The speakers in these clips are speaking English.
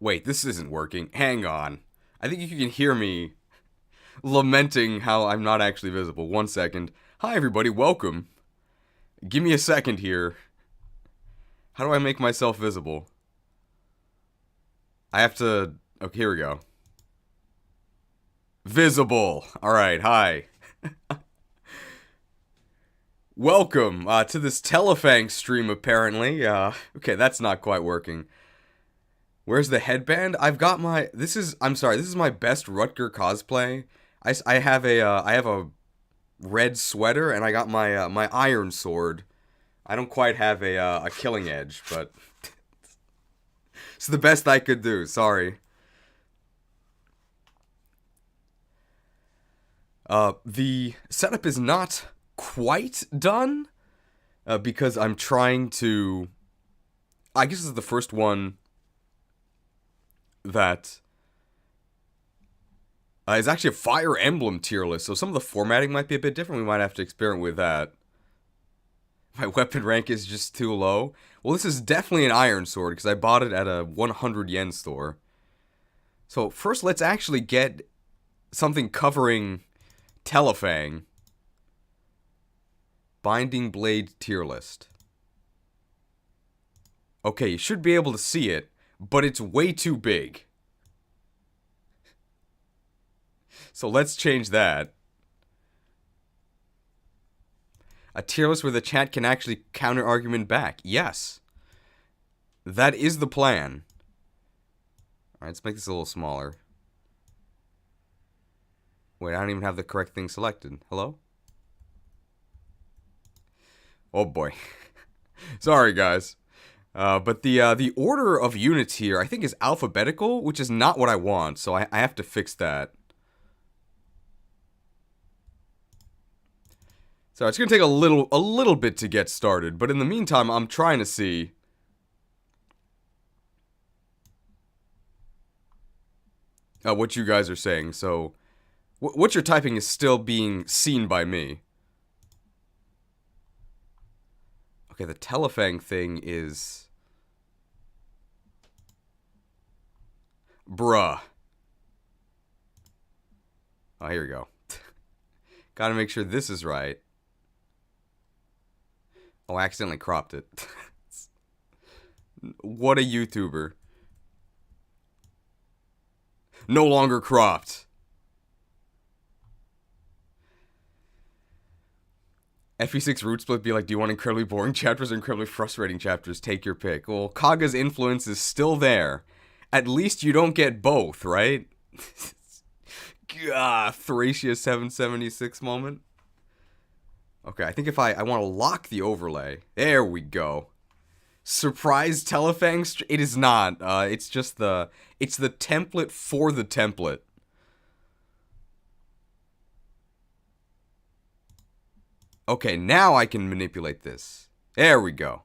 Wait, this isn't working. Hang on. I think you can hear me lamenting how I'm not actually visible. 1 second. Hi, everybody. Welcome. Give me a second here. How do I make myself visible? I have to... Okay, here we go. Visible. Alright, hi. Welcome to this Telefang stream, apparently. Okay, that's not quite working. Where's the headband? I've got my... I'm sorry, this is my best Rutger cosplay. I have a red sweater, and I got my iron sword I don't quite have a killing edge, but it's the best I could do. Sorry. The setup is not quite done because I'm trying to. I guess this is the first one that is actually a Fire Emblem tier list, so some of the formatting might be a bit different. We might have to experiment with that. My weapon rank is just too low. Well, this is definitely an iron sword because I bought it at a 100 yen store. So first, let's actually get something covering Telefang. Binding Blade tier list. Okay, you should be able to see it, but it's way too big. So let's change that. A tier list where the chat can actually counter argument back. Yes. That is the plan. Alright, let's make this a little smaller. Wait, I don't even have the correct thing selected. Hello? Oh boy. Sorry, guys. But the order of units here, I think, is alphabetical, which is not what I want, so I have to fix that. So it's gonna take a little bit to get started, but in the meantime, I'm trying to see what you guys are saying. So, what you're typing is still being seen by me. Okay, the Telefang thing is... Bruh. Oh, here we go. Gotta make sure this is right. Oh, I accidentally cropped it. What a YouTuber. No longer cropped. FE6 root split be like, do you want incredibly boring chapters or incredibly frustrating chapters? Take your pick. Well, Kaga's influence is still there. At least you don't get both, right? Thracia 776 moment. Okay, I think if I want to lock the overlay. There we go. Surprise Telefang. It is not. It's just it's the template for the template. Okay, now I can manipulate this. There we go.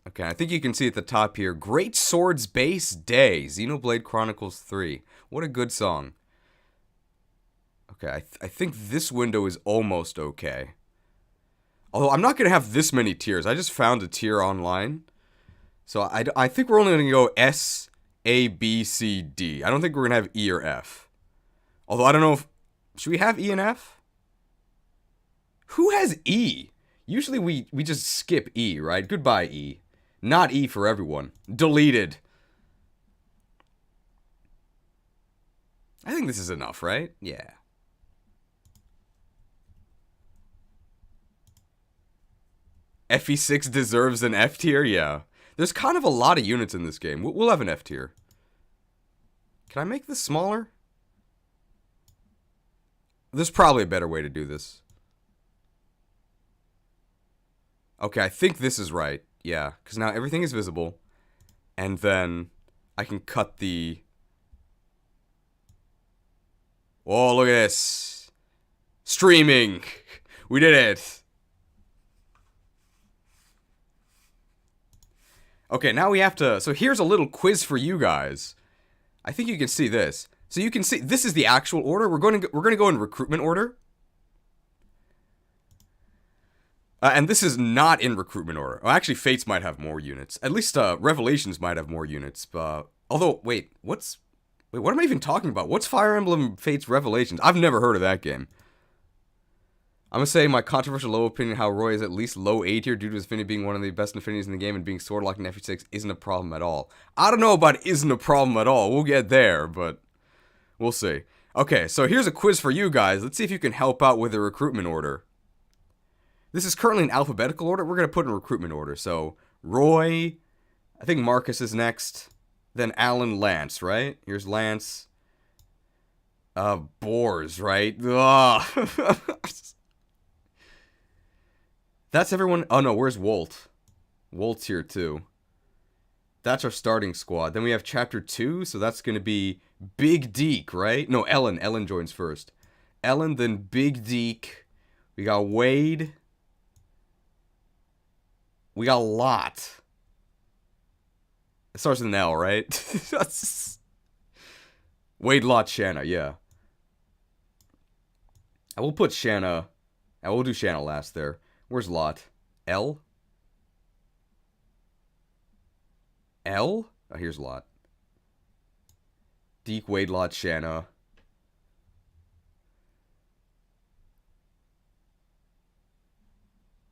Okay, I think you can see at the top here, Great Swords Base Day, Xenoblade Chronicles 3. What a good song. Okay, I think this window is almost okay. Although I'm not going to have this many tiers. I just found a tier online. So I think we're only going to go S, A, B, C, D. I don't think we're going to have E or F. Although I don't know if... Should we have E and F? Who has E? Usually we just skip E, right? Goodbye, E. Not E for everyone. Deleted. I think this is enough, right? Yeah. FE6 deserves an F tier? Yeah. There's kind of a lot of units in this game. We'll have an F tier. Can I make this smaller? There's probably a better way to do this. Okay, I think this is right. Yeah, because now everything is visible. And then I can cut the... Oh, look at this. Streaming. We did it. Okay, now we have to... So here's a little quiz for you guys. I think you can see this. So you can see... This is the actual order. We're going to go in recruitment order. And this is not in recruitment order. Well, actually, Fates might have more units. At least Revelations might have more units. Although, wait, what am I even talking about? What's Fire Emblem Fates Revelations? I've never heard of that game. I'm going to say my controversial low opinion how Roy is at least low A tier due to his affinity being one of the best affinities in the game and being sword locked in FE6 isn't a problem at all. I don't know about isn't a problem at all. We'll get there, but we'll see. Okay, so here's a quiz for you guys. Let's see if you can help out with the recruitment order. This is currently in alphabetical order. We're going to put in recruitment order. So, Roy, I think Marcus is next. Then Alan, Lance, right? Here's Lance. Boars, right? Ugh. That's everyone. Oh no, where's Wolt? Wolt's here too. That's our starting squad. Then we have chapter 2, so that's gonna be Big Deke, right? No, Ellen. Ellen joins first. Ellen, then Big Deke. We got Wade. We got Lot. It starts with an L, right? Wade, Lot, Shanna, yeah. I will put Shanna. I will do Shanna last there. Where's Lot? L? L? Oh, here's Lot. Deke, Wade, Lot, Shanna.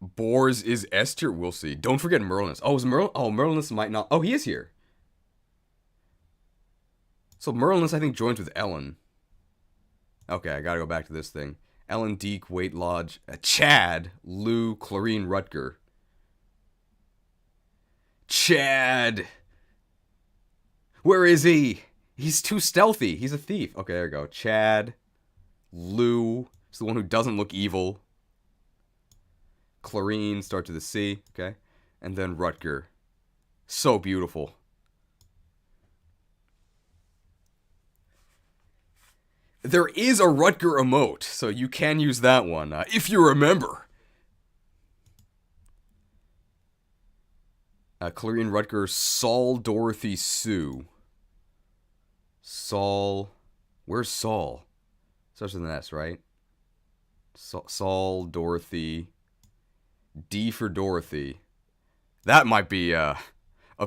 Boars is Esther. We'll see. Don't forget Merlinus. Oh, is Merlin? Oh, Merlinus might not. Oh, he is here. So Merlinus, I think, joins with Ellen. Okay, I gotta go back to this thing. Ellen, Deke, Wade, Lodge, Chad, Lou, Clarine, Rutger. Chad! Where is he? He's too stealthy. He's a thief. Okay, there we go. Chad, Lou. He's the one who doesn't look evil. Clarine, start to the C. Okay. And then Rutger. So beautiful. There is a Rutger emote, so you can use that one, if you remember. Clarine, Rutger, Saul, Dorothy, Sue. Saul. Where's Saul? Starts with an S, right? Saul, Dorothy. D for Dorothy. That might be a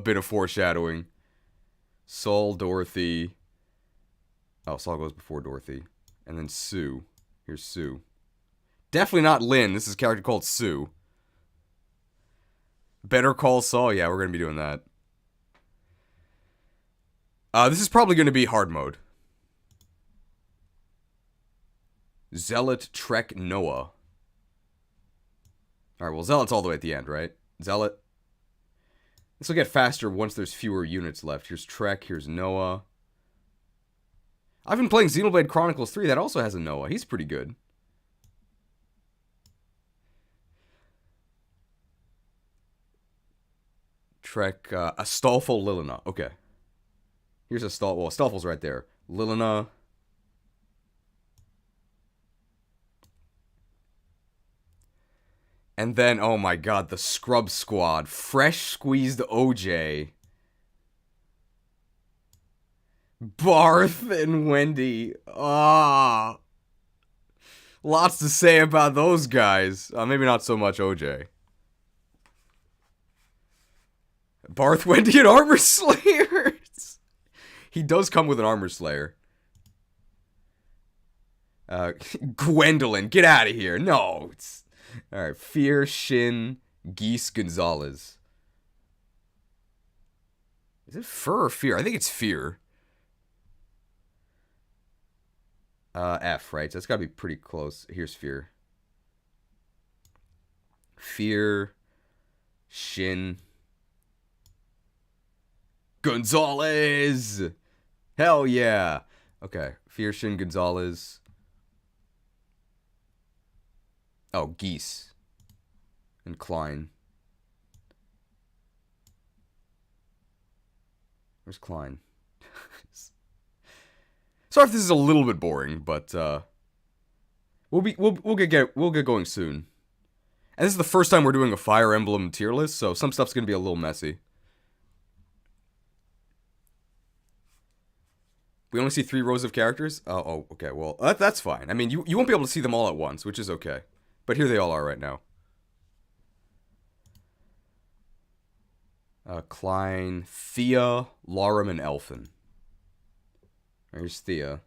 bit of foreshadowing. Saul, Dorothy. Oh, Saul goes before Dorothy. And then Sue. Here's Sue. Definitely not Lynn. This is a character called Sue. Better Call Saul. Yeah, we're going to be doing that. This is probably going to be hard mode. Zealot, Trek, Noah. Alright, well, Zealot's all the way at the end, right? Zealot. This will get faster once there's fewer units left. Here's Trek. Here's Noah. I've been playing Xenoblade Chronicles 3. That also has a Noah. He's pretty good. Trek, Astolfo, Lilina. Okay. Here's Astolfo. Well, Astolfo's right there. Lilina. And then, oh my god, the Scrub Squad. Fresh squeezed OJ. Barth and Wendy. Ah. Lots to say about those guys. Maybe not so much OJ. Barth, Wendy, and Armor Slayers. He does come with an Armor Slayer. Gwendolyn, get out of here. No. Alright, Fear, Shin, Geese, Gonzalez. Is it Fur or Fear? I think it's Fear. F, right? So that's gotta be pretty close. Here's Fear. Fear, Shin, Gonzalez! Hell yeah! Okay, Fear, Shin, Gonzalez. Oh, Geese. And Klein. Where's Klein? Sorry if this is a little bit boring, but we'll get going soon. And this is the first time we're doing a Fire Emblem tier list, so some stuff's gonna be a little messy. We only see 3 rows of characters? Oh, okay, well, that's fine. I mean, you won't be able to see them all at once, which is okay. But here they all are right now. Klein, Thea, Laurum, and Elfin. Here's Thea.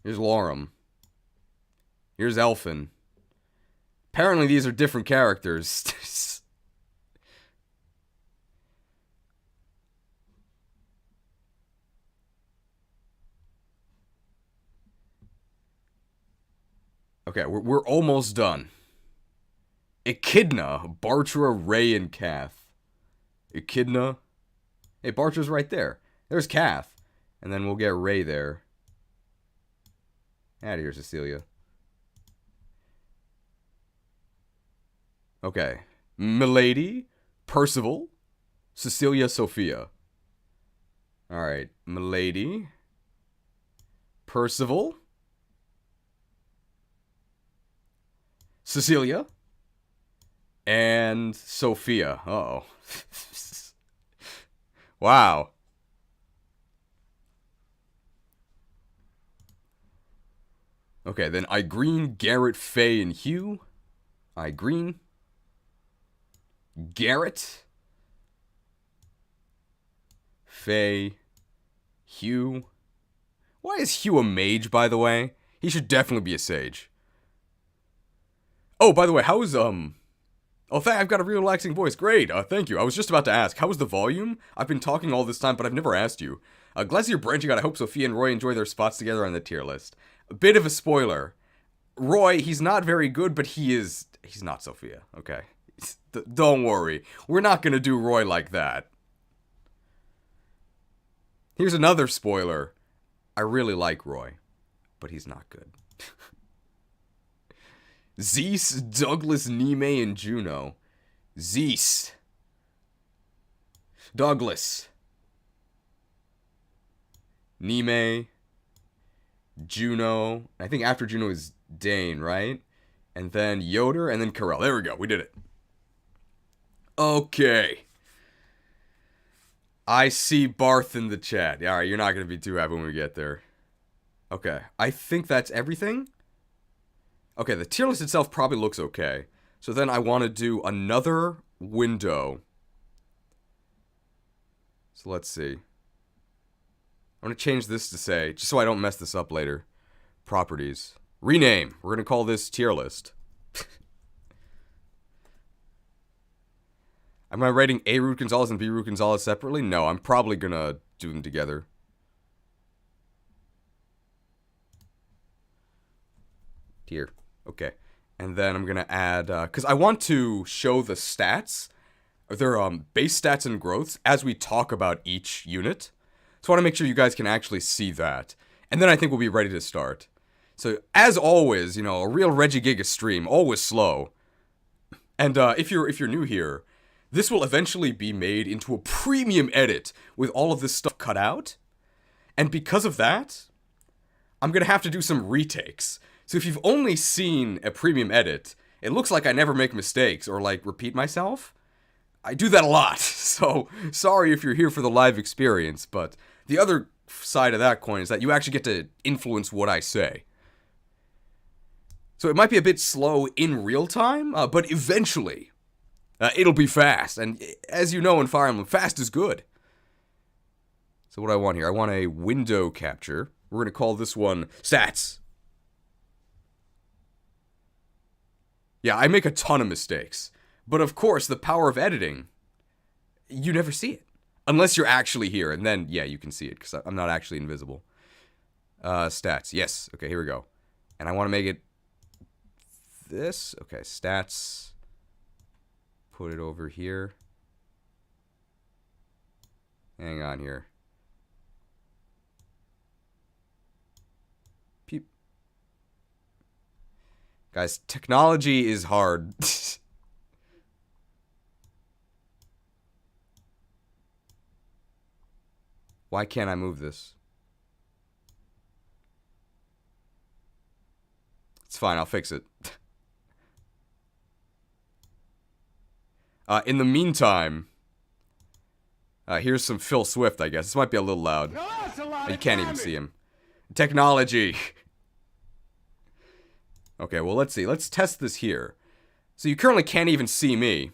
Here's Laurum. Here's Elfin. Apparently these are different characters. Okay, we're almost done. Echidna, Bartra, Ray, and Kath. Echidna. Hey, Bartra's right there. There's Kath. And then we'll get Ray there. Out of here, Cecilia. Okay. Milady, Percival, Cecilia, Sophia. Alright. Milady, Percival, Cecilia, and Sophia. Uh-oh. Wow. Okay, then Irene, Garrett, Faye, and Hugh. Irene, Garrett, Faye, Hugh. Why is Hugh a mage, by the way? He should definitely be a sage. Oh, by the way, how's, Oh, I've got a real relaxing voice. Great, thank you. I was just about to ask, how was the volume? I've been talking all this time, but I've never asked you. Glad you're branching out. I hope Sophia and Roy enjoy their spots together on the tier list. A bit of a spoiler. Roy, he's not very good, but he's not Sophia, okay? Don't worry. We're not gonna do Roy like that. Here's another spoiler. I really like Roy, but he's not good. Zeus, Douglas, Nime, and Juno. Zeus. Douglas. Nime. Juno. I think after Juno is Dane, right? And then Yoder, and then Carell. There we go. We did it. Okay. I see Barth in the chat. Alright, you're not going to be too happy when we get there. Okay. I think that's everything. Okay, the tier list itself probably looks okay. So then I want to do another window. So let's see. I'm going to change this to say, just so I don't mess this up later, properties. Rename. We're going to call this tier list. Am I writing A. Root Gonzalez and B. Root Gonzalez separately? No, I'm probably going to do them together. Tier. Okay. And then I'm going to add, because I want to show the stats, their base stats and growths, as we talk about each unit. So I want to make sure you guys can actually see that. And then I think we'll be ready to start. So, as always, you know, a real Regigiga stream, always slow. And if you're new here, this will eventually be made into a premium edit with all of this stuff cut out. And because of that, I'm going to have to do some retakes. So if you've only seen a premium edit, it looks like I never make mistakes or, like, repeat myself. I do that a lot, so sorry if you're here for the live experience, but the other side of that coin is that you actually get to influence what I say. So it might be a bit slow in real time, but eventually, it'll be fast. And as you know in Fire Emblem, fast is good. So what do I want here? I want a window capture. We're going to call this one Stats. Yeah, I make a ton of mistakes. But of course, the power of editing, you never see it. Unless you're actually here, and then, yeah, you can see it, because I'm not actually invisible. Stats, yes. Okay, here we go. And I want to make it this. Okay, stats. Put it over here. Hang on here. Peep. Guys, technology is hard. Why can't I move this? It's fine, I'll fix it. In the meantime, here's some Phil Swift, I guess. This might be a little loud. No, that's a lot You can't even see him. Technology. Okay, well, let's see. Let's test this here. So you currently can't even see me.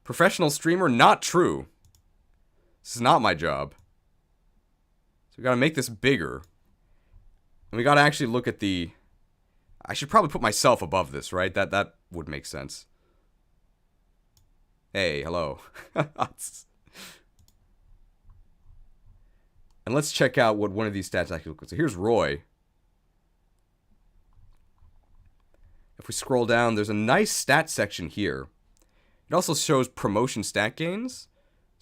Professional streamer, not true. This is not my job. So we gotta make this bigger. And we gotta actually look at the... I should probably put myself above this, right? That would make sense. Hey, hello. And let's check out what one of these stats actually looks like. So here's Roy. If we scroll down, there's a nice stat section here. It also shows promotion stat gains.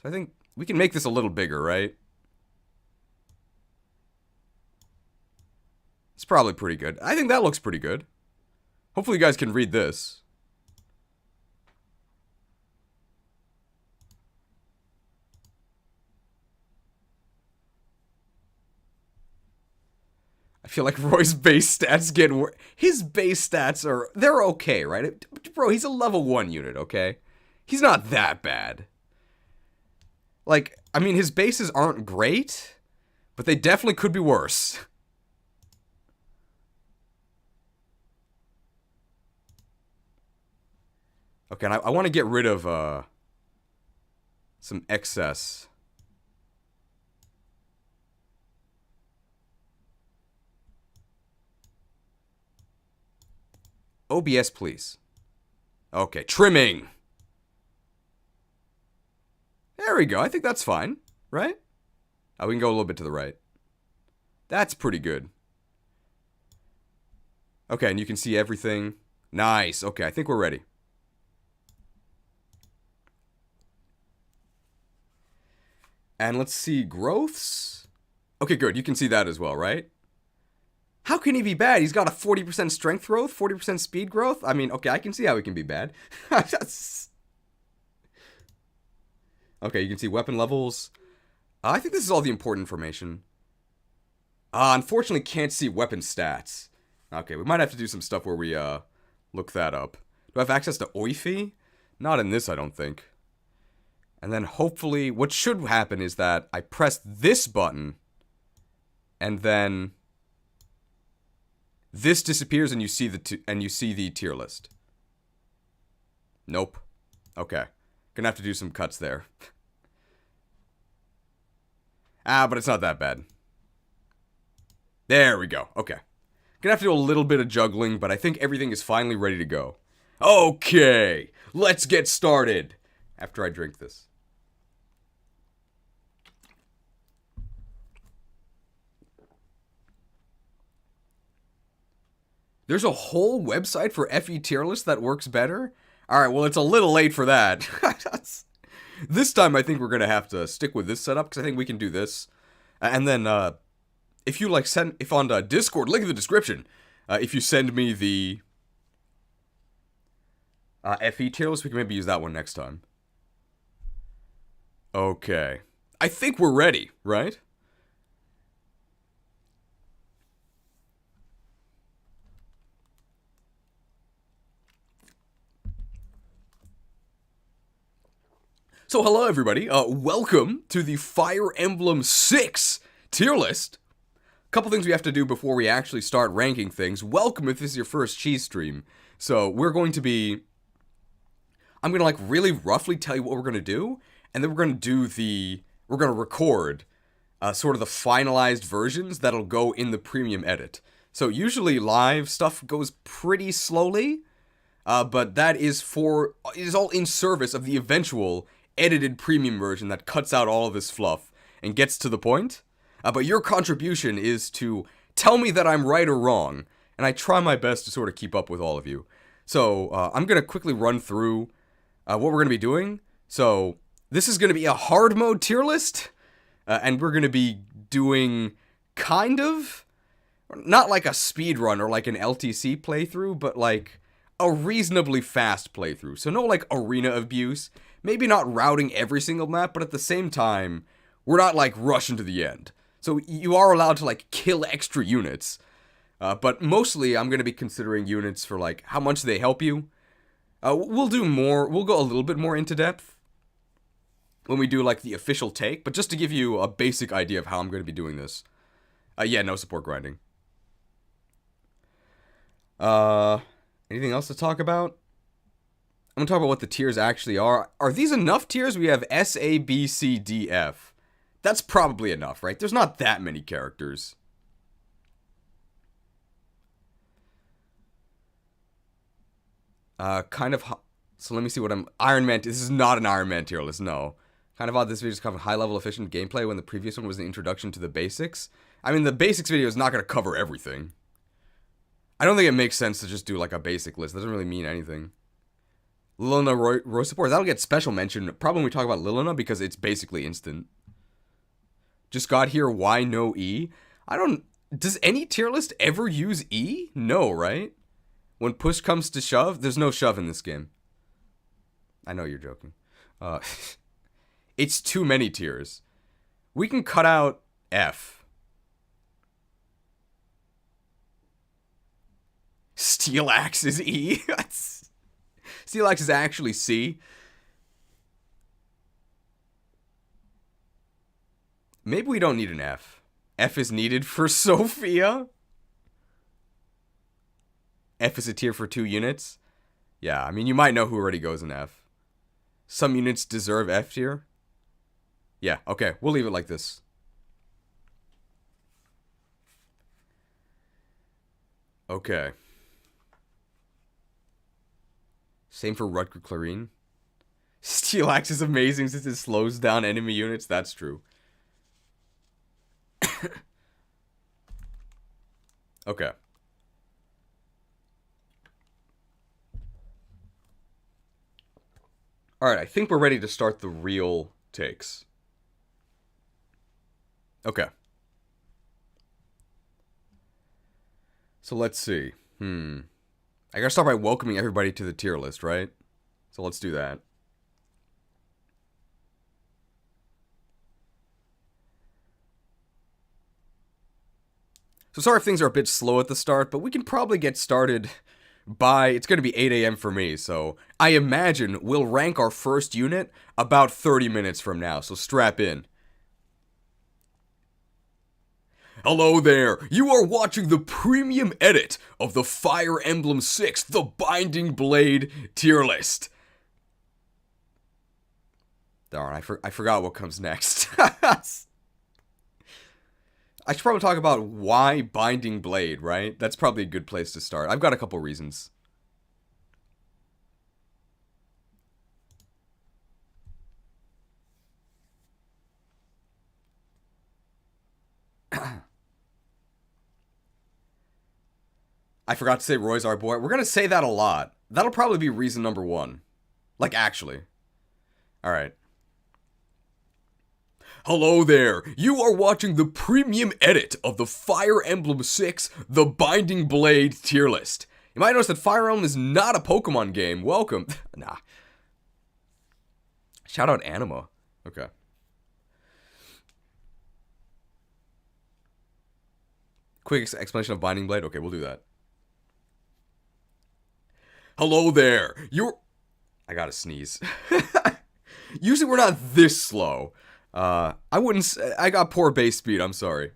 So I think we can make this a little bigger, right? It's probably pretty good. I think that looks pretty good. Hopefully you guys can read this. I feel like Roy's base stats get worse. His base stats are, they're okay, right? Bro, he's a level 1 unit, okay? He's not that bad. Like, I mean, his bases aren't great, but they definitely could be worse. Okay, and I want to get rid of, some excess. OBS, please. Okay, trimming. There we go. I think that's fine, right? Oh, we can go a little bit to the right. That's pretty good. Okay, and you can see everything. Nice. Okay, I think we're ready. And let's see, growths. Okay, good. You can see that as well, right? How can he be bad? He's got a 40% strength growth, 40% speed growth. I mean, okay, I can see how he can be bad. Okay, you can see weapon levels. I think this is all the important information. Unfortunately, can't see weapon stats. Okay, we might have to do some stuff where we look that up. Do I have access to Oifi? Not in this, I don't think. And then hopefully, what should happen is that I press this button, and then this disappears, and you see the tier list. Nope. Okay, gonna have to do some cuts there. But it's not that bad. There we go. Okay, gonna have to do a little bit of juggling, but I think everything is finally ready to go. Okay, let's get started. After I drink this. There's a whole website for FE tier list that works better? Alright, well, it's a little late for that. This time, I think we're going to have to stick with this setup, because I think we can do this. And then, if you, like, if on Discord, link in the description, if you send me the FE tier list, we can maybe use that one next time. Okay. I think we're ready, right? So hello everybody, welcome to the Fire Emblem 6 tier list. A couple things we have to do before we actually start ranking things. Welcome if this is your first cheese stream. So we're going to be, I'm going to like really roughly tell you what we're going to do, and then we're going to record sort of the finalized versions that'll go in the premium edit. So usually live stuff goes pretty slowly, but it is all in service of the eventual edited premium version that cuts out all of this fluff and gets to the point. But your contribution is to tell me that I'm right or wrong, and I try my best to sort of keep up with all of you. So I'm going to quickly run through what we're going to be doing. So this is going to be a hard mode tier list, and we're going to be doing kind of, not like a speed run or like an LTC playthrough, but like a reasonably fast playthrough. So no like arena abuse. Maybe not routing every single map, but at the same time, we're not like rushing to the end. So you are allowed to like kill extra units. But mostly I'm going to be considering units for like how much they help you. We'll go a little bit more into depth when we do like the official take, but just to give you a basic idea of how I'm going to be doing this. Yeah, no support grinding. Anything else to talk about? I'm going to talk about what the tiers actually are. Are these enough tiers? We have S, A, B, C, D, F. That's probably enough, right? There's not that many characters. So let me see what Iron Man, this is not an Iron Man tier list, no. Kind of odd this video is covering high-level efficient gameplay when the previous one was an introduction to the basics. I mean, the basics video is not going to cover everything. I don't think it makes sense to just do like a basic list. It doesn't really mean anything. Lilina Roy support, that'll get special mention, probably when we talk about Lilina, because it's basically instant. Just got here, why no E? Does any tier list ever use E? No, right? When push comes to shove, there's no shove in this game. I know you're joking. Uh, it's too many tiers. We can cut out F. Steel Axe is E. Steel Axe is actually C. Maybe we don't need an F. F is needed for Sophia. F is a tier for 2 units. Yeah, I mean, you might know who already goes in F. Some units deserve F tier. Yeah, okay, we'll leave it like this. Okay. Same for Rutger Clarine. Steel Axe is amazing since it slows down enemy units. That's true. Okay. Alright, I think we're ready to start the real takes. Okay. So let's see. I gotta start by welcoming everybody to the tier list, right? So let's do that. So sorry if things are a bit slow at the start, but we can probably get started by... It's going to be 8 a.m. for me, so I imagine we'll rank our first unit about 30 minutes from now, so strap in. Hello there, you are watching the premium edit of the Fire Emblem 6, the Binding Blade tier list. Darn, I forgot what comes next. I should probably talk about why Binding Blade, right? That's probably a good place to start. I've got a couple reasons. I forgot to say Roy's our boy. We're going to say that a lot. That'll probably be reason number 1. Like, actually. Alright. Hello there, you are watching the premium edit of the Fire Emblem 6, the Binding Blade tier list. You might notice that Fire Emblem is not a Pokemon game. Welcome. Nah. Shout out Anima. Okay. Quick explanation of Binding Blade? Okay, we'll do that. Hello there, I gotta sneeze. Usually we're not this slow. I wouldn't say... I got poor base speed, I'm sorry.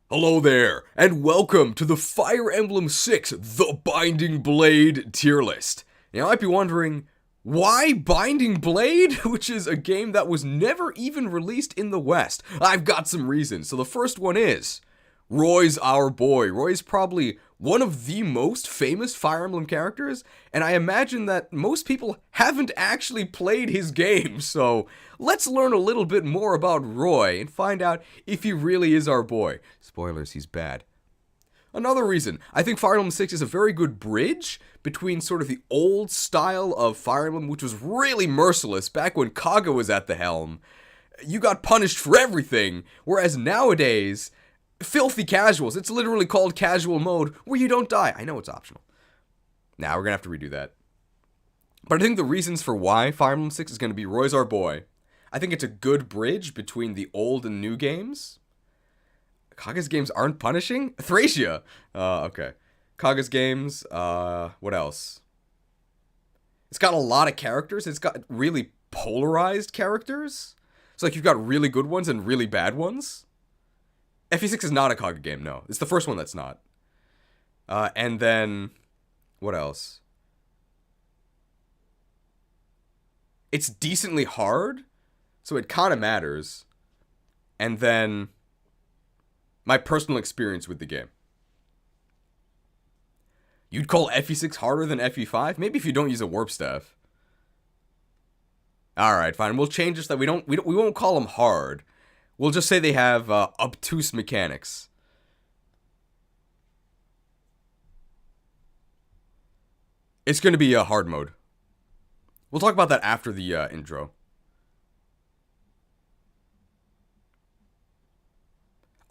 Hello there, and welcome to the Fire Emblem 6, the Binding Blade tier list. Now, you might be wondering, why Binding Blade? Which is a game that was never even released in the West. I've got some reasons. So the first one is... Roy's our boy. Roy's probably one of the most famous Fire Emblem characters, and I imagine that most people haven't actually played his game, so let's learn a little bit more about Roy and find out if he really is our boy. Spoilers, he's bad. Another reason, I think Fire Emblem 6 is a very good bridge between sort of the old style of Fire Emblem, which was really merciless back when Kaga was at the helm. You got punished for everything, whereas nowadays... filthy casuals. It's literally called casual mode where you don't die. I know it's optional. Now we're gonna have to redo that. But I think the reasons for why Fire Emblem 6 is gonna be Roy's our boy. I think it's a good bridge between the old and new games. Kaga's games aren't punishing? Thracia! Okay. Kaga's games, what else? It's got a lot of characters. It's got really polarized characters. So like you've got really good ones and really bad ones. FE6 is not a Kaga game, no. It's the first one that's not. And then, what else? It's decently hard, so it kind of matters. And then, my personal experience with the game. You'd call FE6 harder than FE5? Maybe if you don't use a warp staff. Alright, fine. We'll change this that we won't call them hard. We'll just say they have obtuse mechanics. It's going to be a hard mode. We'll talk about that after the intro.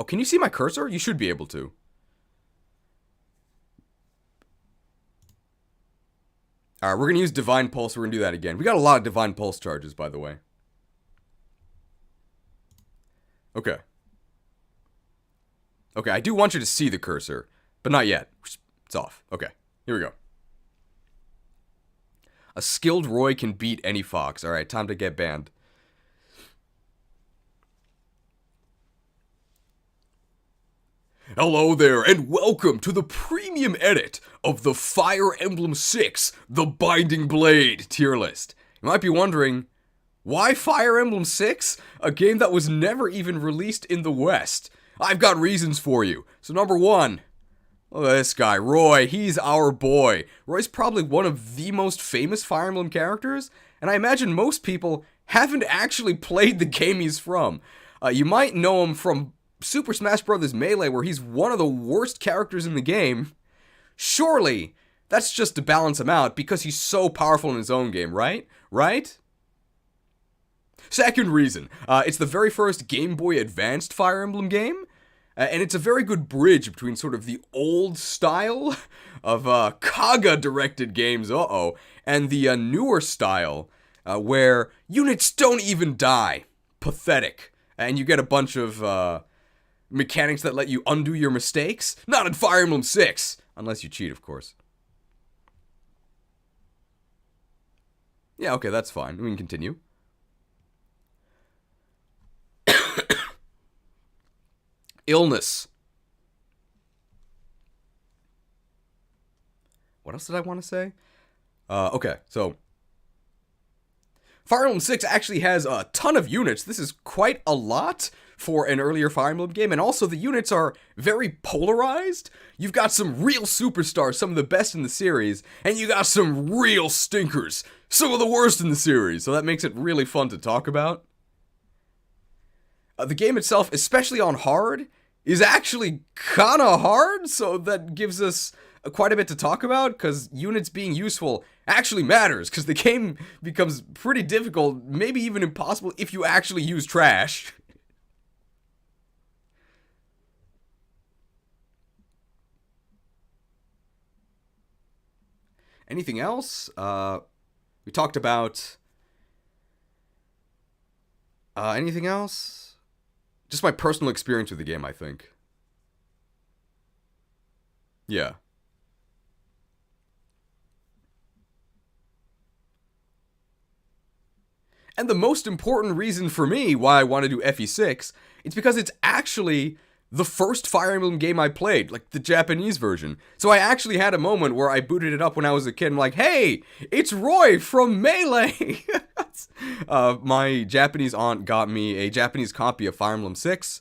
Oh, can you see my cursor? You should be able to. Alright, we're going to use Divine Pulse. We're going to do that again. We got a lot of Divine Pulse charges, by the way. Okay. Okay, I do want you to see the cursor, but not yet. It's off. Okay, here we go. A skilled Roy can beat any fox. Alright, time to get banned. Hello there, and welcome to the premium edit of the Fire Emblem 6, The Binding Blade tier list. You might be wondering, why Fire Emblem 6? A game that was never even released in the West. I've got reasons for you. So number one, look at this guy, Roy. He's our boy. Roy's probably one of the most famous Fire Emblem characters, and I imagine most people haven't actually played the game he's from. You might know him from Super Smash Bros. Melee, where he's one of the worst characters in the game. Surely, that's just to balance him out, because he's so powerful in his own game, right? Right? Second reason, it's the very first Game Boy Advanced Fire Emblem game, and it's a very good bridge between sort of the old style of Kaga-directed games, and the newer style, where units don't even die. Pathetic. And you get a bunch of mechanics that let you undo your mistakes. Not in Fire Emblem 6, unless you cheat, of course. Yeah, okay, that's fine. We can continue. Illness. What else did I want to say? Okay, so Fire Emblem 6 actually has a ton of units. This is quite a lot for an earlier Fire Emblem game, and also the units are very polarized. You've got some real superstars, some of the best in the series, and you got some real stinkers, some of the worst in the series, so that makes it really fun to talk about. The game itself, especially on hard, is actually kinda hard, so that gives us quite a bit to talk about, because units being useful actually matters, because the game becomes pretty difficult, maybe even impossible, if you actually use trash. Anything else? We talked about... anything else? Just my personal experience with the game, I think. Yeah. And the most important reason for me why I want to do FE6, it's because it's actually the first Fire Emblem game I played, like the Japanese version. So I actually had a moment where I booted it up when I was a kid. I'm like, hey, it's Roy from Melee! My Japanese aunt got me a Japanese copy of Fire Emblem 6.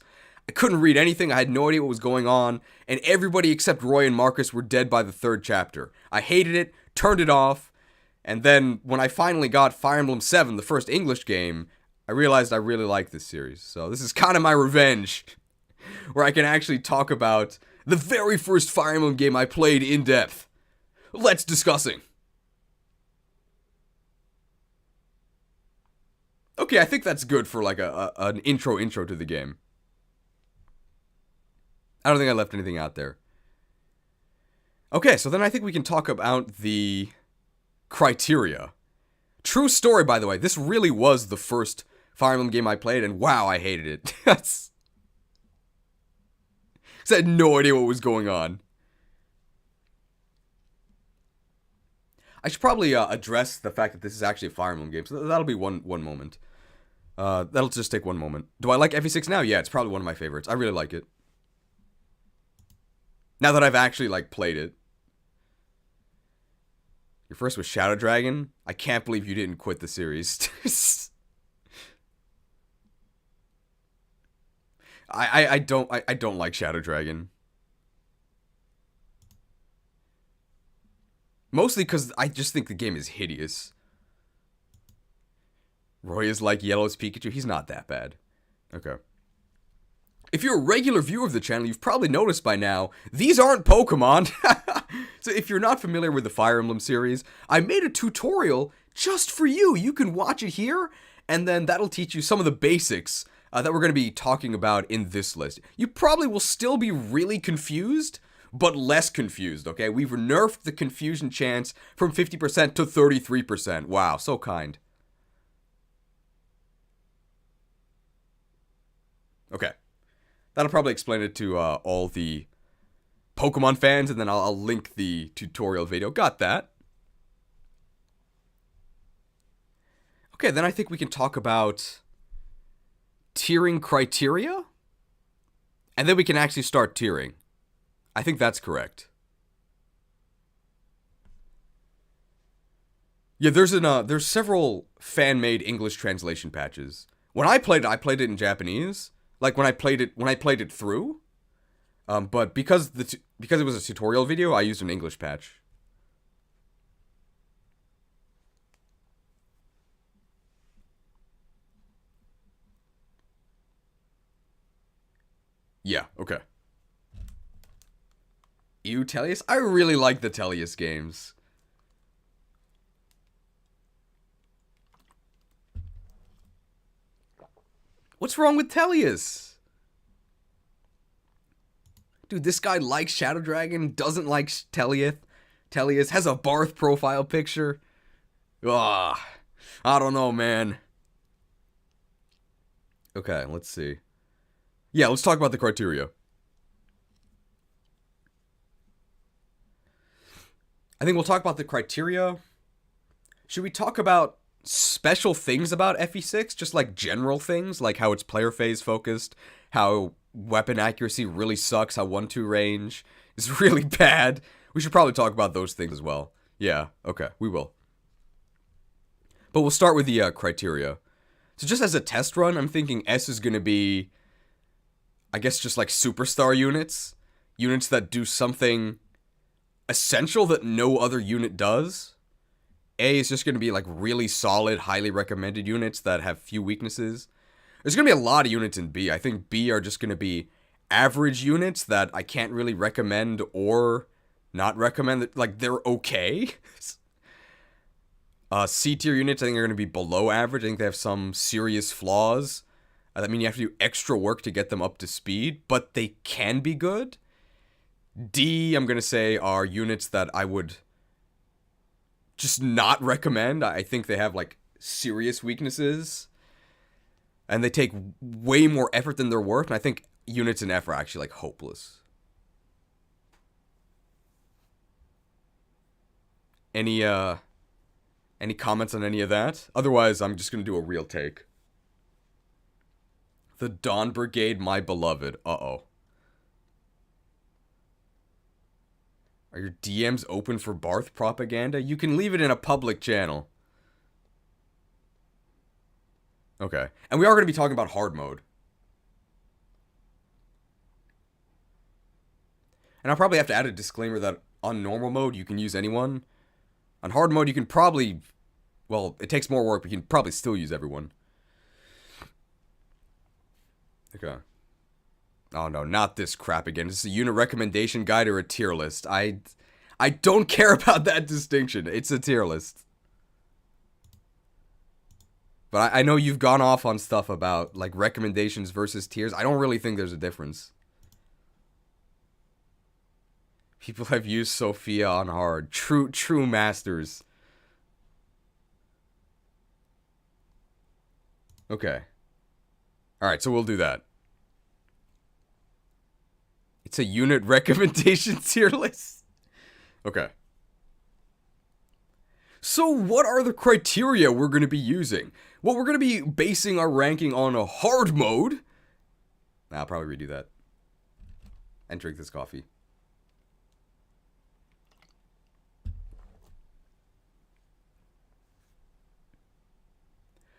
I couldn't read anything, I had no idea what was going on, and everybody except Roy and Marcus were dead by the third chapter. I hated it, turned it off, and then when I finally got Fire Emblem 7, the first English game, I realized I really liked this series. So this is kind of my revenge, where I can actually talk about the very first Fire Emblem game I played in depth. Let's discussing. Okay, I think that's good for like an intro to the game. I don't think I left anything out there. Okay, so then I think we can talk about the criteria. True story, by the way. This really was the first Fire Emblem game I played, and wow, I hated it. Because I had no idea what was going on. I should probably address the fact that this is actually a Fire Emblem game, so that'll be one moment. That'll just take one moment. Do I like FE6 now? Yeah, it's probably one of my favorites. I really like it. Now that I've actually, like, played it. Your first was Shadow Dragon? I can't believe you didn't quit the series. I don't like Shadow Dragon. Mostly because I just think the game is hideous. Roy is like Yellow's Pikachu. He's not that bad. Okay. If you're a regular viewer of the channel, you've probably noticed by now, these aren't Pokemon. So if you're not familiar with the Fire Emblem series, I made a tutorial just for you. You can watch it here, and then that'll teach you some of the basics that we're going to be talking about in this list. You probably will still be really confused, but less confused, okay? We've nerfed the confusion chance from 50% to 33%. Wow, so kind. Okay. That'll probably explain it to all the Pokemon fans, and then I'll link the tutorial video. Got that. Okay, then I think we can talk about tiering criteria, and then we can actually start tiering. I think that's correct. Yeah, there's several fan-made English translation patches. When I played it in Japanese. Like when I played it through. But because it was a tutorial video, I used an English patch. Yeah, okay. Ew, Tellius? I really like the Tellius games. What's wrong with Tellius? Dude, this guy likes Shadow Dragon, doesn't like Tellius, has a Barth profile picture. Ugh. I don't know, man. Okay, let's see. Yeah, let's talk about the criteria. I think we'll talk about the criteria. Should we talk about special things about FE6? Just like general things, like how it's player phase focused, how weapon accuracy really sucks, how 1-2 range is really bad. We should probably talk about those things as well. Yeah, okay, we will. But we'll start with the criteria. So just as a test run, I'm thinking S is going to be, I guess, just like superstar units. Units that do something essential that no other unit does. A is just going to be like really solid, highly recommended units that have few weaknesses. There's going to be a lot of units in B. I think B are just going to be average units that I can't really recommend or not recommend. Like, they're okay. C tier units, I think, are going to be below average. I think they have some serious flaws. I mean, you have to do extra work to get them up to speed, but they can be good. D, I'm going to say, are units that I would just not recommend. I think they have, like, serious weaknesses. And they take way more effort than they're worth. And I think units in F are actually, like, hopeless. Any comments on any of that? Otherwise, I'm just going to do a real take. The Dawn Brigade, my beloved. Uh-oh. Are your DMs open for Barth propaganda? You can leave it in a public channel. Okay. And we are going to be talking about hard mode. And I'll probably have to add a disclaimer that on normal mode, you can use anyone. On hard mode, you can probably... Well, it takes more work, but you can probably still use everyone. Okay. Oh no, not this crap again. This is a unit recommendation guide or a tier list. I don't care about that distinction. It's a tier list. But I know you've gone off on stuff about, like, recommendations versus tiers. I don't really think there's a difference. People have used Sophia on hard. True masters. Okay. Alright, so we'll do that. It's a unit recommendation tier list. Okay. So what are the criteria we're going to be using? Well, we're going to be basing our ranking on a hard mode. I'll probably redo that. And drink this coffee.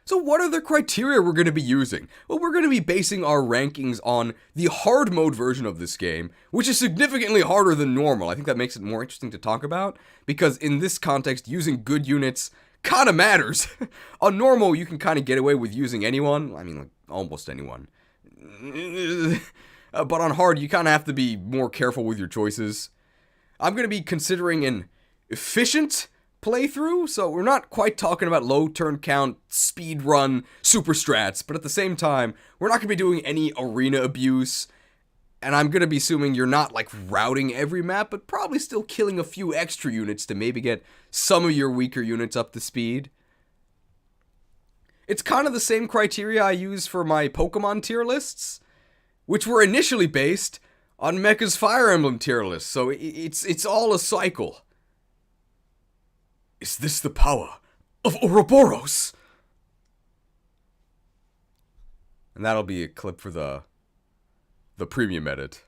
So what are the criteria we're going to be using? Well, we're going to be basing our rankings on the hard mode version of this game, which is significantly harder than normal. I think that makes it more interesting to talk about, because in this context, using good units kind of matters. On normal, you can kind of get away with using anyone. I mean, like, almost anyone. But on hard, you kind of have to be more careful with your choices. I'm going to be considering an efficient, playthrough, so we're not quite talking about low turn count, speed run, super strats, but at the same time, we're not going to be doing any arena abuse, and I'm going to be assuming you're not, like, routing every map, but probably still killing a few extra units to maybe get some of your weaker units up to speed. It's kind of the same criteria I use for my Pokemon tier lists, which were initially based on Mecha's Fire Emblem tier list, so it's all a cycle. Is this the power of Ouroboros? And that'll be a clip for the premium edit.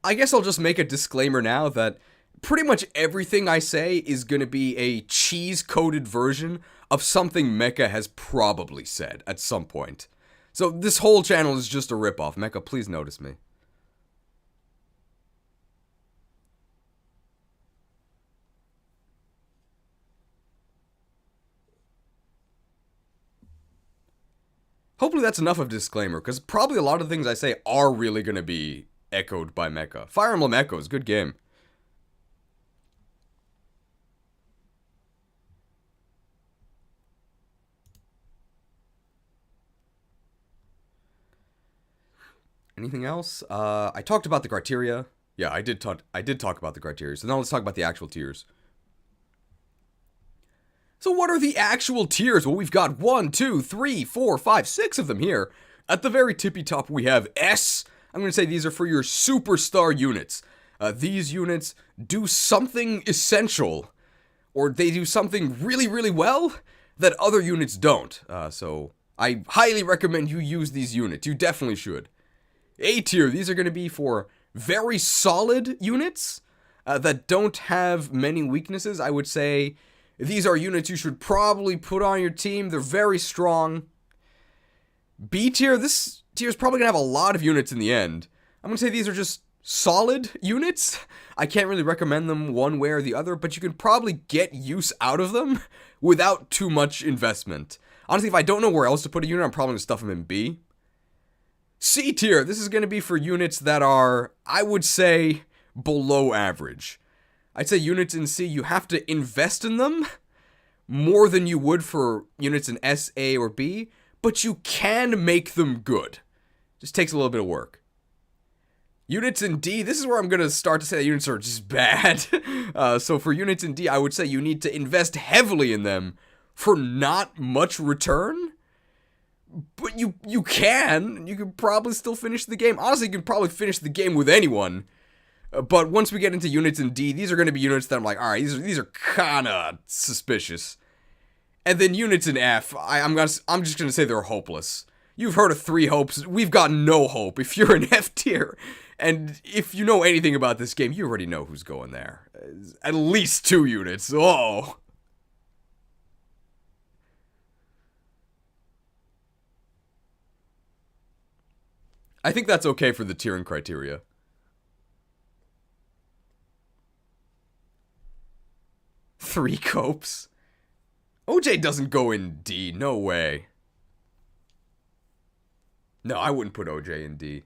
I guess I'll just make a disclaimer now that pretty much everything I say is going to be a cheese-coated version of something Mecha has probably said at some point. So this whole channel is just a ripoff. Mecha, please notice me. Hopefully that's enough of a disclaimer, because probably a lot of the things I say are really going to be echoed by Mecha. Fire Emblem Echoes, good game. Anything else? I talked about the criteria. Yeah, I did talk about the criteria. So now let's talk about the actual tiers. So what are the actual tiers? Well, we've got 1, 2, 3, 4, 5, 6 of them here. At the very tippy top, we have S. I'm going to say these are for your superstar units. These units do something essential, or they do something really, really well that other units don't. So I highly recommend you use these units. You definitely should. A tier, these are going to be for very solid units that don't have many weaknesses. I would say these are units you should probably put on your team. They're very strong. B tier, this tier is probably going to have a lot of units in the end. I'm going to say these are just solid units. I can't really recommend them one way or the other, but you can probably get use out of them without too much investment. Honestly, if I don't know where else to put a unit, I'm probably going to stuff them in B. C tier, this is going to be for units that are, I would say, below average. I'd say units in C, you have to invest in them more than you would for units in S, A, or B, but you can make them good. Just takes a little bit of work. Units in D, this is where I'm going to start to say that units are just bad. So for units in D, I would say you need to invest heavily in them for not much return. But you can probably still finish the game. Honestly, you can probably finish the game with anyone. But once we get into units in D, these are going to be units that I'm like, alright, these are kind of suspicious. And then units in F, I'm just going to say they're hopeless. You've heard of 3 hopes. We've got no hope if you're in F tier. And if you know anything about this game, you already know who's going there. At least 2 units. Oh. I think that's okay for the tiering criteria. Three copes? OJ doesn't go in D, no way. No, I wouldn't put OJ in D.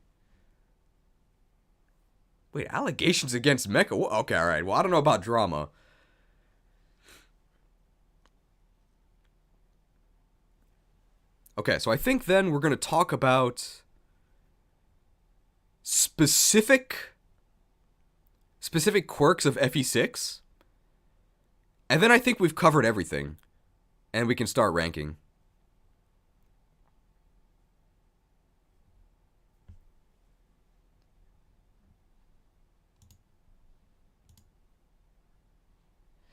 Wait, allegations against Mecha? Okay, alright, well, I don't know about drama. Okay, so I think then we're going to talk about specific quirks of FE6. And then I think we've covered everything. And we can start ranking.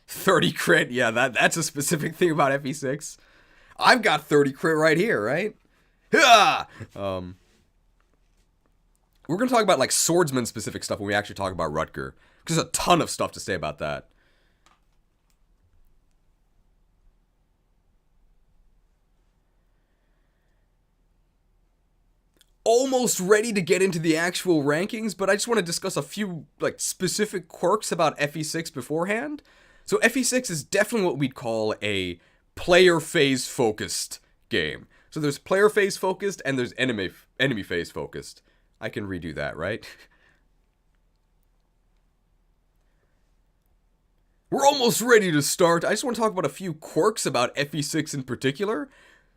$30 crit, yeah, that's a specific thing about FE6. I've got 30 crit right here, right? We're going to talk about, like, swordsman-specific stuff when we actually talk about Rutger. Because there's a ton of stuff to say about that. Almost ready to get into the actual rankings, but I just want to discuss a few, like, specific quirks about FE6 beforehand. So FE6 is definitely what we'd call a player phase focused game. So there's player phase focused and there's enemy phase focused. I can redo that, right? We're almost ready to start. I just want to talk about a few quirks about FE6 in particular.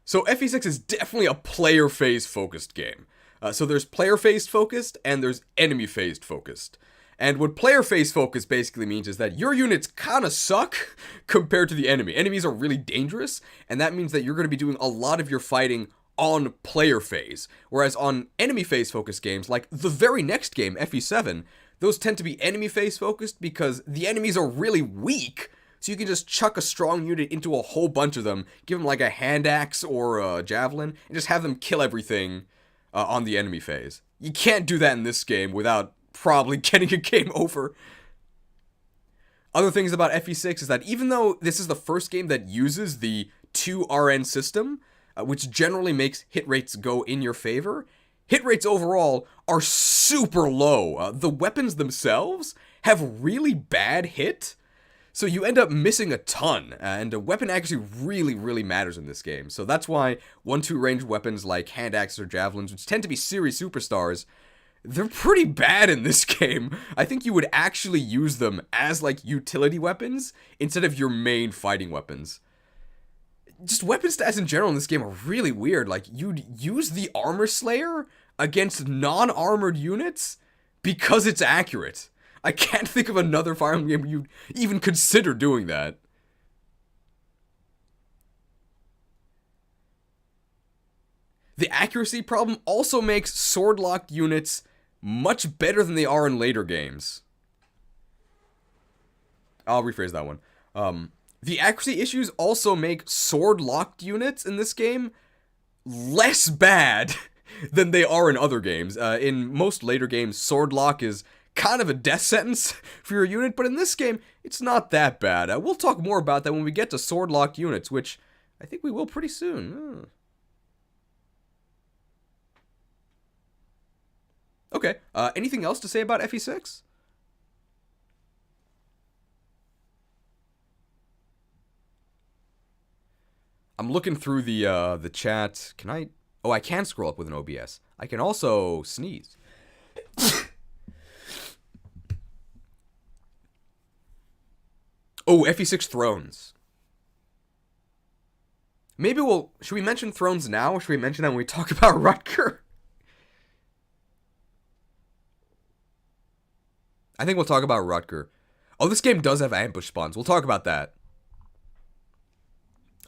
So FE6 is definitely a player phase focused game. So there's player phase focused and there's enemy phase focused. And what player phase focus basically means is that your units kind of suck compared to the enemy. Enemies are really dangerous, and that means that you're going to be doing a lot of your fighting on player phase. Whereas on enemy phase focused games, like the very next game, FE7, those tend to be enemy phase focused because the enemies are really weak, so you can just chuck a strong unit into a whole bunch of them, give them like a hand axe or a javelin, and just have them kill everything on the enemy phase. You can't do that in this game without probably getting a game over. Other things about FE6 is that even though this is the first game that uses the 2RN system, which generally makes hit rates go in your favor, hit rates overall are super low. The weapons themselves have really bad hit, so you end up missing a ton, and a weapon accuracy really matters in this game. So that's why 1-2 ranged weapons like hand axes or javelins, which tend to be series superstars, they're pretty bad in this game. I think you would actually use them as like utility weapons instead of your main fighting weapons. Just weapon stats in general in this game are really weird. Like, you'd use the Armor Slayer against non-armored units because it's accurate. I can't think of another Fire Emblem game where you'd even consider doing that. The accuracy problem also makes sword-locked units much better than they are in later games. I'll rephrase that one. The accuracy issues also make sword-locked units in this game less bad than they are in other games. In most later games, sword lock is kind of a death sentence for your unit, but in this game, it's not that bad. We'll talk more about that when we get to sword-locked units, which I think we will pretty soon. Okay, anything else to say about FE6? I'm looking through the chat. Can I? Oh, I can scroll up with an OBS. I can also sneeze. Oh, FE6 Thrones. Maybe should we mention Thrones now, or should we mention that when we talk about Rutger? I think we'll talk about Rutger. Oh, this game does have ambush spawns. We'll talk about that.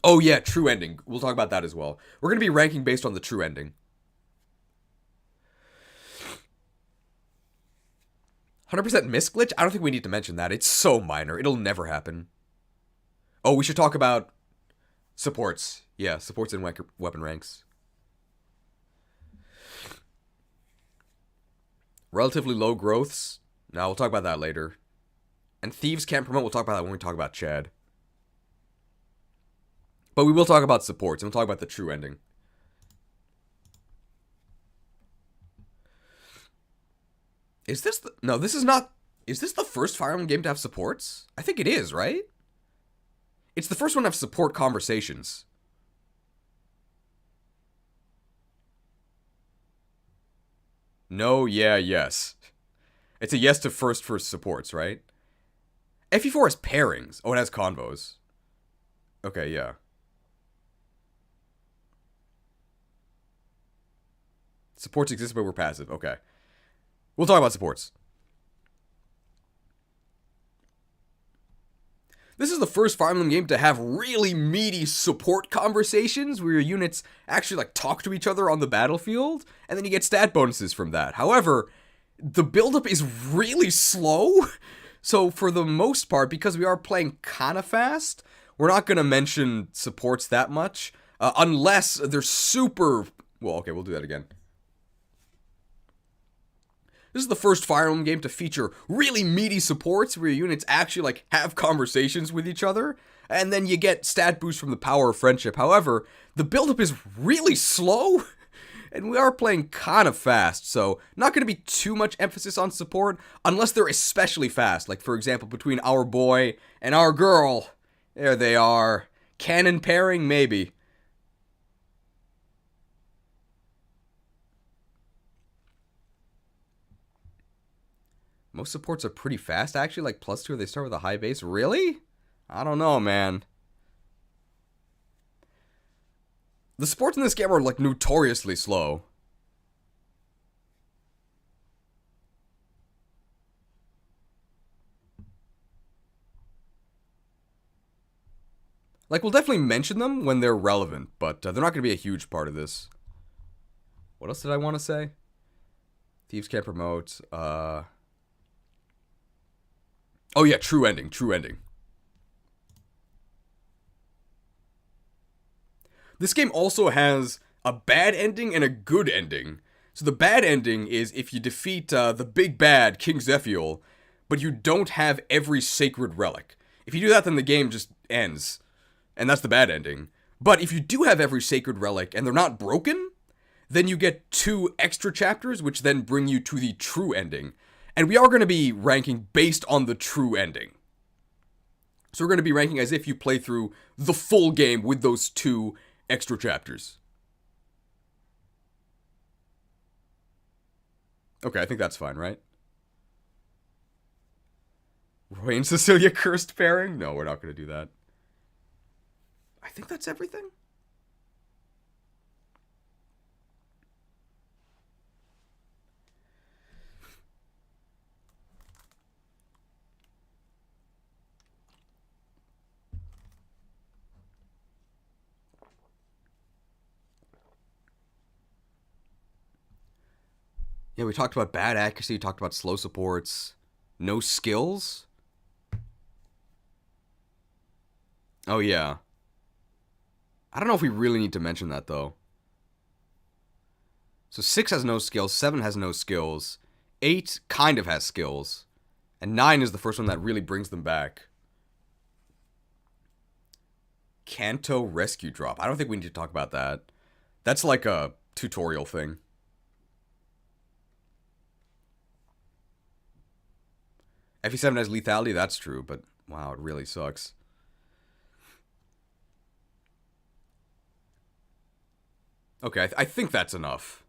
Oh yeah, true ending. We'll talk about that as well. We're going to be ranking based on the true ending. 100% miss glitch? I don't think we need to mention that. It's so minor. It'll never happen. Oh, we should talk about supports. Yeah, supports in weapon ranks. Relatively low growths. No, we'll talk about that later. And thieves can't promote. We'll talk about that when we talk about Chad. But we will talk about supports, and we'll talk about the true ending. Is this the... No, this is not... Is this the first Fire Emblem game to have supports? I think it is, right? It's the first one to have support conversations. No, yeah, yes. It's a yes to first for supports, right? FE4 has pairings. Oh, it has convos. Okay, yeah. Supports exist, but we're passive. Okay. We'll talk about supports. This is the first Fire Emblem game to have really meaty support conversations where your units actually like talk to each other on the battlefield, and then you get stat bonuses from that. However, the buildup is really slow, so for the most part, because we are playing kind of fast, we're not going to mention supports that much, unless they're super... Well, okay, we'll do that again. This is the first Fire Emblem game to feature really meaty supports where your units actually like have conversations with each other, and then you get stat boosts from the power of friendship. However, the buildup is really slow, and we are playing kind of fast, so not going to be too much emphasis on support unless they're especially fast. Like, for example, between our boy and our girl. There they are. Canon pairing, maybe. Most supports are pretty fast, actually. Like, +2, they start with a high base. Really? I don't know, man. The supports in this game are, like, notoriously slow. Like, we'll definitely mention them when they're relevant, but they're not going to be a huge part of this. What else did I want to say? Thieves can't promote. Oh, yeah, true ending. True ending. This game also has a bad ending and a good ending. So the bad ending is if you defeat the big bad, King Zephiel, but you don't have every sacred relic. If you do that, then the game just ends. And that's the bad ending. But if you do have every sacred relic and they're not broken, then you get 2 extra chapters, which then bring you to the true ending. And we are going to be ranking based on the true ending. So we're going to be ranking as if you play through the full game with those 2 extra chapters. Okay, I think that's fine, right? Roy and Cecilia cursed pairing? No, we're not going to do that. I think that's everything. Yeah, we talked about bad accuracy, we talked about slow supports, no skills. Oh, yeah. I don't know if we really need to mention that, though. So 6 has no skills, 7 has no skills, 8 kind of has skills, and 9 is the first one that really brings them back. Kanto Rescue Drop. I don't think we need to talk about that. That's like a tutorial thing. FE7 has lethality, that's true, but wow, it really sucks. Okay, I think that's enough.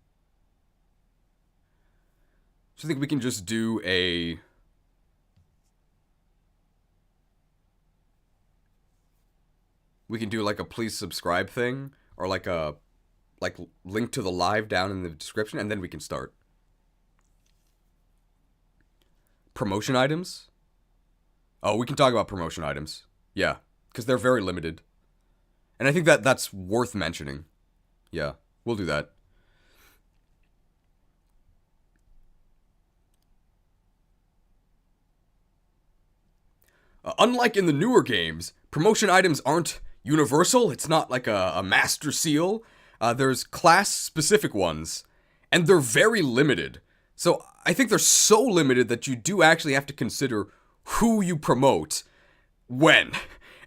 So I think we can just do a... We can do like a please subscribe thing, or like a... like link to the live down in the description, and then we can start. Promotion items? Oh, we can talk about promotion items. Yeah, because they're very limited. And I think that's worth mentioning. Yeah, we'll do that. Unlike in the newer games, promotion items aren't universal. It's not like a master seal. There's class-specific ones, and they're very limited. So I think they're so limited that you do actually have to consider who you promote when.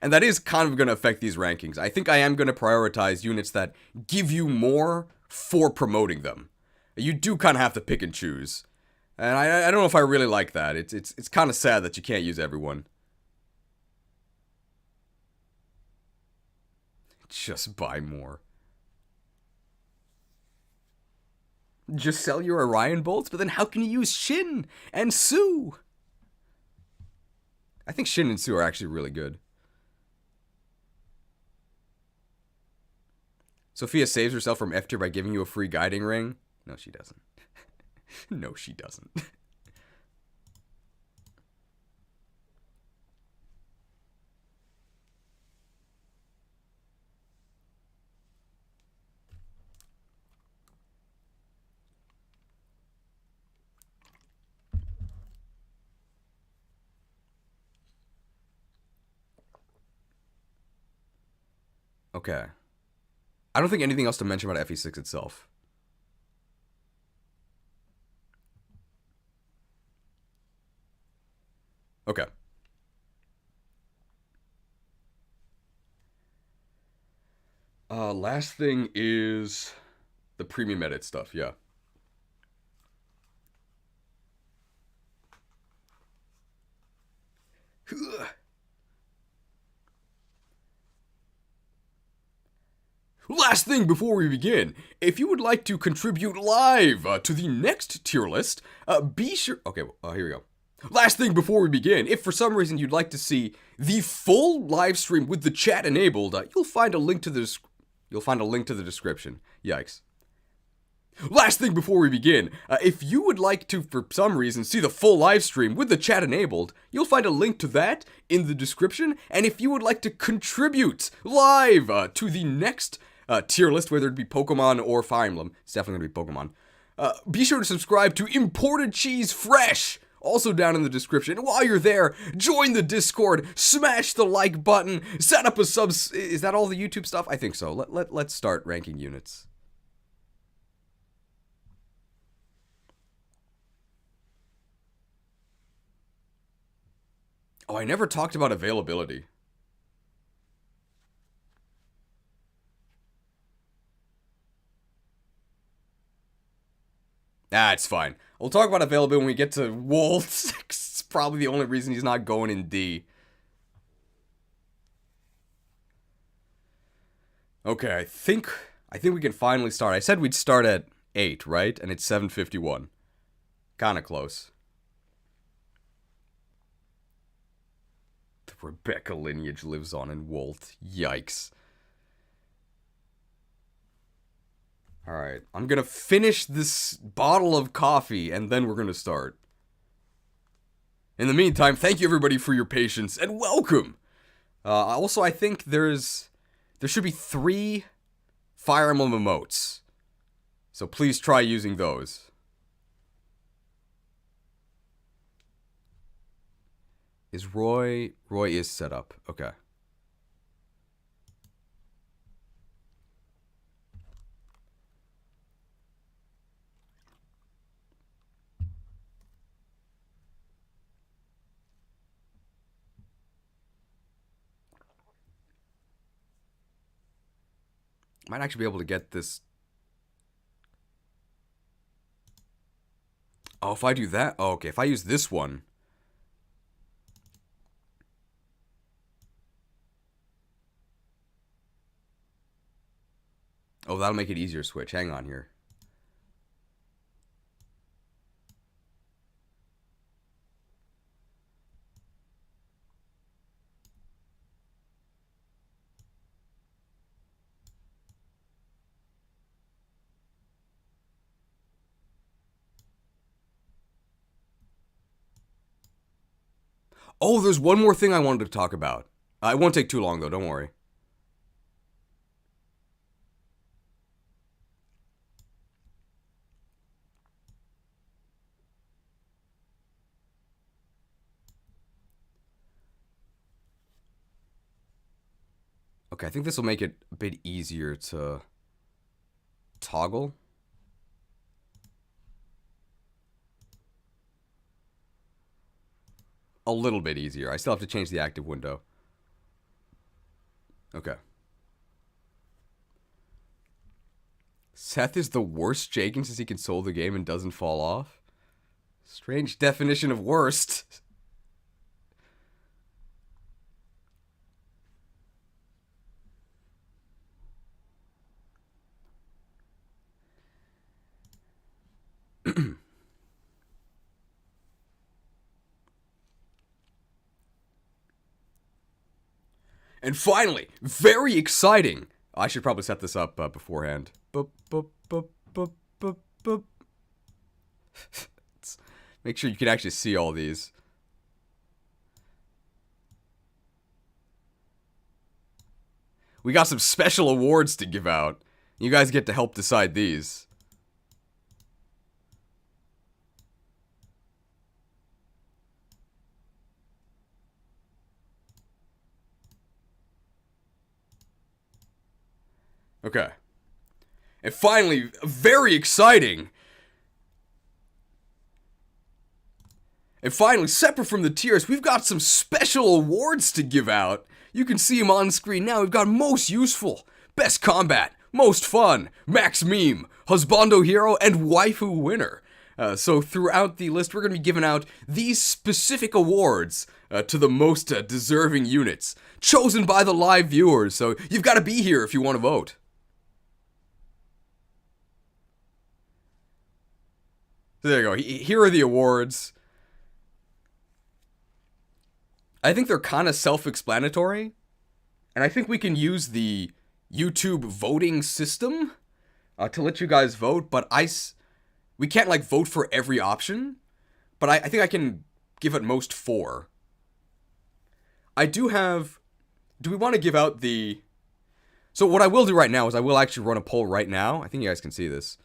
And that is kind of going to affect these rankings. I think I am going to prioritize units that give you more for promoting them. You do kind of have to pick and choose. And I don't know if I really like that. It's kind of sad that you can't use everyone. Just buy more. Just sell your Orion bolts, but then how can you use Shin and Su? I think Shin and Su are actually really good. Sophia saves herself from F tier by giving you a free guiding ring. No, she doesn't. No, she doesn't. Okay. I don't think anything else to mention about FE6 itself. Okay. Last thing is the premium edit stuff, yeah. Last thing before we begin, if you would like to contribute live to the next tier list, be sure... Okay, here we go. Last thing before we begin, if for some reason you'd like to see the full live stream with the chat enabled, you'll find a link to the description. Yikes. Last thing before we begin, if you would like to, for some reason, see the full live stream with the chat enabled, you'll find a link to that in the description. And if you would like to contribute live to the next tier list, whether it be Pokemon or Fire Emblem, it's definitely going to be Pokemon, be sure to subscribe to Imported Cheese Fresh, also down in the description. And while you're there, join the Discord, smash the like button, set up a subs. Is that all the YouTube stuff? I think so. Let's start ranking units. Oh, I never talked about availability. Ah, it's fine. We'll talk about availability when we get to Wolves. It's probably the only reason he's not going in D. Okay, I think we can finally start. I said we'd start at 8, right? And it's 7:51. Kinda close. The Rebecca lineage lives on in Wolt. Yikes. Alright, I'm gonna finish this bottle of coffee, and then we're gonna start. In the meantime, thank you everybody for your patience, and welcome! Also, I think there should be 3 Fire Emblem emotes. So please try using those. Is Roy is set up. Okay. Might actually be able to get this. Oh, if I do that? Oh, okay, if I use this one. Oh, that'll make it easier to switch. Hang on here. Oh, there's one more thing I wanted to talk about. It won't take too long, though. Don't worry. Okay, I think this will make it a bit easier to toggle. A little bit easier. I still have to change the active window. Okay. Seth is the worst Jaken since he can solo the game and doesn't fall off? Strange definition of worst. And finally, very exciting. I should probably set this up beforehand. Make sure you can actually see all these. We got some special awards to give out. You guys get to help decide these. Okay. And finally, very exciting. And finally, separate from the tiers, we've got some special awards to give out. You can see them on screen now. We've got most useful, best combat, most fun, max meme, husbando hero, and waifu winner. So throughout the list, we're going to be giving out these specific awards to the most deserving units, chosen by the live viewers. So you've got to be here if you want to vote. So there you go. Here are the awards. I think they're kind of self-explanatory. And I think we can use the YouTube voting system to let you guys vote. But we can't like vote for every option. But I think I can give at most 4. I do have... Do we want to give out the... So what I will do right now is I will actually run a poll right now. I think you guys can see this.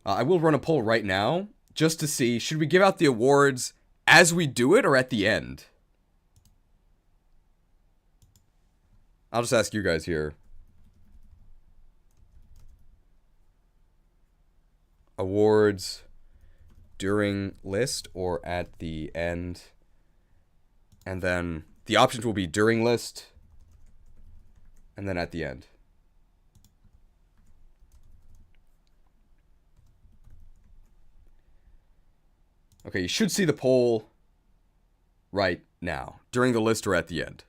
I will run a poll right now just to see, should we give out the awards as we do it or at the end? I'll just ask you guys here. Awards during list or at the end? And then the options will be during list and then at the end. Okay, you should see the poll right now. During the list or at the end.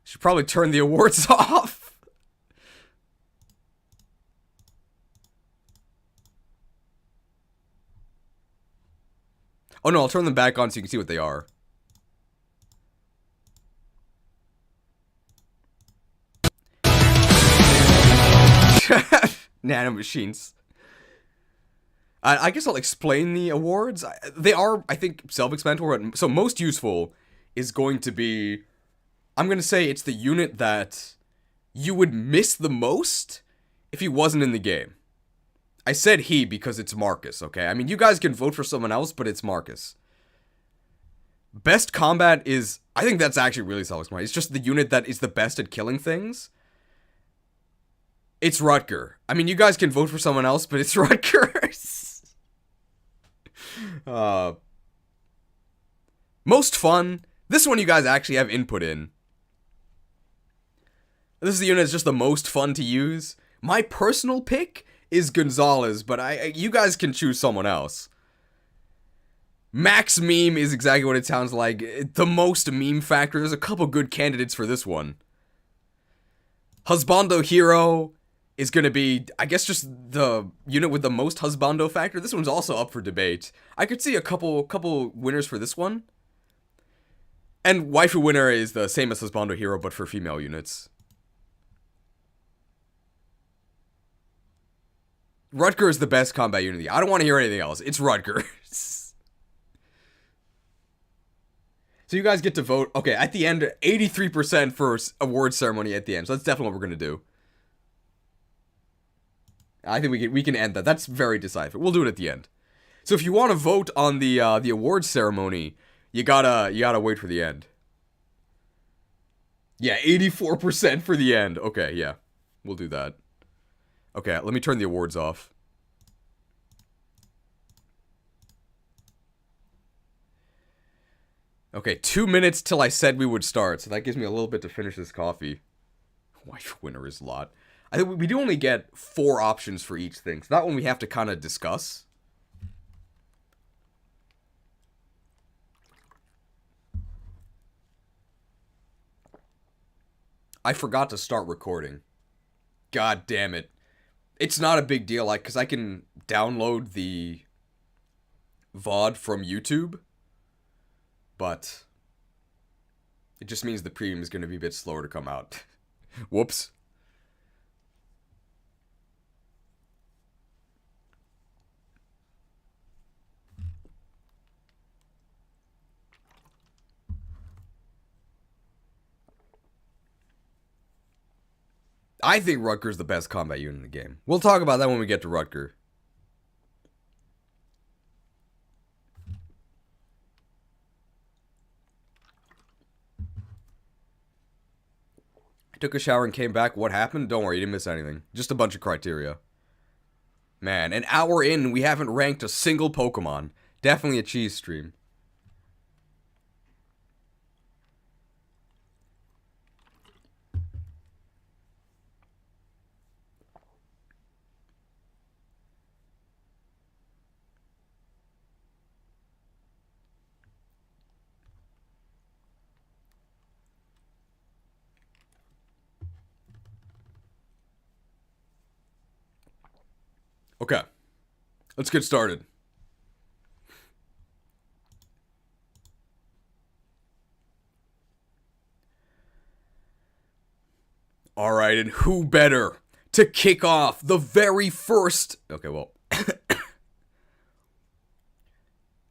Should probably turn the awards off. Oh no, I'll turn them back on so you can see what they are. Nanomachines. I guess I'll explain the awards. They are, I think, self-explanatory. So most useful is going to be... I'm going to say it's the unit that you would miss the most if he wasn't in the game. I said he because it's Marcus, okay? I mean, you guys can vote for someone else, but it's Marcus. Best combat is... I think that's actually really self-explanatory. It's just the unit that is the best at killing things. It's Rutger. I mean, you guys can vote for someone else, but it's Rutger. Most fun. This one you guys actually have input in. This is the unit that's just the most fun to use. My personal pick is Gonzalez, but you guys can choose someone else. Max Meme is exactly what it sounds like. The most meme factor. There's a couple good candidates for this one. Husbando Hero is going to be, I guess, just the unit with the most husbando factor. This one's also up for debate. I could see a couple winners for this one. And Waifu winner is the same as Husbando Hero, but for female units. Rutger is the best combat unit. I don't want to hear anything else. It's Rutger. So you guys get to vote. Okay, at the end, 83% for award ceremony at the end. So that's definitely what we're going to do. I think we can end that. That's very decisive. We'll do it at the end. So if you want to vote on the awards ceremony, you gotta wait for the end. Yeah, 84% for the end. Okay, yeah, we'll do that. Okay, let me turn the awards off. Okay, 2 minutes till I said we would start, so that gives me a little bit to finish this coffee. Wife winner is a lot. I think we do only get 4 options for each thing, so that one we have to kind of discuss. I forgot to start recording. God damn it. It's not a big deal, like, because I can download the VOD from YouTube, but it just means the premium is going to be a bit slower to come out. Whoops. I think Rutger's the best combat unit in the game. We'll talk about that when we get to Rutger. I took a shower and came back. What happened? Don't worry, you didn't miss anything. Just a bunch of criteria. Man, an hour in, we haven't ranked a single Pokemon. Definitely a cheese stream. Okay, let's get started. Alright, and who better to kick off the very first... Okay, well...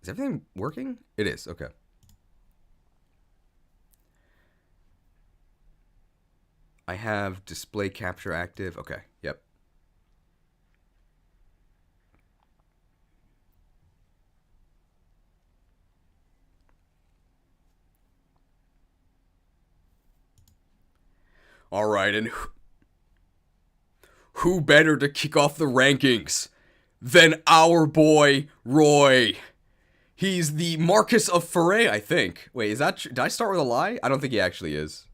Is everything working? It is, okay. I have display capture active. Okay, yep. Alright, and who better to kick off the rankings than our boy, Roy? He's the Marcus of Foray, I think. Wait, is that did I start with a lie? I don't think he actually is.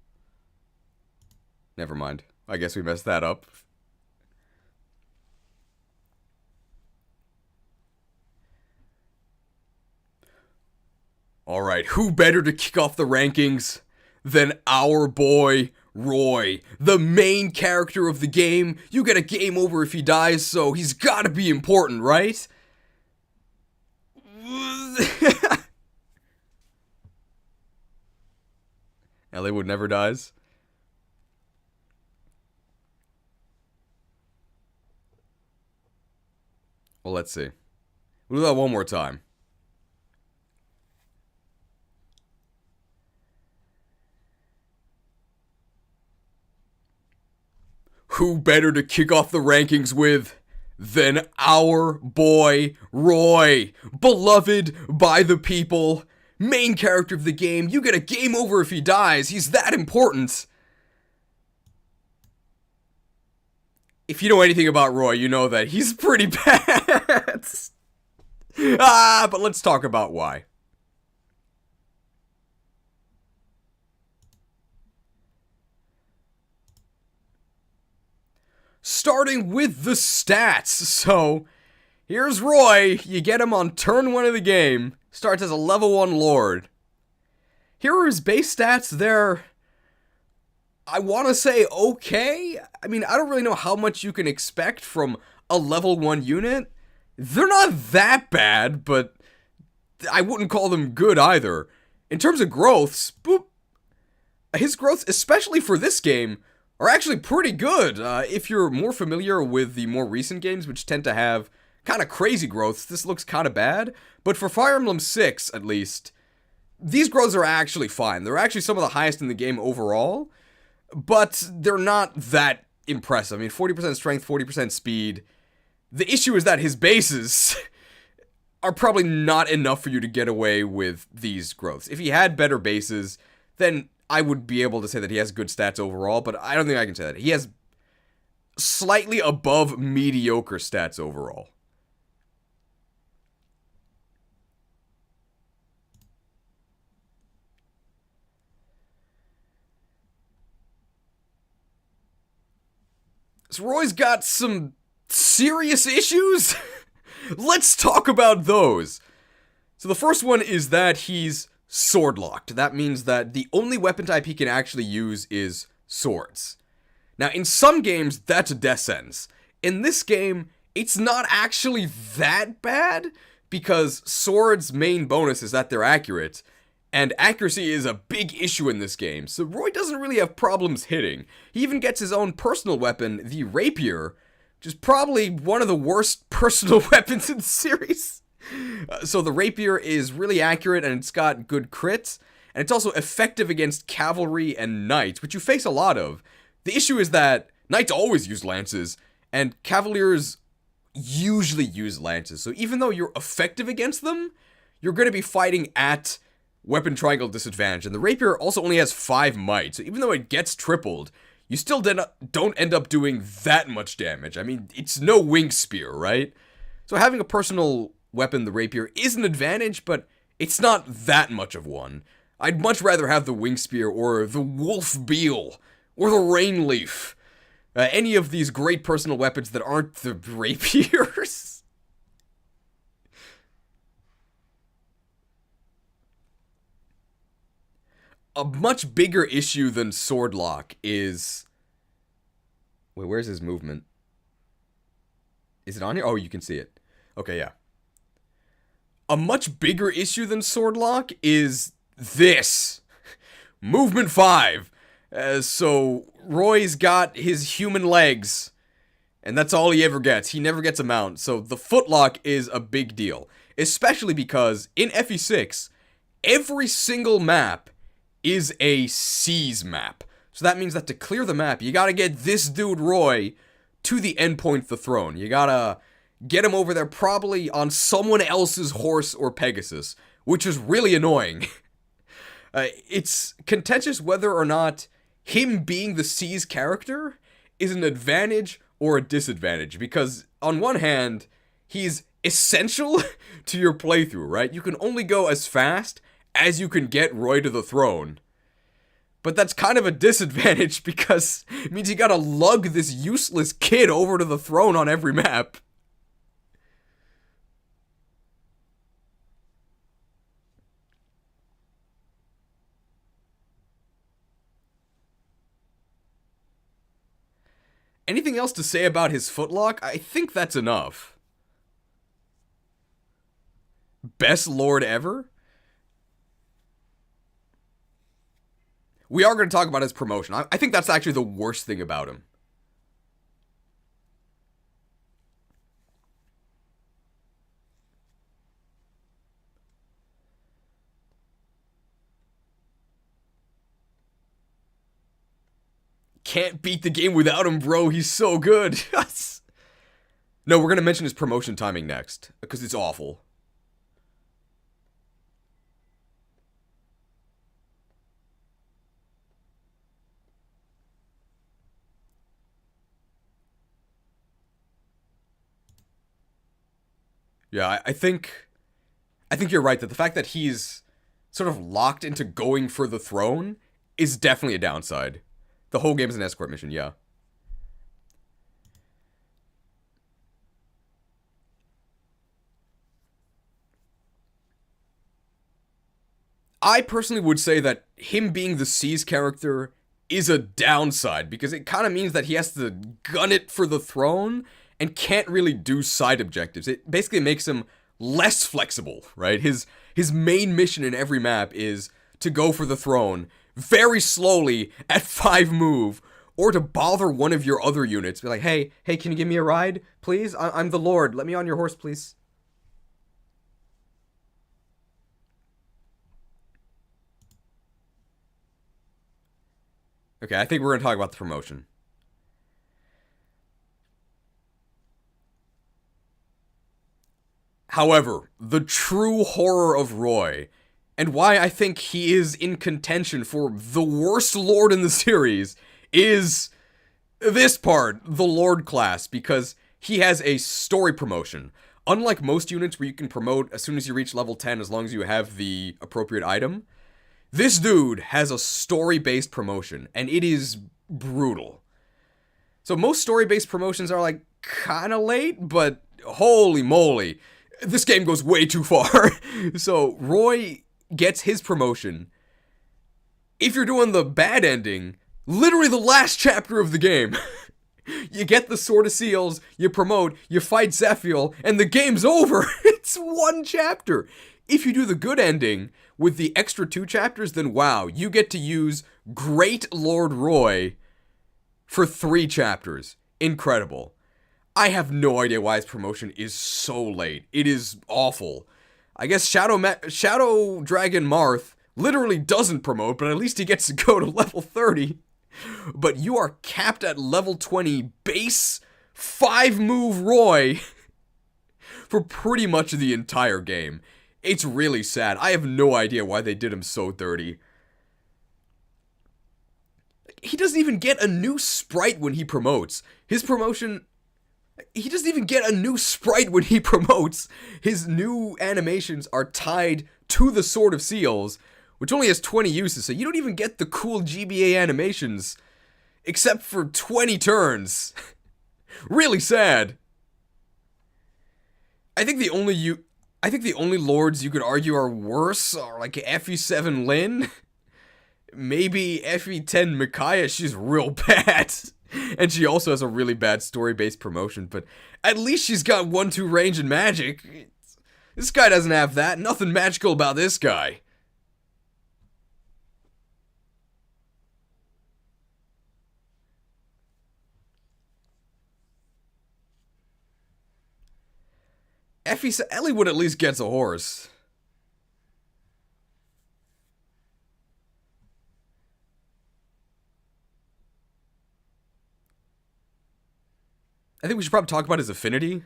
Never mind. I guess we messed that up. Alright, who better to kick off the rankings than our boy, Roy, the main character of the game. You get a game over if he dies, so he's gotta be important, right? Ellie never dies. Well, let's see. We'll do that one more time. Who better to kick off the rankings with than our boy, Roy? Beloved by the people, main character of the game. You get a game over if he dies. He's that important. If you know anything about Roy, you know that he's pretty bad. But let's talk about why. Starting with the stats. So, here's Roy. You get him on turn 1 of the game. Starts as a level 1 Lord. Here are his base stats. They're, I want to say, okay. I mean, I don't really know how much you can expect from a level 1 unit. They're not that bad, but I wouldn't call them good either. In terms of growths, boop, his growths, especially for this game, are actually pretty good. If you're more familiar with the more recent games, which tend to have kind of crazy growths, this looks kind of bad. But for Fire Emblem 6, at least, these growths are actually fine. They're actually some of the highest in the game overall, but they're not that impressive. I mean, 40% strength, 40% speed. The issue is that his bases are probably not enough for you to get away with these growths. If he had better bases, then I would be able to say that he has good stats overall, but I don't think I can say that. He has slightly above mediocre stats overall. So Roy's got some serious issues? Let's talk about those. So the first one is that he's sword locked. That means that the only weapon type he can actually use is swords. Now, in some games, that's a death sentence. In this game, it's not actually that bad, because swords' main bonus is that they're accurate, and accuracy is a big issue in this game, so Roy doesn't really have problems hitting. He even gets his own personal weapon, the rapier, which is probably one of the worst personal weapons in the series. So the rapier is really accurate, and it's got good crits, and it's also effective against cavalry and knights, which you face a lot of. The issue is that knights always use lances, and cavaliers usually use lances, so even though you're effective against them, you're going to be fighting at weapon triangle disadvantage, and the rapier also only has 5 might, so even though it gets tripled, you still don't end up doing that much damage. I mean, it's no wing spear, right? So having a personal weapon, the rapier, is an advantage, but it's not that much of one. I'd much rather have the wing spear, or the wolf beal, or the rain leaf. Any of these great personal weapons that aren't the rapiers. A much bigger issue than sword lock is... Wait, where's his movement? Is it on here? Oh, you can see it. Okay, yeah. A much bigger issue than sword lock is this. Movement 5. So Roy's got his human legs, and that's all he ever gets. He never gets a mount. So the footlock is a big deal, especially because in FE6, every single map is a seize map. So that means that to clear the map, you gotta get this dude Roy to the endpoint of the throne. You gotta get him over there probably on someone else's horse or Pegasus, which is really annoying. It's contentious whether or not him being the seize character is an advantage or a disadvantage, because on one hand, he's essential to your playthrough, right? You can only go as fast as you can get Roy to the throne. But that's kind of a disadvantage because it means you gotta lug this useless kid over to the throne on every map. Anything else to say about his footlock? I think that's enough. Best lord ever? We are going to talk about his promotion. I think that's actually the worst thing about him. Can't beat the game without him, bro. He's so good. No, we're going to mention his promotion timing next, because it's awful. Yeah, I think you're right that the fact that he's sort of locked into going for the throne is definitely a downside. The whole game is an escort mission, yeah. I personally would say that him being the seize character is a downside, because it kind of means that he has to gun it for the throne and can't really do side objectives. It basically makes him less flexible, right? His main mission in every map is to go for the throne very slowly at 5 move, or to bother one of your other units. Be like, hey, can you give me a ride, please? I'm the Lord. Let me on your horse, please. Okay, I think we're going to talk about the promotion. However, the true horror of Roy, and why I think he is in contention for the worst lord in the series, is this part, the Lord class, because he has a story promotion. Unlike most units where you can promote as soon as you reach level 10 as long as you have the appropriate item, this dude has a story-based promotion, and it is brutal. So most story-based promotions are like kinda late, but holy moly, this game goes way too far. So Roy gets his promotion. If you're doing the bad ending, literally the last chapter of the game. You get the Sword of Seals, you promote, you fight Zephiel, and the game's over. It's one chapter. If you do the good ending with the extra 2 chapters, then wow, you get to use Great Lord Roy for 3 chapters. Incredible. I have no idea why his promotion is so late. It is awful. I guess Shadow Dragon Marth literally doesn't promote, but at least he gets to go to level 30. But you are capped at level 20 base 5 move Roy for pretty much the entire game. It's really sad. I have no idea why they did him so dirty. He doesn't even get a new sprite when he promotes. His promotion... He doesn't even get a new sprite when he promotes. His new animations are tied to the Sword of Seals, which only has 20 uses, so you don't even get the cool GBA animations, except for 20 turns. Really sad. I think the only lords you could argue are worse are like FE7 Lyn. Maybe FE10 Micaiah, she's real bad. And she also has a really bad story-based promotion, but at least she's got 1-2 range and magic. This guy doesn't have that. Nothing magical about this guy. Effie said Ellie would at least get a horse. I think we should probably talk about his affinity.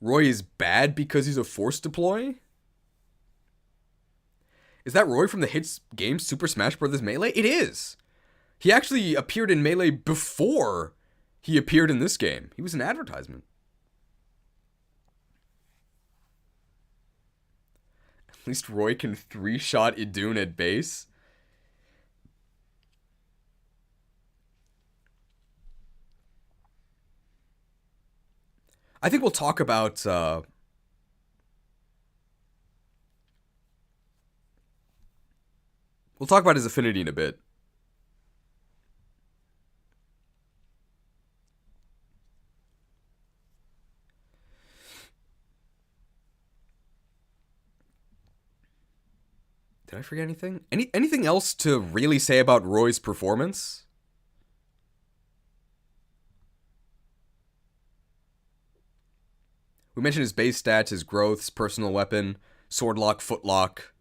Roy is bad because he's a force deploy? Is that Roy from the hit game Super Smash Bros. Melee? It is. He actually appeared in Melee before he appeared in this game. He was an advertisement. At least Roy can 3-shot Idun at base. I think we'll talk about his affinity in a bit. Did I forget anything? Anything else to really say about Roy's performance? We mentioned his base stats, his growths, personal weapon, sword lock, foot lock.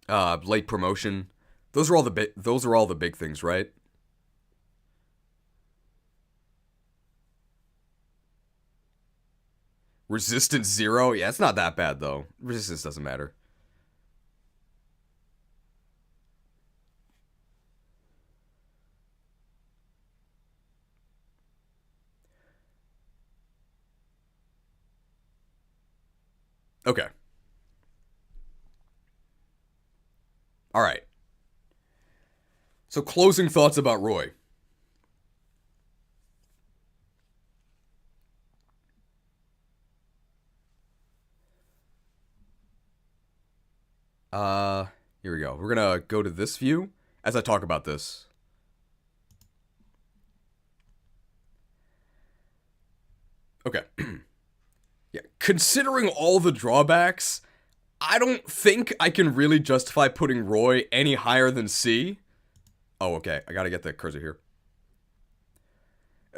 Late promotion. Those are all the big things, right? Resistance 0? Yeah, it's not that bad though. Resistance doesn't matter. Okay. All right. So closing thoughts about Roy. Here we go. We're gonna go to this view as I talk about this. Okay. Yeah, considering all the drawbacks, I don't think I can really justify putting Roy any higher than C. Oh, okay. I gotta get the cursor here.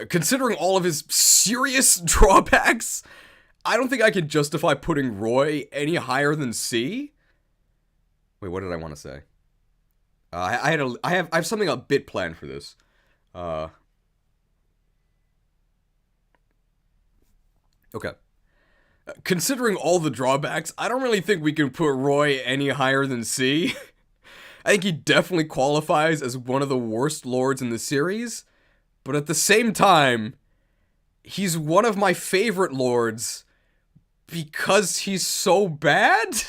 Considering all of his serious drawbacks, I don't think I can justify putting Roy any higher than C. Wait, what did I want to say? I have something a bit planned for this. Okay. Considering all the drawbacks, I don't really think we can put Roy any higher than C. I think he definitely qualifies as one of the worst lords in the series, but at the same time, he's one of my favorite lords because he's so bad?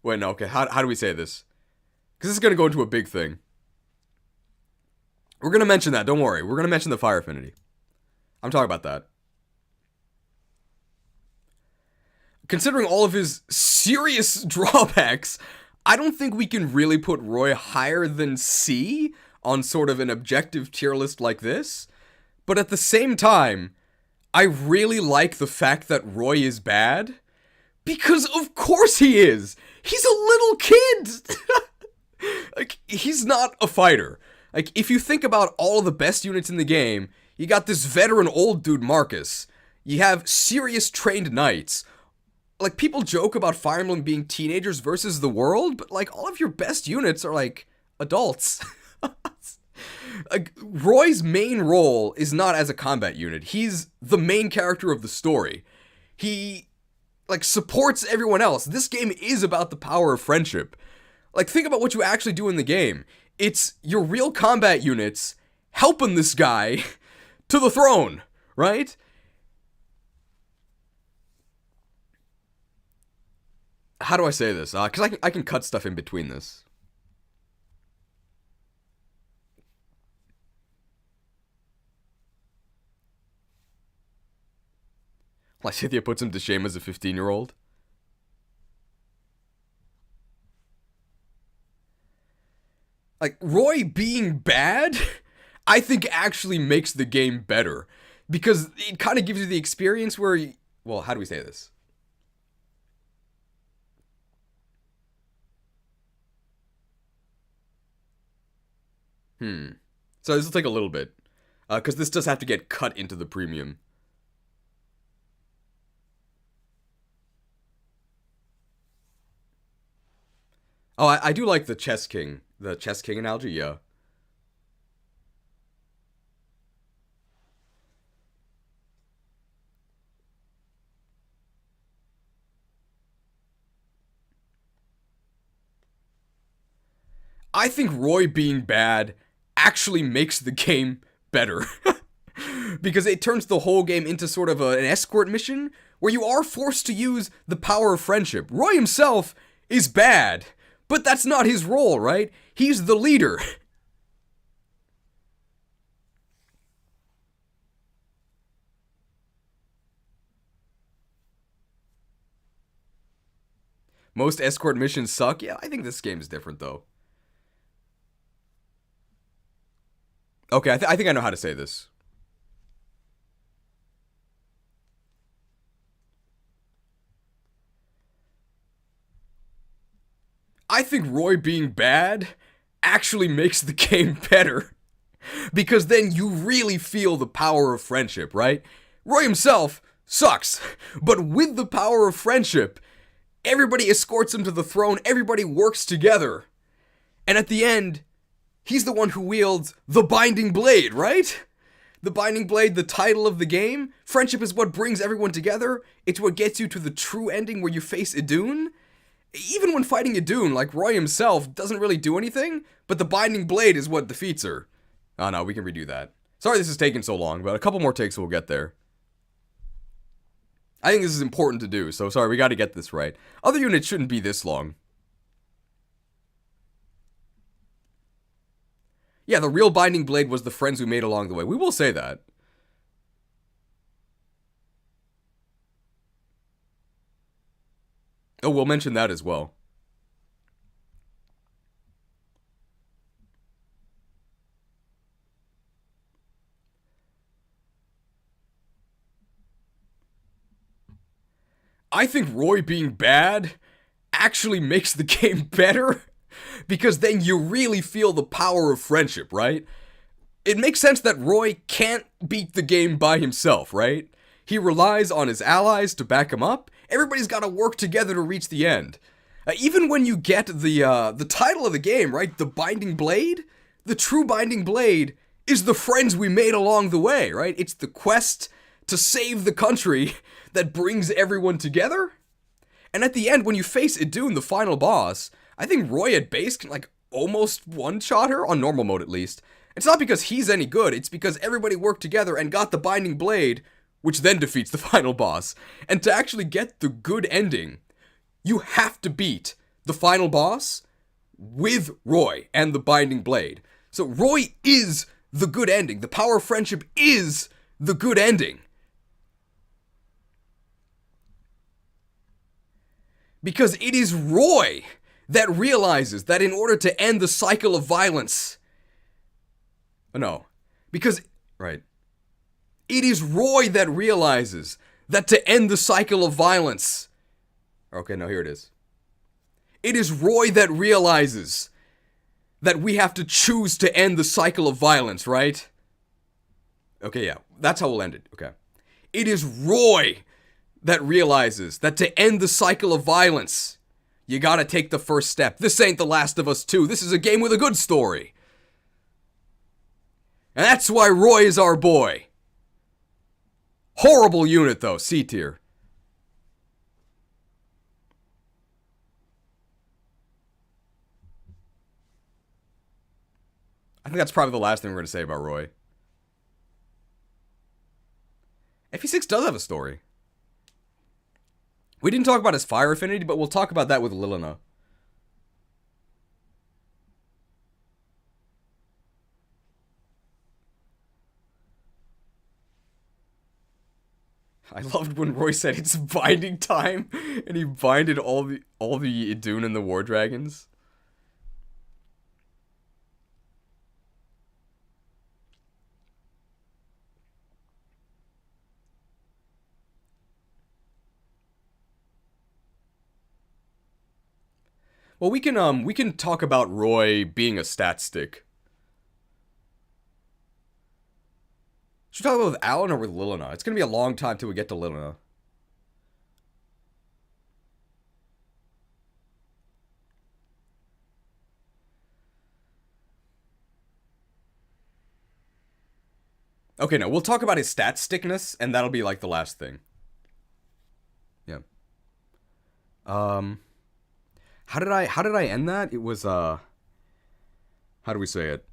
Wait, no, okay, how do we say this? Because this is going to go into a big thing. We're going to mention that, don't worry. We're going to mention the fire affinity. I'm talking about that. Considering all of his serious drawbacks, I don't think we can really put Roy higher than C on sort of an objective tier list like this. But at the same time, I really like the fact that Roy is bad. Because of course he is! He's a little kid! Like, he's not a fighter. Like, if you think about all the best units in the game, you got this veteran old dude, Marcus. You have serious trained knights. Like, people joke about Fire Emblem being teenagers versus the world, but, like, all of your best units are, like, adults. Like, Roy's main role is not as a combat unit. He's the main character of the story. He, like, supports everyone else. This game is about the power of friendship. Like, think about what you actually do in the game. It's your real combat units helping this guy to the throne, right? How do I say this? Because I can cut stuff in between this. Lysithea puts him to shame as a 15-year-old. Like, Roy being bad, I think actually makes the game better. Because it kind of gives you the experience where, well, how do we say this? Hmm. So this will take a little bit. Because this does have to get cut into the premium. Oh, I do like the Chess King. The Chess King analogy, yeah. I think Roy being bad actually makes the game better. Because it turns the whole game into sort of an escort mission where you are forced to use the power of friendship. Roy himself is bad, but that's not his role, right? He's the leader. Most escort missions suck. Yeah, I think this game is different though. Okay, I think I know how to say this. I think Roy being bad actually makes the game better. Because then you really feel the power of friendship, right? Roy himself sucks, but with the power of friendship, everybody escorts him to the throne, everybody works together. And at the end, he's the one who wields the Binding Blade, right? The Binding Blade, the title of the game. Friendship is what brings everyone together. It's what gets you to the true ending where you face Idun. Even when fighting Idun, like Roy himself doesn't really do anything, but the Binding Blade is what defeats her. Oh no, we can redo that. Sorry this is taking so long, but a couple more takes we'll get there. I think this is important to do, so sorry, we gotta get this right. Other units shouldn't be this long. Yeah, the real Binding Blade was the friends we made along the way. We will say that. Oh, we'll mention that as well. I think Roy being bad actually makes the game better because then you really feel the power of friendship, right? It makes sense that Roy can't beat the game by himself, right? He relies on his allies to back him up. Everybody's got to work together to reach the end. Even when you get the title of the game, right? The Binding Blade, the true Binding Blade is the friends we made along the way, right? It's the quest to save the country that brings everyone together. And at the end, when you face Idun, the final boss, I think Roy at base can like almost one-shot her, on normal mode at least. It's not because he's any good, it's because everybody worked together and got the Binding Blade, which then defeats the final boss. And to actually get the good ending, you have to beat the final boss with Roy and the Binding Blade. So Roy is the good ending. The power of friendship is the good ending. Because it is Roy that realizes that in order to end the cycle of violence... Oh, no. Because... Right. It is Roy that realizes that to end the cycle of violence... Okay, no, here it is. It is Roy that realizes that we have to choose to end the cycle of violence, right? Okay, yeah. That's how we'll end it. Okay. It is Roy that realizes that to end the cycle of violence, you gotta take the first step. This ain't The Last of Us 2. This is a game with a good story. And that's why Roy is our boy. Horrible unit, though. C tier. I think that's probably the last thing we're gonna say about Roy. FE6 does have a story. We didn't talk about his fire affinity, but we'll talk about that with Lilina. I loved when Roy said it's binding time, and he binded all the Idun and the War Dragons. Well, we can talk about Roy being a stat stick. Should we talk about with Alan or with Lilina? It's gonna be a long time till we get to Lilina. Okay, no, we'll talk about his stat stickness, and that'll be like the last thing. Yeah. How did I end that? It was how do we say it?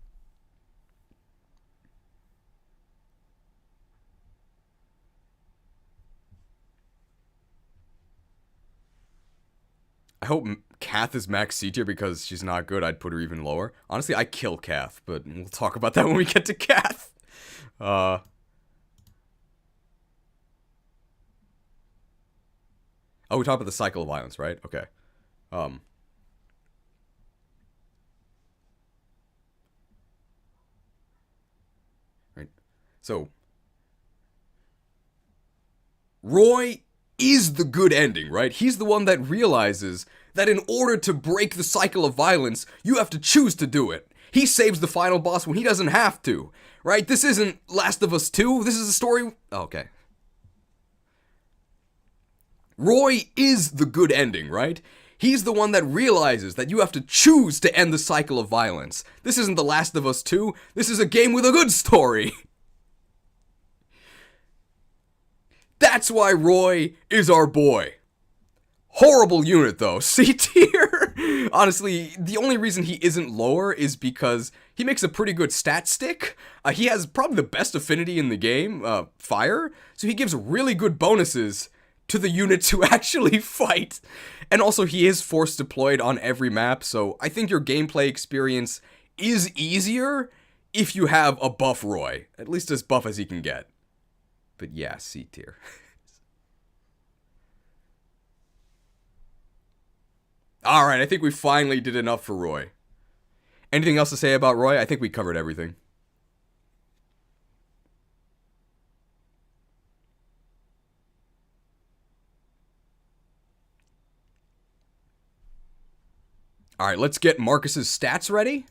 I hope Kath is max C tier because she's not good. I'd put her even lower. Honestly, I kill Kath, but we'll talk about that when we get to Kath. Oh, we talked about the cycle of violence, right? Okay. Um, right. So, Roy is the good ending, right? He's the one that realizes that in order to break the cycle of violence, you have to choose to do it. He saves the final boss when he doesn't have to, right? This isn't Last of Us 2. This is a story... Oh, okay. Roy is the good ending, right? He's the one that realizes that you have to choose to end the cycle of violence. This isn't The Last of Us 2. This is a game with a good story. That's why Roy is our boy. Horrible unit, though. C tier. Honestly, the only reason he isn't lower is because he makes a pretty good stat stick. He has probably the best affinity in the game, fire. So he gives really good bonuses to the units who actually fight. And also, he is force deployed on every map, so I think your gameplay experience is easier if you have a buff Roy. At least as buff as he can get. But yeah, C tier. Alright, I think we finally did enough for Roy. Anything else to say about Roy? I think we covered everything. Alright, let's get Marcus's stats ready.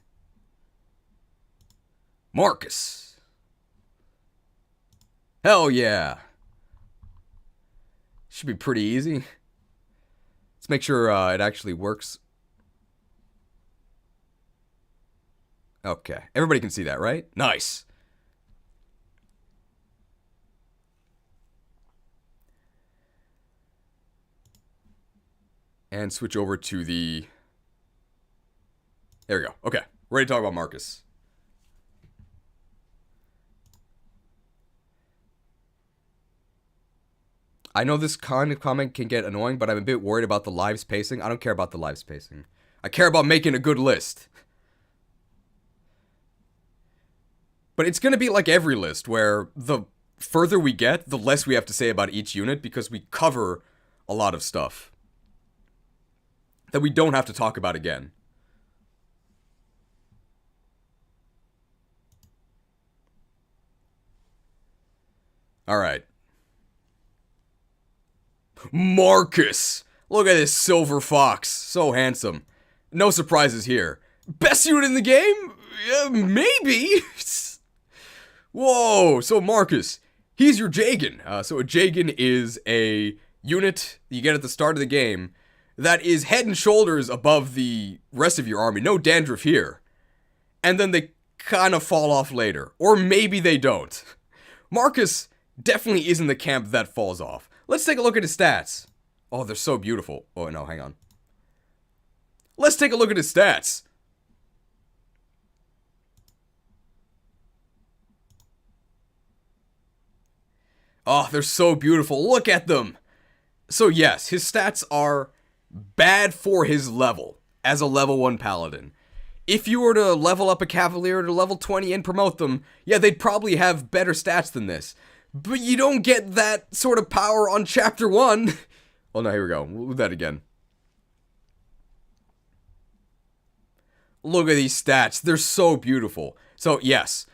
Marcus. Hell yeah. Should be pretty easy. Let's make sure it actually works. Okay, everybody can see that, right? Nice. And switch over to the... There we go. Okay, ready to talk about Marcus. I know this kind of comment can get annoying, but I'm a bit worried about the live spacing. I don't care about the live spacing. I care about making a good list. But it's going to be like every list, where the further we get, the less we have to say about each unit, because we cover a lot of stuff that we don't have to talk about again. Alright. Marcus! Look at this silver fox. So handsome. No surprises here. Best unit in the game? Maybe. Whoa, so Marcus, he's your Jagan. So a Jagan is a unit you get at the start of the game that is head and shoulders above the rest of your army. No dandruff here. And then they kind of fall off later. Or maybe they don't. Marcus definitely isn't the camp that falls off. Let's take a look at his stats. Oh, they're so beautiful. Oh, no, hang on. Let's take a look at his stats. Oh, they're so beautiful. Look at them. So yes, his stats are bad for his level as a level 1 paladin. If you were to level up a cavalier to level 20 and promote them, yeah, they'd probably have better stats than this. But you don't get that sort of power on Chapter 1. Oh no, here we go. We'll do that again. Look at these stats. They're so beautiful. So yes,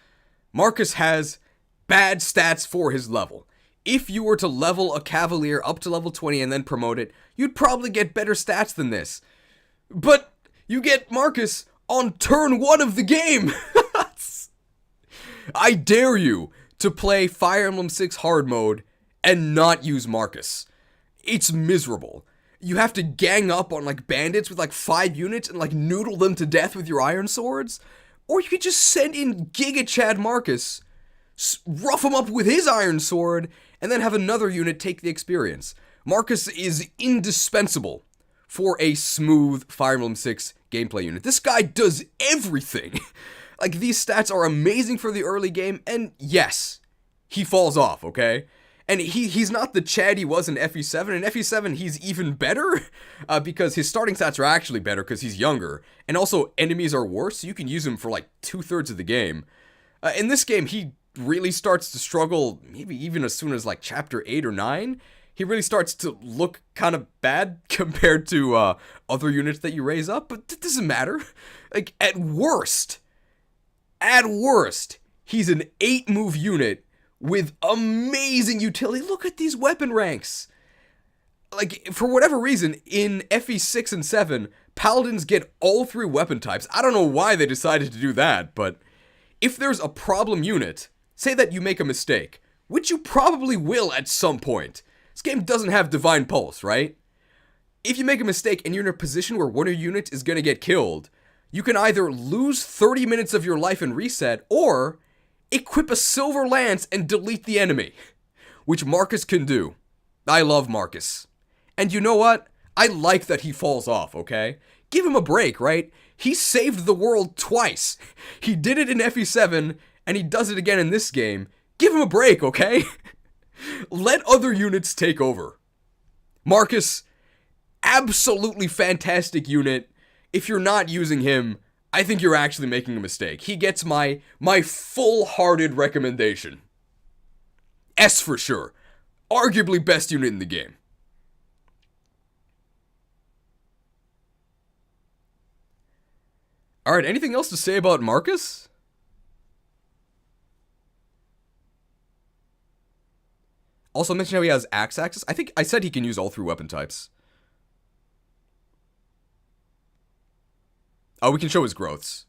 Marcus has bad stats for his level. If you were to level a cavalier up to level 20 and then promote it, you'd probably get better stats than this. But you get Marcus on turn 1 of the game. I dare you to play Fire Emblem 6 hard mode and not use Marcus. It's miserable. You have to gang up on like bandits with like 5 units and like noodle them to death with your iron swords. Or you could just send in Giga Chad Marcus, rough him up with his iron sword, and then have another unit take the experience. Marcus is indispensable for a smooth Fire Emblem 6 gameplay unit. This guy does everything. Like, these stats are amazing for the early game, and yes, he falls off, okay? And he's not the Chad he was in FE7. In FE7, he's even better, because his starting stats are actually better because he's younger. And also, enemies are worse, so you can use him for like 2/3 of the game. In this game, he really starts to struggle, maybe even as soon as like chapter 8 or 9. He really starts to look kind of bad compared to other units that you raise up, but it doesn't matter. Like, at worst, he's an 8-move unit with amazing utility. Look at these weapon ranks. Like, for whatever reason, in FE6 and 7, Paladins get all 3 weapon types. I don't know why they decided to do that, but if there's a problem unit, say that you make a mistake, which you probably will at some point. This game doesn't have Divine Pulse, right? If you make a mistake and you're in a position where one of your units is going to get killed, you can either lose 30 minutes of your life and reset, or equip a silver lance and delete the enemy, which Marcus can do. I love Marcus. And you know what? I like that he falls off, okay? Give him a break, right? He saved the world twice. He did it in FE7, and he does it again in this game. Give him a break, okay? Let other units take over. Marcus, absolutely fantastic unit. If you're not using him, I think you're actually making a mistake. He gets my full-hearted recommendation. S for sure. Arguably best unit in the game. Alright, anything else to say about Marcus? Also mention how he has axe access. I think I said he can use all 3 weapon types. Oh, we can show his growths.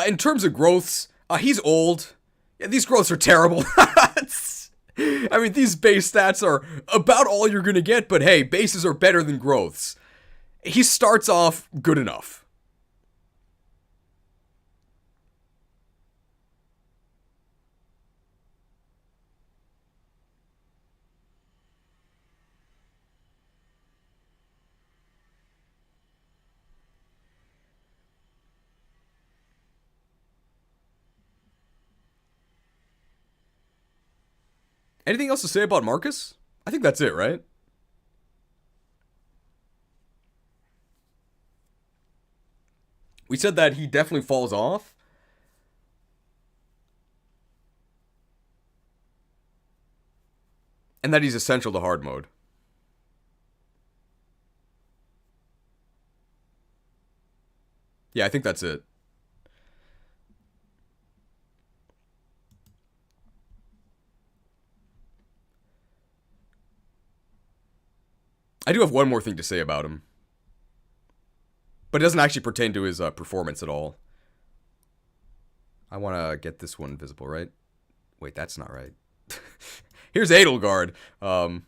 In terms of growths, he's old. Yeah, these growths are terrible. I mean, these base stats are about all you're gonna get, but hey, bases are better than growths. He starts off good enough. Anything else to say about Marcus? I think that's it, right? We said that he definitely falls off. And that he's essential to hard mode. Yeah, I think that's it. I do have one more thing to say about him. But it doesn't actually pertain to his performance at all. I want to get this one visible, right? Wait, that's not right. Here's Edelgard. Oh,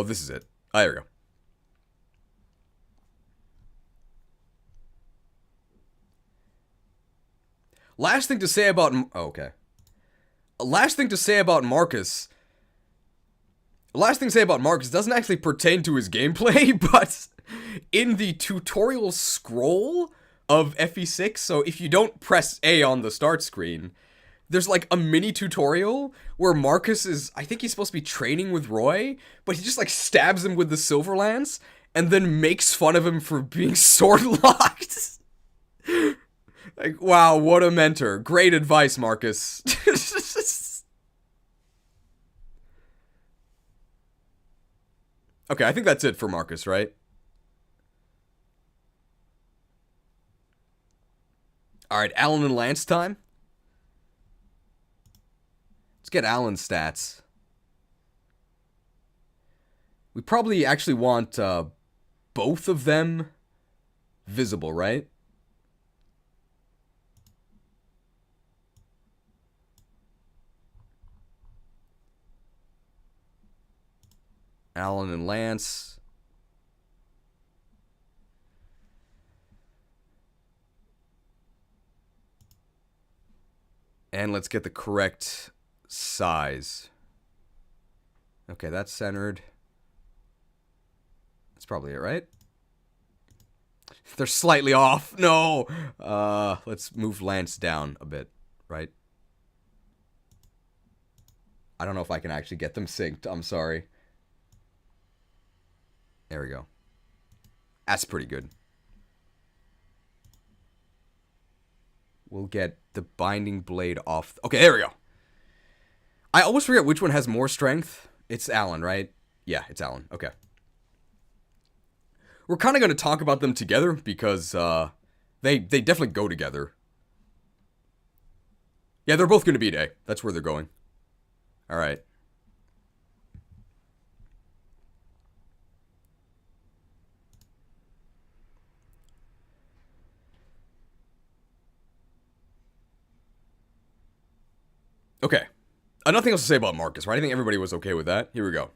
this is it. Ah, there we go. Last thing to say about... Oh, okay. Last thing to say about Marcus... Last thing to say about Marcus doesn't actually pertain to his gameplay, but in the tutorial scroll of FE6, so if you don't press A on the start screen, there's like a mini tutorial where Marcus is, I think he's supposed to be training with Roy, but he just like stabs him with the silver lance and then makes fun of him for being sword locked. Like, wow, what a mentor. Great advice, Marcus. Okay, I think that's it for Marcus, right? Alright, Alan and Lance time. Let's get Alan's stats. We probably actually want both of them visible, right? Alan and Lance. And let's get the correct size. Okay, that's centered. That's probably it, right? They're slightly off. No. Let's move Lance down a bit, right? I don't know if I can actually get them synced. I'm sorry. There we go. That's pretty good. We'll get the binding blade off. Okay, there we go. I always forget which one has more strength. It's Alan, right? Yeah, it's Alan. Okay. We're kind of going to talk about them together because they definitely go together. Yeah, they're both going to be A. That's where they're going. All right. Okay. Nothing else to say about Marcus, right? I think everybody was okay with that. Here we go.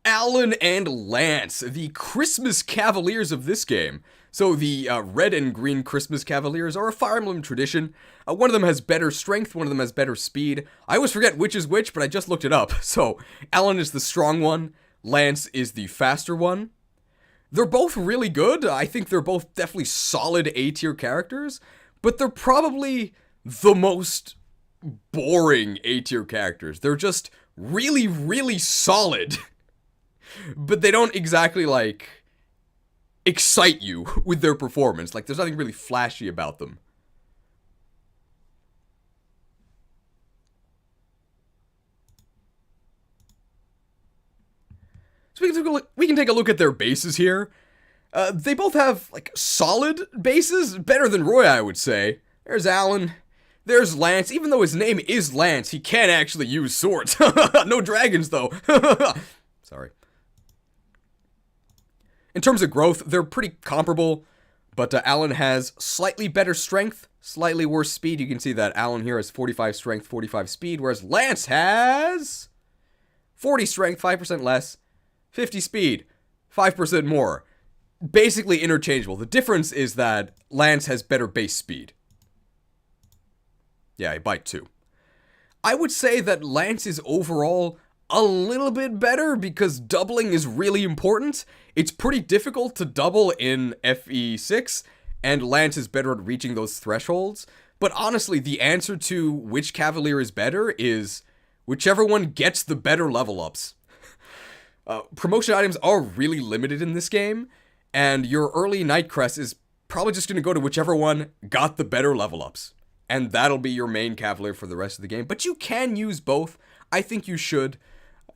Alan and Lance, the Christmas Cavaliers of this game. So the red and green Christmas Cavaliers are a Fire Emblem tradition. One of them has better strength, one of them has better speed. I always forget which is which, but I just looked it up. So Alan is the strong one, Lance is the faster one. They're both really good. I think they're both definitely solid A-tier characters, but they're probably the most boring A-tier characters. They're just really, really solid. But they don't exactly, like, excite you with their performance. Like, there's nothing really flashy about them. So we can take a look at their bases here. They both have, like, solid bases. Better than Roy, I would say. There's Alan. There's Lance. Even though his name is Lance, he can't actually use swords. No dragons, though. Sorry. In terms of growth, they're pretty comparable, but Alan has slightly better strength, slightly worse speed. You can see that Alan here has 45 strength, 45 speed, whereas Lance has 40 strength, 5% less, 50 speed, 5% more. Basically interchangeable. The difference is that Lance has better base speed. Yeah, I bite too. I would say that Lance is overall a little bit better because doubling is really important. It's pretty difficult to double in FE6, and Lance is better at reaching those thresholds. But honestly, the answer to which Cavalier is better is whichever one gets the better level ups. Promotion items are really limited in this game, and your early Night Crest is probably just going to go to whichever one got the better level ups. And that'll be your main Cavalier for the rest of the game. But you can use both. I think you should.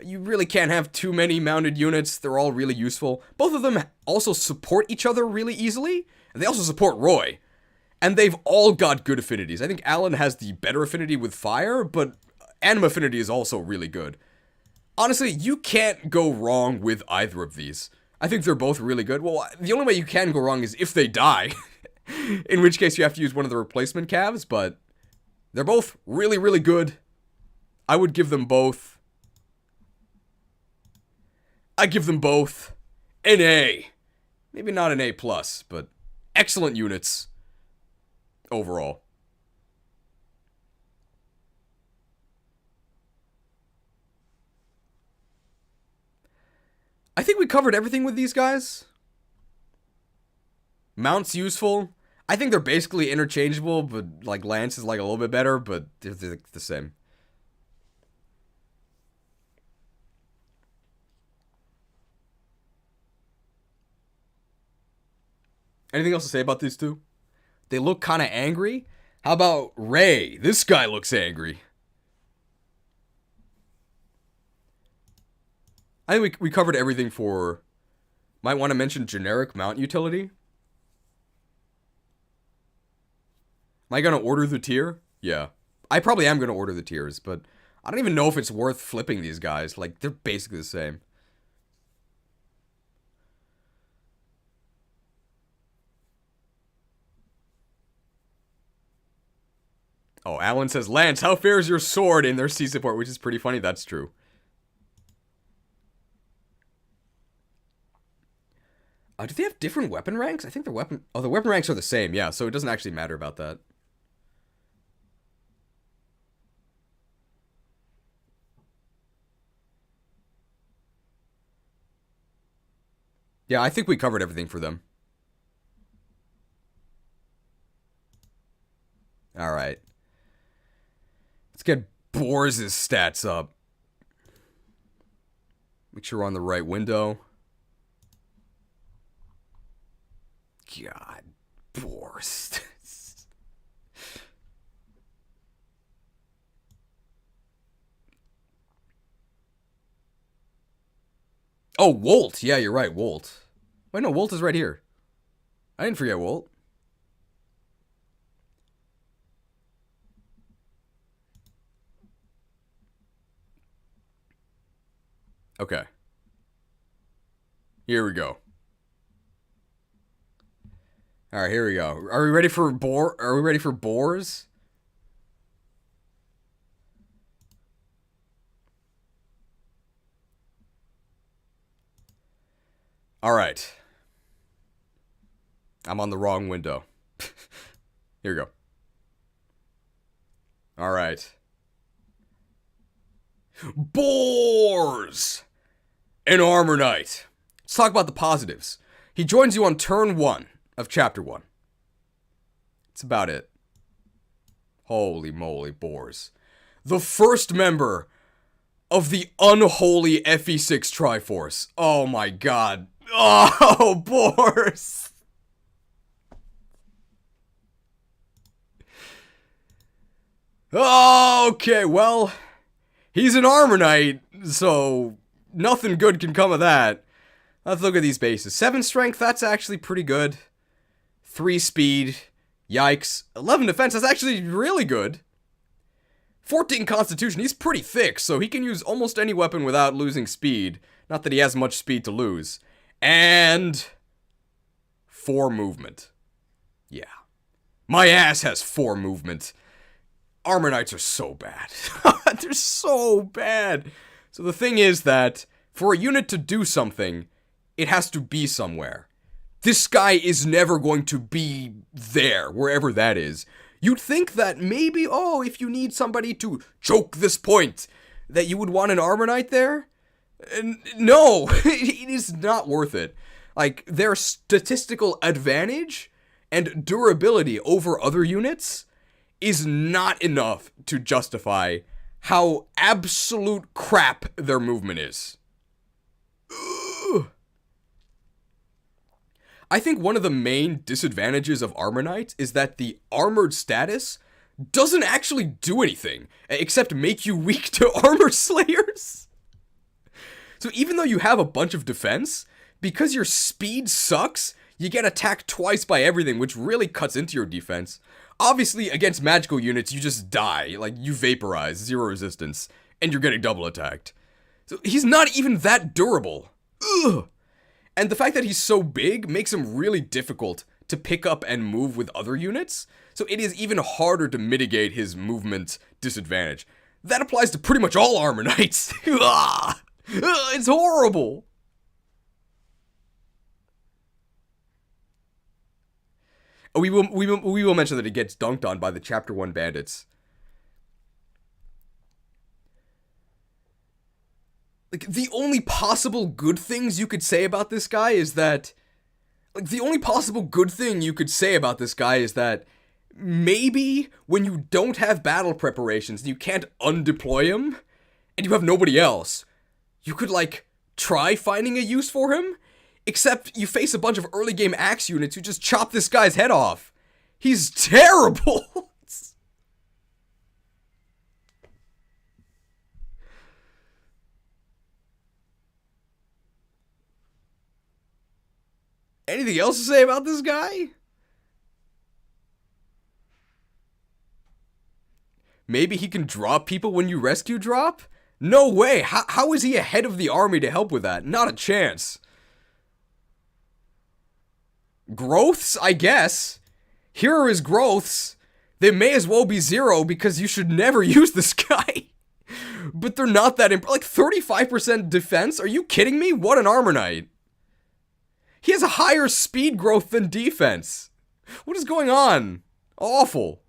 You really can't have too many mounted units. They're all really useful. Both of them also support each other really easily. And they also support Roy. And they've all got good affinities. I think Alan has the better affinity with fire, but anima affinity is also really good. Honestly, you can't go wrong with either of these. I think they're both really good. Well, the only way you can go wrong is if they die. In which case you have to use one of the replacement calves, but they're both really, really good. I would give them both. I give them both an A. Maybe not an A+, but excellent units overall. I think we covered everything with these guys. Mounts useful. I think they're basically interchangeable, but like Lance is like a little bit better, but they're the same. Anything else to say about these two? They look kind of angry. How about Ray? This guy looks angry. I think we covered everything for... Might want to mention generic mount utility. Am I going to order the tier? Yeah. I probably am going to order the tiers, but I don't even know if it's worth flipping these guys. Like, they're basically the same. Oh, Alan says, Lance, how fares your sword in their C support? Which is pretty funny. That's true. Do they have different weapon ranks? I think the weapon... Oh, the weapon ranks are the same. Yeah, so it doesn't actually matter about that. Yeah, I think we covered everything for them. Alright. Let's get Boars' stats up. Make sure we're on the right window. God, Boars. Oh, Wolt. Yeah, you're right, Wolt. Wait, no, Wolt is right here. I didn't forget Wolt. Okay. Here we go. Alright, here we go. Are we ready for boars? Alright. I'm on the wrong window. Here we go. Alright. Boars! An armor knight. Let's talk about the positives. He joins you on turn 1 of chapter 1. That's about it. Holy moly, Boars. The first member of the unholy FE6 Triforce. Oh my god. Oh, Boars. Okay, well, he's an armor knight, so nothing good can come of that. Let's look at these bases. 7 strength, that's actually pretty good. 3 speed, yikes. 11 defense, that's actually really good. 14 constitution, he's pretty thick, so he can use almost any weapon without losing speed. Not that he has much speed to lose. And 4 movement. Yeah. My ass has 4 movement. Armor Knights are so bad. They're so bad. So the thing is that for a unit to do something, it has to be somewhere. This guy is never going to be there, wherever that is. You'd think that maybe, oh, if you need somebody to choke this point, that you would want an Armor Knight there? No, it is not worth it. Like, their statistical advantage and durability over other units is not enough to justify how absolute crap their movement is. Ugh. I think one of the main disadvantages of Armor Knights is that the armored status doesn't actually do anything, except make you weak to armor slayers. So even though you have a bunch of defense, because your speed sucks, you get attacked twice by everything, which really cuts into your defense. Obviously, against magical units, you just die. Like, you vaporize, 0 resistance, and you're getting double attacked. So he's not even that durable. Ugh. And the fact that he's so big makes him really difficult to pick up and move with other units, so it is even harder to mitigate his movement disadvantage. That applies to pretty much all Armor Knights. It's horrible. We will mention that he gets dunked on by the Chapter 1 bandits. Like, the only possible good things you could say about this guy is that... maybe when you don't have battle preparations and you can't undeploy him, and you have nobody else, you could, like, try finding a use for him? Except you face a bunch of early game axe units who just chop this guy's head off. He's terrible! Anything else to say about this guy? Maybe he can drop people when you rescue drop? No way! How is he ahead of the army to help with that? Not a chance. Growths, I guess. Here are his growths. They may as well be 0 because you should never use this guy. But they're not that like 35% defense? Are you kidding me? What an armor knight. He has a higher speed growth than defense. What is going on? Awful.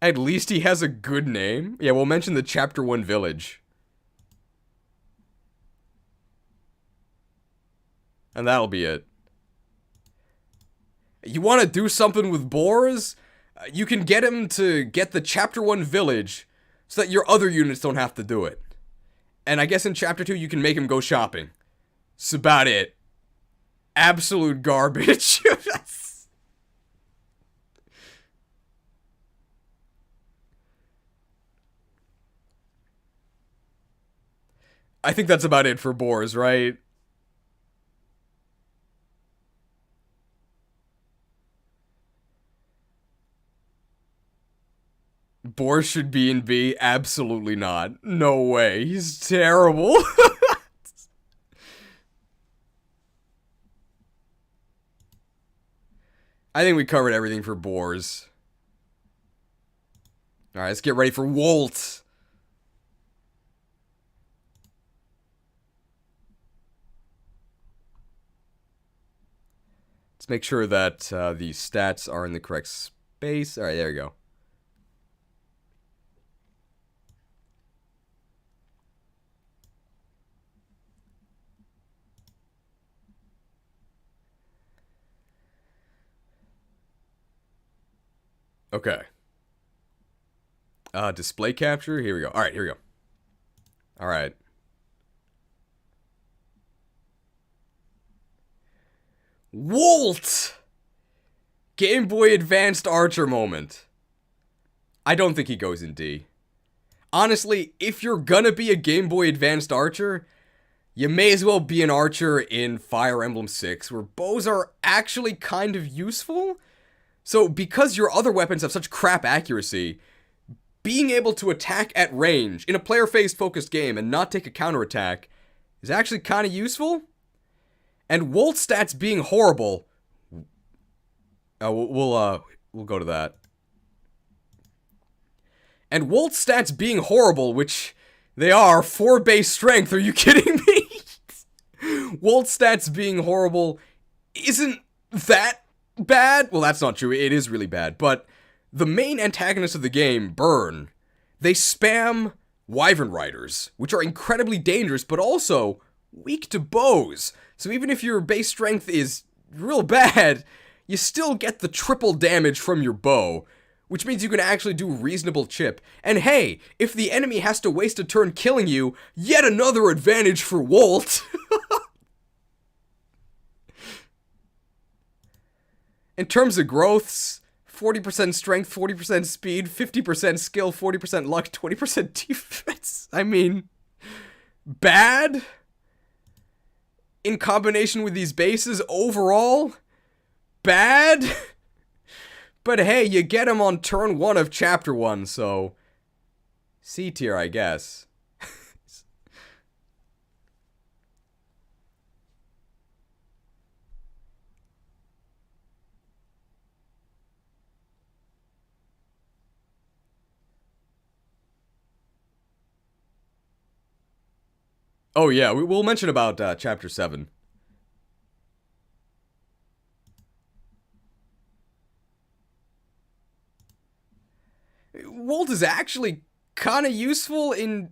At least he has a good name. Yeah, we'll mention the Chapter 1 village. And that'll be it. You want to do something with boars? You can get him to get the Chapter 1 village so that your other units don't have to do it. And I guess in Chapter 2 you can make him go shopping. That's about it. Absolute garbage. I think that's about it for boars, right? Boar should be in B? Absolutely not. No way. He's terrible. I think we covered everything for boars. Alright, let's get ready for Wolt. Let's make sure that the stats are in the correct space. Alright, there we go. Okay. Display capture. Here we go. Alright, here we go. Alright. Wolt! Game Boy Advanced Archer moment. I don't think he goes in D. Honestly, if you're gonna be a Game Boy Advanced Archer, you may as well be an archer in Fire Emblem 6, where bows are actually kind of useful. So, because your other weapons have such crap accuracy, being able to attack at range in a player-phase focused game and not take a counterattack is actually kind of useful. And Wolt stats being horrible, we'll go to that. And Wolt stats being horrible, which they are, 4 base strength, are you kidding me? Wolt stats being horrible isn't that bad. Well, that's not true, it is really bad, but the main antagonists of the game, Burn, they spam Wyvern Riders, which are incredibly dangerous, but also weak to bows. So even if your base strength is real bad, you still get the triple damage from your bow, which means you can actually do reasonable chip. And hey, if the enemy has to waste a turn killing you, yet another advantage for Wolt. In terms of growths, 40% strength, 40% speed, 50% skill, 40% luck, 20% defense. I mean, bad? In combination with these bases, overall, bad? But hey, you get him on turn 1 of Chapter 1, so C tier, I guess. Oh yeah, we'll mention about Chapter 7. Wolt is actually kind of useful in...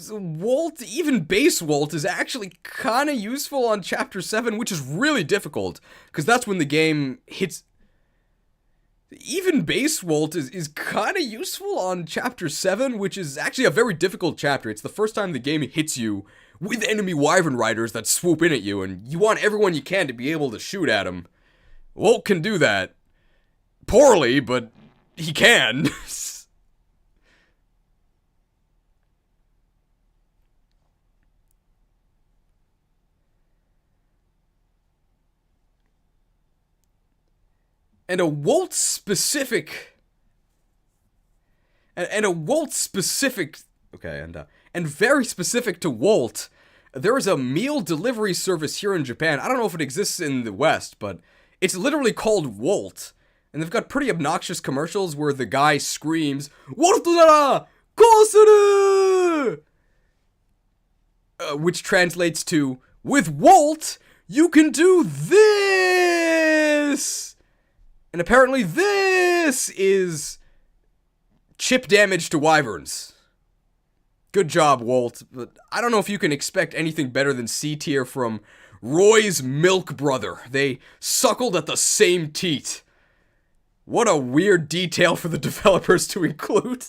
Wolt, even base Wolt, is actually kind of useful on Chapter 7, which is really difficult, because that's when the game hits... Even base Wolt is kind of useful on Chapter 7, which is actually a very difficult chapter. It's the first time the game hits you with enemy Wyvern Riders that swoop in at you, and you want everyone you can to be able to shoot at them. Wolt can do that. Poorly, but he can. And a Wolt specific... And a Wolt specific... Okay, and very specific to Wolt, there is a meal delivery service here in Japan. I don't know if it exists in the West, but it's literally called Wolt. And they've got pretty obnoxious commercials where the guy screams, Wolt nara kousuru! Which translates to, with Wolt, you can do this! And apparently this is chip damage to wyverns. Good job, Wolt, but I don't know if you can expect anything better than C tier from Roy's milk brother. They suckled at the same teat. What a weird detail for the developers to include.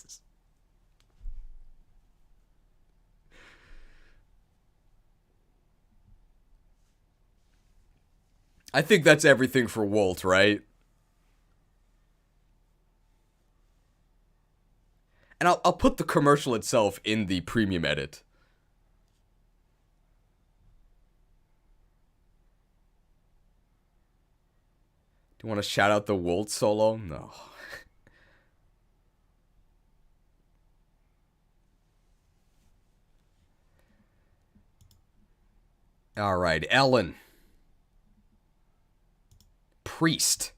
I think that's everything for Wolt, right? And I'll put the commercial itself in the premium edit. Do you want to shout out the Wolt solo? No. Alright, Ellen. Priest.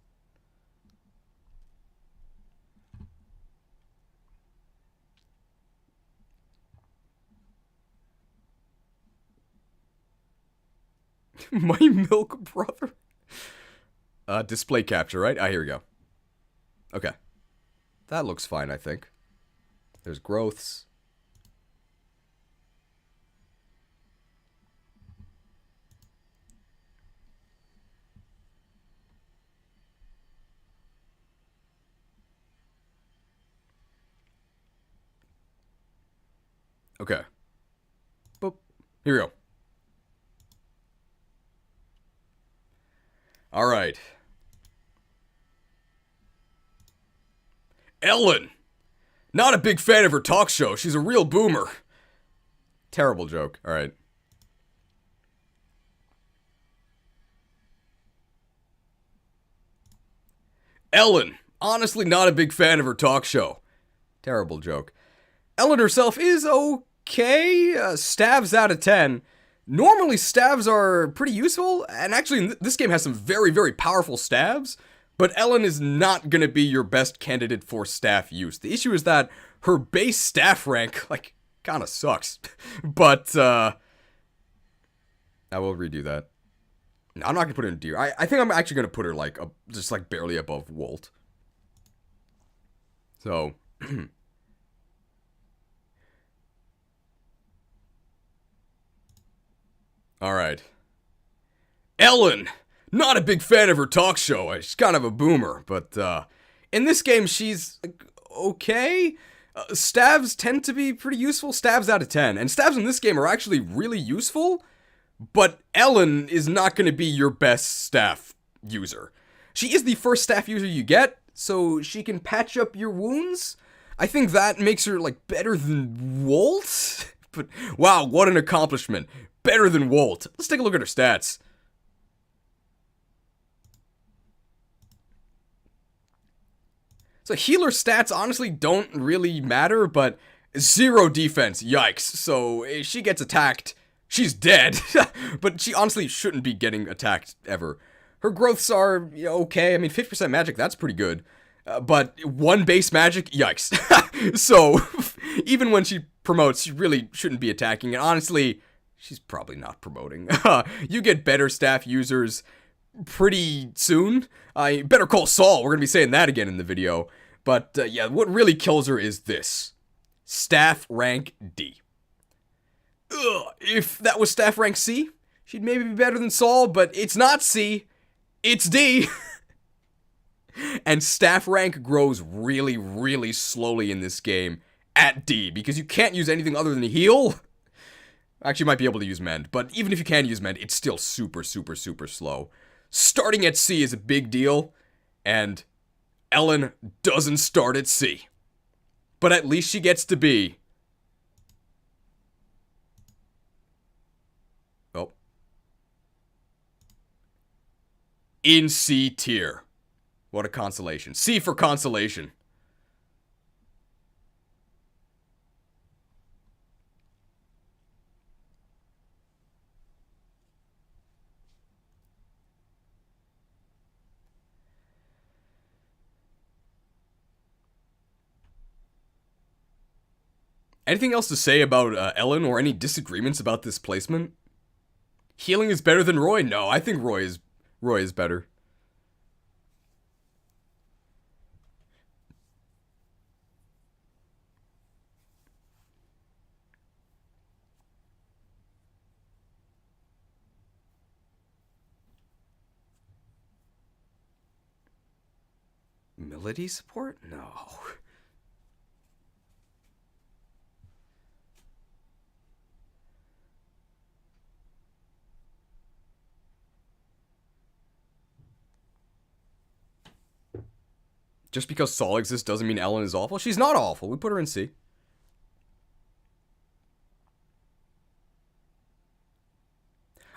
My milk brother? Display capture, right? Ah, here we go. Okay. That looks fine, I think. There's growths. Okay. Boop. Here we go. Alright. Ellen! Not a big fan of her talk show. She's a real boomer. Terrible joke. Alright. Ellen! Honestly not a big fan of her talk show. Terrible joke. Ellen herself is okay. Stabs out of 10. Normally, stabs are pretty useful, and actually, this game has some very, very powerful stabs, but Ellen is not gonna be your best candidate for staff use. The issue is that her base staff rank, like, kinda sucks. But, I will redo that. No, I'm not gonna put her in Deer. I think I'm actually gonna put her, like, just, like, barely above Wolt. So... Alright. Ellen! Not a big fan of her talk show. She's kind of a boomer, but, in this game, she's, like, okay? Stabs tend to be pretty useful. Stabs out of 10. And stabs in this game are actually really useful, but Ellen is not going to be your best staff user. She is the first staff user you get, so she can patch up your wounds. I think that makes her, like, better than Wolt? But, wow, what an accomplishment. Better than Wolt. Let's take a look at her stats. So healer stats honestly don't really matter, but 0 defense, yikes. So if she gets attacked, she's dead. But she honestly shouldn't be getting attacked ever. Her growths are okay. I mean, 50% magic, that's pretty good. But 1 base magic, yikes. So even when she promotes, she really shouldn't be attacking. And honestly... she's probably not promoting. You get better staff users pretty soon. Better Call Saul, we're going to be saying that again in the video. But yeah, what really kills her is this. Staff rank D. Ugh, if that was staff rank C, she'd maybe be better than Saul, but it's not C, it's D. And staff rank grows really, really slowly in this game at D, because you can't use anything other than heal. Actually, you might be able to use Mend, but even if you can use Mend, it's still super, super, super slow. Starting at C is a big deal, and Ellen doesn't start at C. But at least she gets to be. Oh. In C tier. What a consolation. C for consolation. Anything else to say about Ellen or any disagreements about this placement? Healing is better than Roy? No, I think Roy is better. Melody support? No. Just because Saul exists doesn't mean Ellen is awful. She's not awful. We put her in C.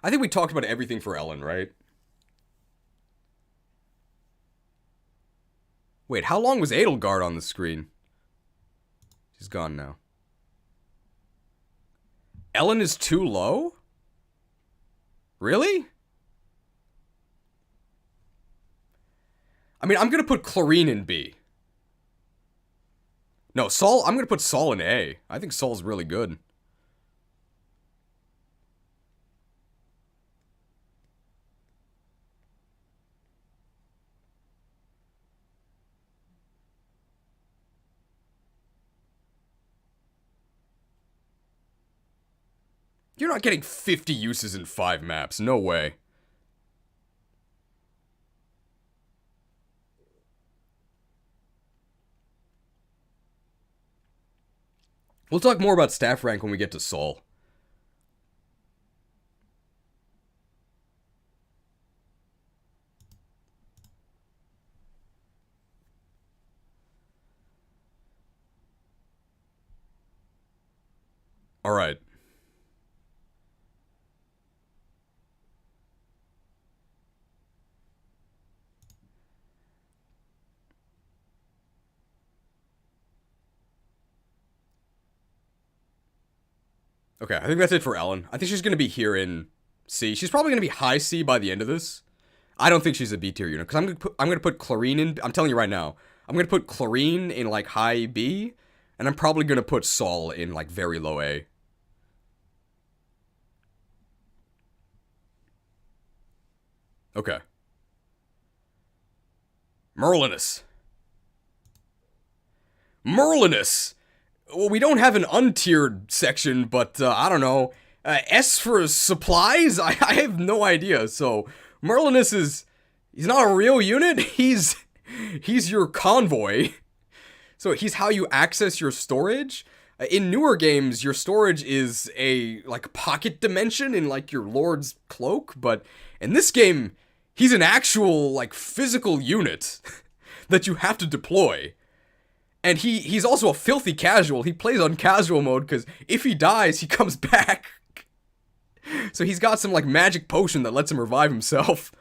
I think we talked about everything for Ellen, right? Wait, how long was Edelgard on the screen? She's gone now. Ellen is too low? Really? I mean, I'm gonna put Chlorine in B. No, Saul, I'm gonna put Saul in A. I think Saul's really good. You're not getting 50 uses in 5 maps. No way. We'll talk more about staff rank when we get to Saul. Alright. Okay, I think that's it for Ellen. I think she's going to be here in C. She's probably going to be high C by the end of this. I don't think she's a B tier unit, because I'm going to put Chlorine in. I'm telling you right now. I'm going to put Chlorine in, like, high B, and I'm probably going to put Saul in, like, very low A. Okay. Merlinus. Merlinus! Well, we don't have an untiered section, but, I don't know. S for supplies? I have no idea. So, Merlinus he's not a real unit. He's your convoy. So, he's how you access your storage. In newer games, your storage is a, like, pocket dimension in, like, your lord's cloak. But in this game, he's an actual, like, physical unit that you have to deploy. And he's also a filthy casual. He plays on casual mode because if he dies, he comes back. So he's got some, like, magic potion that lets him revive himself.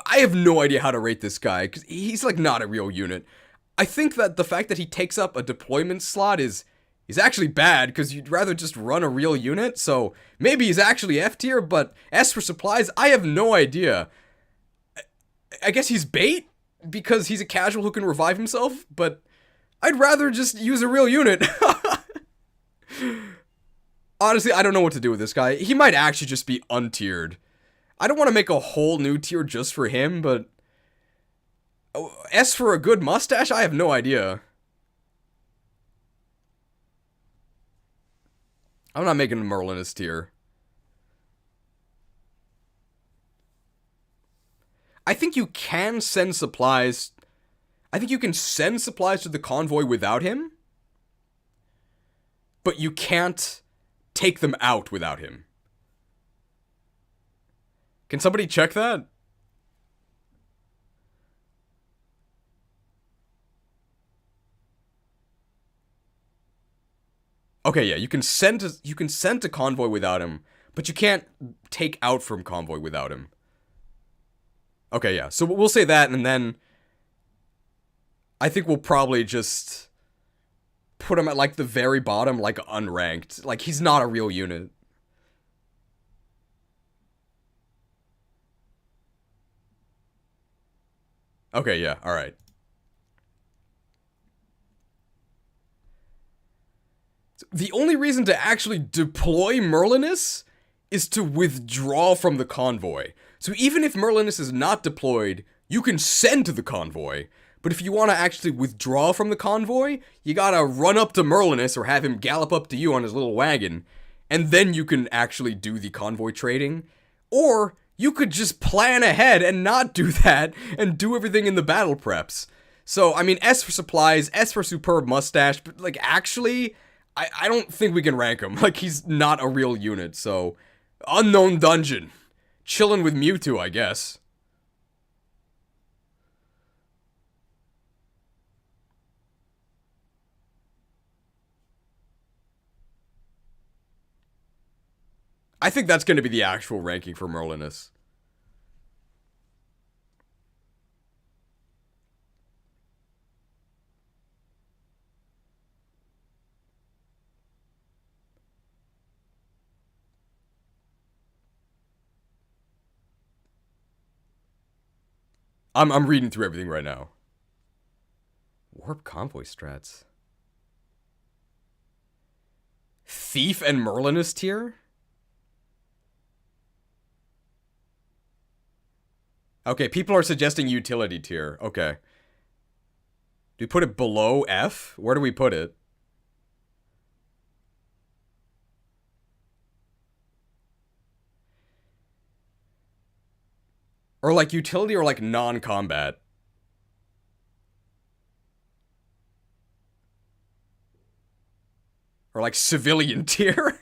I have no idea how to rate this guy because he's, like, not a real unit. I think that the fact that he takes up a deployment slot is actually bad because you'd rather just run a real unit. So maybe he's actually F tier, but S for supplies, I have no idea. I guess he's bait because he's a casual who can revive himself, but I'd rather just use a real unit. Honestly, I don't know what to do with this guy. He might actually just be untiered. I don't want to make a whole new tier just for him, but S for a good mustache? I have no idea. I'm not making a Merlinus tier. I think you can send supplies. I think you can send supplies to the convoy without him, but you can't take them out without him. Can somebody check that? Okay, yeah, you can send to convoy without him, but you can't take out from convoy without him. Okay, yeah. So we'll say that, and then I think we'll probably just put him at like the very bottom, like unranked. Like he's not a real unit. Okay, yeah, all right. The only reason to actually deploy Merlinus is to withdraw from the convoy. So even if Merlinus is not deployed, you can send to the convoy. But if you want to actually withdraw from the convoy, you gotta run up to Merlinus or have him gallop up to you on his little wagon, and then you can actually do the convoy trading. Or you could just plan ahead and not do that and do everything in the battle preps. So, I mean, S for supplies, S for superb mustache, but like actually, I don't think we can rank him. Like, he's not a real unit, so... Unknown dungeon. Chilling with Mewtwo, I guess. I think that's going to be the actual ranking for Merlinus. I'm reading through everything right now. Warp convoy strats. Thief and Merlinus tier? Okay, people are suggesting utility tier. Okay. Do we put it below F? Where do we put it? Or like utility or like non-combat? Or like civilian tier?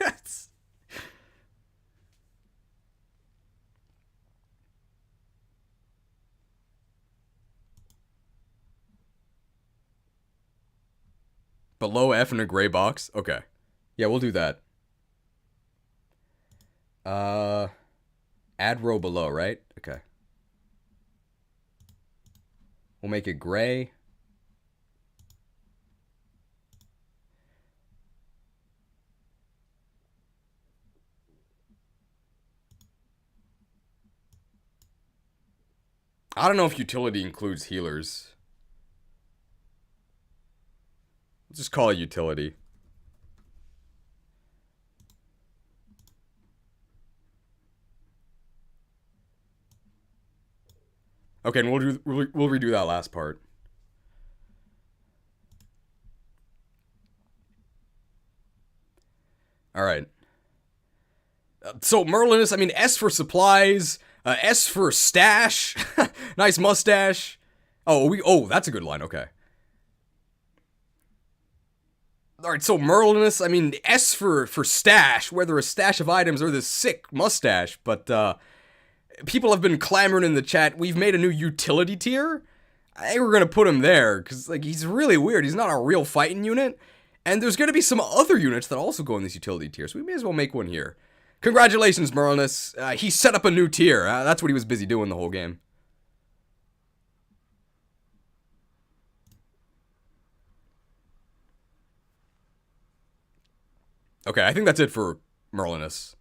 Below F in a gray box? Okay. Yeah, we'll do that. Add row below, right? Okay. We'll make it gray. I don't know if utility includes healers. Let's just call it utility. Okay, and we'll redo that last part. All right. So Merlinus, I mean, S for supplies, S for stash, nice mustache. Oh, that's a good line. Okay. All right, so Merlinus, I mean, S for stash, whether a stash of items or this sick mustache, but people have been clamoring in the chat. We've made a new utility tier. I think we're gonna put him there because like he's really weird. He's not a real fighting unit, and there's gonna be some other units that also go in this utility tier. So we may as well make one here. Congratulations, Merlinus. He set up a new tier. That's what he was busy doing the whole game. Okay, I think that's it for Merlinus.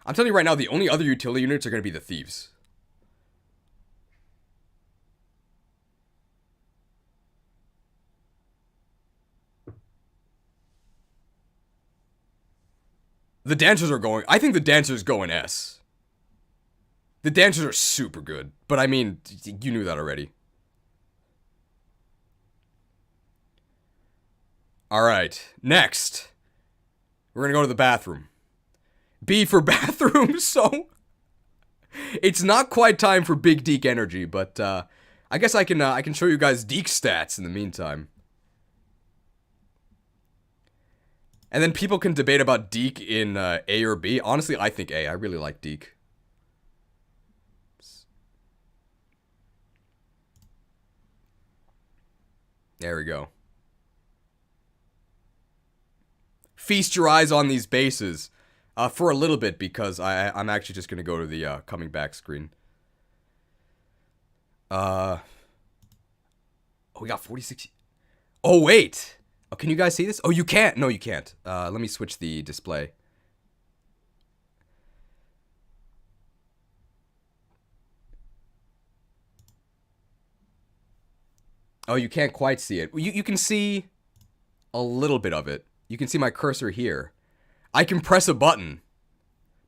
I'm telling you right now, the only other utility units are going to be the thieves. The dancers are going... I think the dancers go in S. The dancers are super good. But I mean, you knew that already. Alright, next. We're going to go to the bathroom. B for bathroom, so... It's not quite time for big Deke energy, but I guess I can show you guys Deke stats in the meantime. And then people can debate about Deke in A or B. Honestly, I think A. I really like Deke. There we go. Feast your eyes on these bases for a little bit, because I'm actually just going to go to the coming back screen. Oh, we got 46. Oh, wait. Oh, can you guys see this? Oh, you can't. No, you can't. Let me switch the display. Oh, you can't quite see it. You can see a little bit of it. You can see my cursor here. I can press a button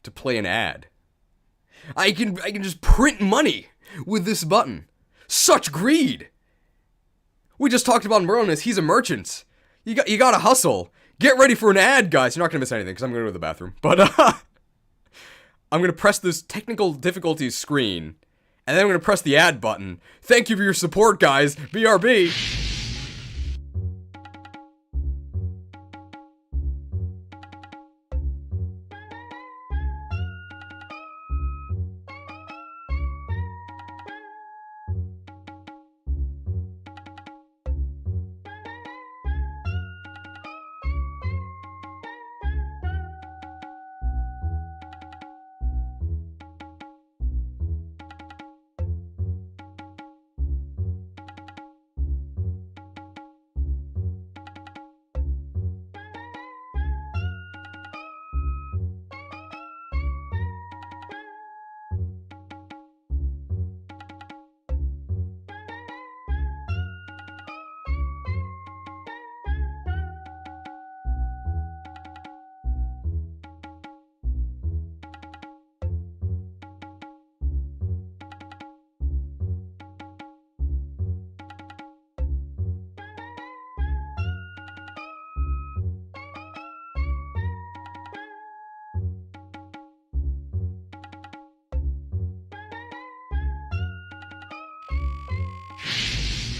to play an ad. I can just print money with this button. Such greed. We just talked about Merlinus. He's a merchant. You gotta hustle. Get ready for an ad, guys. You're not gonna miss anything because I'm gonna go to the bathroom. But I'm gonna press this technical difficulties screen, and then I'm gonna press the ad button. Thank you for your support, guys. BRB.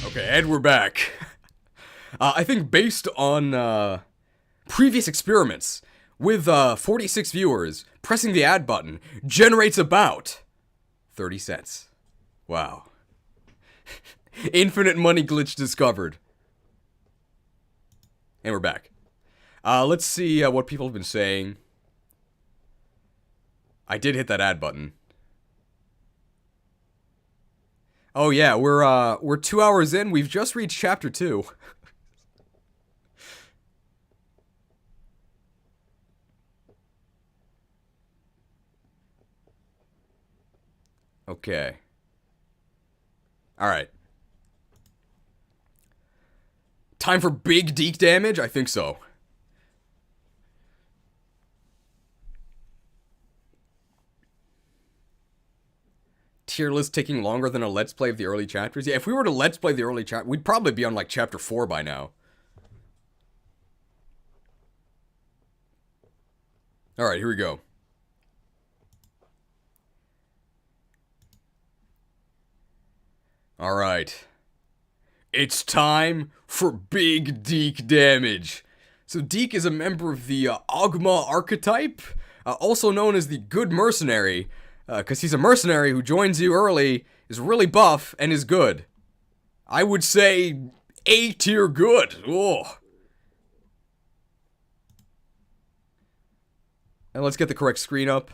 Okay, and we're back. I think based on previous experiments with 46 viewers, pressing the ad button generates about 30 cents. Wow. Infinite money glitch discovered. And we're back. Let's see what people have been saying. I did hit that ad button. Oh yeah, we're 2 hours in. We've just reached chapter 2. Okay. All right. Time for big deke damage? I think so. Tier list taking longer than a let's play of the early chapters? Yeah, if we were to let's play the early chapter, we'd probably be on like chapter 4 by now. Alright, here we go. Alright. It's time for big deke damage. So Deke is a member of the Ogma archetype, also known as the Good Mercenary, because he's a mercenary who joins you early, is really buff, and is good. I would say A tier good. Oh. And let's get the correct screen up.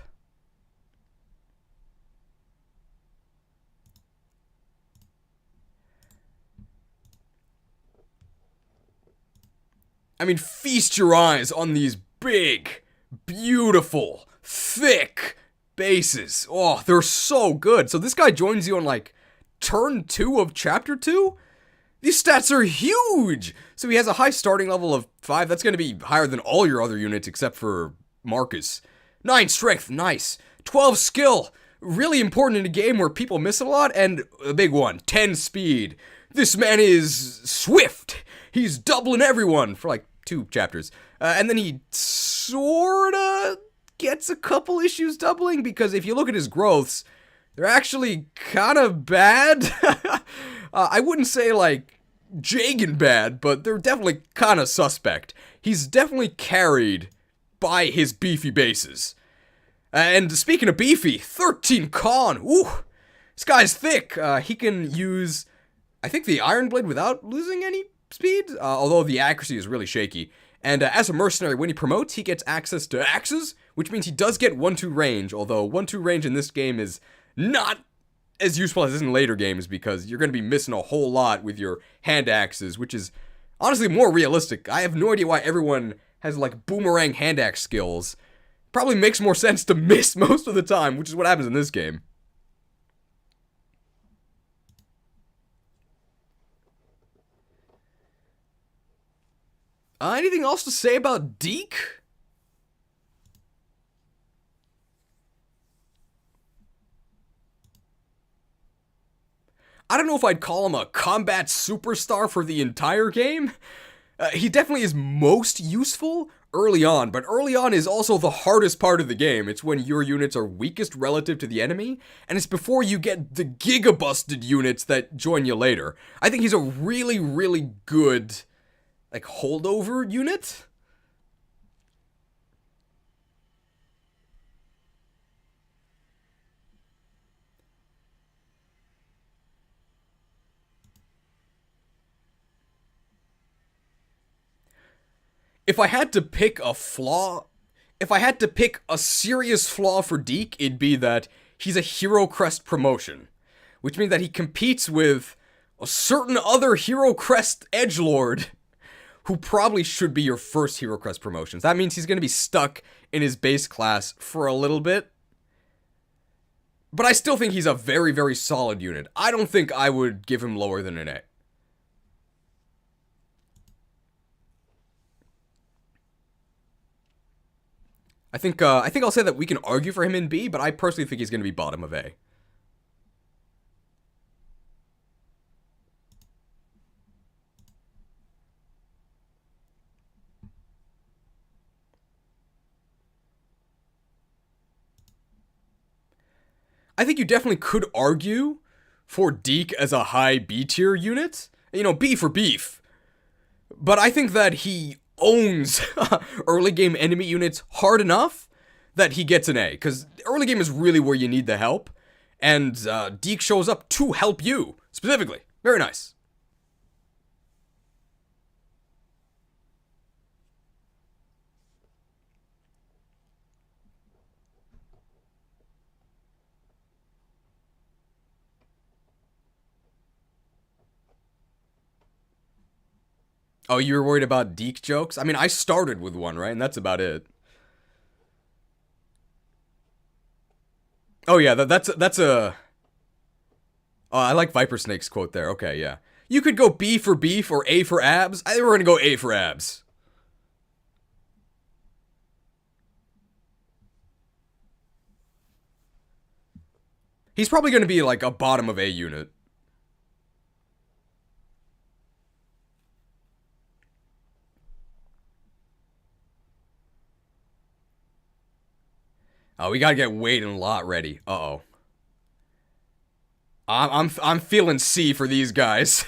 I mean, feast your eyes on these big, beautiful, thick bases. Oh, they're so good. So this guy joins you on like turn 2 of chapter 2? These stats are huge! So he has a high starting level of 5. That's going to be higher than all your other units except for Marcus. 9 strength, nice. 12 skill, really important in a game where people miss it a lot. And a big one, 10 speed. This man is swift. He's doubling everyone for like 2 chapters. And then he sorta gets a couple issues doubling, because if you look at his growths, they're actually kind of bad. I wouldn't say like Jagan bad, but they're definitely kind of suspect. He's definitely carried by his beefy bases. And speaking of beefy, 13 con. Ooh, this guy's thick. He can use, I think, the Iron Blade without losing any speed, although the accuracy is really shaky. And as a mercenary, when he promotes, he gets access to axes, which means he does get 1-2 range, although 1-2 range in this game is not as useful as it is in later games, because you're going to be missing a whole lot with your hand axes, which is honestly more realistic. I have no idea why everyone has, like, boomerang hand axe skills. Probably makes more sense to miss most of the time, which is what happens in this game. Anything else to say about Deke? I don't know if I'd call him a combat superstar for the entire game. He definitely is most useful early on, but early on is also the hardest part of the game. It's when your units are weakest relative to the enemy, and it's before you get the giga-busted units that join you later. I think he's a really, really good, like, holdover unit. If I had to pick a flaw, if I had to pick a serious flaw for Deke, it'd be that he's a Hero Crest promotion, which means that he competes with a certain other Hero Crest edgelord who probably should be your first Hero Crest promotions. That means he's going to be stuck in his base class for a little bit. But I still think he's a very, very solid unit. I don't think I would give him lower than an A. I think I'll say that we can argue for him in B, but I personally think he's going to be bottom of A. I think you definitely could argue for Deke as a high B tier unit. You know, B for beef. But I think that he owns early game enemy units hard enough that he gets an A. Because early game is really where you need the help. And Deke shows up to help you, specifically. Very nice. Oh, you were worried about Deke jokes? I mean, I started with one, right? And that's about it. Oh yeah, that's a... Oh, I like Viper Snake's quote there. Okay, yeah. You could go B for beef or A for abs. I think we're gonna go A for abs. He's probably gonna be like a bottom of A unit. Oh, we gotta get Wade and Lot ready. Uh-oh. I'm feeling C for these guys.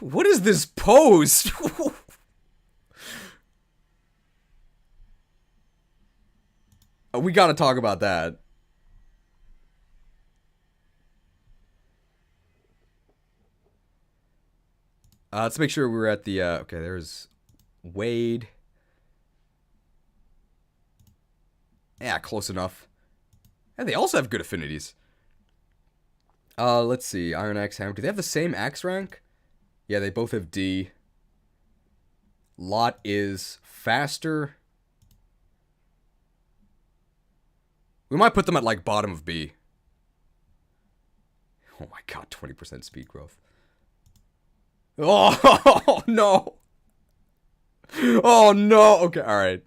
What is this pose? We gotta talk about that. Let's make sure we're at the, okay, there's Wade. Yeah, close enough. And they also have good affinities. Let's see, Iron Axe Hammer. Do they have the same axe rank? Yeah, they both have D. Lot is faster. We might put them at, like, bottom of B. Oh my god, 20% speed growth. Oh, no. Oh, no. Okay, alright.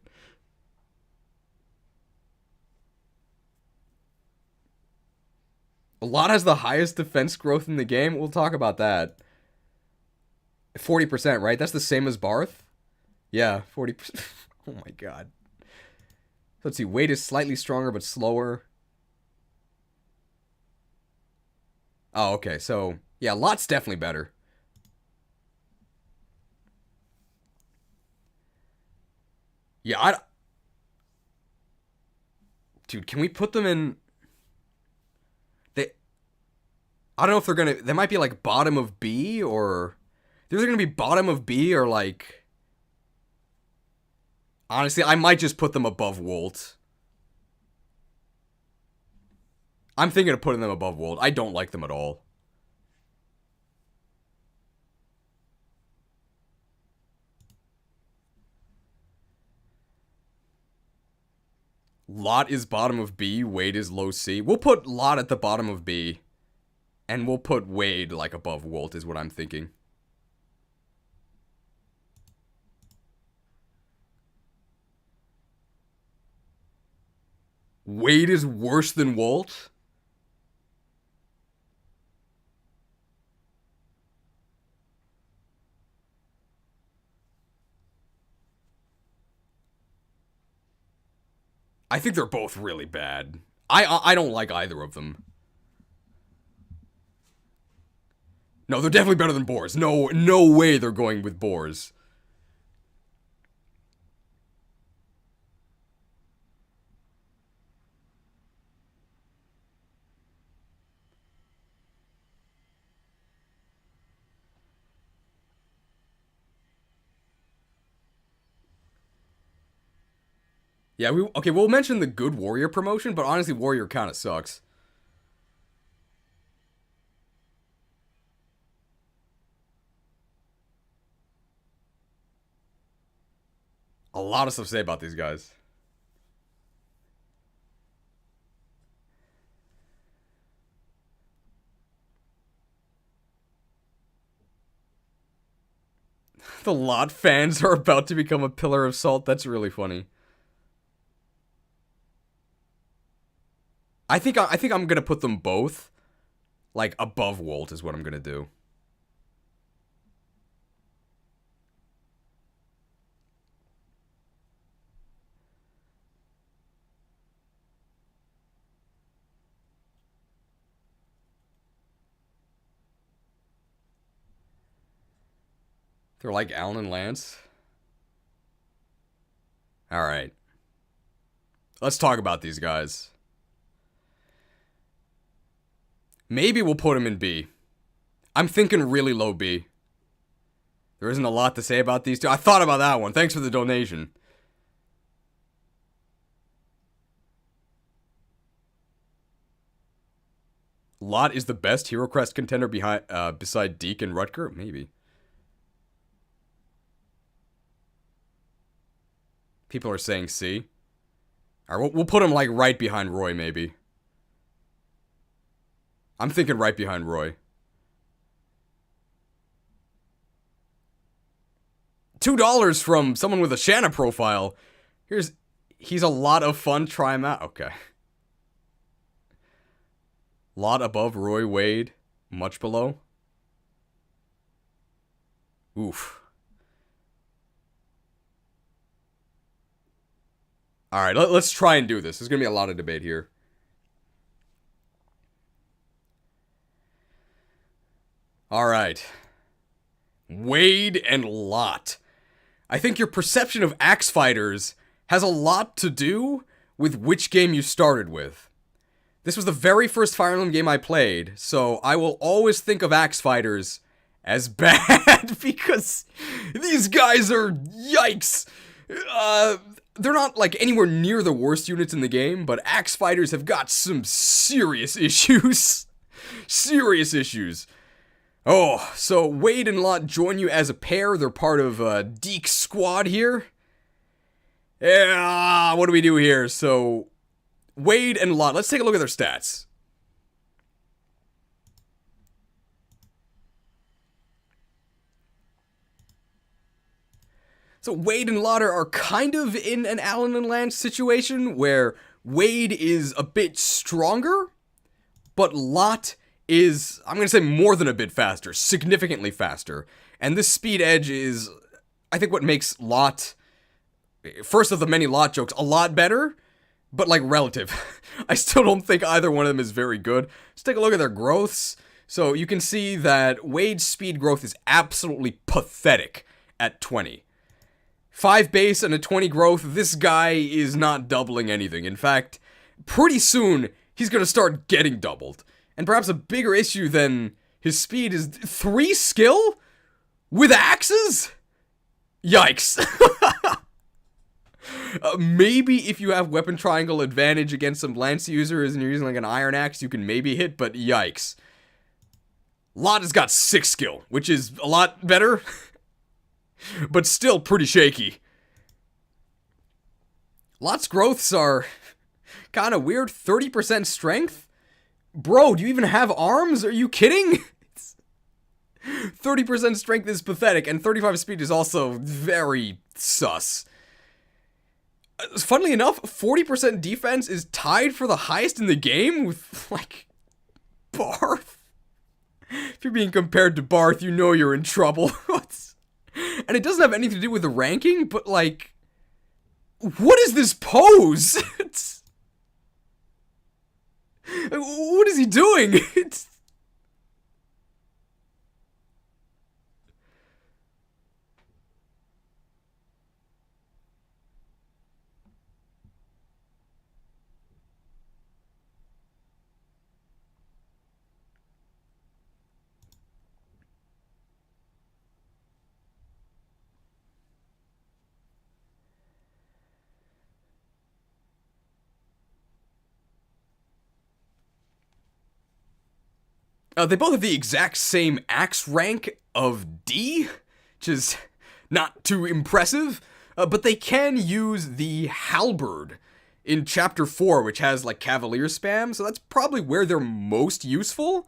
Lot has the highest defense growth in the game. We'll talk about that. 40%, right? That's the same as Barth? Yeah, 40%. Oh my god. Let's see. Wade is slightly stronger but slower. Oh, okay. So, yeah, Lot's definitely better. Yeah, dude, can we put them in... They... I don't know if they're gonna... They might be, like, bottom of B, or... They're either gonna be bottom of B, or, like... Honestly, I might just put them above Wolt. I'm thinking of putting them above Wolt. I don't like them at all. Lot is bottom of B, Wade is low C. We'll put Lot at the bottom of B. And we'll put Wade, like, above Wolt, is what I'm thinking. Wade is worse than Wolt? I think they're both really bad. I don't like either of them. No, they're definitely better than Boars. No way they're going with Boars. Yeah, we'll mention the good Warrior promotion, but honestly, Warrior kind of sucks. A lot of stuff to say about these guys. The Lot fans are about to become a pillar of salt. That's really funny. I think I'm gonna put them both, like, above Wolt is what I'm gonna do. They're like Alan and Lance. Alright. Let's talk about these guys. Maybe we'll put them in B. I'm thinking really low B. There isn't a lot to say about these two. I thought about that one. Thanks for the donation. Lot is the best Hero Crest contender beside Deke and Rutger? Maybe. People are saying C. Alright, we'll put him, like, right behind Roy, maybe. I'm thinking right behind Roy. $2 from someone with a Shanna profile. He's a lot of fun. Try him out. Okay. Lot above Roy Wade. Much below. Oof. Alright, let's try and do this. There's gonna be a lot of debate here. Alright. Wade and Lot. I think your perception of axe fighters has a lot to do with which game you started with. This was the very first Fire Emblem game I played, so I will always think of axe fighters as bad because these guys are yikes. They're not, like, anywhere near the worst units in the game, but axe fighters have got some serious issues. Serious issues. Oh, so Wade and Lot join you as a pair. They're part of Deke's squad here. Yeah, what do we do here? So, Wade and Lot, let's take a look at their stats. So Wade and Lot are kind of in an Alan and Lance situation where Wade is a bit stronger, but Lot is, I'm going to say, more than a bit faster, significantly faster. And this speed edge is, I think, what makes Lot, first of the many Lot jokes, a lot better, but, like, relative. I still don't think either one of them is very good. Let's take a look at their growths. So you can see that Wade's speed growth is absolutely pathetic at 20. 5 base and a 20 growth, this guy is not doubling anything. In fact, pretty soon, he's gonna start getting doubled. And perhaps a bigger issue than his speed is 3 skill? With axes? Yikes. Maybe if you have weapon triangle advantage against some lance users and you're using like an iron axe, you can maybe hit, but yikes. Lot has got 6 skill, which is a lot better, but still pretty shaky. Lot's growths are kind of weird. 30% strength? Bro, do you even have arms? Are you kidding? 30% strength is pathetic, and 35 speed is also very sus. Funnily enough, 40% defense is tied for the highest in the game with, like, Barth. If you're being compared to Barth, you know you're in trouble. And it doesn't have anything to do with the ranking, but, like, what is this pose? What is he doing? They both have the exact same axe rank of D, which is not too impressive, but they can use the halberd in Chapter 4, which has, like, cavalier spam, so that's probably where they're most useful.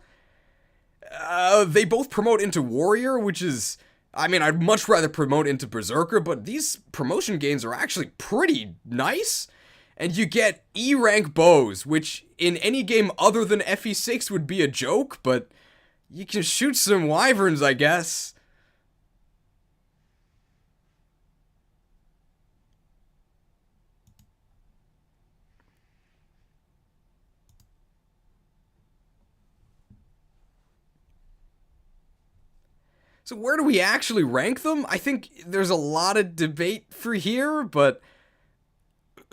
They both promote into warrior, which is, I mean, I'd much rather promote into berserker, but these promotion gains are actually pretty nice. And you get E-rank bows, which in any game other than FE6 would be a joke, but you can shoot some wyverns, I guess. So where do we actually rank them? I think there's a lot of debate for here, but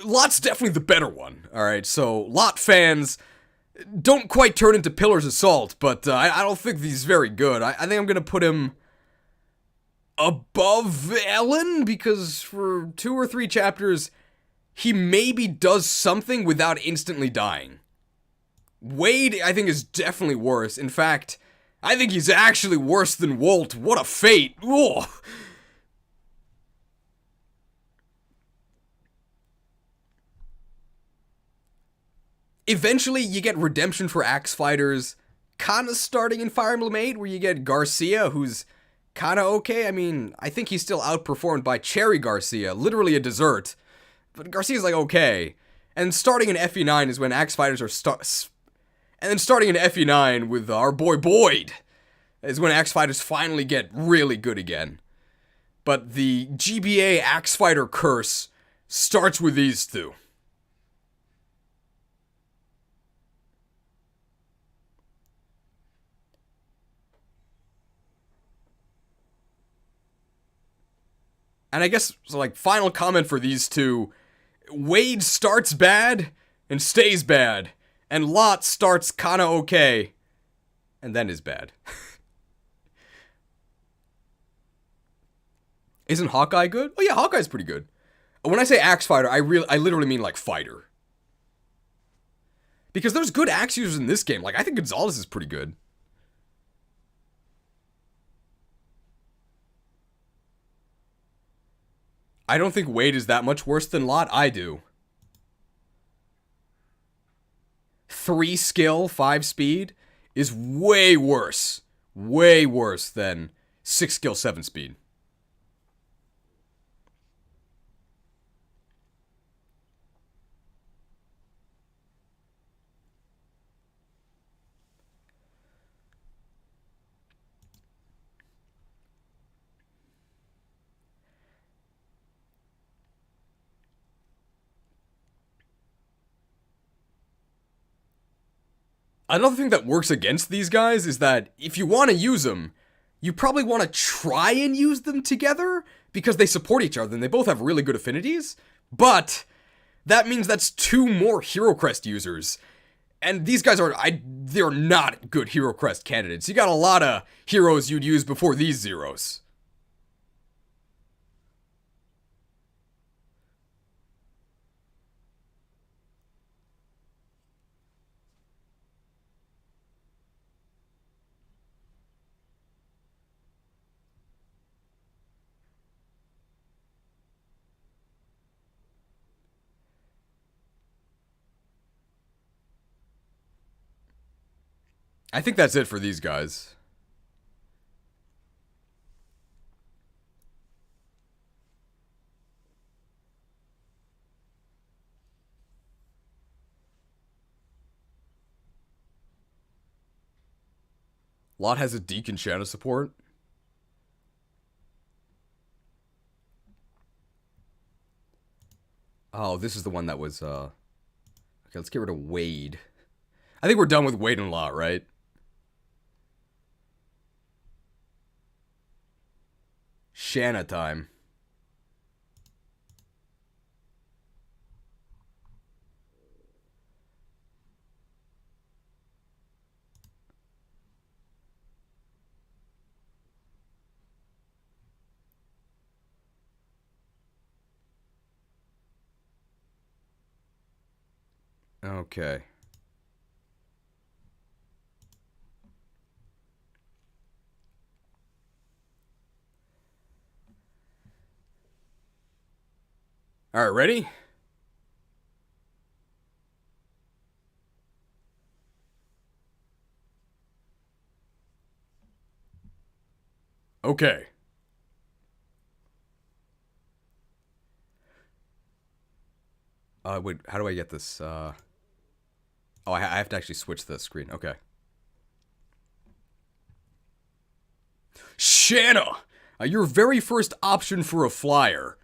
Lot's definitely the better one. Alright, so Lot fans don't quite turn into pillars of salt, but I don't think he's very good. I think I'm gonna put him above Ellen, because for 2 or 3 chapters, he maybe does something without instantly dying. Wade, I think, is definitely worse. In fact, I think he's actually worse than Wolt. What a fate. Ugh. Eventually, you get redemption for axe fighters, kind of starting in Fire Emblem 8, where you get Garcia, who's kind of okay. I mean, I think he's still outperformed by Cherry Garcia, literally a dessert. But Garcia's like okay. And starting in FE9 is when axe fighters are and then starting in FE9 with our boy Boyd is when axe fighters finally get really good again. But the GBA axe fighter curse starts with these two. And I guess, so like, final comment for these two, Wade starts bad and stays bad, and Lot starts kinda okay, and then is bad. Isn't Hawkeye good? Oh yeah, Hawkeye's pretty good. When I say axe fighter, I literally mean, like, fighter. Because there's good axe users in this game. Like, I think Gonzalez is pretty good. I don't think Wade is that much worse than Lot. I do. 3 skill, 5 speed is way worse. Way worse than 6 skill, 7 speed. Another thing that works against these guys is that if you want to use them, you probably want to try and use them together, because they support each other and they both have really good affinities, but that means that's 2 more Hero Crest users. And these guys they're not good Hero Crest candidates. You got a lot of heroes you'd use before these zeros. I think that's it for these guys. Lot has a Deacon Shanna support. Oh, this is the one that was, Okay, let's get rid of Wade. I think we're done with Wade and Lot, right? Shanna time. Okay. All right, ready? Okay. Wait, how do I get this? Oh, I have to actually switch the screen. Okay. Shanna! Your very first option for a flyer.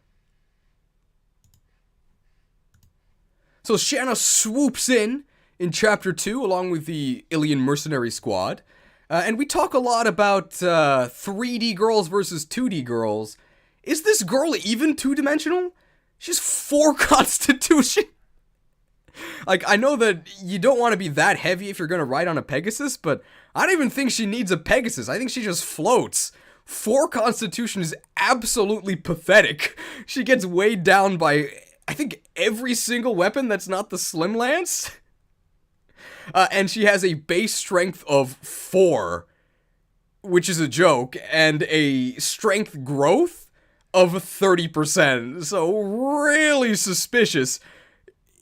So Shanna swoops in Chapter 2 along with the Ilian mercenary squad. And we talk a lot about 3D girls versus 2D girls. Is this girl even two-dimensional? She's 4 constitution. Like, I know that you don't want to be that heavy if you're going to ride on a Pegasus, but I don't even think she needs a Pegasus. I think she just floats. 4 constitution is absolutely pathetic. She gets weighed down by, I think, every single weapon that's not the Slim Lance. And she has a base strength of 4, which is a joke, and a strength growth of 30%. So really suspicious.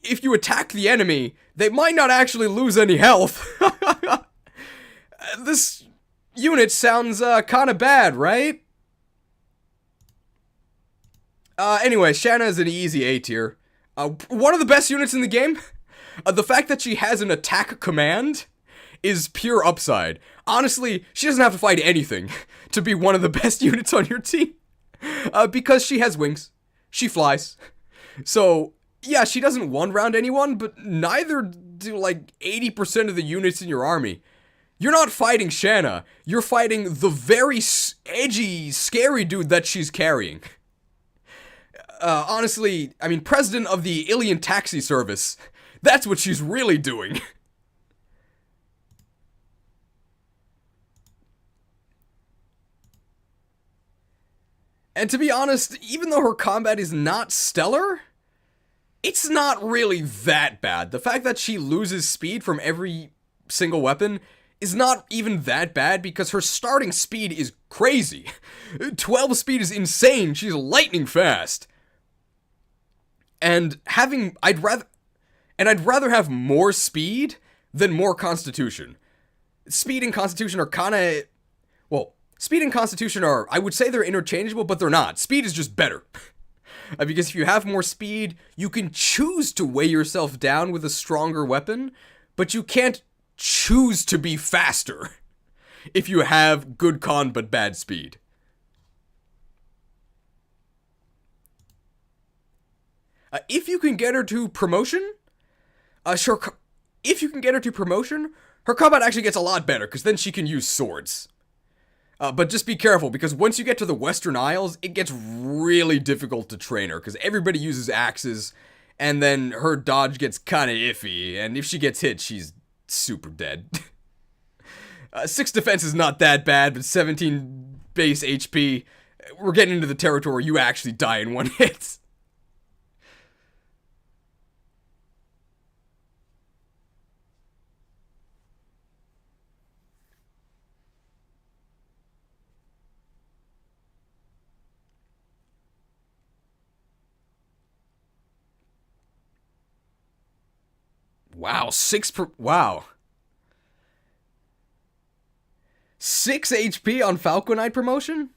If you attack the enemy, they might not actually lose any health. This unit sounds kind of bad, right? Anyway, Shanna is an easy A tier. One of the best units in the game. The fact that she has an attack command is pure upside. Honestly, she doesn't have to fight anything to be one of the best units on your team. Because she has wings. She flies. So, yeah, she doesn't one-round anyone, but neither do, like, 80% of the units in your army. You're not fighting Shanna. You're fighting the very edgy, scary dude that she's carrying. Honestly, I mean, president of the Ilian taxi service. That's what she's really doing. And to be honest, even though her combat is not stellar, it's not really that bad. The fact that she loses speed from every single weapon is not even that bad because her starting speed is crazy. 12 speed is insane. She's lightning fast. And I'd rather have more speed than more constitution. Speed and constitution are kind of, well, speed and constitution are, I would say they're interchangeable, but they're not. Speed is just better. Because if you have more speed, you can choose to weigh yourself down with a stronger weapon, but you can't choose to be faster if you have good con but bad speed. If you can get her to promotion, sure, if you can get her to promotion, her combat actually gets a lot better, because then she can use swords. But just be careful, because once you get to the Western Isles, it gets really difficult to train her, because everybody uses axes, and then her dodge gets kind of iffy, and if she gets hit, she's super dead. 6 defense is not that bad, but 17 base HP, we're getting into the territory where you actually die in one hit. Wow, 6 HP on Falconite promotion?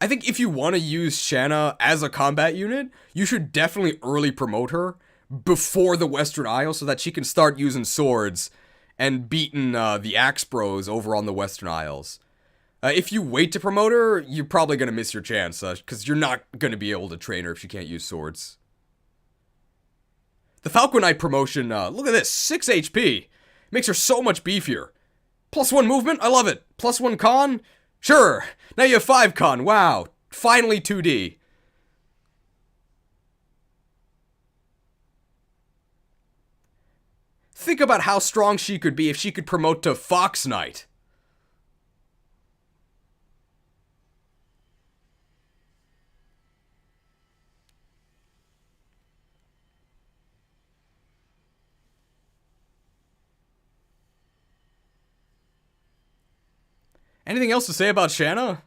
I think if you want to use Shanna as a combat unit, you should definitely early promote her before the Western Isle so that she can start using swords and beating the Axe Bros over on the Western Isles. If you wait to promote her, you're probably going to miss your chance, because you're not going to be able to train her if she can't use swords. The Falconite promotion, look at this, 6 HP. Makes her so much beefier. +1 movement, I love it. +1 con, sure. Now you have 5 con, wow. Finally 2D. Think about how strong she could be if she could promote to Fox Knight. Anything else to say about Shanna?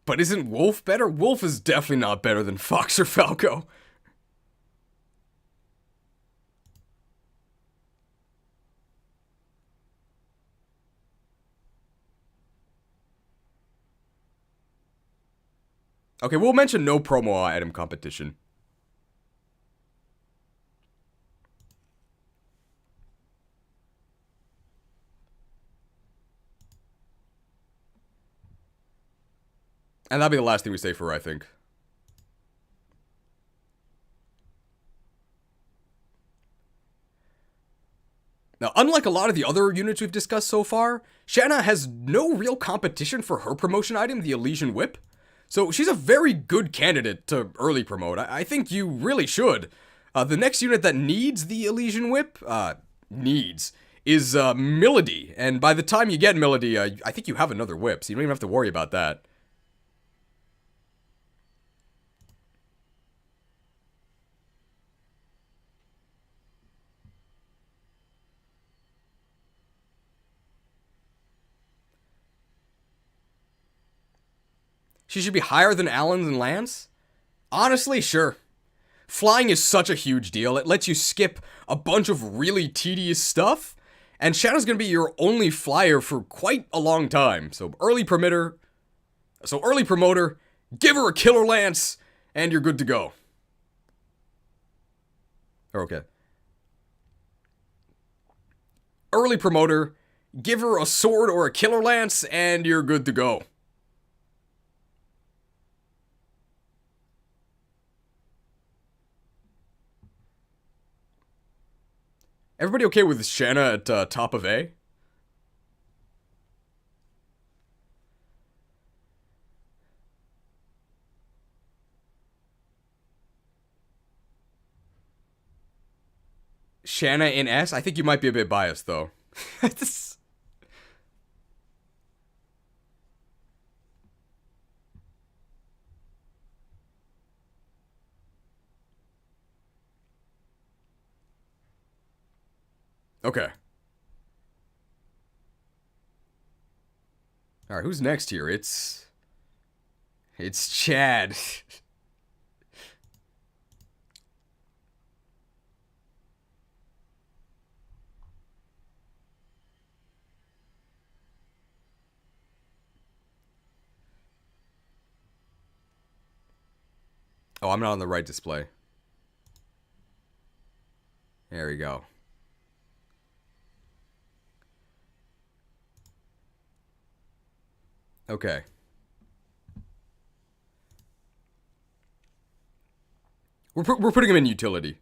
But isn't Wolf better? Wolf is definitely not better than Fox or Falco. Okay, we'll mention no promo item competition. And that'll be the last thing we say for her, I think. Now, unlike a lot of the other units we've discussed so far, Shanna has no real competition for her promotion item, the Elysian Whip. So she's a very good candidate to early promote. I think you really should. The next unit that needs the Elysian Whip, is Milady. And by the time you get Milady, I think you have another whip, so you don't even have to worry about that. She should be higher than Alan's and Lance? Honestly, sure. Flying is such a huge deal. It lets you skip a bunch of really tedious stuff, and Shadow's gonna be your only flyer for quite a long time. So early promoter, give her a killer lance, and you're good to go. Okay. Early promoter, give her a sword or a killer lance, and you're good to go. Everybody okay with Shanna at top of A? Shanna in S? I think you might be a bit biased, though. Okay. Alright, who's next here? It's Chad. Oh, I'm not on the right display. There we go. Okay. We're putting him in utility.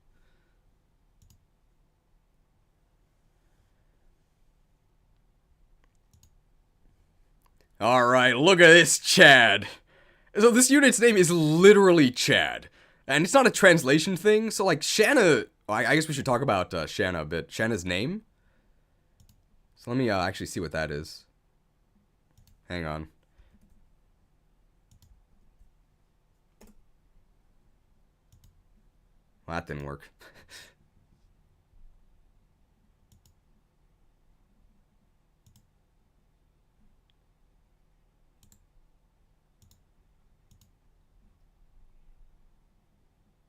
Alright, look at this Chad. So this unit's name is literally Chad. And it's not a translation thing, so like Shanna... I guess we should talk about Shanna a bit. Shanna's name? So let me actually see what that is. Hang on. Well, that didn't work.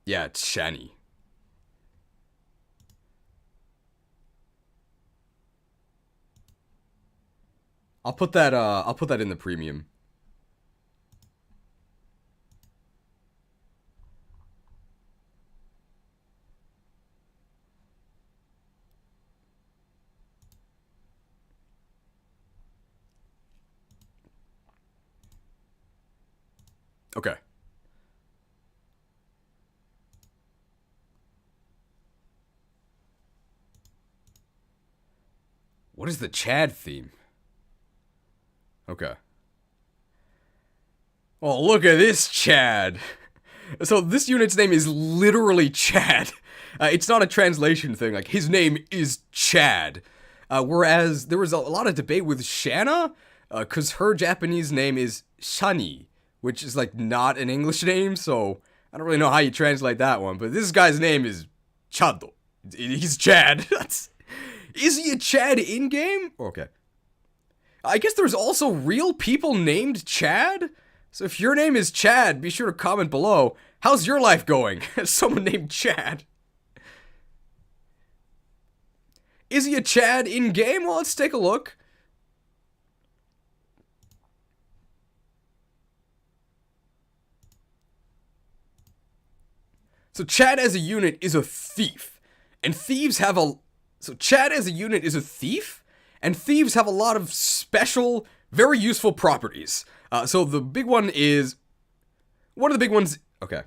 Yeah, it's Shani. I'll put that in the premium. Okay. What is the Chad theme? Okay. Oh, look at this Chad. So this unit's name is literally Chad. It's not a translation thing. Like, his name is Chad. Whereas there was a lot of debate with Shanna, because her Japanese name is Shani, which is, like, not an English name, so I don't really know how you translate that one. But this guy's name is Chado. He's Chad. Is he a Chad in-game? Okay. I guess there's also real people named Chad? So if your name is Chad, be sure to comment below. How's your life going? Someone named Chad. Is he a Chad in-game? Well, let's take a look. So Chad as a unit is a thief. And thieves have a... So Chad as a unit is a thief? And thieves have a lot of special, very useful properties. So the big one is... One of the big ones... Okay.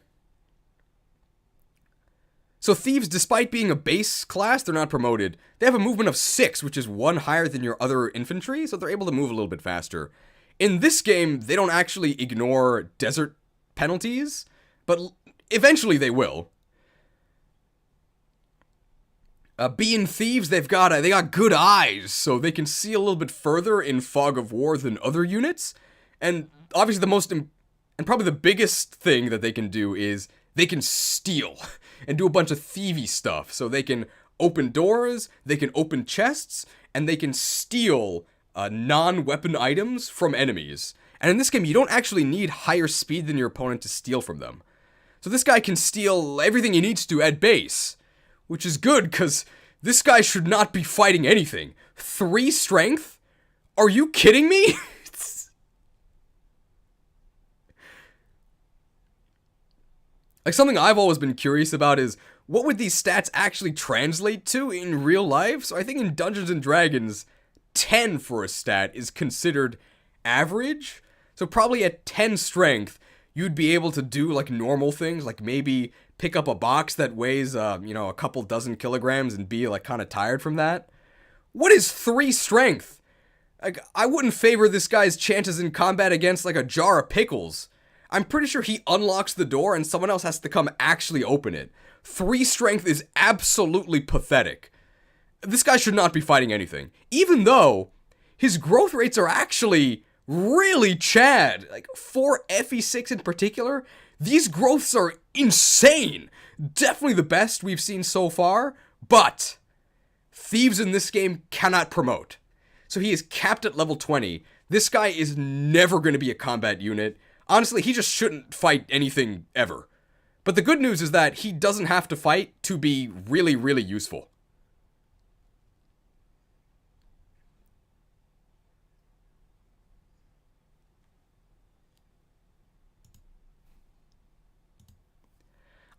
So thieves, despite being a base class, they're not promoted. They have a movement of 6, which is 1 higher than your other infantry, so they're able to move a little bit faster. In this game, they don't actually ignore desert penalties, but eventually they will. Being thieves, they got good eyes, so they can see a little bit further in fog of war than other units. And obviously the most, and probably the biggest thing that they can do is they can steal and do a bunch of thievy stuff. So they can open doors, they can open chests, and they can steal non-weapon items from enemies. And in this game, you don't actually need higher speed than your opponent to steal from them. So this guy can steal everything he needs to at base. Which is good, because this guy should not be fighting anything. 3 strength? Are you kidding me? Like, something I've always been curious about is, what would these stats actually translate to in real life? So I think in Dungeons & Dragons, 10 for a stat is considered average. So probably at 10 strength, you'd be able to do, like, normal things, like maybe pick up a box that weighs, a couple dozen kilograms and be, like, kind of tired from that. What is 3 strength? Like, I wouldn't favor this guy's chances in combat against, like, a jar of pickles. I'm pretty sure he unlocks the door and someone else has to come actually open it. 3 strength is absolutely pathetic. This guy should not be fighting anything. Even though his growth rates are actually really Chad. Like, for FE6 in particular, these growths are insane. Definitely the best we've seen so far, but thieves in this game cannot promote. So he is capped at level 20. This guy is never going to be a combat unit. Honestly, he just shouldn't fight anything ever. But the good news is that he doesn't have to fight to be really, really useful.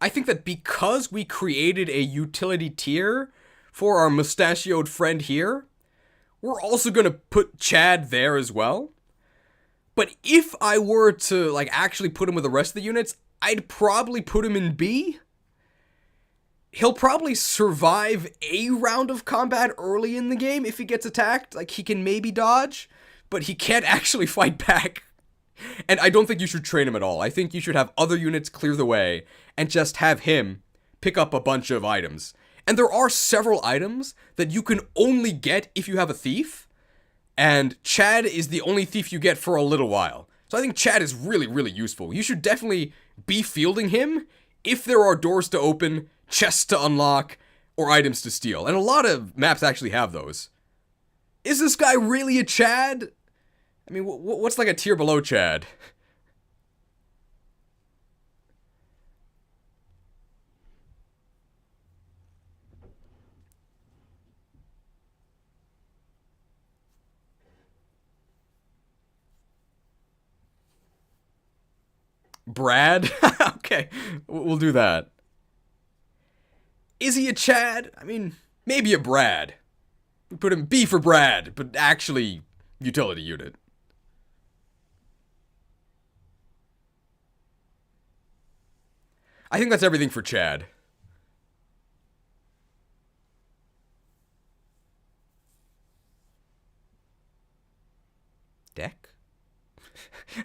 I think that because we created a utility tier for our mustachioed friend here, we're also gonna put Chad there as well. But if I were to like actually put him with the rest of the units, I'd probably put him in B. He'll probably survive a round of combat early in the game if he gets attacked. Like, he can maybe dodge, but he can't actually fight back. And I don't think you should train him at all. I think you should have other units clear the way and just have him pick up a bunch of items. And there are several items that you can only get if you have a thief. And Chad is the only thief you get for a little while. So I think Chad is really, really useful. You should definitely be fielding him if there are doors to open, chests to unlock, or items to steal. And a lot of maps actually have those. Is this guy really a Chad? I mean, what's like a tier below Chad? Brad? Okay, we'll do that. Is he a Chad? I mean, maybe a Brad. We put him B for Brad, but actually utility unit. I think that's everything for Chad. Deck?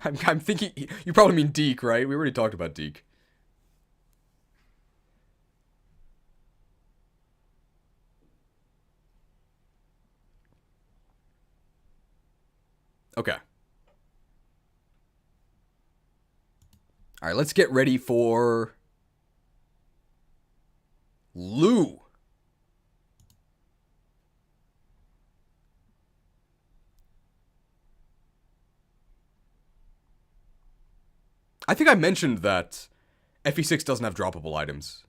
I'm thinking, you probably mean Deke, right? We already talked about Deke. Okay. Alright, let's get ready for Lou. I think I mentioned that FE6 doesn't have droppable items.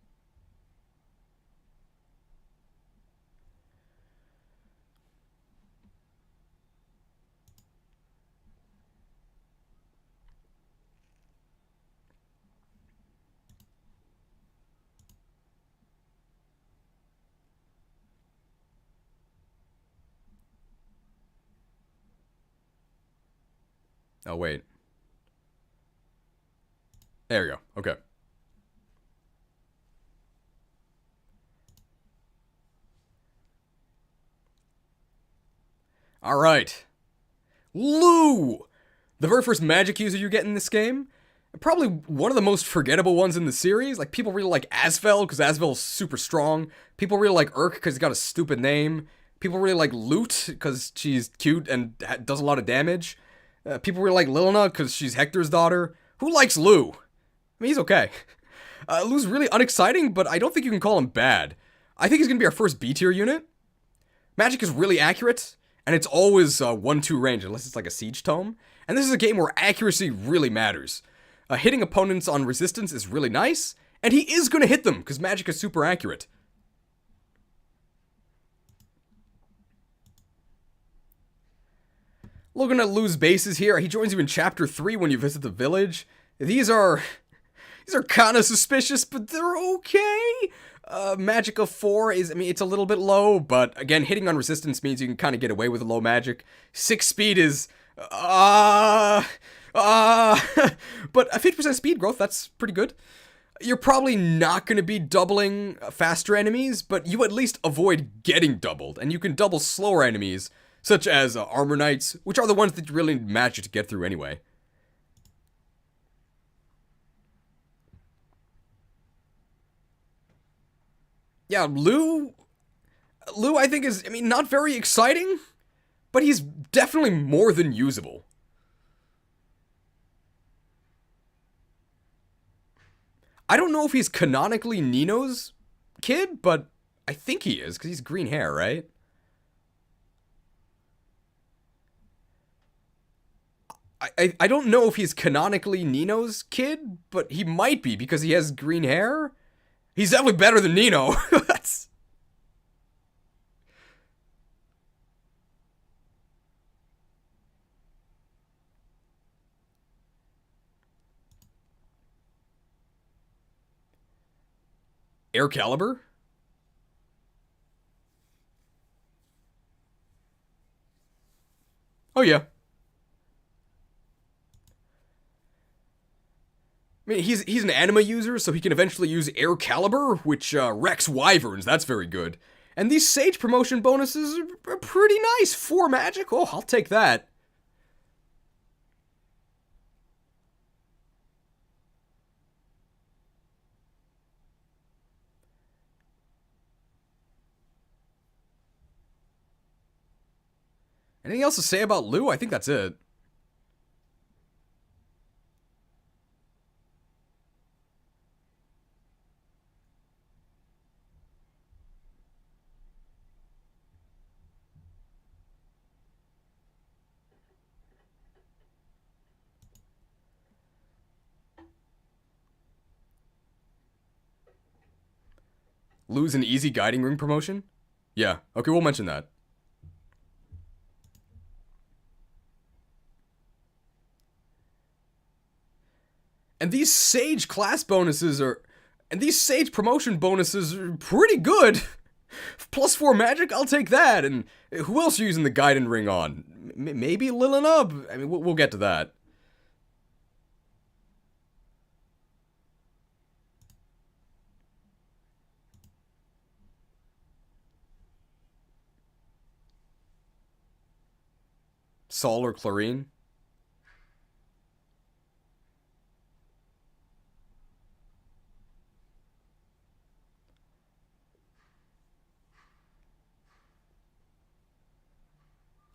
Oh, wait. There we go. Okay. Alright. Lou! The very first magic user you get in this game. Probably one of the most forgettable ones in the series. Like, people really like Asvel, because Asvel's super strong. People really like Urk, because he's got a stupid name. People really like Lute, because she's cute and does a lot of damage. People really like Lilina, because she's Hector's daughter. Who likes Lou? I mean, he's okay. Lou's really unexciting, but I don't think you can call him bad. I think he's going to be our first B-tier unit. Magic is really accurate, and it's always 1-2 range, unless it's like a siege tome. And this is a game where accuracy really matters. Hitting opponents on resistance is really nice, and he is going to hit them, because magic is super accurate. Looking at Lou's bases here, he joins you in Chapter 3 when you visit the village. These are kind of suspicious, but they're okay. Magic of 4 is, I mean, it's a little bit low, but again, hitting on resistance means you can kind of get away with low magic. 6 speed is, but a 50% speed growth, that's pretty good. You're probably not going to be doubling faster enemies, but you at least avoid getting doubled, and you can double slower enemies, such as Armor Knights, which are the ones that you really need magic to get through anyway. Yeah, Lou, I think is, I mean, not very exciting, but he's definitely more than usable. I don't know if he's canonically Nino's kid, but I think he is, because he's green hair, right? I don't know if he's canonically Nino's kid, but he might be, because he has green hair. He's definitely better than Nino. That's... Air Caliber? Oh, yeah. I mean, he's an anima user, so he can eventually use Air Caliber, which wrecks wyverns. That's very good. And these Sage promotion bonuses are pretty nice. 4 magic? Oh, I'll take that. Anything else to say about Lou? I think that's it. Lou's an easy guiding ring promotion? Yeah, okay, we'll mention that. And these Sage class bonuses are. And these Sage promotion bonuses are pretty good. Plus 4 magic, I'll take that. And who else are you using the guiding ring on? Maybe Lilin. I mean, we'll get to that. Sol or Clarine?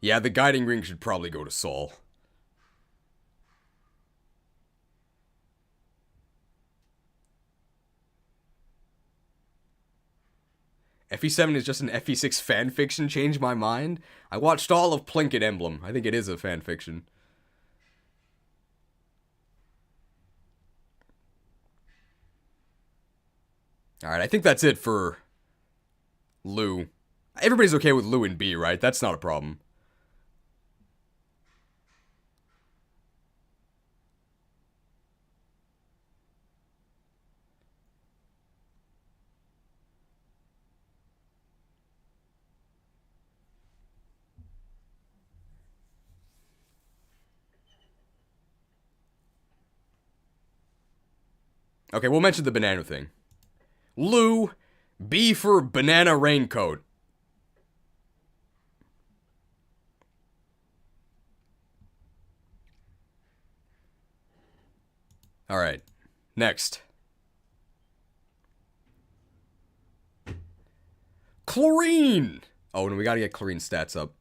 Yeah, the guiding ring should probably go to Sol. FE7 is just an FE6 fanfiction, change my mind? I watched all of Plinkett Emblem. I think it is a fanfiction. Alright, I think that's it for Lou. Everybody's okay with Lou and B, right? That's not a problem. Okay, we'll mention the banana thing. Lou, B for banana raincoat. Alright, next. Clarine! Oh, and we gotta get Clarine's stats up.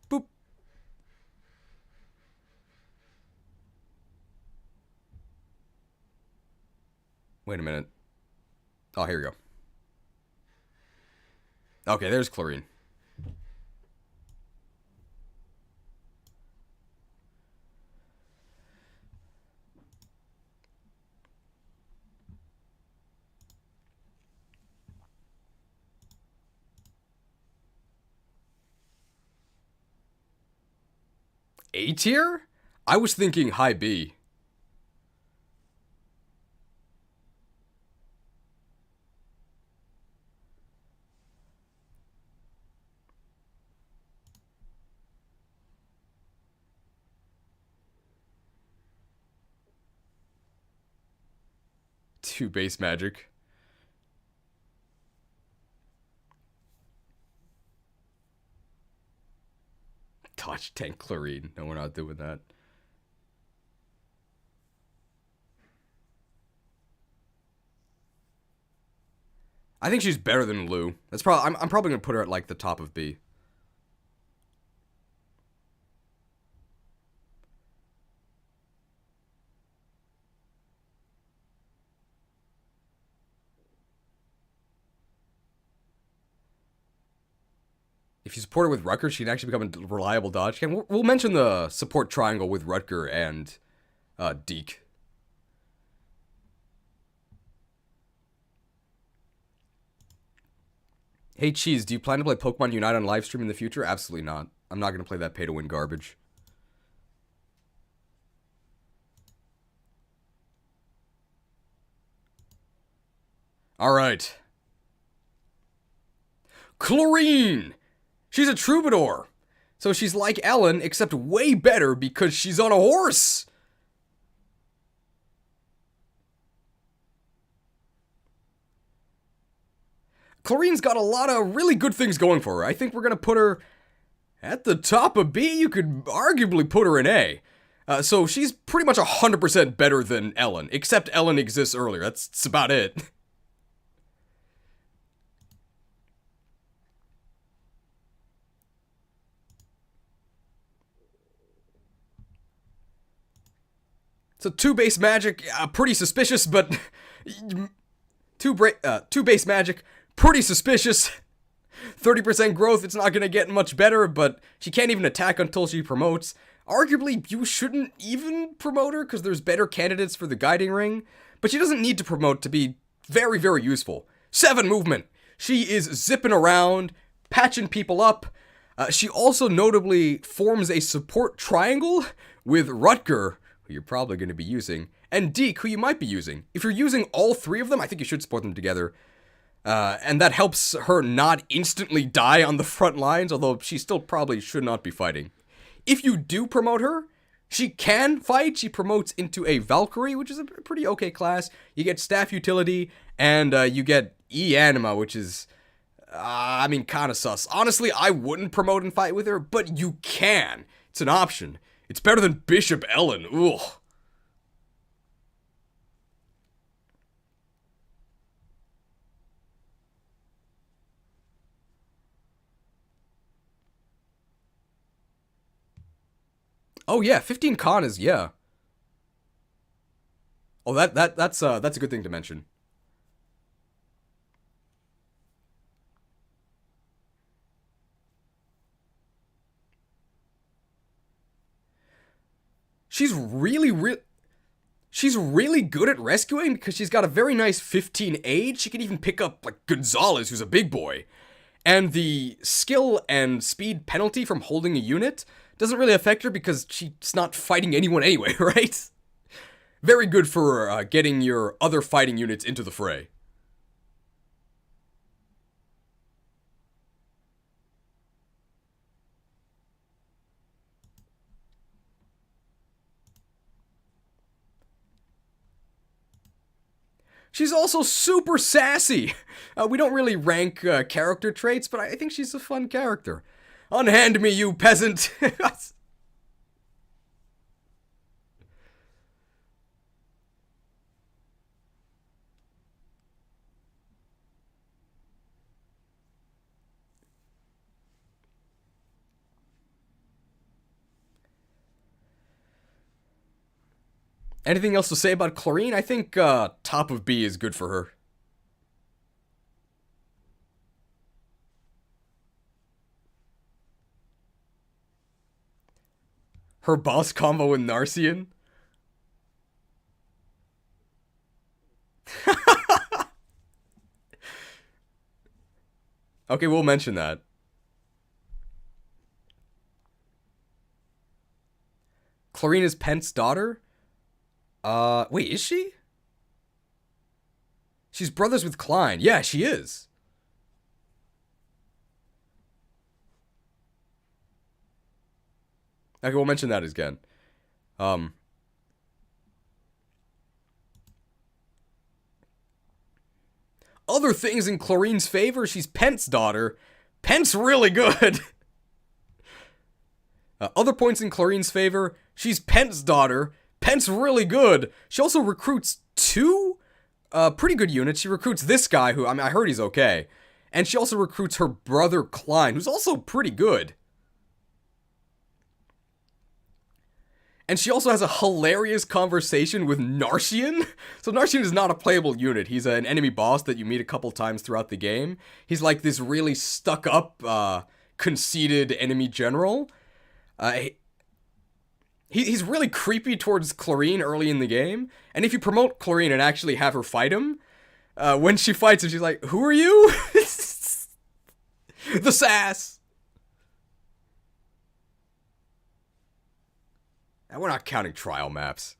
Boop. Wait a minute. Oh, here we go. Okay, there's Clarine. A tier? I was thinking high B. Two base magic. Touch tank Clarine. No, we're not doing that. I think she's better than Lou. That's probably I'm probably gonna put her at like the top of B. If you support her with Rutger, she can actually become a reliable dodge. We'll mention the support triangle with Rutger and Deke. Hey, Cheese, do you plan to play Pokemon Unite on livestream in the future? Absolutely not. I'm not going to play that pay-to-win garbage. Alright. Chlorine! She's a troubadour. So she's like Ellen, except way better because she's on a horse. Chlorine's got a lot of really good things going for her. I think we're going to put her at the top of B. You could arguably put her in A. So she's pretty much 100% better than Ellen, except Ellen exists earlier. That's about it. So 2-base magic, pretty suspicious, but 2-base magic, pretty suspicious. 30% growth, it's not going to get much better, but she can't even attack until she promotes. Arguably, you shouldn't even promote her, because there's better candidates for the Guiding Ring, but she doesn't need to promote to be very, very useful. 7 movement. She is zipping around, patching people up. She also notably forms a support triangle with Rutger, who you're probably going to be using, and Deke, who you might be using. If you're using all 3 of them, I think you should support them together. And that helps her not instantly die on the front lines, although she still probably should not be fighting. If you do promote her, she can fight. She promotes into a Valkyrie, which is a pretty okay class. You get staff utility, and you get E-Anima, which is, kind of sus. Honestly, I wouldn't promote and fight with her, but you can. It's an option. It's better than Bishop Ellen. Ugh. Oh yeah, 15 con is, yeah. Oh, that's a good thing to mention. She's really good at rescuing because she's got a very nice 15 age. She can even pick up like Gonzalez, who's a big boy. And the skill and speed penalty from holding a unit doesn't really affect her because she's not fighting anyone anyway, right? Very good for getting your other fighting units into the fray. She's also super sassy. We don't really rank character traits, but I think she's a fun character. Unhand me, you peasant! Anything else to say about Chlorine? I think top of B is good for her. Her boss combo with Narcian? Okay, we'll mention that. Chlorine is Pent's daughter? Wait, is she? She's brothers with Klein. Yeah, she is. Okay, we'll mention that again. Other things in Chlorine's favor, she's Pent's daughter. Pent's really good. Other points in Chlorine's favor, she's Pent's daughter. Pent's really good. She also recruits 2 pretty good units. She recruits this guy, who, I heard he's okay. And she also recruits her brother Klein, who's also pretty good. And she also has a hilarious conversation with Narcian. So Narcian is not a playable unit. He's an enemy boss that you meet a couple times throughout the game. He's like this really stuck-up, conceited enemy general. He's really creepy towards Chlorine early in the game. And if you promote Chlorine and actually have her fight him, when she fights him, she's like, "Who are you?" The sass! And we're not counting trial maps.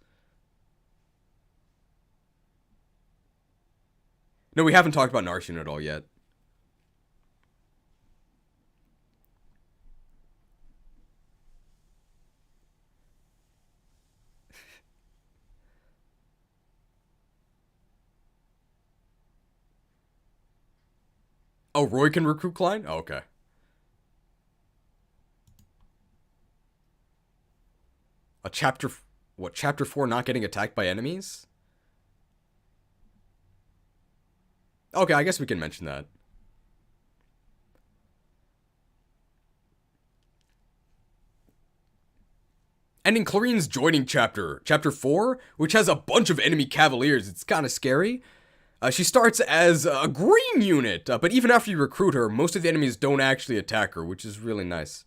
No, we haven't talked about Narshin at all yet. Oh, Roy can recruit Klein? Oh, okay. A chapter... What, chapter 4 not getting attacked by enemies? Okay, I guess we can mention that. And in Clarine's joining chapter 4, which has a bunch of enemy cavaliers, it's kind of scary. She starts as a green unit, but even after you recruit her, most of the enemies don't actually attack her, which is really nice.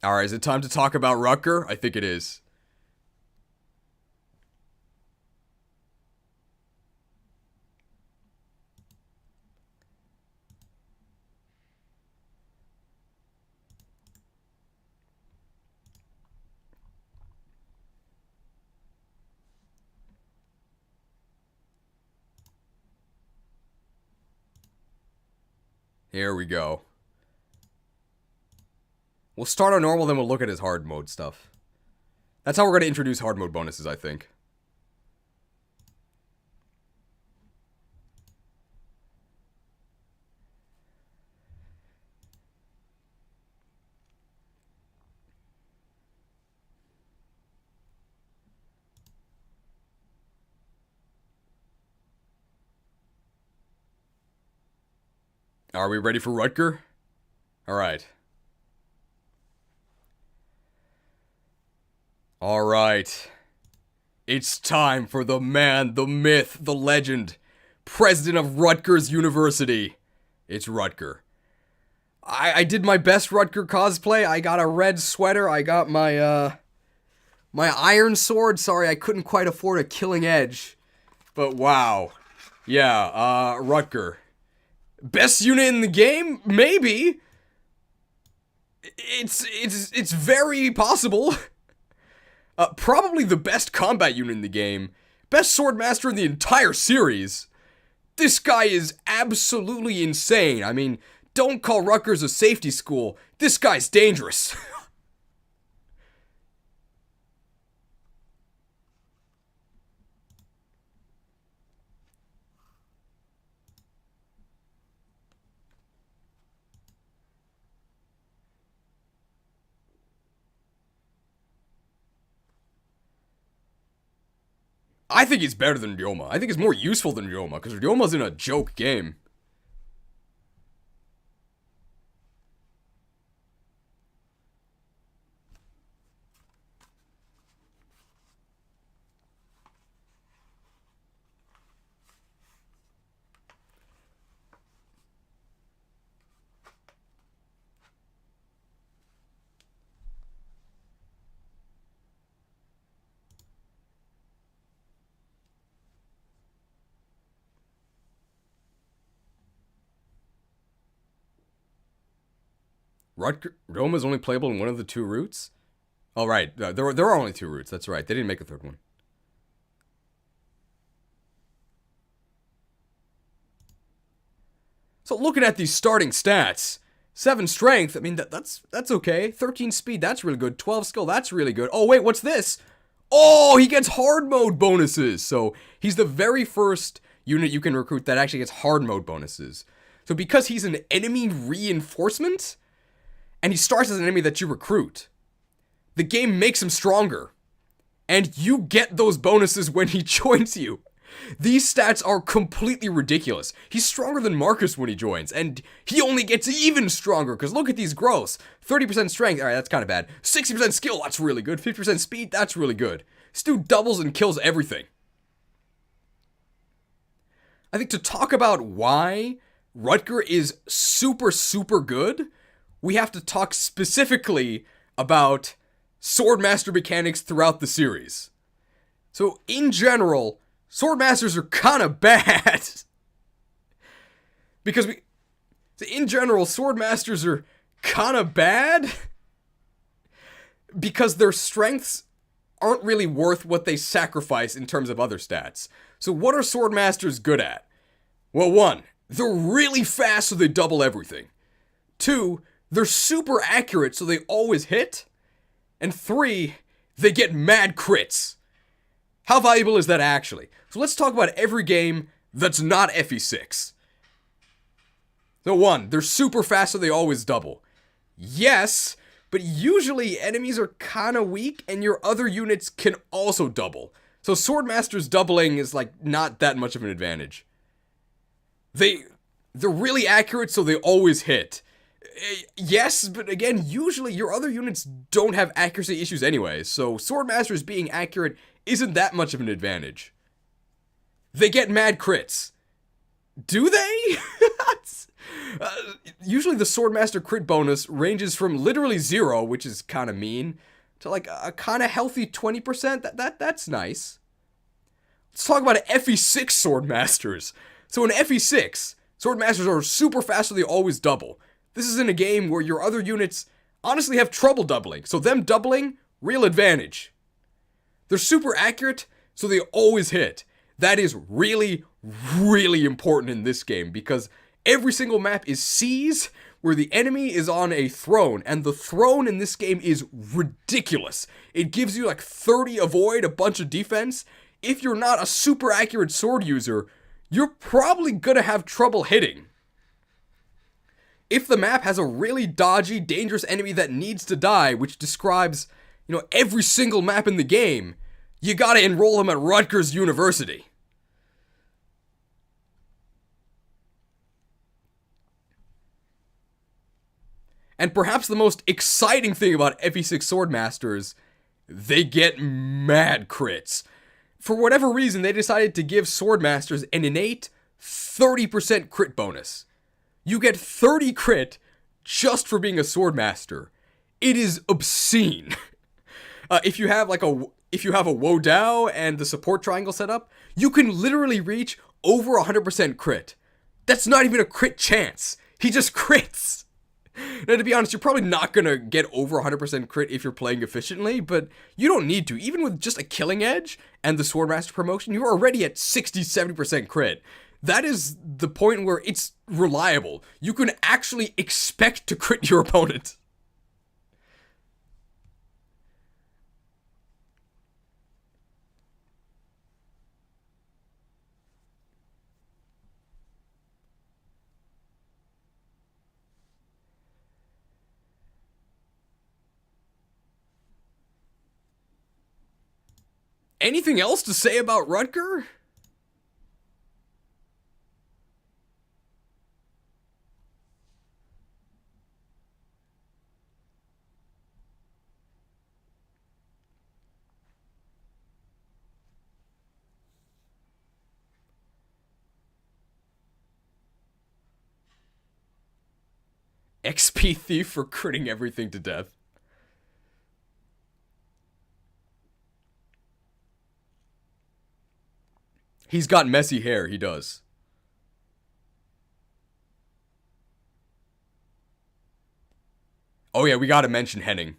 Alright, is it time to talk about Rutger? I think it is. Here we go. We'll start on normal, then we'll look at his hard mode stuff. That's how we're going to introduce hard mode bonuses, I think. Are we ready for Rutger? Alright. Alright. It's time for the man, the myth, the legend, president of Rutgers University. It's Rutger. I did my best Rutger cosplay. I got a red sweater. I got my, my iron sword. Sorry, I couldn't quite afford a killing edge. But wow. Yeah, Rutger. Best unit in the game? Maybe. It's very possible. Probably the best combat unit in the game. Best swordmaster in the entire series. This guy is absolutely insane. I mean, don't call Rutgers a safety school. This guy's dangerous. I think he's better than Ryoma. I think he's more useful than Ryoma, because Ryoma's in a joke game. Ryoma's only playable in one of the two routes? Oh, right. There are only two routes. That's right. They didn't make a third one. So looking at these starting stats, 7 strength, I mean, that's okay. 13 speed, that's really good. 12 skill, that's really good. Oh, wait, what's this? Oh, he gets hard mode bonuses. So he's the very first unit you can recruit that actually gets hard mode bonuses. So because he's an enemy reinforcement, and he starts as an enemy that you recruit, the game makes him stronger. And you get those bonuses when he joins you. These stats are completely ridiculous. He's stronger than Marcus when he joins, and he only gets even stronger, because look at these growths. 30% strength, alright, that's kind of bad. 60% skill, that's really good. 50% speed, that's really good. This dude doubles and kills everything. I think to talk about why Rutger is super, super good, we have to talk specifically about Swordmaster mechanics throughout the series. So, in general, Swordmasters are kind of bad. Because in general, Swordmasters are kind of bad because their strengths aren't really worth what they sacrifice in terms of other stats. So what are Swordmasters good at? Well, 1, they're really fast so they double everything. 2, they're super accurate so they always hit. And 3, they get mad crits. How valuable is that actually? So let's talk about every game that's not FE6. So 1, they're super fast so they always double. Yes, but usually enemies are kinda weak and your other units can also double. So Swordmaster's doubling is like not that much of an advantage. They're really accurate so they always hit. Yes, but again, usually your other units don't have accuracy issues anyway, so Swordmasters being accurate isn't that much of an advantage. They get mad crits. Do they? Usually the Swordmaster crit bonus ranges from literally 0, which is kind of mean, to like a kind of healthy 20%. That's nice. Let's talk about FE6 Swordmasters. So in FE6, Swordmasters are super fast so they always double. This is in a game where your other units honestly have trouble doubling, so them doubling, real advantage. They're super accurate, so they always hit. That is really, really important in this game, because every single map is seas, where the enemy is on a throne, and the throne in this game is ridiculous. It gives you like 30 avoid, a bunch of defense. If you're not a super accurate sword user, you're probably gonna have trouble hitting. If the map has a really dodgy, dangerous enemy that needs to die, which describes, every single map in the game, you gotta enroll him at Rutgers University. And perhaps the most exciting thing about FE6 Swordmasters, they get mad crits. For whatever reason, they decided to give Swordmasters an innate 30% crit bonus. You get 30 crit just for being a Swordmaster. It is obscene. If you have a Wodao and the support triangle set up, you can literally reach over 100% crit. That's not even a crit chance. He just crits. Now, to be honest, you're probably not gonna get over 100% crit if you're playing efficiently, but you don't need to. Even with just a killing edge and the Swordmaster promotion, you're already at 60-70% crit. That is the point where it's reliable. You can actually expect to crit your opponent. Anything else to say about Rutger? XP Thief for critting everything to death. He's got messy hair, he does. Oh yeah, we gotta mention Henning.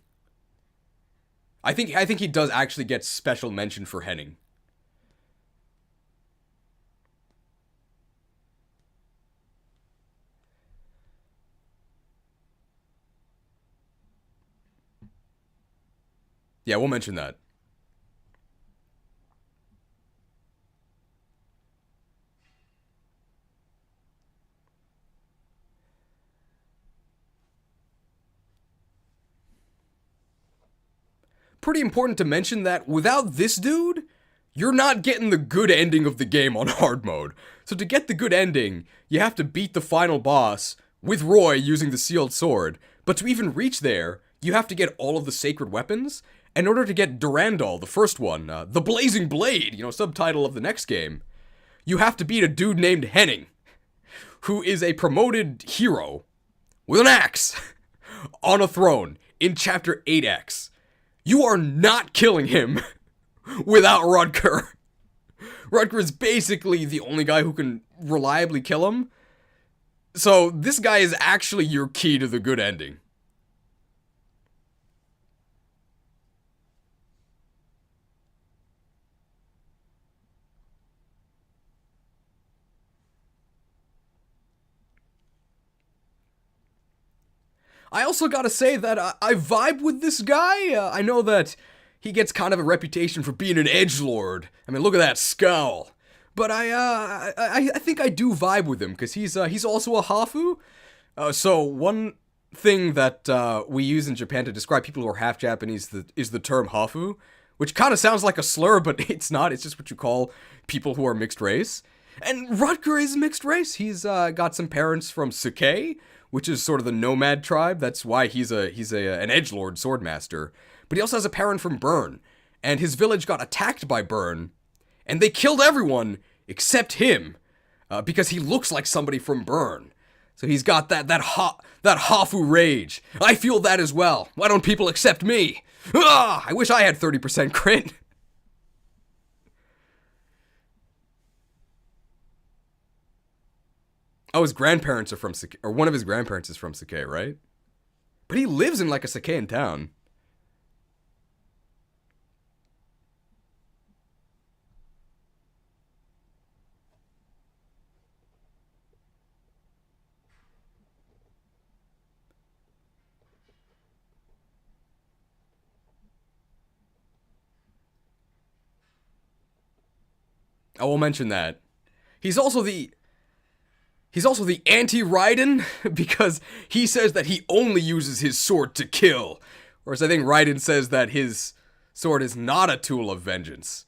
I think he does actually get special mention for Henning. Yeah, we'll mention that. Pretty important to mention that without this dude, you're not getting the good ending of the game on hard mode. So to get the good ending, you have to beat the final boss with Roy using the sealed sword. But to even reach there, you have to get all of the sacred weapons. In order to get Durandal, the first one, the Blazing Blade, subtitle of the next game, you have to beat a dude named Henning, who is a promoted hero with an axe on a throne in Chapter 8X. You are not killing him without Rutger. Rutger is basically the only guy who can reliably kill him. So this guy is actually your key to the good ending. I also gotta say that I vibe with this guy. I know that he gets kind of a reputation for being an edgelord. I mean, look at that skull. But I think I do vibe with him because he's also a Hafu. So one thing that we use in Japan to describe people who are half Japanese is the term Hafu, which kind of sounds like a slur, but it's not. It's just what you call people who are mixed race. And Rutger is mixed race. He's got some parents from Suke, which is sort of the nomad tribe. That's why he's an edgelord swordmaster. But he also has a parent from Bern, and his village got attacked by Bern, and they killed everyone except him, because he looks like somebody from Bern. So he's got that Hafu rage. I feel that as well. Why don't people accept me? Ah, I wish I had 30% crit. Oh, his grandparents are from Sake, or one of his grandparents is from Sake, right? But he lives in like a Sakean town. I will mention that. He's also the anti-Raiden, because he says that he only uses his sword to kill. Whereas I think Raiden says that his sword is not a tool of vengeance.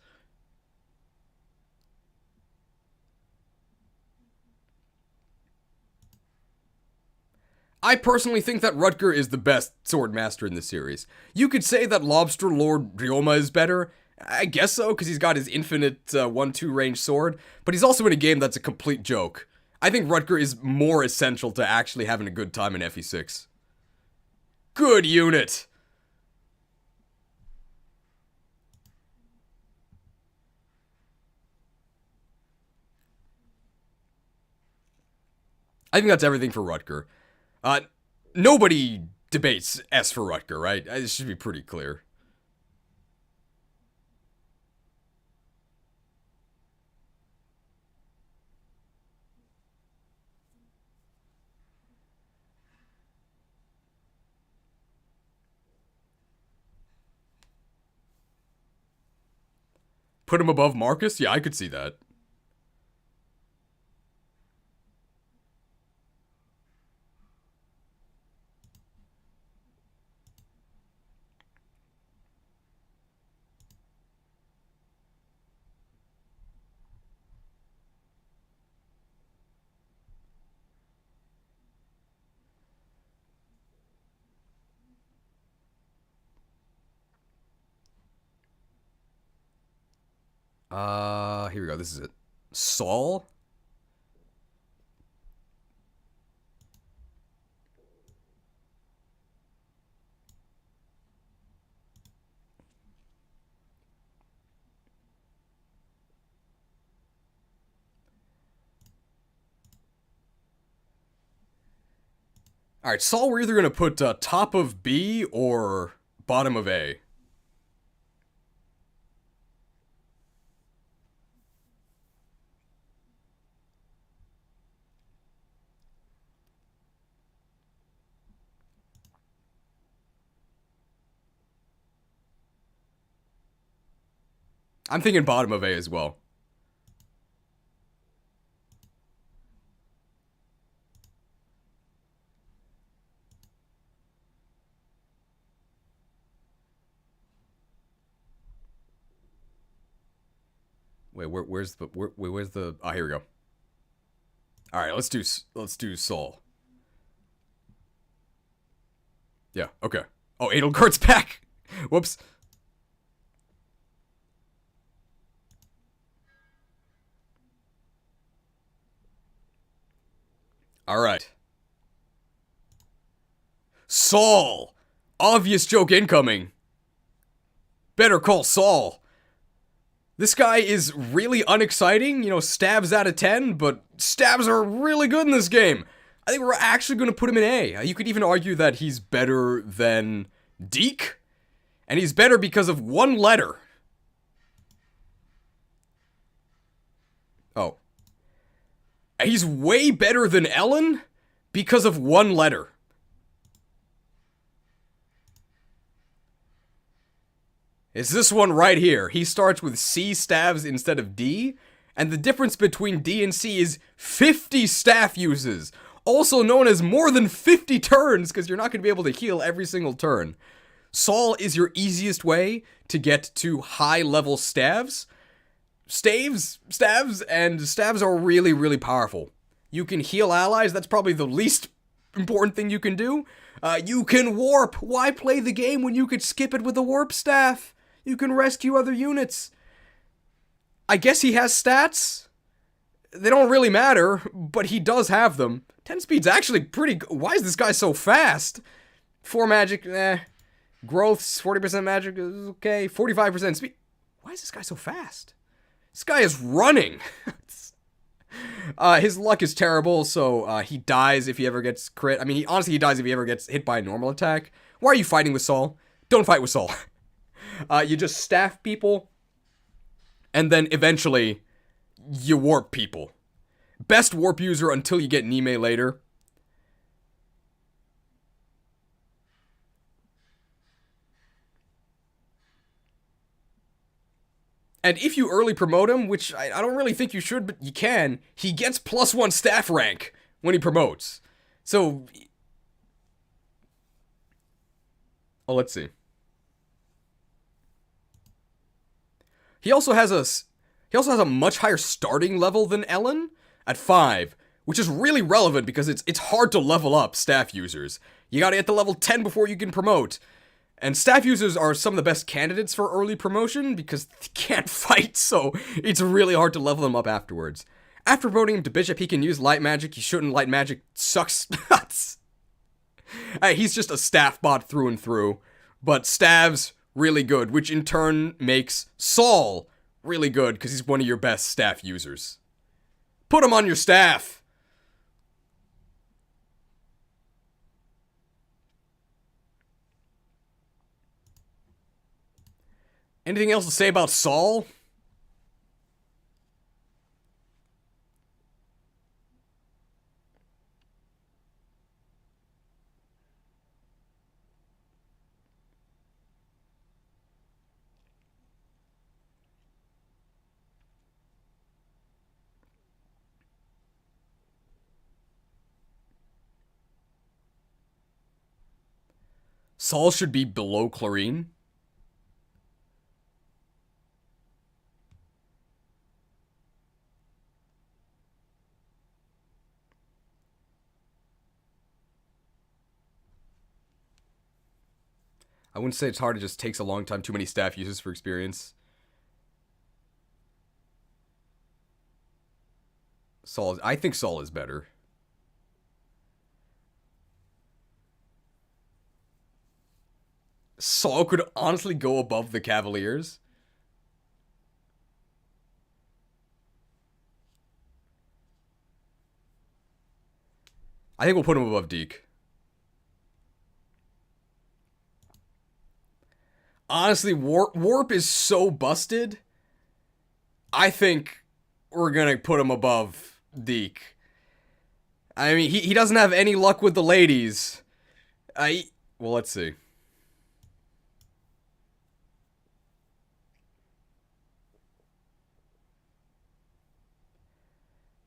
I personally think that Rutger is the best sword master in the series. You could say that Lobster Lord Ryoma is better. I guess so, because he's got his infinite 1-2 range sword. But he's also in a game that's a complete joke. I think Rutger is more essential to actually having a good time in FE6. Good unit! I think that's everything for Rutger. Nobody debates S for Rutger, right? It should be pretty clear. Put him above Marcus? Yeah, I could see that. Here we go. This is it. Saul? Alright, Saul, we're either going to put top of B or bottom of A. I'm thinking bottom of A as well. Wait, where's the? Ah, here we go. All right, let's do Saul. Yeah. Okay. Oh, Adelgard's back. Whoops. Alright. Saul! Obvious joke incoming. Better call Saul. This guy is really unexciting, you know, stabs out of 10, but stabs are really good in this game. I think we're actually going to put him in A. You could even argue that he's better than Deke, and he's better because of one letter. Oh. He's way better than Ellen because of one letter. It's this one right here. He starts with C stabs instead of D, and the difference between D and C is 50 staff uses, also known as more than 50 turns, because you're not going to be able to heal every single turn. Saul is your easiest way to get to high-level stabs. Stabs are really, really powerful. You can heal allies, that's probably the least important thing you can do. You can warp. Why play the game when you could skip it with a warp staff? You can rescue other units. I guess he has stats. They don't really matter, but he does have them. 10 speed's actually pretty good. Why is this guy so fast? 4 magic, Growths, 40% magic is okay. 45% speed. Why is this guy so fast? This guy is running. His luck is terrible, so he dies if he ever gets crit. I mean, he dies if he ever gets hit by a normal attack. Why are you fighting with Saul? Don't fight with Saul. You just staff people, and then eventually, you warp people. Best warp user until you get Nime later. And if you early promote him, which I don't really think you should, but you can, he gets +1 staff rank when he promotes. So... Oh, let's see. He also has a much higher starting level than Ellen at 5, which is really relevant because it's hard to level up staff users. You gotta get to level 10 before you can promote. And staff users are some of the best candidates for early promotion because they can't fight, so it's really hard to level them up afterwards. After promoting him to bishop, he can use light magic. He shouldn't. Light magic sucks nuts. He's just a staff bot through and through. But stabs, really good, which in turn makes Saul really good because he's one of your best staff users. Put him on your staff. Anything else to say about Saul? Saul should be below Clarine. I wouldn't say it's hard, it just takes a long time, too many staff uses for experience. I think Saul is better. Saul could honestly go above the Cavaliers. I think we'll put him above Deke. Honestly, Warp is so busted. I think we're gonna put him above Deke. I mean, he doesn't have any luck with the ladies. Well, let's see.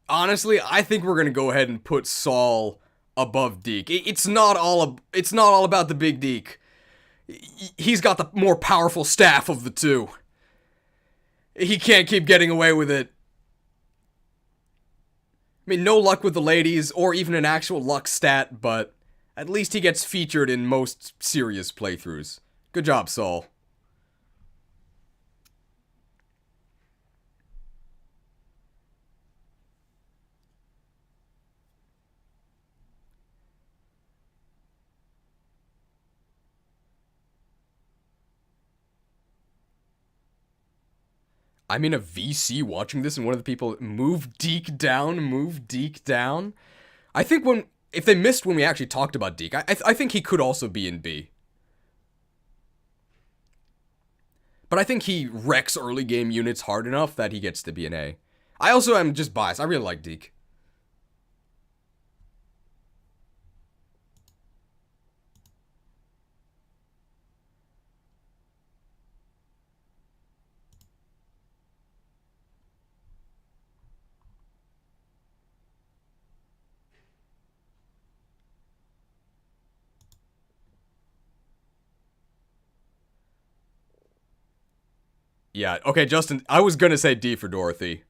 Honestly, I think we're gonna go ahead and put Saul above Deke. It's not all about the big Deke. He's got the more powerful staff of the two. He can't keep getting away with it. I mean, no luck with the ladies, or even an actual luck stat, but at least he gets featured in most serious playthroughs. Good job, Saul. I'm in a VC watching this, and one of the people move Deke down, move Deke down. I think if they missed when we actually talked about Deke, I think he could also be in B. But I think he wrecks early game units hard enough that he gets to be an A. I also am just biased. I really like Deke. Yeah, okay, Justin, I was gonna say D for Dorothy.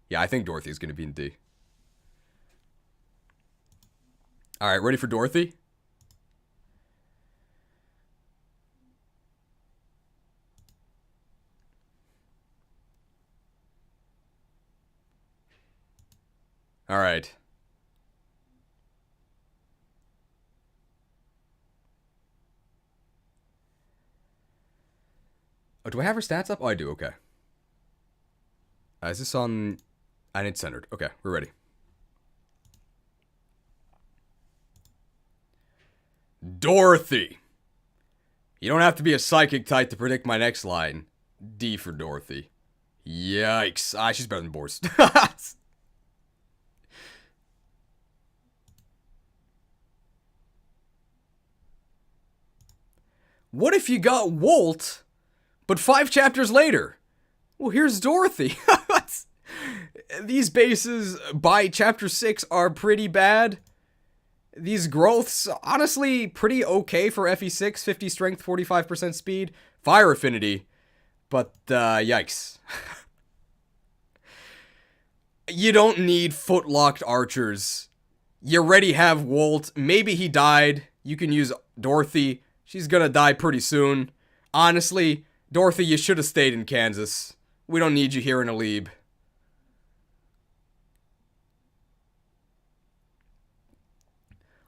Yeah, I think Dorothy's gonna be in D. Alright, ready for Dorothy? Alright. Oh, do I have her stats up? Oh, I do, okay. Is this on... I need centered. Okay, we're ready. Dorothy! You don't have to be a psychic type to predict my next line. D for Dorothy. Yikes. Ah, she's better than Boris. What if you got Walt, but 5 chapters later? Well, here's Dorothy. These bases by chapter 6 are pretty bad. These growths, honestly, pretty okay for FE6. 50 strength, 45% speed. Fire affinity. But, yikes. You don't need foot-locked archers. You already have Walt. Maybe he died. You can use Dorothy. She's gonna die pretty soon. Honestly, Dorothy, you should have stayed in Kansas. We don't need you here in Alebe.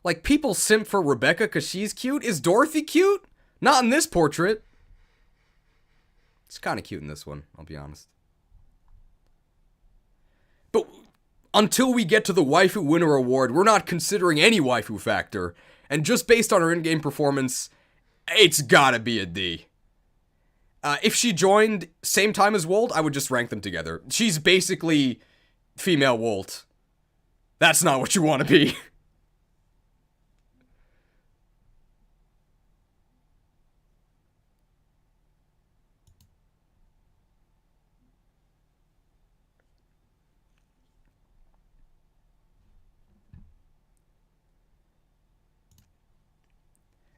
Like, people simp for Rebecca because she's cute. Is Dorothy cute? Not in this portrait. It's kind of cute in this one, I'll be honest. But until we get to the Waifu Winner Award, we're not considering any waifu factor. And just based on her in-game performance, it's gotta be a D. If she joined same time as Walt, I would just rank them together. She's basically female Walt. That's not what you want to be.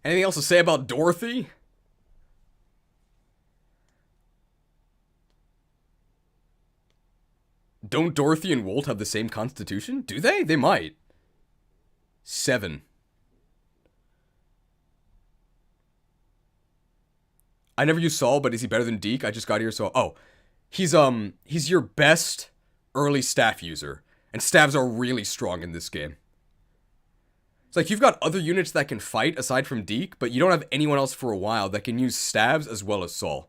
Anything else to say about Dorothy? Don't Dorothy and Walt have the same constitution? Do they? They might. 7. I never used Saul, but is he better than Deke? I just got here, so... Oh. He's your best early staff user. And staffs are really strong in this game. It's like, you've got other units that can fight aside from Deke, but you don't have anyone else for a while that can use stabs as well as Saul.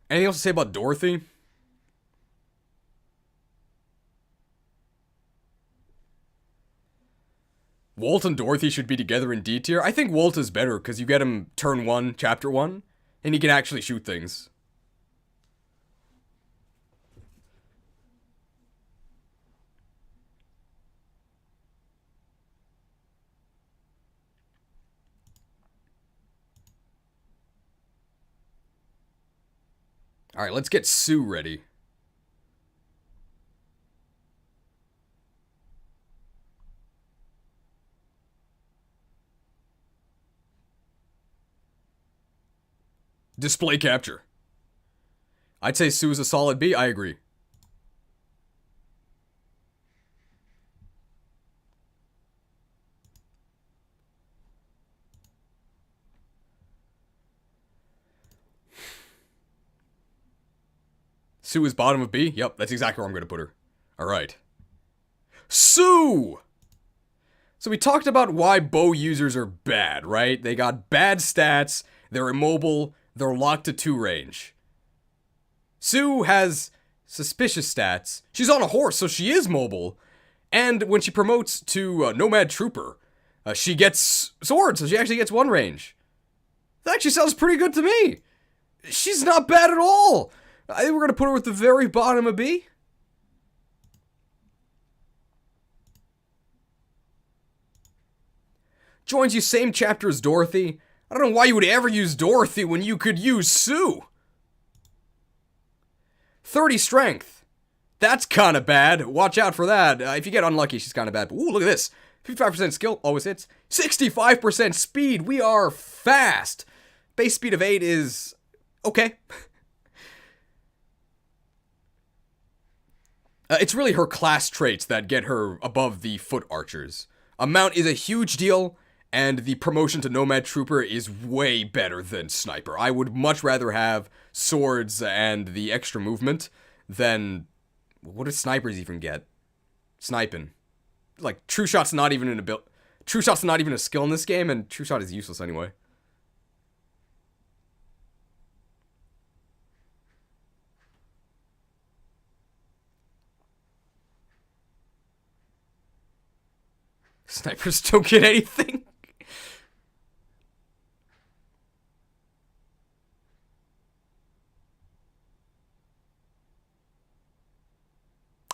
Anything else to say about Dorothy? Walt and Dorothy should be together in D tier. I think Walt is better because you get him turn 1, chapter 1, and he can actually shoot things. Alright, let's get Sue ready. Display capture. I'd say Sue is a solid B. I agree. Sue is bottom of B? Yep, that's exactly where I'm going to put her. Alright. Sue! So we talked about why bow users are bad, right? They got bad stats, they're immobile, they're locked to 2 range. Sue has suspicious stats. She's on a horse, so she is mobile. And when she promotes to Nomad Trooper, she gets swords, so she actually gets 1 range. That actually sounds pretty good to me. She's not bad at all. I think we're going to put her at the very bottom of B. Joins you same chapter as Dorothy. I don't know why you would ever use Dorothy when you could use Sue. 30 strength. That's kind of bad. Watch out for that. If you get unlucky, she's kind of bad. But ooh, look at this. 55% skill, always hits. 65% speed. We are fast. Base speed of 8 is okay. It's really her class traits that get her above the foot archers. Amount is a huge deal, and the promotion to Nomad Trooper is way better than Sniper. I would much rather have swords and the extra movement than... What do snipers even get? Sniping. Like, True Shot's not even an ability. True Shot's not even a skill in this game, and True Shot is useless anyway. Snipers don't get anything.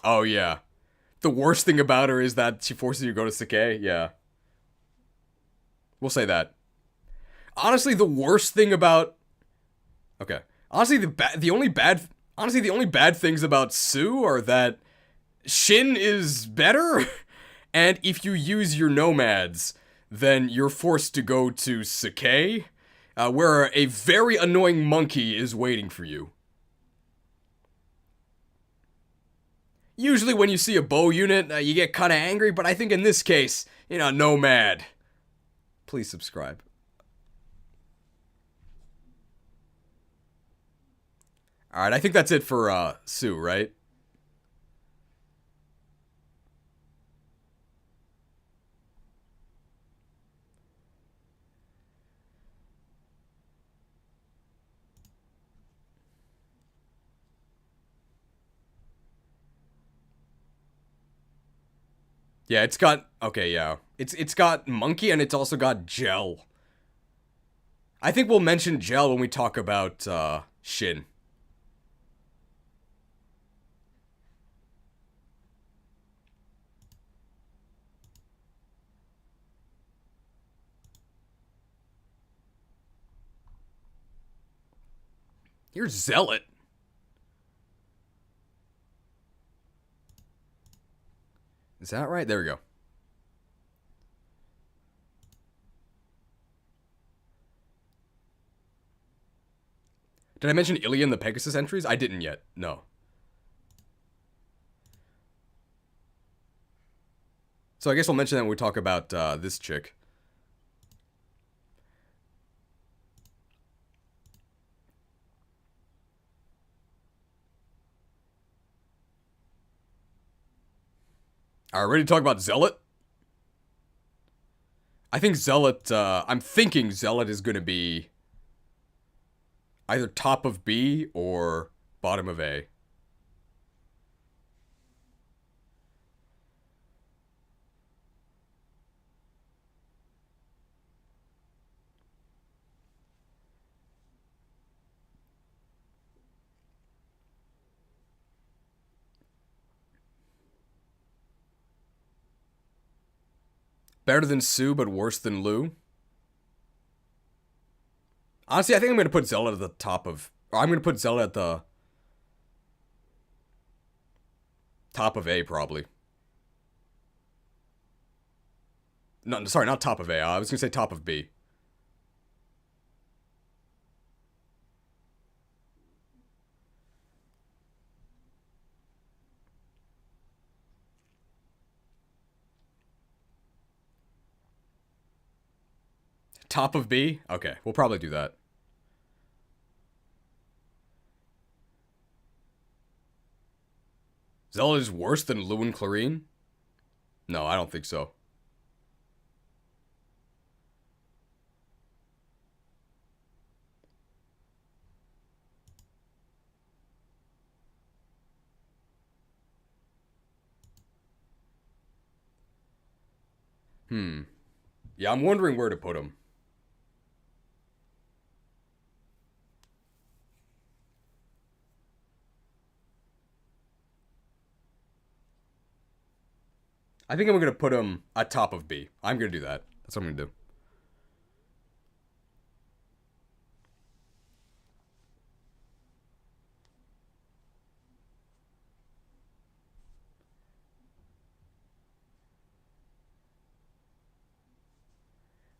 Oh, yeah. The worst thing about her is that she forces you to go to Sakai. Yeah. We'll say that. Honestly, the worst thing about... Okay. Honestly, the only bad things about Sue are that Shin is better, and if you use your nomads, then you're forced to go to Sakai, where a very annoying monkey is waiting for you. Usually when you see a bow unit, you get kind of angry, but I think in this case, nomad. Please subscribe. Alright, I think that's it for Sue, right? Yeah, it's got... Okay, yeah. It's got monkey and it's also got gel. I think we'll mention gel when we talk about Shin. Here's Zealot. Is that right? There we go. Did I mention Ilya in the Pegasus entries? I didn't yet. No. So I guess I'll mention that when we talk about this chick. Alright, ready to talk about Zealot? I think Zealot, I'm thinking Zealot is going to be either top of B or bottom of A. Better than Sue, but worse than Lou. Honestly, I think I'm going to put Zelda at the top of... Or I'm going to put Zelda at the... top of A, probably. No, sorry, not top of A. I was going to say top of B. Top of B? Okay, we'll probably do that. Zealot is worse than Lewin Clarine? No, I don't think so. Yeah, I'm wondering where to put him. I think I'm going to put him at top of B. I'm going to do that. That's what I'm going to do.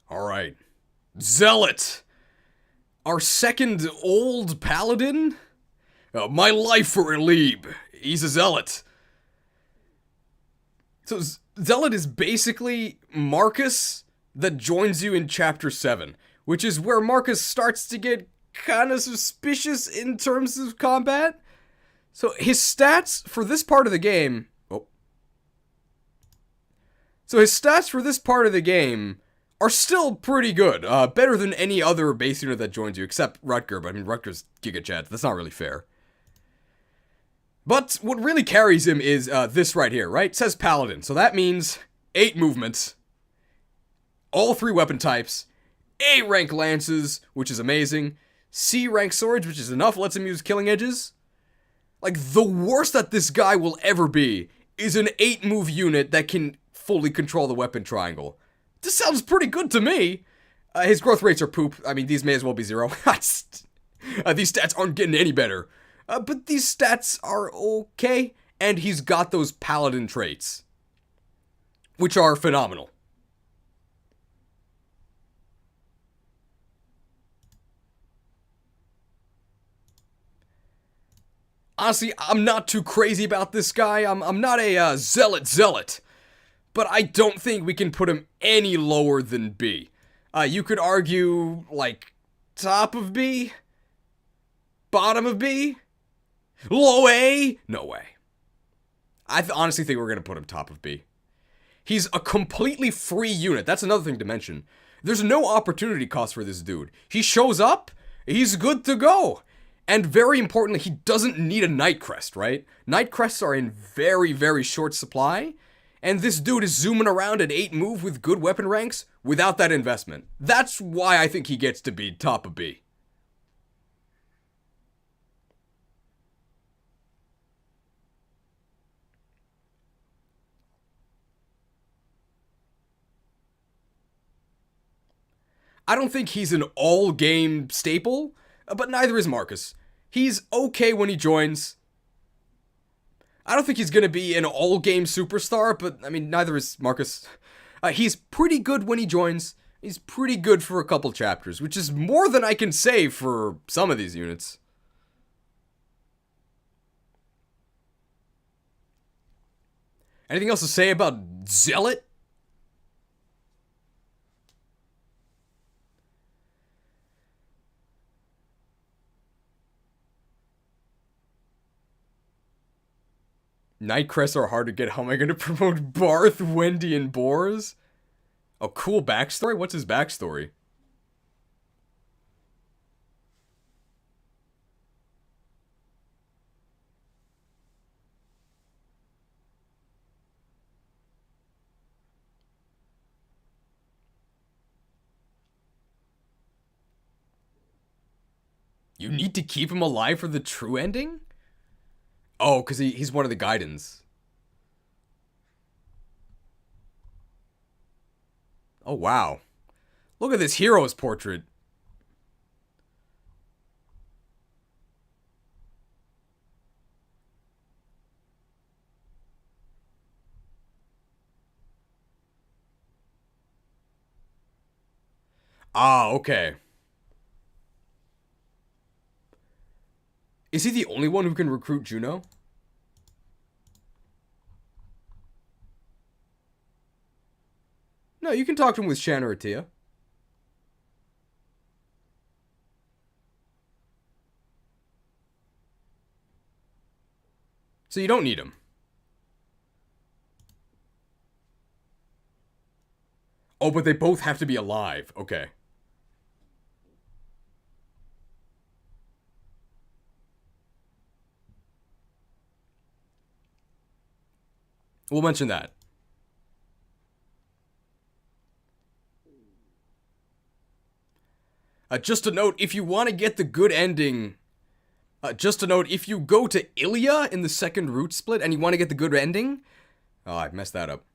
Alright. Zealot! Our second old paladin? My life for Elib. He's a zealot. So Zealot is basically Marcus that joins you in Chapter 7, which is where Marcus starts to get kind of suspicious in terms of combat. So his stats for this part of the game... So his stats for this part of the game are still pretty good. Better than any other base unit that joins you, except Rutger. But I mean, Rutger's Giga Chat. That's not really fair. But what really carries him is this right here, right? It says Paladin. So that means 8 movements, all 3 weapon types, A rank lances, which is amazing, C rank swords, which is enough, lets him use killing edges. Like, the worst that this guy will ever be is an 8 move unit that can fully control the weapon triangle. This sounds pretty good to me. His growth rates are poop. I mean, these may as well be 0. These stats aren't getting any better. But these stats are okay, and he's got those paladin traits, which are phenomenal. Honestly, I'm not too crazy about this guy. I'm not a zealot, but I don't think we can put him any lower than B. You could argue, like, top of B? Bottom of B? Low A? No way. I honestly think we're going to put him top of B. He's a completely free unit. That's another thing to mention. There's no opportunity cost for this dude. He shows up, he's good to go. And very importantly, he doesn't need a Night Crest, right? Night Crests are in very, very short supply. And this dude is zooming around at 8 move with good weapon ranks without that investment. That's why I think he gets to be top of B. I don't think he's an all-game staple, but neither is Marcus. He's okay when he joins. I don't think he's going to be an all-game superstar, but, I mean, neither is Marcus. He's pretty good when he joins. He's pretty good for a couple chapters, which is more than I can say for some of these units. Anything else to say about Zealot? Night Crests are hard to get. How am I going to promote Barth, Wendy, and Boars? A cool backstory? What's his backstory? You need to keep him alive for the true ending? Oh, because he's one of the Gaidens. Oh, wow. Look at this hero's portrait. Ah, okay. Is he the only one who can recruit Juno? No, you can talk to him with Shan or Atia. So you don't need him. Oh, but they both have to be alive. Okay. We'll mention that. Just a note, if you want to get the good ending, just a note, if you go to Ilya in the second route split and you want to get the good ending, oh, I messed that up.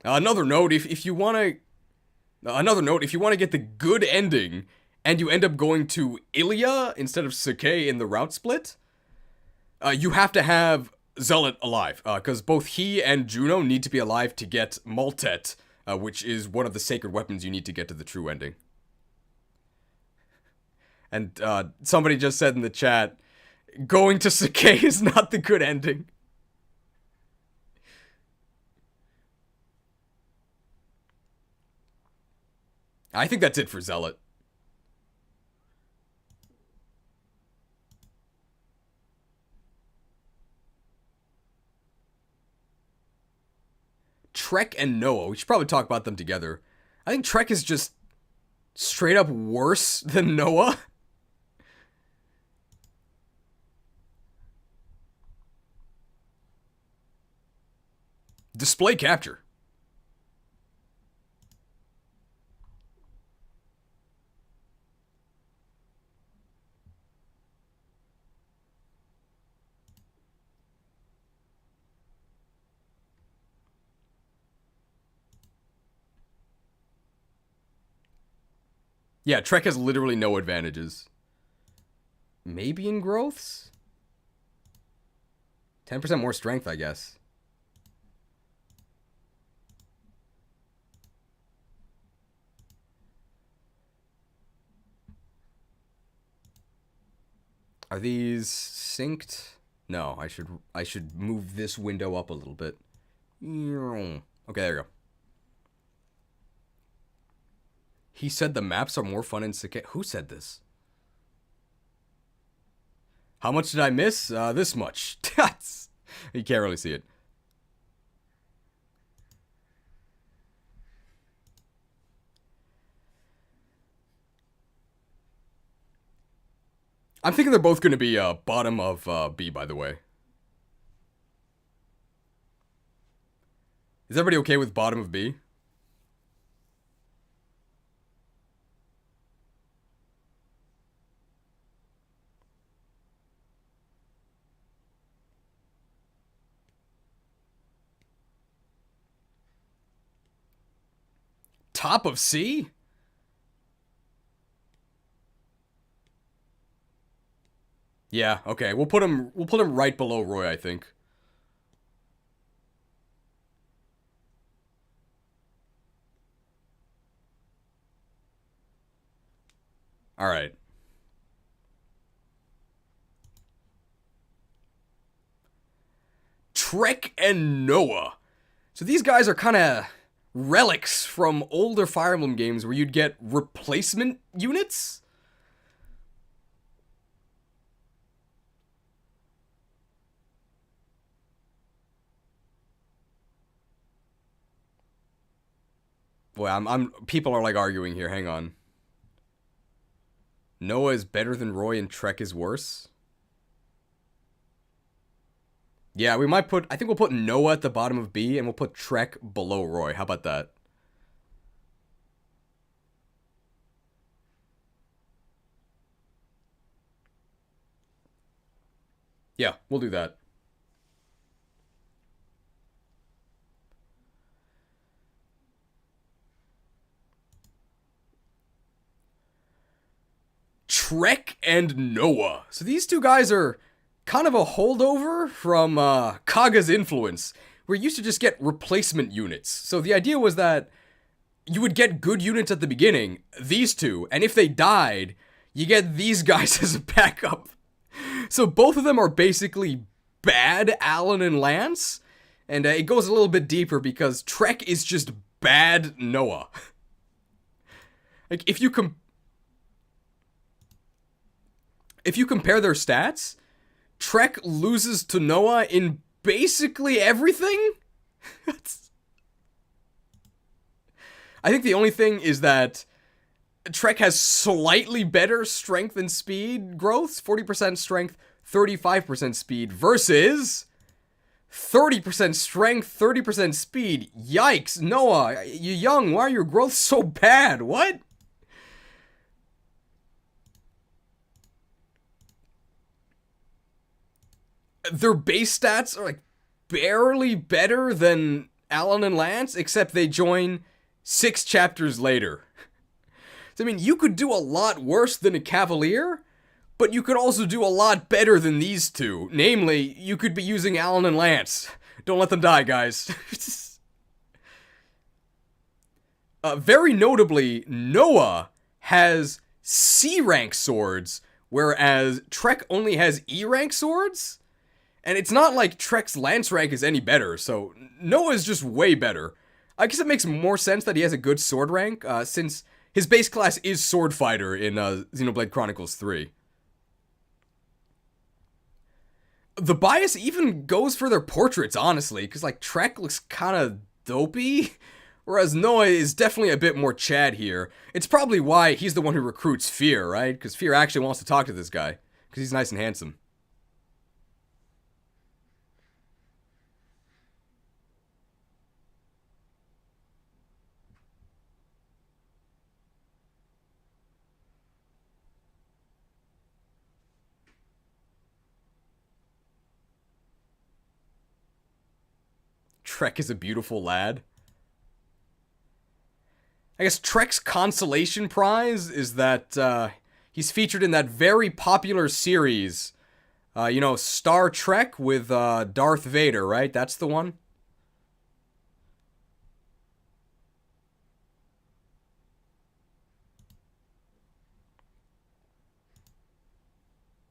Another note, if you want to get the good ending and you end up going to Ilya instead of Sake in the route split, you have to have Zealot alive, because both he and Juno need to be alive to get Maltet, which is one of the sacred weapons you need to get to the true ending. And somebody just said in the chat, going to Sake is not the good ending. I think that's it for Zealot. Trek and Noah, we should probably talk about them together. I think Trek is just straight up worse than Noah. Display capture. Yeah, Trek has literally no advantages. Maybe in growths? 10% more strength, I guess. Are these synced? No, I should move this window up a little bit. Okay, there you go. He said the maps are more fun in Sake. Who said this? How much did I miss? This much. You can't really see it. I'm thinking they're both going to be bottom of B, by the way. Is everybody okay with bottom of B? Top of C? Yeah, okay. We'll put him right below Roy, I think. All right. Trek and Noah. So these guys are kind of relics from older Fire Emblem games where you'd get replacement units. Boy, people are like arguing here. Hang on. Noah is better than Roy and Trek is worse. Yeah, we might I think we'll put Noah at the bottom of B and we'll put Trek below Roy. How about that? Yeah, we'll do that. Trek and Noah. So these two guys are kind of a holdover from Kaga's influence, where you used to just get replacement units. So the idea was that you would get good units at the beginning, these two, and if they died, you get these guys as a backup. So both of them are basically bad Alan and Lance, and it goes a little bit deeper because Trek is just bad Noah. Like, if you compare their stats, Trek loses to Noah in basically everything. I think the only thing is that Trek has slightly better strength and speed growths, 40% strength, 35% speed, versus 30% strength, 30% speed. Yikes, Noah, you young, why are your growths so bad? What? Their base stats are like barely better than Alan and Lance, except they join 6 chapters later. So, I mean, you could do a lot worse than a Cavalier, but you could also do a lot better than these two. Namely, you could be using Alan and Lance. Don't let them die, guys. Very notably, Noah has C rank swords, whereas Trek only has E rank swords. And it's not like Trek's Lance rank is any better, so Noah is just way better. I guess it makes more sense that he has a good sword rank, since his base class is swordfighter in Xenoblade Chronicles 3. The bias even goes for their portraits, honestly, because like Trek looks kind of dopey, whereas Noah is definitely a bit more Chad here. It's probably why he's the one who recruits Fear, right? Because Fear actually wants to talk to this guy, because he's nice and handsome. Trek is a beautiful lad. I guess Trek's consolation prize is that he's featured in that very popular series, Star Trek with Darth Vader, right? That's the one.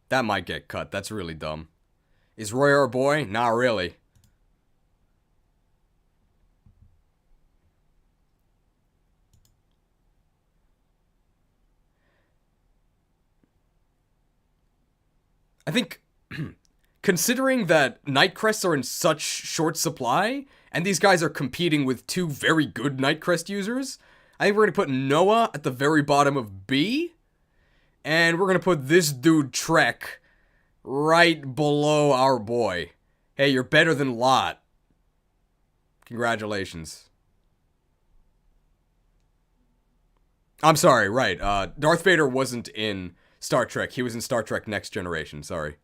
That might get cut. That's really dumb. Is Roy our boy? Not really. I think, considering that Nightcrests are in such short supply, and these guys are competing with 2 very good Nightcrest users, I think we're going to put Noah at the very bottom of B, and we're going to put this dude Trek right below our boy. Hey, you're better than Lot. Congratulations. I'm sorry, right. Darth Vader wasn't in Star Trek. He was in Star Trek Next Generation, sorry.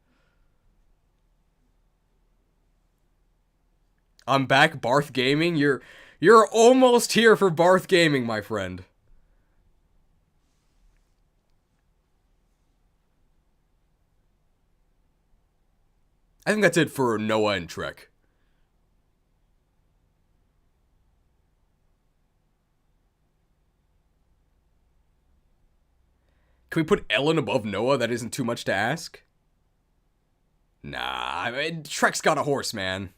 I'm back, Barth Gaming. You're almost here for Barth Gaming, my friend. I think that's it for Noah and Trek. Can we put Ellen above Noah? That isn't too much to ask. Nah, I mean, Trek's got a horse, man.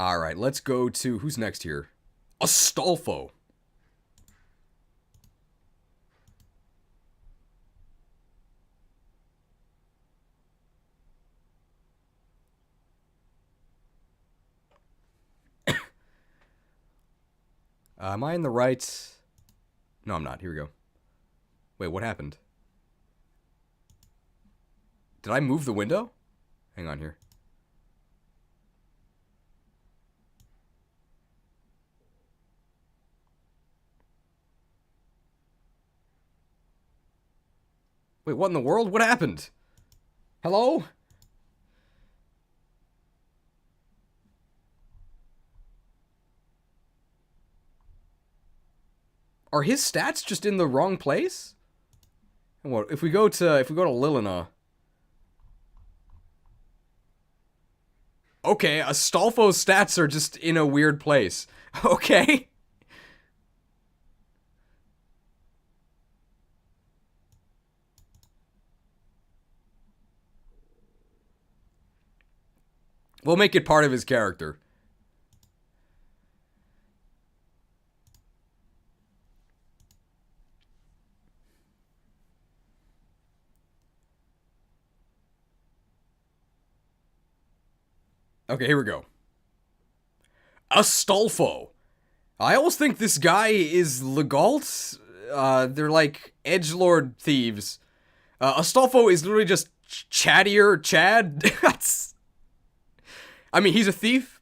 Alright, let's go to... Who's next here? Astolfo. Am I in the right... No, I'm not. Here we go. Wait, what happened? Did I move the window? Hang on here. Wait, what in the world? What happened? Hello? Are his stats just in the wrong place? And what if we go to Lilina? Okay, Astolfo's stats are just in a weird place. Okay. We'll make it part of his character. Okay, here we go. Astolfo. I always think this guy is Legault. They're like edgelord thieves. Astolfo is literally just chattier Chad. I mean, he's a thief,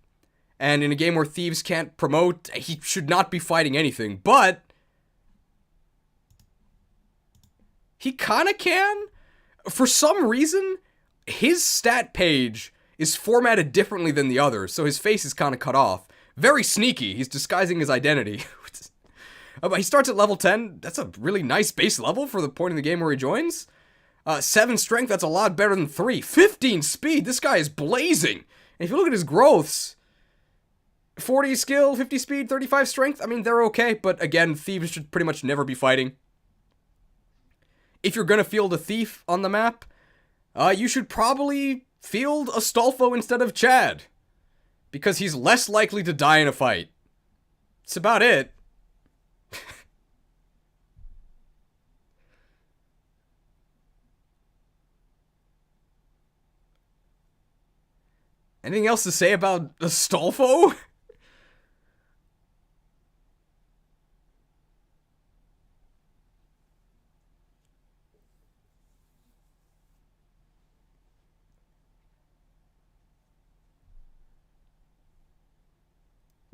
and in a game where thieves can't promote, he should not be fighting anything, but he kinda can. For some reason, his stat page is formatted differently than the others, so his face is kinda cut off. Very sneaky, he's disguising his identity. But he starts at level 10, that's a really nice base level for the point in the game where he joins. 7 strength, that's a lot better than 3. 15 speed, this guy is blazing. And if you look at his growths, 40 skill, 50 speed, 35 strength, I mean, they're okay, but again, thieves should pretty much never be fighting. If you're gonna field a thief on the map, you should probably field Astolfo instead of Chad. Because he's less likely to die in a fight. That's about it. Anything else to say about Astolfo?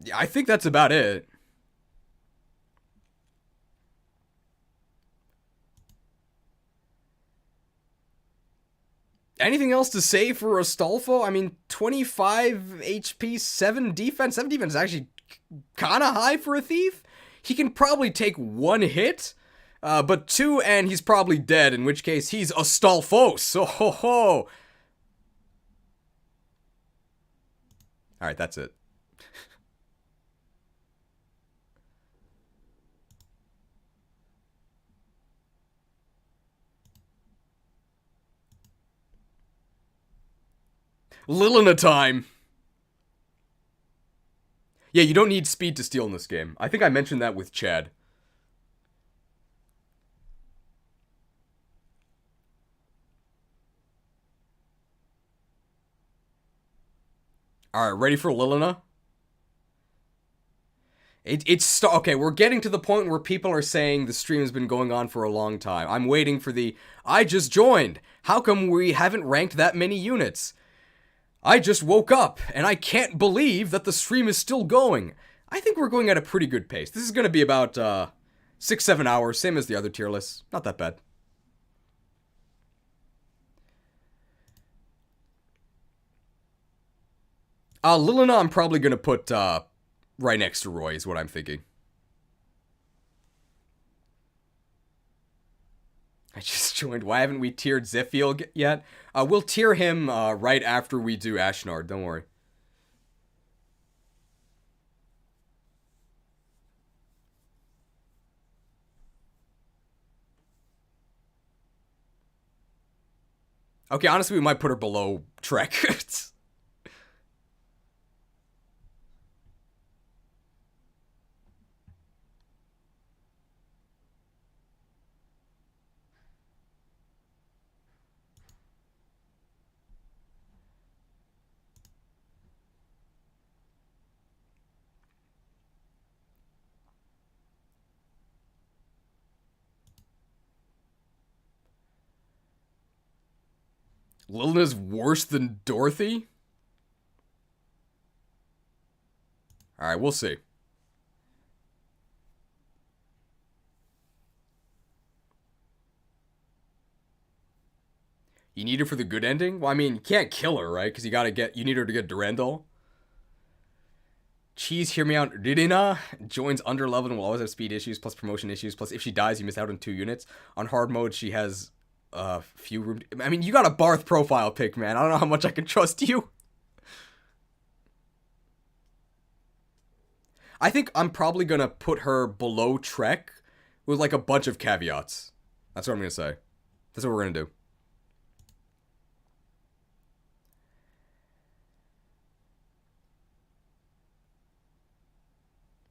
Yeah, I think that's about it. Anything else to say for Astolfo? I mean, 25 HP, 7 defense. 7 defense is actually kind of high for a thief. He can probably take 1 hit, but 2 and he's probably dead, in which case he's Astolfos. Oh ho ho. Alright, that's it. Lilina time! Yeah, you don't need speed to steal in this game. I think I mentioned that with Chad. Alright, ready for Lilina? Okay, we're getting to the point where people are saying the stream has been going on for a long time. I'm waiting for the, I just joined. How come we haven't ranked that many units? I just woke up, and I can't believe that the stream is still going. I think we're going at a pretty good pace. This is going to be about 6-7 hours, same as the other tier lists. Not that bad. Lilina I'm probably going to put right next to Roy, is what I'm thinking. I just joined. Why haven't we tiered Zephiel yet? We'll tier him right after we do Ashnard. Don't worry. Okay, honestly, we might put her below Trek. Lilina's worse than Dorothy? Alright, we'll see. You need her for the good ending? Well, I mean, you can't kill her, right? Because you need her to get Durandal. Cheese, hear me out. Ridina joins under level and will always have speed issues, plus promotion issues, plus if she dies, you miss out on 2 units. On hard mode, she has few room. I mean, you got a Barth profile pick, man. I don't know how much I can trust you. I think I'm probably gonna put her below Trek with like a bunch of caveats. That's what I'm gonna say. That's what we're gonna do.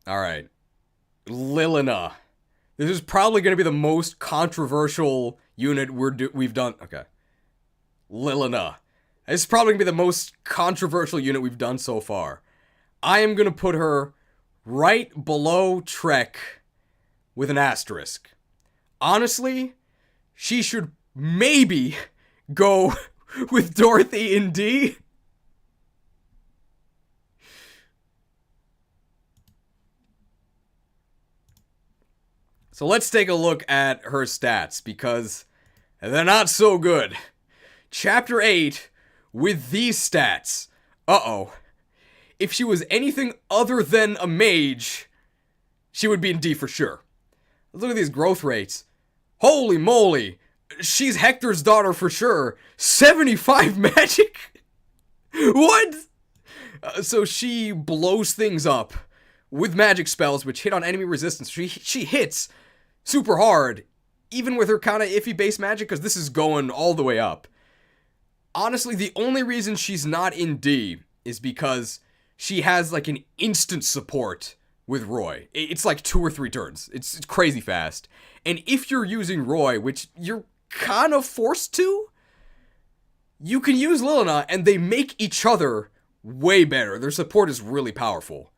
Alright. Lilina. This is probably gonna be the most controversial unit we've done. Okay. Lilina. This is probably going to be the most controversial unit we've done so far. I am going to put her right below Trek with an asterisk. Honestly, she should maybe go with Dorothy in D. So let's take a look at her stats, because they're not so good. Chapter 8, with these stats. Uh-oh. If she was anything other than a mage, she would be in D for sure. Look at these growth rates. Holy moly. She's Hector's daughter for sure. 75 magic? What? So she blows things up with magic spells, which hit on enemy resistance. She hits super hard, even with her kind of iffy base magic, because this is going all the way up. Honestly, the only reason she's not in D is because she has like an instant support with Roy. It's like 2 or 3 turns. It's crazy fast. And if you're using Roy, which you're kind of forced to, you can use Lilina, and they make each other way better. Their support is really powerful.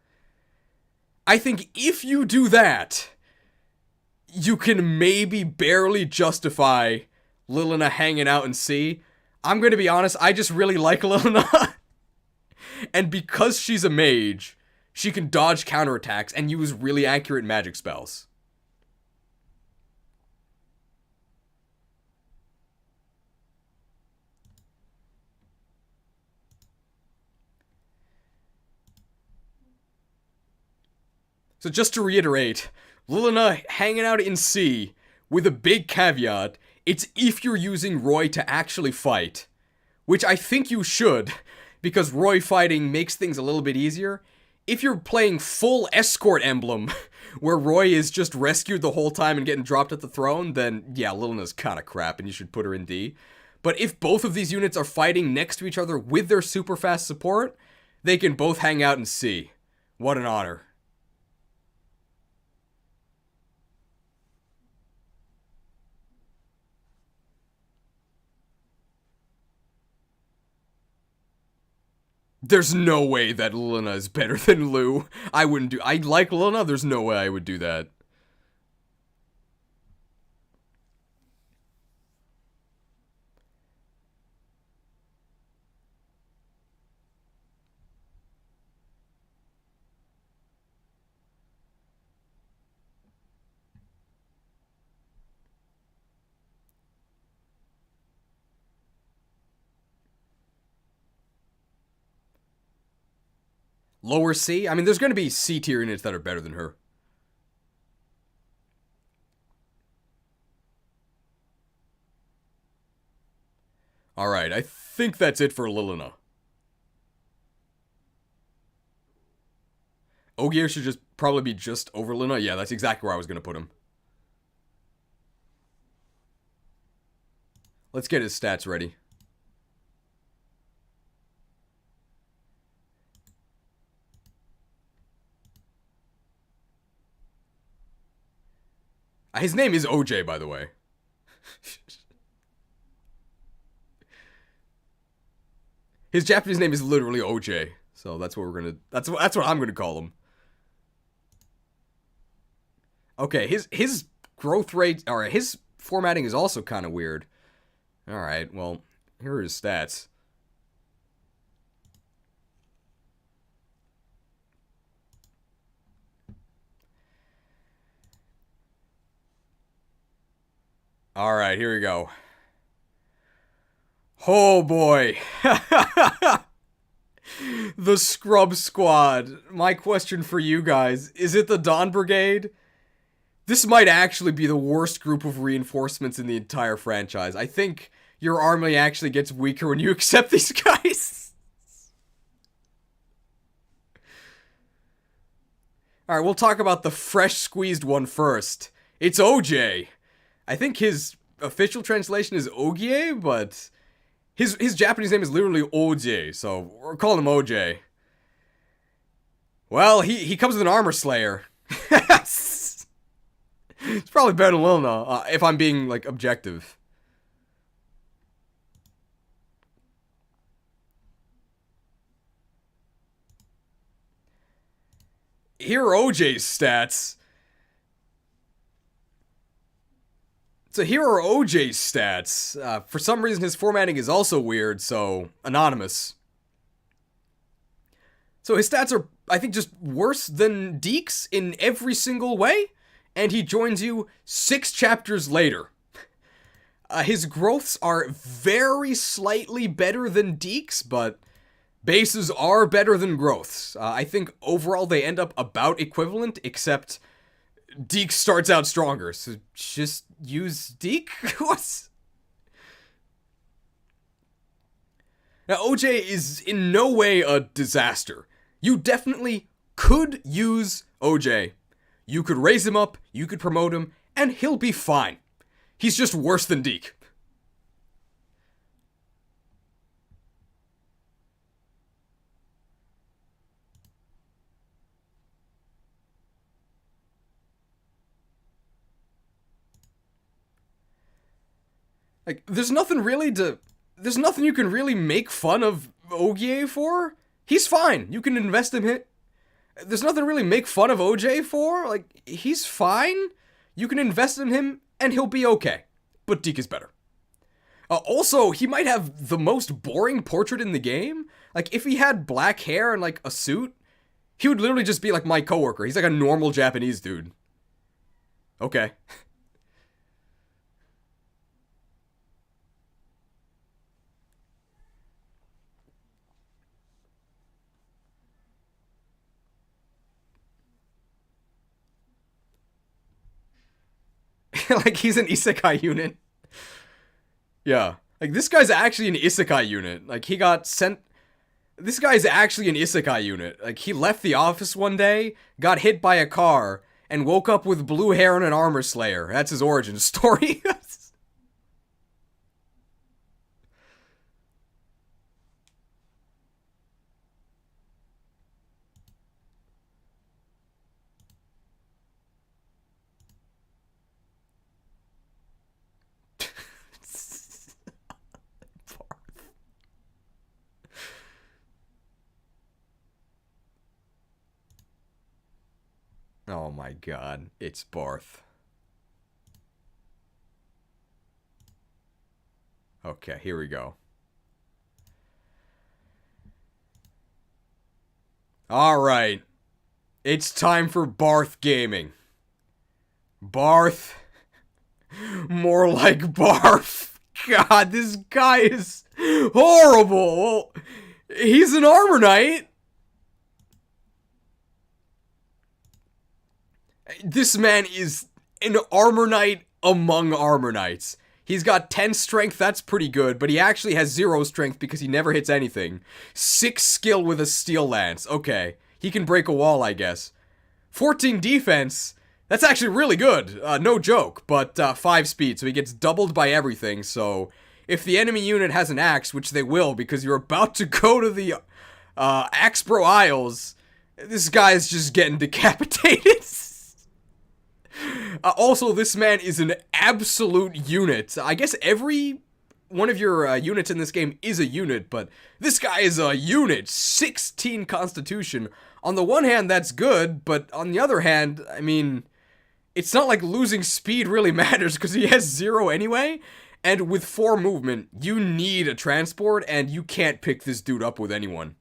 I think if you do that, you can maybe barely justify Lilina hanging out in C. I'm going to be honest, I just really like Lilina. And because she's a mage, she can dodge counterattacks and use really accurate magic spells. So just to reiterate, Lilina hanging out in C with a big caveat, it's if you're using Roy to actually fight, which I think you should, because Roy fighting makes things a little bit easier. If you're playing full escort Emblem, where Roy is just rescued the whole time and getting dropped at the throne, then yeah, Lilina's kind of crap and you should put her in D. But if both of these units are fighting next to each other with their super fast support, they can both hang out in C. What an honor. There's no way that Lilina is better than Lou. I like Lilina, there's no way I would do that. Lower C? I mean, there's going to be C tier units that are better than her. Alright, I think that's it for Lilina. Ogier should just probably be just over Lilina. Yeah, that's exactly where I was going to put him. Let's get his stats ready. His name is OJ, by the way. His Japanese name is literally OJ. So that's what we're gonna. That's what I'm gonna call him. Okay, his growth rate, or his formatting is also kind of weird. All right, well, here are his stats. All right, here we go. Oh boy. The Scrub Squad. My question for you guys, is it the Dawn Brigade? This might actually be the worst group of reinforcements in the entire franchise. I think your army actually gets weaker when you accept these guys. Alright, we'll talk about the fresh squeezed one first. It's OJ. I think his official translation is Ogie, but his Japanese name is literally OJ, so we're calling him OJ. Well, he comes with an armor slayer. It's probably better than Lilina, if I'm being, like, objective. here are OJ's stats. So here are OJ's stats. For some reason, his formatting is also weird, so anonymous. So his stats are, I think, just worse than Deke's in every single way, and he joins you 6 chapters later. His growths are very slightly better than Deke's, but bases are better than growths. I think overall they end up about equivalent, except Deke starts out stronger, so just use Deke? Now, OJ is in no way a disaster. You definitely could use OJ. You could raise him up, you could promote him, and he'll be fine. He's just worse than Deke. Like, there's nothing you can really make fun of Ogie for. He's fine. You can invest in him. There's nothing to really make fun of OJ for. Like, he's fine. You can invest in him, and he'll be okay. But Deke is better. Also, he might have the most boring portrait in the game. Like, if he had black hair and, like, a suit, he would literally just be like my coworker. He's like a normal Japanese dude. Okay. Like, he's an isekai unit. Yeah. Like, this guy's actually an isekai unit. Like, he got sent... This guy's actually an isekai unit. Like, he left the office one day, got hit by a car, and woke up with blue hair and an armor slayer. That's his origin story. Oh my god, it's Barth. Okay, here we go. Alright. It's time for Barth Gaming. Barth. More like Barf. God, this guy is horrible. He's an armor knight. This man is an armor knight among armor knights. He's got 10 strength, that's pretty good, but he actually has 0 strength because he never hits anything. 6 skill with a steel lance. Okay, he can break a wall, I guess. 14 defense. That's actually really good. No joke, but 5 speed, so he gets doubled by everything, so if the enemy unit has an axe, which they will because you're about to go to the Axbro Isles, this guy's just getting decapitated. Also, this man is an absolute unit. I guess every one of your units in this game is a unit, but this guy is a unit. 16 constitution. On the one hand, that's good, but on the other hand, I mean, it's not like losing speed really matters because he has 0 anyway. And with 4 movement, you need a transport, and you can't pick this dude up with anyone.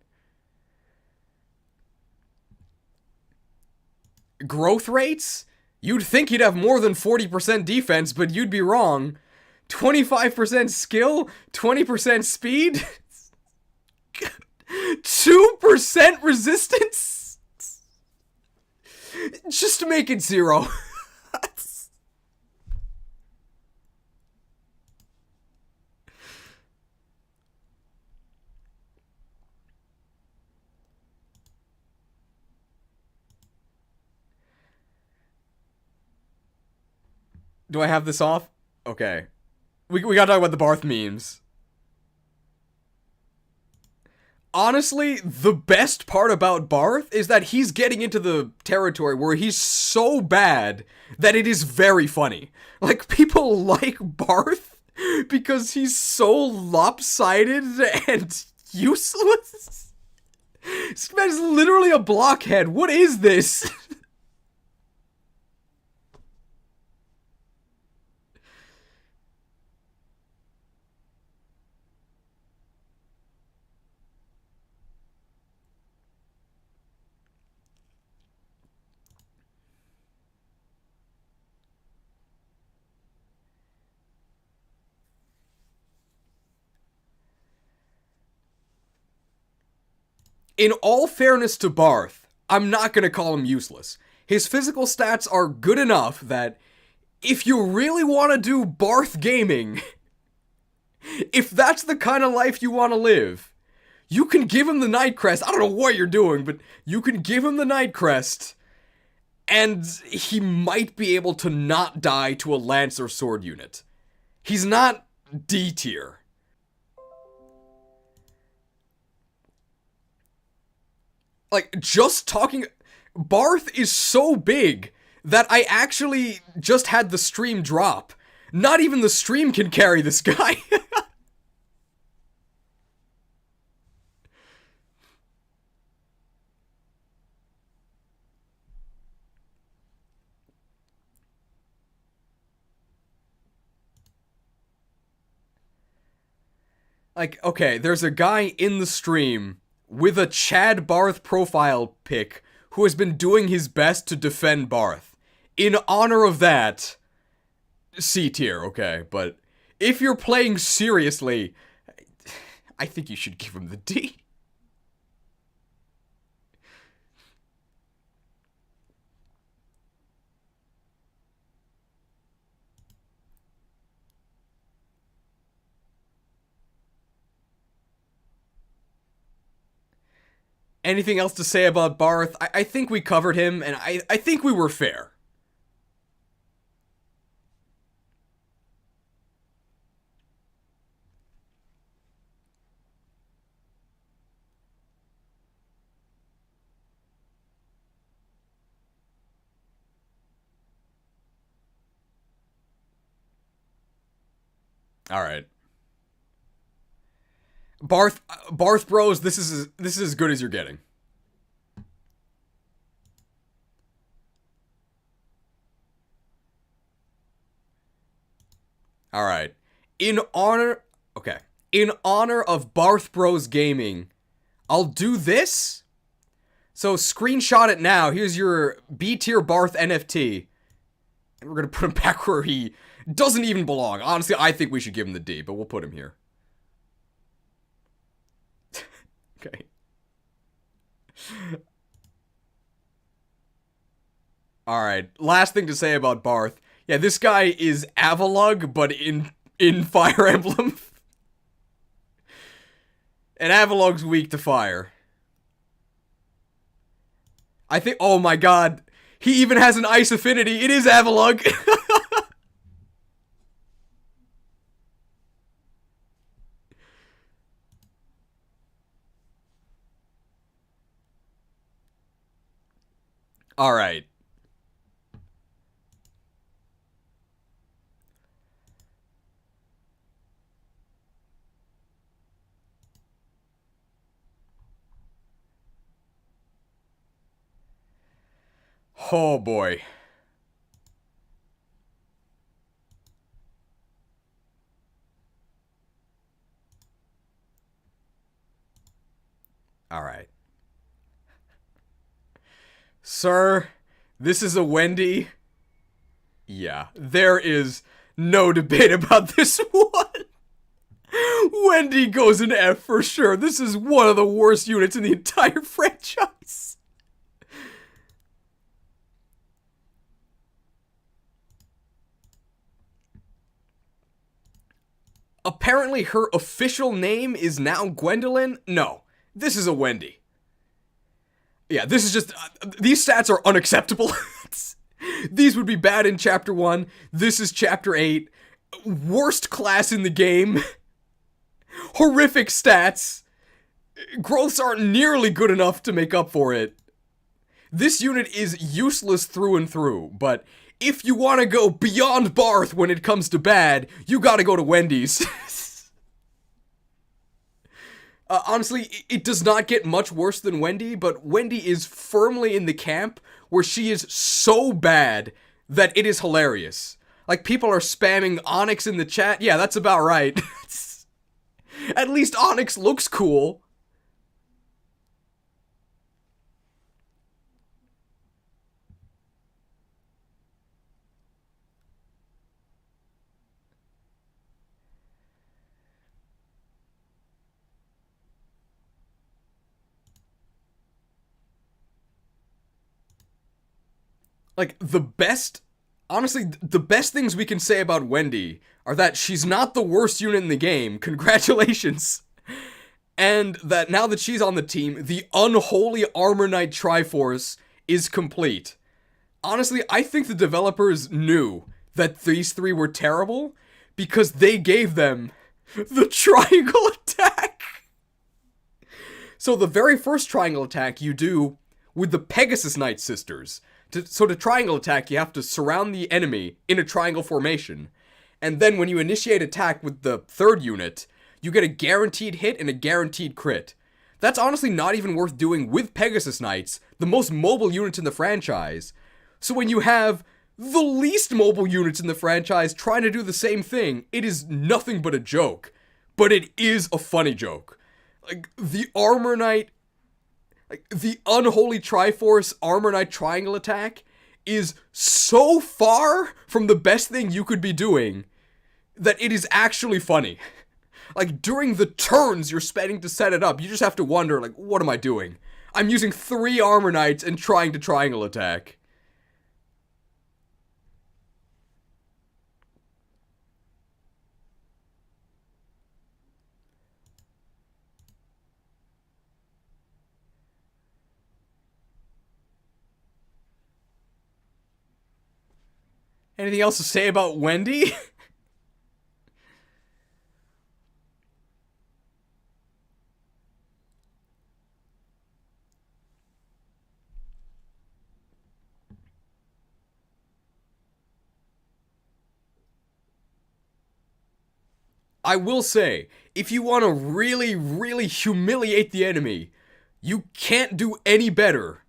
Growth rates? You'd think he'd have more than 40% defense, but you'd be wrong. 25% skill? 20% speed? 2% resistance? Just to make it 0. Do I have this off? Okay. We gotta talk about the Barth memes. Honestly, the best part about Barth is that he's getting into the territory where he's so bad that it is very funny. Like, people like Barth because he's so lopsided and useless. This man's literally a blockhead. What is this? In all fairness to Barth, I'm not gonna call him useless. His physical stats are good enough that if you really want to do Barth gaming, if that's the kind of life you want to live, you can give him the Night Crest. I don't know what you're doing, but you can give him the Night Crest, and he might be able to not die to a lance or sword unit. He's not D tier. Like, just talking... Barth is so big that I actually just had the stream drop. Not even the stream can carry this guy. Like, okay, there's a guy in the stream with a Chad Barth profile pic who has been doing his best to defend Barth. In honor of that, C tier, okay, but if you're playing seriously, I think you should give him the D. Anything else to say about Barth? I think we covered him, and I think we were fair. All right. Barth bros, this is as good as you're getting. All right. In honor of Barth Bros Gaming, I'll do this. So screenshot it now. Here's your B tier Barth NFT. And we're gonna put him back where he doesn't even belong. Honestly, I think we should give him the D, but we'll put him here. Okay. Alright, last thing to say about Barth. Yeah, this guy is Avalug, but in Fire Emblem. And Avalug's weak to fire. I think, oh my god, he even has an ice affinity. It is Avalug. Alright. Oh boy. Alright. Sir, this is a Wendy. Yeah, there is no debate about this one. Wendy goes in F for sure. This is one of the worst units in the entire franchise. Apparently her official name is now Gwendolyn? No, this is a Wendy. Yeah, this is just... these stats are unacceptable. These would be bad in Chapter 1. This is Chapter 8. Worst class in the game. Horrific stats. Growths aren't nearly good enough to make up for it. This unit is useless through and through, but if you want to go beyond Barth when it comes to bad, you gotta go to Wendy's. Honestly, it does not get much worse than Wendy, but Wendy is firmly in the camp where she is so bad that it is hilarious. Like, people are spamming Onyx in the chat. Yeah, that's about right. At least Onyx looks cool. Like, honestly, the best things we can say about Wendy are that she's not the worst unit in the game. Congratulations. And that now that she's on the team, the unholy Armor Knight Triforce is complete. Honestly, I think the developers knew that these three were terrible because they gave them the triangle attack. So the very first triangle attack you do with the Pegasus Knight sisters. So to triangle attack, you have to surround the enemy in a triangle formation. And then when you initiate attack with the third unit, you get a guaranteed hit and a guaranteed crit. That's honestly not even worth doing with Pegasus Knights, the most mobile units in the franchise. So when you have the least mobile units in the franchise trying to do the same thing, it is nothing but a joke. But it is a funny joke. Like, the Armor Knight, like, the unholy Triforce Armor Knight triangle attack is so far from the best thing you could be doing that it is actually funny. Like, during the turns you're spending to set it up, you just have to wonder, like, what am I doing? I'm using 3 Armor Knights and trying to triangle attack. Anything else to say about Wendy? I will say, if you want to really, really humiliate the enemy, you can't do any better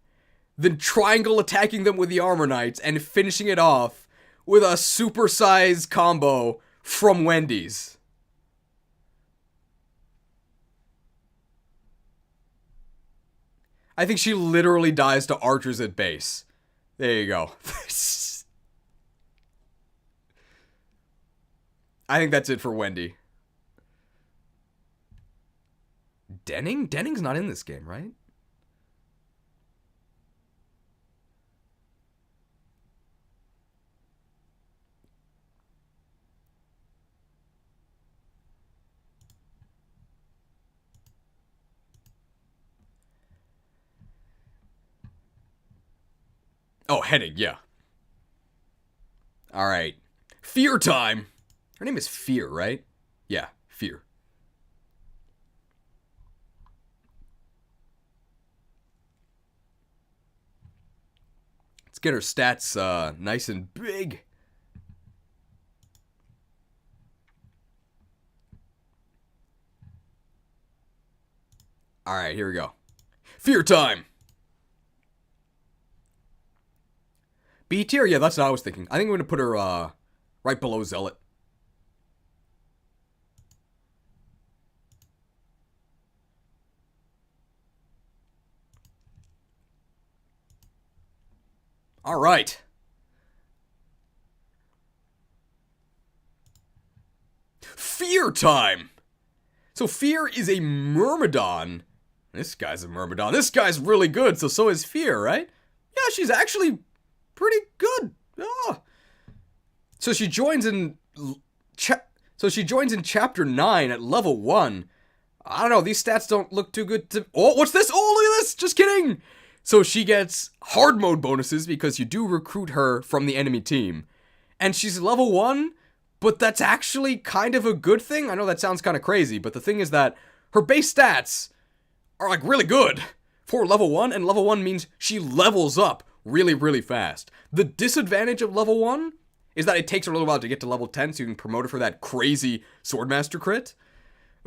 than triangle attacking them with the Armor Knights and finishing it off with a supersized combo from Wendy's. I think she literally dies to archers at base. There you go. I think that's it for Wendy. Denning? Denning's not in this game, right? Oh, Hennig, yeah. Alright. Fear time! Her name is Fear, right? Yeah, Fear. Let's get her stats nice and big. Alright, here we go. Fear time! B tier? Yeah, that's what I was thinking. I think I'm going to put her right below Zealot. Alright. Fear time! So Fear is a Myrmidon. This guy's a Myrmidon. This guy's really good, so is Fear, right? Yeah, she's actually pretty good. Oh. So she joins in chapter 9 at level 1. I don't know, these stats don't look too good to... Oh, what's this? Oh, look at this! Just kidding! So she gets hard mode bonuses because you do recruit her from the enemy team. And she's level 1, but that's actually kind of a good thing. I know that sounds kind of crazy, but the thing is that her base stats are like really good for level 1, and level 1 means she levels up really, really fast. The disadvantage of level 1 is that it takes her a little while to get to level 10 so you can promote her for that crazy Swordmaster crit.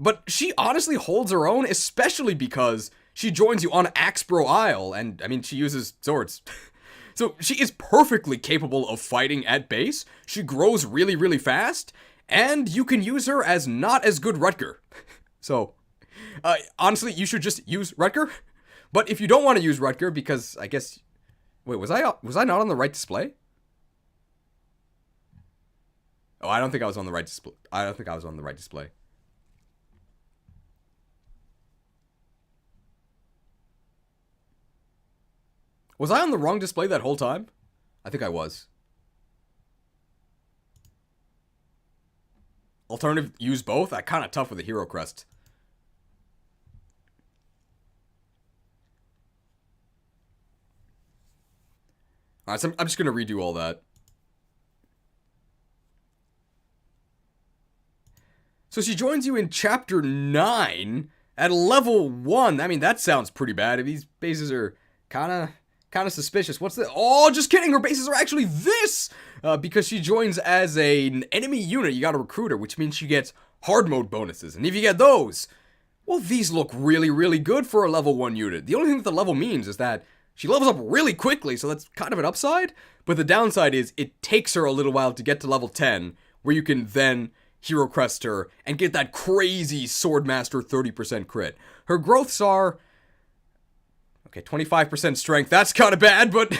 But she honestly holds her own, especially because she joins you on Axbro Isle, and I mean, she uses swords. So she is perfectly capable of fighting at base, she grows really, really fast, and you can use her as not as good Rutger. So, honestly, you should just use Rutger. But if you don't want to use Rutger, because I guess... Wait, was I not on the right display? Oh, I don't think I was on the right display. I don't think I was on the right display. Was I on the wrong display that whole time? I think I was. Alternative, use both? That kind of tough with a hero crest. Alright, so I'm just going to redo all that. So she joins you in Chapter 9 at level 1. I mean, that sounds pretty bad. These bases are kind of suspicious. What's the... Oh, just kidding. Her bases are actually this! Because she joins as an enemy unit. You got to recruit her, which means she gets hard mode bonuses. And if you get those, well, these look really, really good for a level 1 unit. The only thing that the level means is that she levels up really quickly, so that's kind of an upside. But the downside is it takes her a little while to get to level 10, where you can then hero crest her and get that crazy Swordmaster 30% crit. Her growths are... Okay, 25% strength. That's kind of bad, but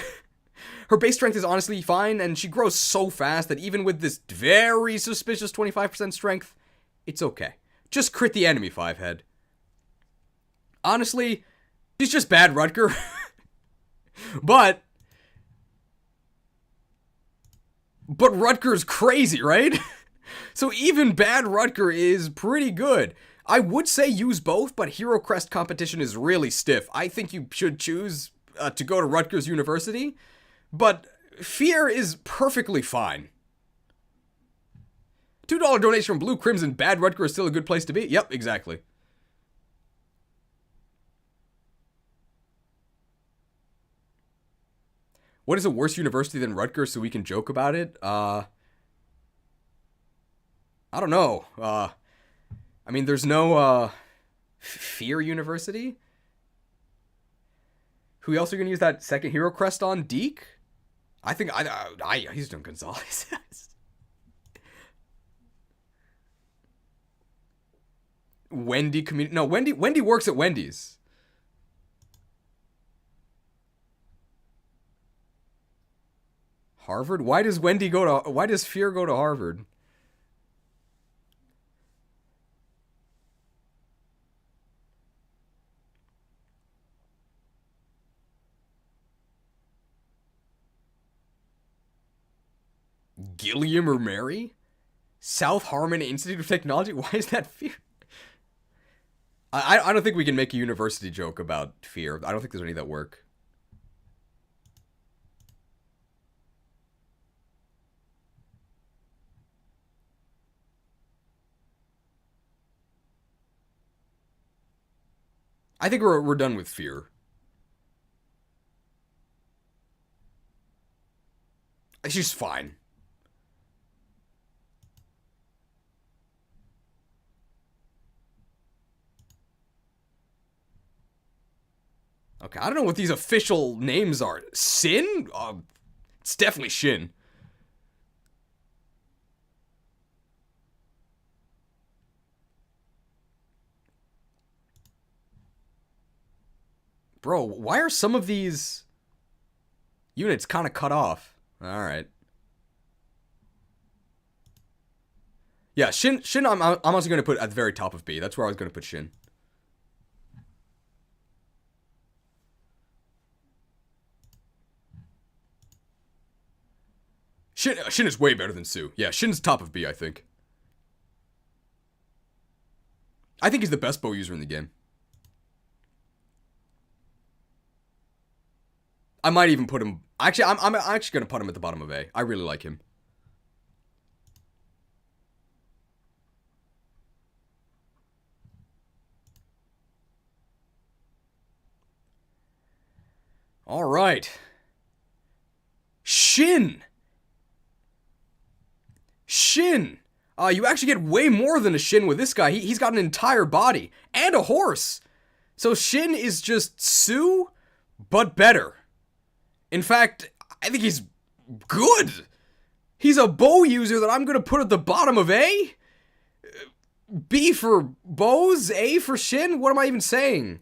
her base strength is honestly fine, and she grows so fast that even with this very suspicious 25% strength, it's okay. Just crit the enemy 5-head. Honestly, she's just bad Rutger. But Rutger's crazy, right? So even bad Rutger is pretty good. I would say use both, but Hero Crest competition is really stiff. I think you should choose to go to Rutgers University, but Fear is perfectly fine. $2 donation from Blue Crimson. Bad Rutger is still a good place to be? Yep, exactly. What is a worse university than Rutgers so we can joke about it? I don't know. I mean, there's no, Fear University? Who else are you gonna use that second hero crest on? Deke? I think, he's doing Gonzalez. Wendy community. No, Wendy works at Wendy's. Harvard? Why does Fear go to Harvard? Gilliam or Mary? South Harmon Institute of Technology? Why is that Fear? I don't think we can make a university joke about Fear. I don't think there's any that work. I think we're done with Fear. She's fine. Okay, I don't know what these official names are. Sin? It's definitely Shin. Bro, why are some of these units kind of cut off? Alright. Yeah, Shin I'm also going to put at the very top of B. That's where I was going to put Shin. Shin is way better than Sue. Yeah, Shin's top of B, I think. I think he's the best bow user in the game. I might even put him... Actually, I'm actually going to put him at the bottom of A. I really like him. All right. Shin. You actually get way more than a Shin with this guy. He's got an entire body and a horse. So Shin is just Sue, but better. In fact, I think he's good. He's a bow user that I'm going to put at the bottom of A. B for bows, A for Shin? What am I even saying?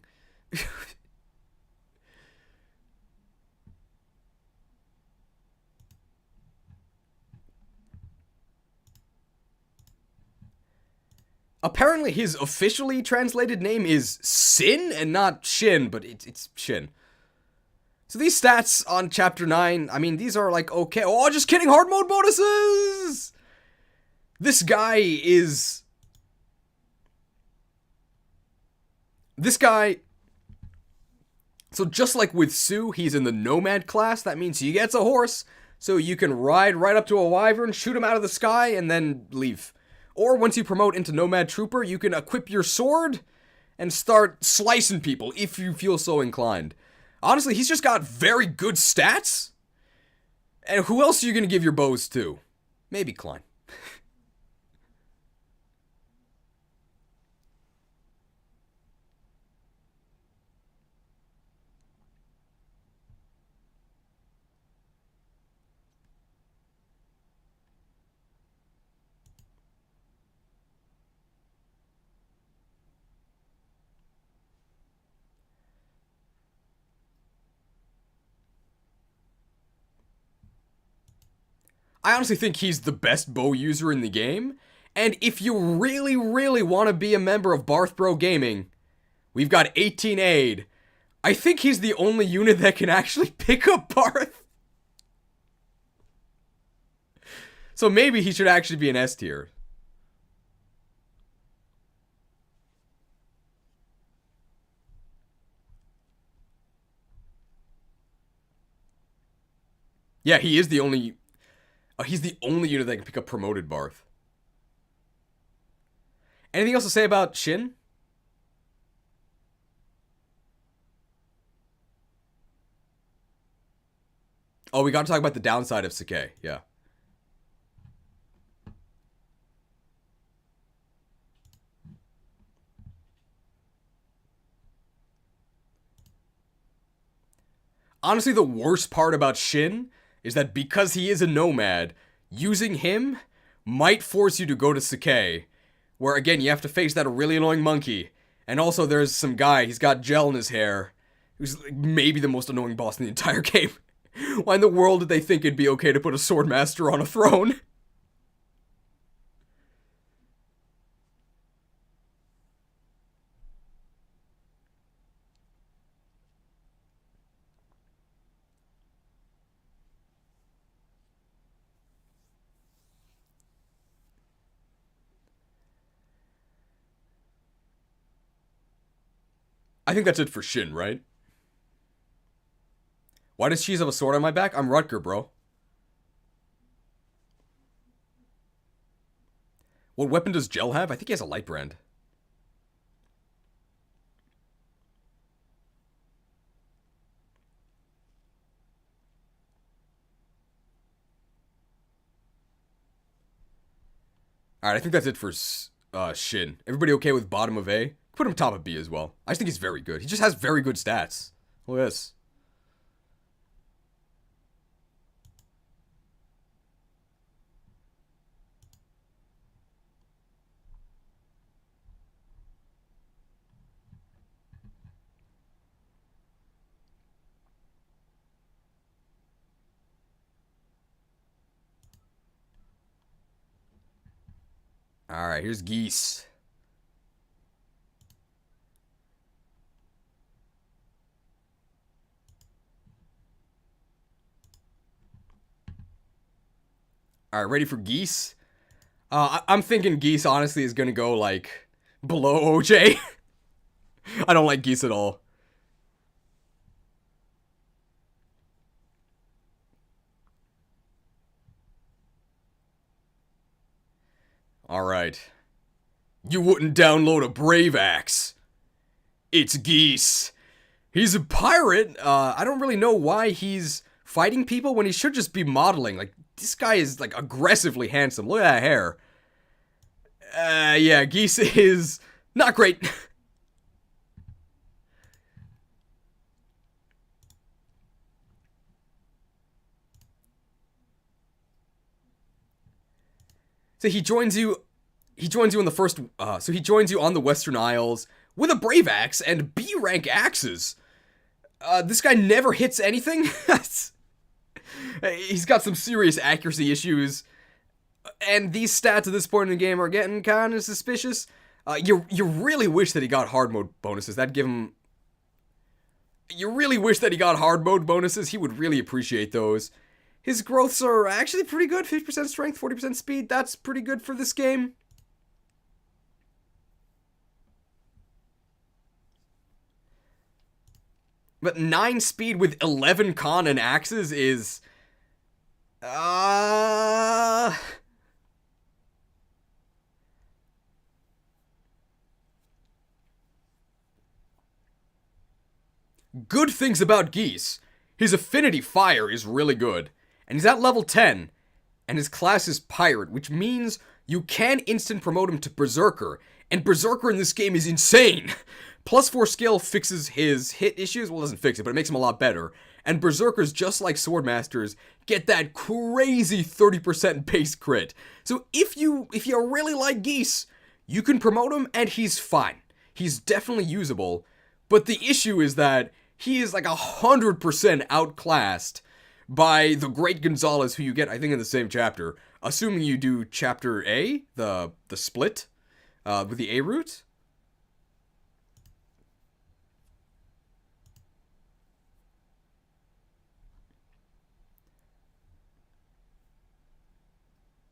Apparently his officially translated name is Sin and not Shin, but it's Shin. So these stats on Chapter 9, I mean, these are like, okay. Oh, just kidding, hard mode bonuses! This guy... So just like with Sue, he's in the Nomad class. That means he gets a horse, so you can ride right up to a wyvern, shoot him out of the sky, and then leave. Or once you promote into Nomad Trooper, you can equip your sword and start slicing people if you feel so inclined. Honestly, he's just got very good stats. And who else are you going to give your bows to? Maybe Klein. I honestly think he's the best bow user in the game. And if you really, really want to be a member of Barth Bro Gaming, we've got 18 aid. I think he's the only unit that can actually pick up Barth. So maybe he should actually be an S tier. Yeah, he is the only... he's the only unit that can pick up promoted Barth. Anything else to say about Shin? Oh, we gotta talk about the downside of Sakai, yeah. Honestly, the worst part about Shin is that because he is a nomad, using him might force you to go to Sakai, where again, you have to face that really annoying monkey. And also there's some guy, he's got gel in his hair, who's maybe the most annoying boss in the entire game. Why in the world did they think it'd be okay to put a swordmaster on a throne? I think that's it for Shin, right? Why does Cheese have a sword on my back? I'm Rutger, bro. What weapon does Gel have? I think he has a light brand. Alright, I think that's it for Shin. Everybody okay with bottom of A? Put him top of B as well. I just think he's very good. He just has very good stats. Look at this. Alright, here's Geese. Alright, ready for Geese? I'm thinking Geese, honestly, is gonna go, like, below OJ. I don't like Geese at all. Alright. You wouldn't download a Brave Axe. It's Geese. He's a pirate. I don't really know why he's fighting people when he should just be modeling. Like, this guy is, like, aggressively handsome. Look at that hair. Yeah, Geese is not great. So he joins you. He joins you on the first. So he joins you on the Western Isles with a brave axe and B rank axes. This guy never hits anything. He's got some serious accuracy issues, and these stats at this point in the game are getting kind of suspicious. You really wish that he got hard mode bonuses. That'd give him. You really wish that he got hard mode bonuses. He would really appreciate those. His growths are actually pretty good. 50% strength, 40% speed. That's pretty good for this game. But 9 speed with 11 con and axes is... Good things about Geese. His affinity fire is really good. And he's at level 10. And his class is Pirate, which means you can instant promote him to Berserker. And Berserker in this game is insane. Plus 4 skill fixes his hit issues. Well, it doesn't fix it, but it makes him a lot better. And Berserkers, just like Swordmasters, get that crazy 30% base crit. So if you really like Geese, you can promote him and he's fine. He's definitely usable. But the issue is that he is like 100% outclassed by the Great Gonzalez, who you get, I think, in the same chapter. Assuming you do chapter A, the split, with the A route.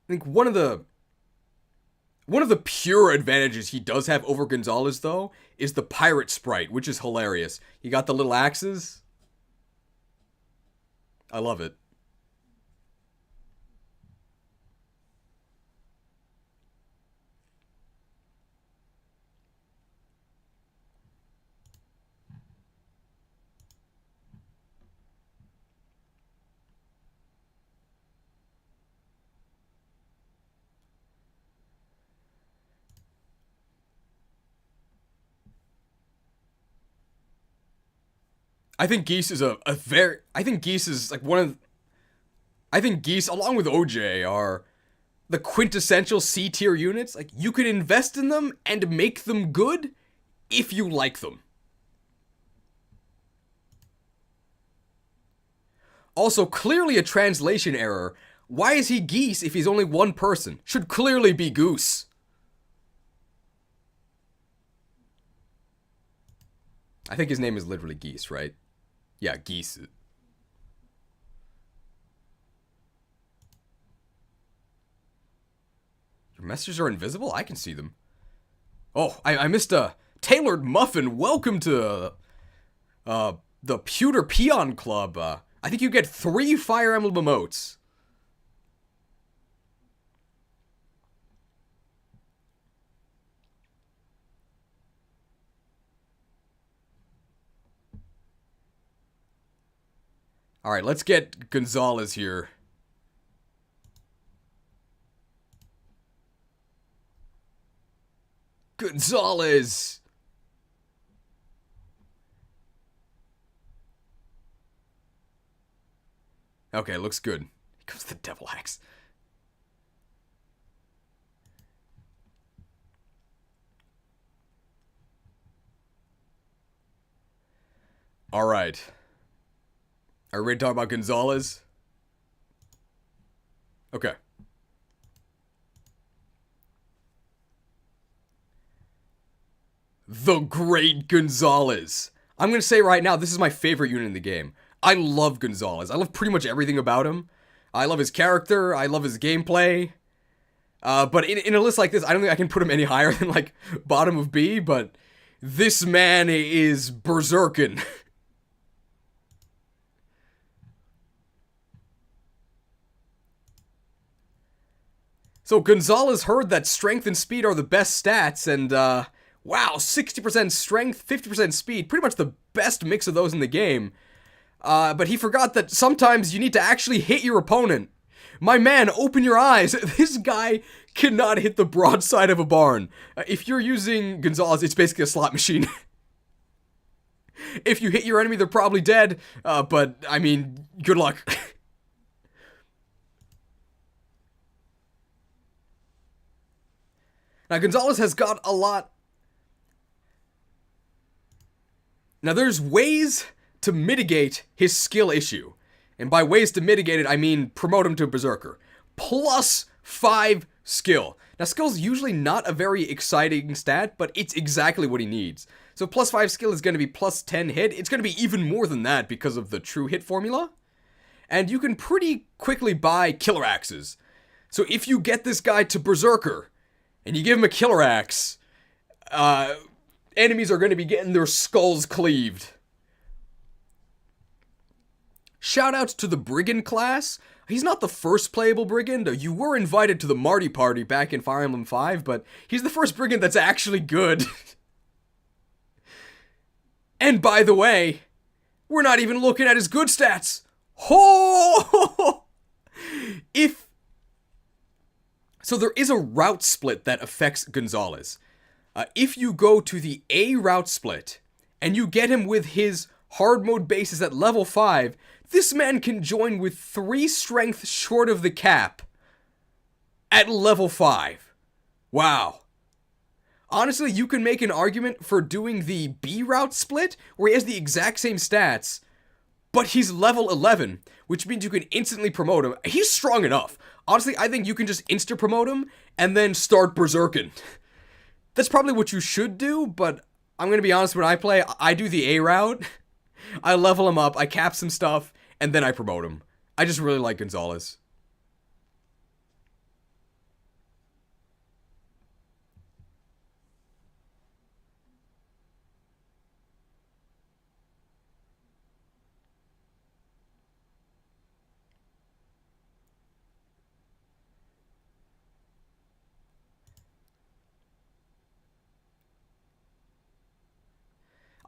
I think one of the pure advantages he does have over Gonzalez, though, is the pirate sprite, which is hilarious. You got the little axes. I love it. I think Geese is I think Geese is like one of... I think Geese, along with OJ, are the quintessential C tier units. Like, you can invest in them and make them good if you like them. Also, clearly a translation error. Why is he Geese if he's only one person? Should clearly be Goose. I think his name is literally Geese, right? Yeah, Geese. Your messages are invisible? I can see them. Oh, I missed a Tailored Muffin. Welcome to the Pewter Peon Club. I think you get 3 Fire Emblem emotes. Alright, let's get Gonzalez here. Gonzalez! Okay, looks good. Here comes the Devil Axe. Alright. Are we ready to talk about Gonzalez? Okay. The Great Gonzalez. I'm going to say right now, this is my favorite unit in the game. I love Gonzalez. I love pretty much everything about him. I love his character. I love his gameplay. But in a list like this, I don't think I can put him any higher than, like, bottom of B, but this man is berserkin'. So Gonzalez heard that strength and speed are the best stats, and wow, 60% strength, 50% speed, pretty much the best mix of those in the game. But he forgot that sometimes you need to actually hit your opponent, My man, open your eyes. This guy cannot hit the broadside of a barn. If you're using Gonzalez, it's basically a slot machine. If you hit your enemy, they're probably dead. But, I mean, good luck. Now, Gonzalez has got a lot. Now, there's ways to mitigate his skill issue. And by ways to mitigate it, I mean promote him to Berserker. Plus 5 skill. Now, skill's usually not a very exciting stat, but it's exactly what he needs. So plus 5 skill is going to be plus 10 hit. It's going to be even more than that because of the true hit formula. And you can pretty quickly buy killer axes. So if you get this guy to Berserker, and you give him a killer axe, enemies are going to be getting their skulls cleaved. Shoutouts to the Brigand class. He's not the first playable Brigand. You were invited to the Marty Party back in Fire Emblem 5, but he's the first Brigand that's actually good. And by the way, we're not even looking at his good stats. Oh! So there is a route split that affects Gonzalez. If you go to the A route split, and you get him with his hard mode bases at level 5, this man can join with 3 strength short of the cap at level 5. Wow. Honestly, you can make an argument for doing the B route split, where he has the exact same stats, but he's level 11, which means you can instantly promote him. He's strong enough. Honestly, I think you can just insta-promote him, and then start berserking. That's probably what you should do, but I'm gonna be honest, when I play, I do the A route. I level him up, I cap some stuff, and then I promote him. I just really like Gonzalez.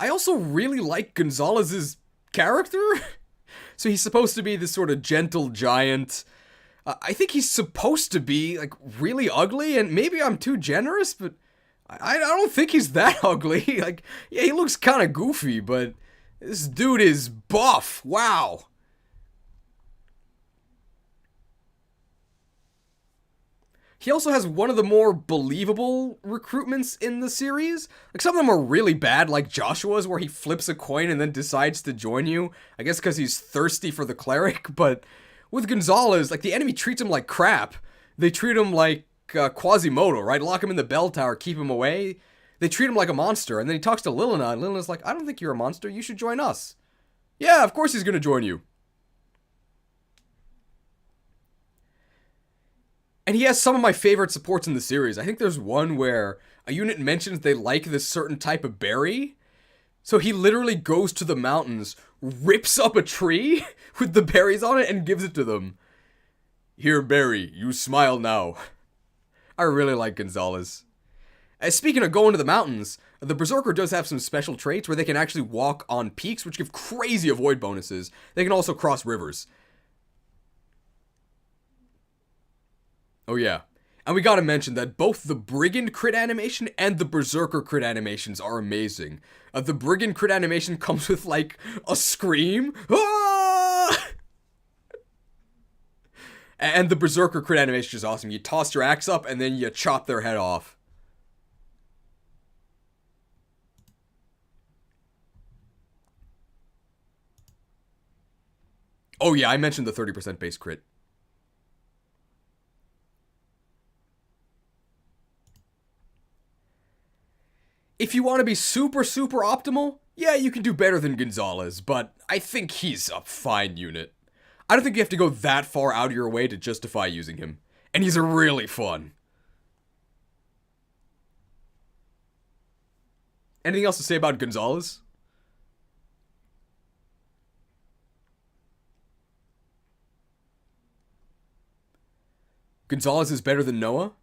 I also really like Gonzalez's character. So he's supposed to be this sort of gentle giant. I think he's supposed to be, like, really ugly, and maybe I'm too generous, but I don't think he's that ugly. Like, yeah, he looks kind of goofy, but this dude is buff. Wow. He also has one of the more believable recruitments in the series. Like, some of them are really bad, like Joshua's, where he flips a coin and then decides to join you. I guess because he's thirsty for the cleric, but with Gonzalez, like, the enemy treats him like crap. They treat him like Quasimodo, right? Lock him in the bell tower, keep him away. They treat him like a monster, and then he talks to Lilina, and Lilina's like, I don't think you're a monster, you should join us. Yeah, of course he's gonna join you. And he has some of my favorite supports in the series. I think there's one where a unit mentions they like this certain type of berry. So he literally goes to the mountains, rips up a tree with the berries on it, and gives it to them. Here, berry, you smile now. I really like Gonzalez. Speaking of going to the mountains, the Berserker does have some special traits where they can actually walk on peaks, which give crazy avoid bonuses. They can also cross rivers. Oh yeah. And we gotta mention that both the Brigand crit animation and the Berserker crit animations are amazing. The Brigand crit animation comes with, like, a scream. Ah! And the Berserker crit animation is awesome. You toss your axe up and then you chop their head off. Oh yeah, I mentioned the 30% base crit. If you want to be super, super optimal, yeah, you can do better than Gonzalez, but I think he's a fine unit. I don't think you have to go that far out of your way to justify using him. And he's really fun. Anything else to say about Gonzalez? Gonzalez is better than Noah?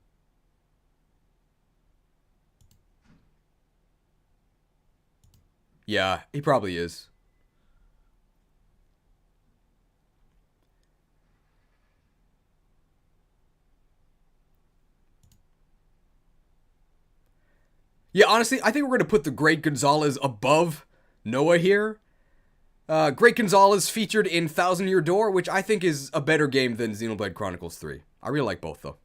Yeah, he probably is. Yeah, honestly, I think we're going to put the Great Gonzalez above Noah here. Great Gonzalez featured in Thousand Year Door, which I think is a better game than Xenoblade Chronicles 3. I really like both, though.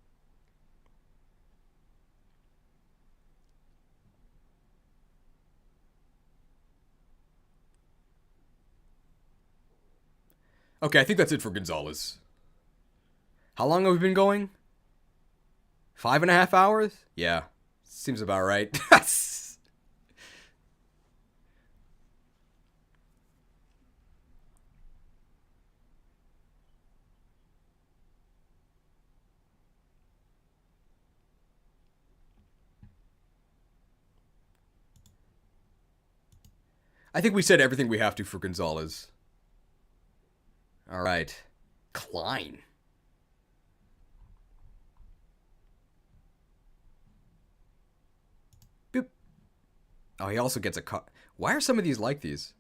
Okay, I think that's it for Gonzalez. How long have we been going? 5.5 hours? Yeah, seems about right. I think we said everything we have to for Gonzalez. All right. Klein. Boop. Oh, he also gets a cut. Why are some of these like these?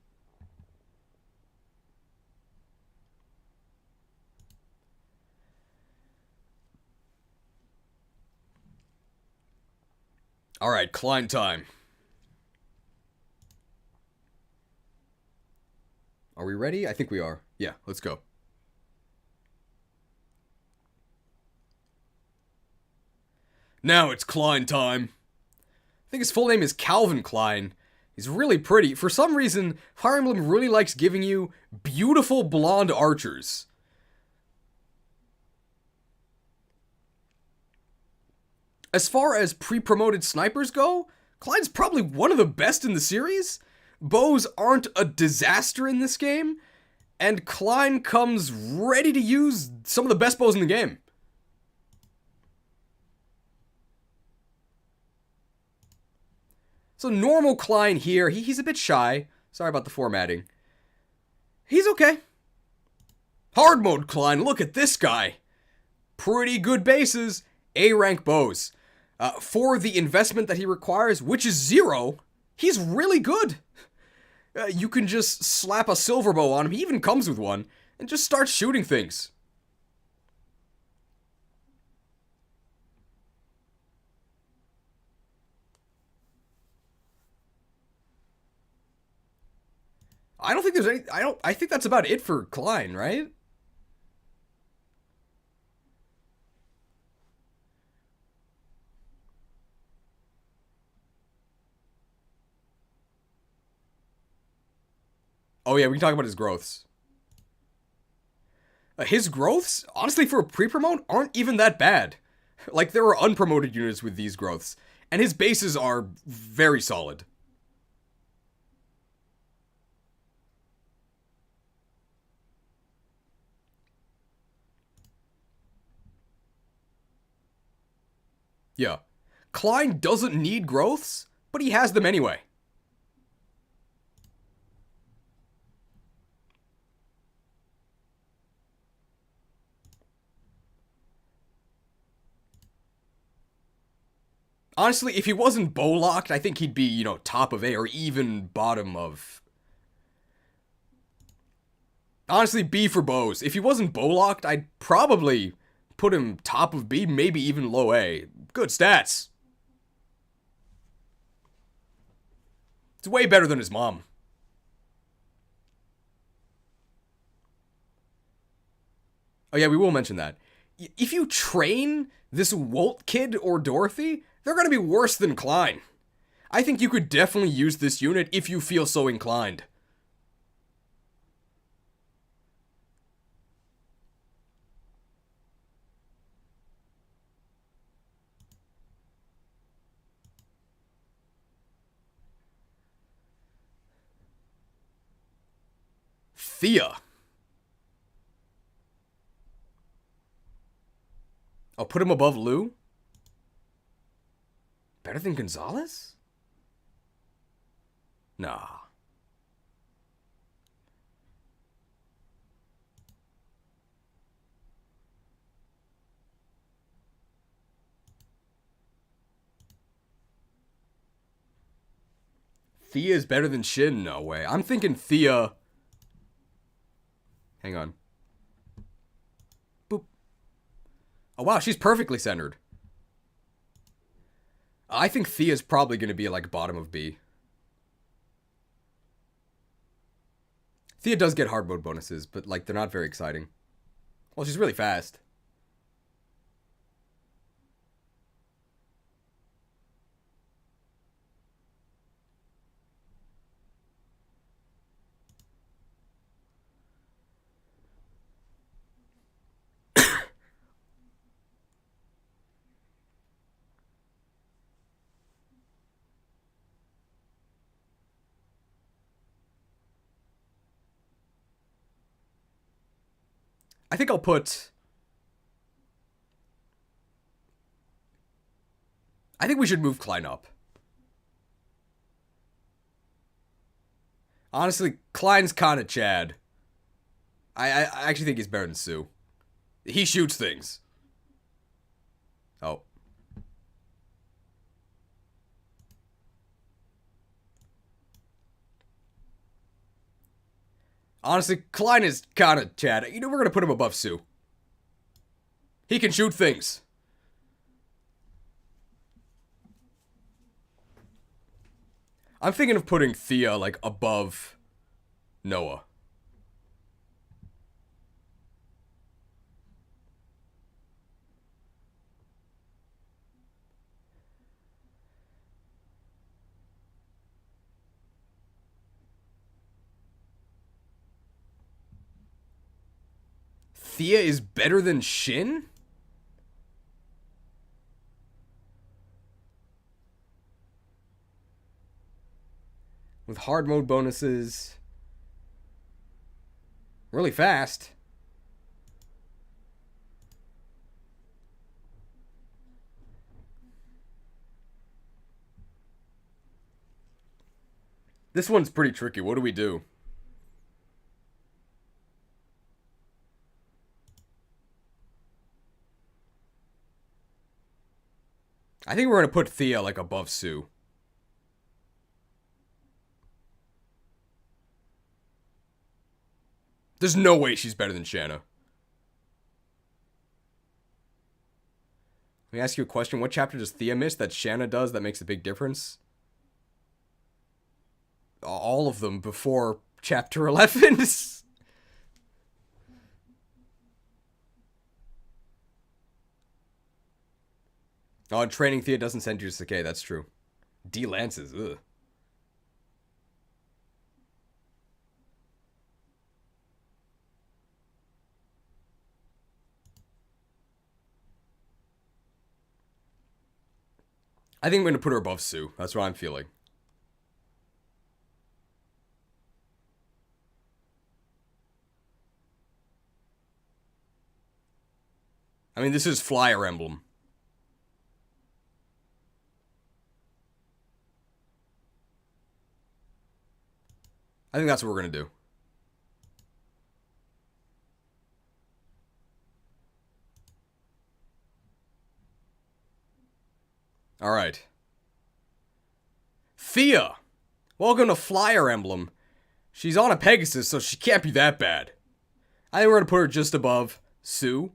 All right, Klein time. Are we ready? I think we are. Yeah, let's go. Now it's Klein time. I think his full name is Calvin Klein. He's really pretty. For some reason, Fire Emblem really likes giving you beautiful blonde archers. As far as pre-promoted snipers go, Klein's probably one of the best in the series. Bows aren't a disaster in this game, and Klein comes ready to use some of the best bows in the game. So normal Klein here, he's a bit shy. Sorry about the formatting. He's okay. Hard mode Klein, look at this guy. Pretty good bases, A-rank bows. For the investment that he requires, which is 0, he's really good. You can just slap a silver bow on him, he even comes with one, and just start shooting things. I don't think there's any. I think that's about it for Klein, right? Oh yeah, we can talk about his growths. His growths, honestly, for a pre-promote, aren't even that bad. Like, there are unpromoted units with these growths, and his bases are very solid. Yeah. Klein doesn't need growths, but he has them anyway. Honestly, if he wasn't bow locked, I think he'd be, top of A or even bottom of. Honestly, B for bows. If he wasn't bow locked, I'd probably put him top of B, maybe even low A. Good stats. It's way better than his mom. Oh yeah, we will mention that. If you train this Walt kid or Dorothy, they're gonna be worse than Klein. I think you could definitely use this unit if you feel so inclined. Thea. I'll put him above Lou. Better than Gonzalez? Nah. Thea is better than Shin? No way. I'm thinking Thea. Hang on. Boop. Oh wow, she's perfectly centered. I think Thea's probably going to be like bottom of B. Thea does get hard mode bonuses, but like they're not very exciting. Well, she's really fast. I think I'll put... I think we should move Klein up. Honestly, Klein's kind of Chad. I actually think he's better than Sue. He shoots things. Oh. Honestly, Klein is kind of Chad. You know, we're going to put him above Sue. He can shoot things. I'm thinking of putting Thea, like, above Noah. Thea is better than Shin? With hard mode bonuses. Really fast. This one's pretty tricky. What do we do? I think we're going to put Thea, like, above Sue. There's no way she's better than Shanna. Let me ask you a question. What chapter does Thea miss that Shanna does that makes a big difference? All of them before chapter 11. Oh, training Thea doesn't send you to Sakei. That's true. D Lances. Ugh. I think I'm going to put her above Sue. That's what I'm feeling. I mean, this is Flyer Emblem. I think that's what we're going to do. Alright. Thea! Welcome to Flyer Emblem. She's on a Pegasus, so she can't be that bad. I think we're going to put her just above Sue.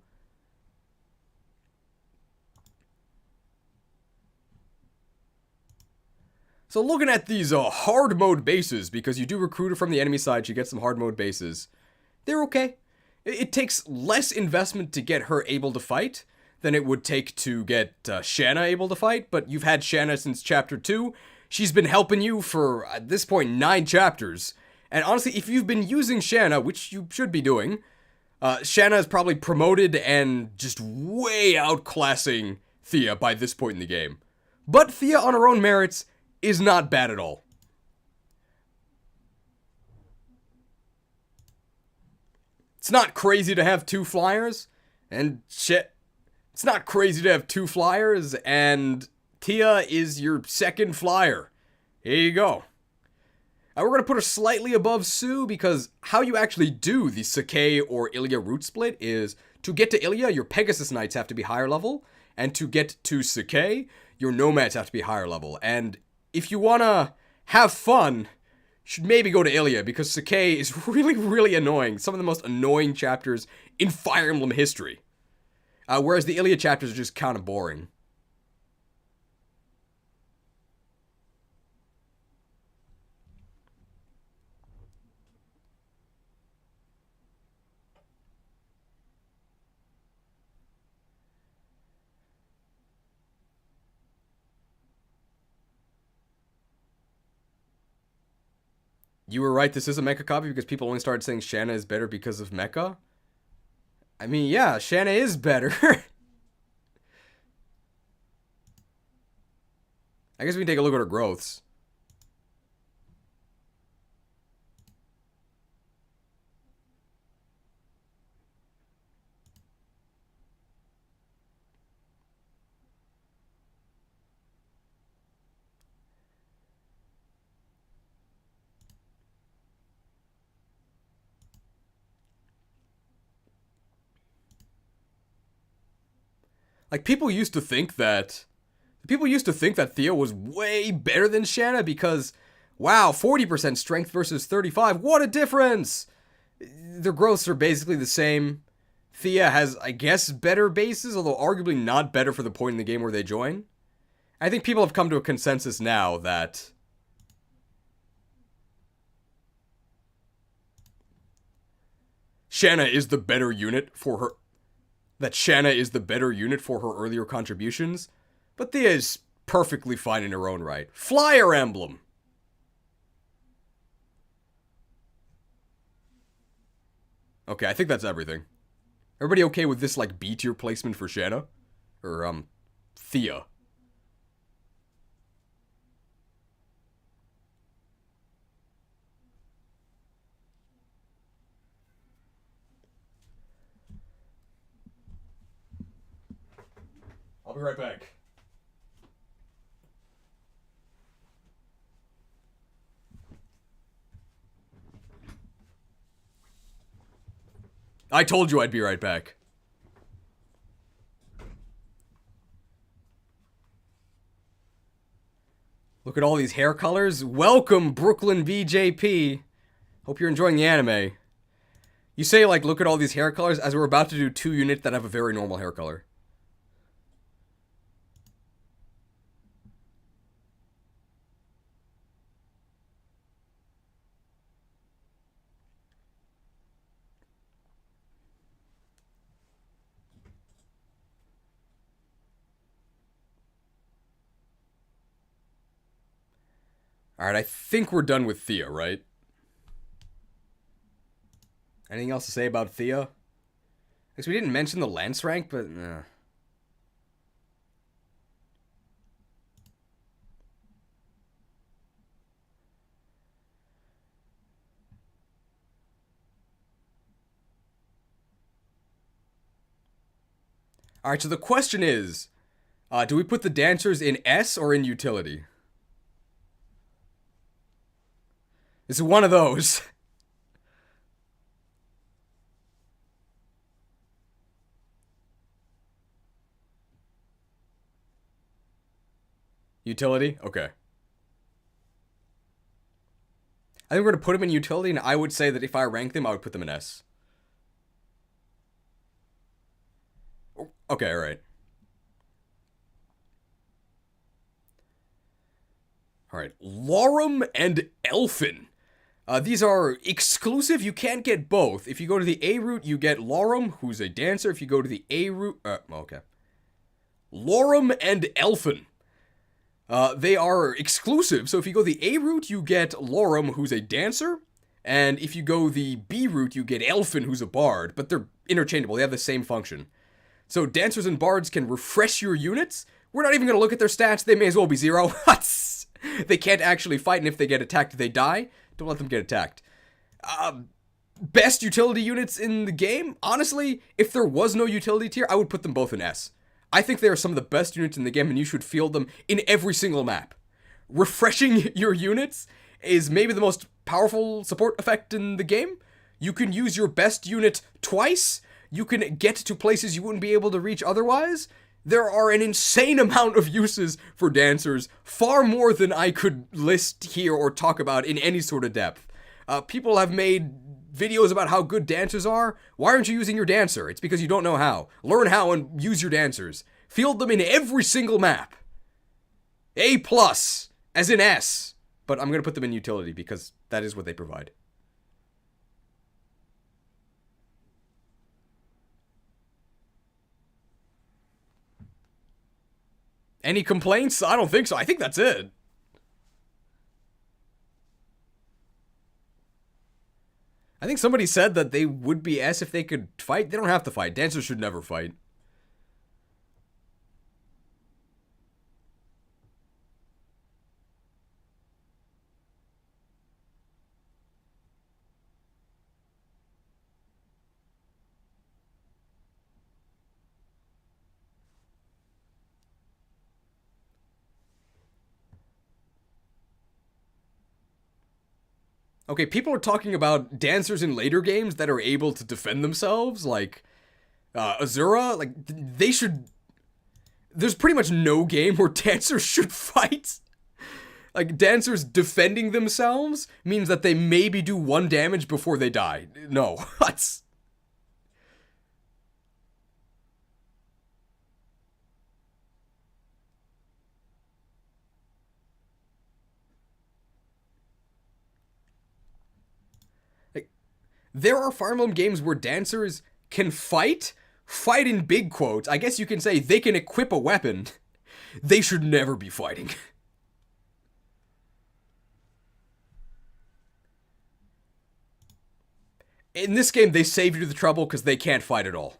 So looking at these hard mode bases, because you do recruit her from the enemy side, she gets some hard mode bases. They're okay. It takes less investment to get her able to fight than it would take to get Shanna able to fight, but you've had Shanna since chapter 2. She's been helping you for, at this point, 9 chapters. And honestly, if you've been using Shanna, which you should be doing, Shanna is probably promoted and just way outclassing Thea by this point in the game. But Thea, on her own merits, is not bad at all. It's not crazy to have 2 flyers, and shit. It's not crazy to have 2 flyers, and Tia is your second flyer. Here you go. We're going to put her slightly above Sue, because how you actually do the Sakei or Ilya route split is, to get to Ilya, your Pegasus Knights have to be higher level, and to get to Sakei, your Nomads have to be higher level. And if you want to have fun, you should maybe go to Ilya, because Sakei is really, really annoying. Some of the most annoying chapters in Fire Emblem history. Whereas the Ilya chapters are just kind of boring. You were right, this is a mecha copy because people only started saying Shanna is better because of mecha. I mean, yeah, Shanna is better. I guess we can take a look at her growths. Like, people used to think that Thea was way better than Shanna because, wow, 40% strength versus 35. What a difference! Their growths are basically the same. Thea has, I guess, better bases, although arguably not better for the point in the game where they join. I think people have come to a consensus now that Shanna is the better unit for her earlier contributions, but Thea is perfectly fine in her own right. Flyer Emblem! Okay, I think that's everything. Everybody okay with this, like, B tier placement for Shanna? Or, Thea? I'll be right back. I told you I'd be right back. Look at all these hair colors. Welcome, Brooklyn BJP. Hope you're enjoying the anime. You say, like, look at all these hair colors as we're about to do 2 units that have a very normal hair color. Alright, I think we're done with Thea, right? Anything else to say about Thea? Because we didn't mention the Lance rank, but... Alright, so the question is, do we put the dancers in S or in utility? It's one of those. Utility? Okay. I think we're going to put them in utility, and I would say that if I rank them, I would put them in S. Okay, alright. Alright, Laurum and Elfin. These are exclusive. You can't get both. If you go to the A route, you get Laurum, who's a dancer. If you go to the A route... okay. Laurum and Elfin. They are exclusive. So if you go the A route, you get Laurum, who's a dancer. And if you go the B route, you get Elfin, who's a bard. But they're interchangeable. They have the same function. So dancers and bards can refresh your units. We're not even going to look at their stats. They may as well be 0. They can't actually fight, and if they get attacked, they die. Don't let them get attacked. Best utility units in the game? Honestly, if there was no utility tier, I would put them both in S. I think they are some of the best units in the game, and you should field them in every single map. Refreshing your units is maybe the most powerful support effect in the game. You can use your best unit twice. You can get to places you wouldn't be able to reach otherwise. There are an insane amount of uses for dancers, far more than I could list here or talk about in any sort of depth. People have made videos about how good dancers are. Why aren't you using your dancer? It's because you don't know how. Learn how and use your dancers. Field them in every single map. A+, as in S. But I'm going to put them in utility because that is what they provide. Any complaints? I don't think so. I think that's it. I think somebody said that they would be S if they could fight. They don't have to fight. Dancers should never fight. Okay, people are talking about dancers in later games that are able to defend themselves, like Azura. Like, they should. There's pretty much no game where dancers should fight. Like, dancers defending themselves means that they maybe do 1 damage before they die. No, that's. Like, there are Fire Emblem games where dancers can fight in big quotes. I guess you can say they can equip a weapon. They should never be fighting. In this game, they saved you the trouble because they can't fight at all.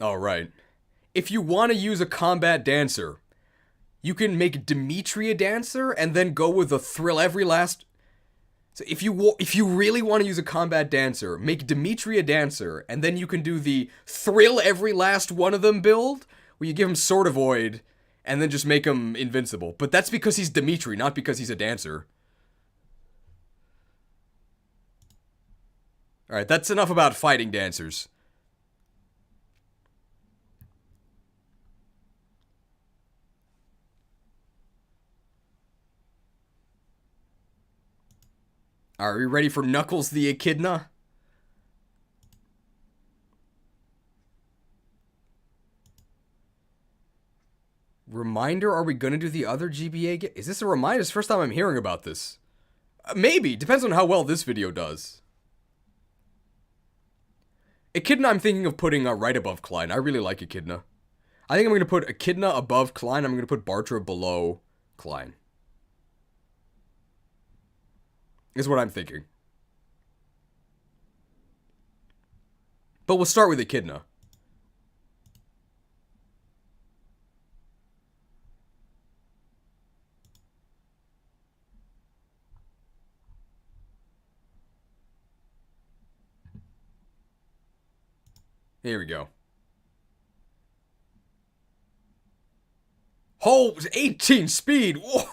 Alright. If you want to use a combat dancer, you can make Dimitri a dancer and then go with a thrill every last. So if you really want to use a combat dancer, make Dimitri a dancer, and then you can do the thrill every last one of them build, where you give him Sword of Void, and then just make him invincible. But that's because he's Dimitri, not because he's a dancer. Alright, that's enough about fighting dancers. Are we ready for Knuckles the Echidna? Reminder, are we gonna do the other GBA game? Is this a reminder? It's the first time I'm hearing about this. Maybe. Depends on how well this video does. Echidna I'm thinking of putting right above Klein. I really like Echidna. I think I'm gonna put Echidna above Klein. I'm gonna put Bartra below Klein. Is what I'm thinking. But we'll start with Echidna. Here we go. Oh, 18 speed! Whoa.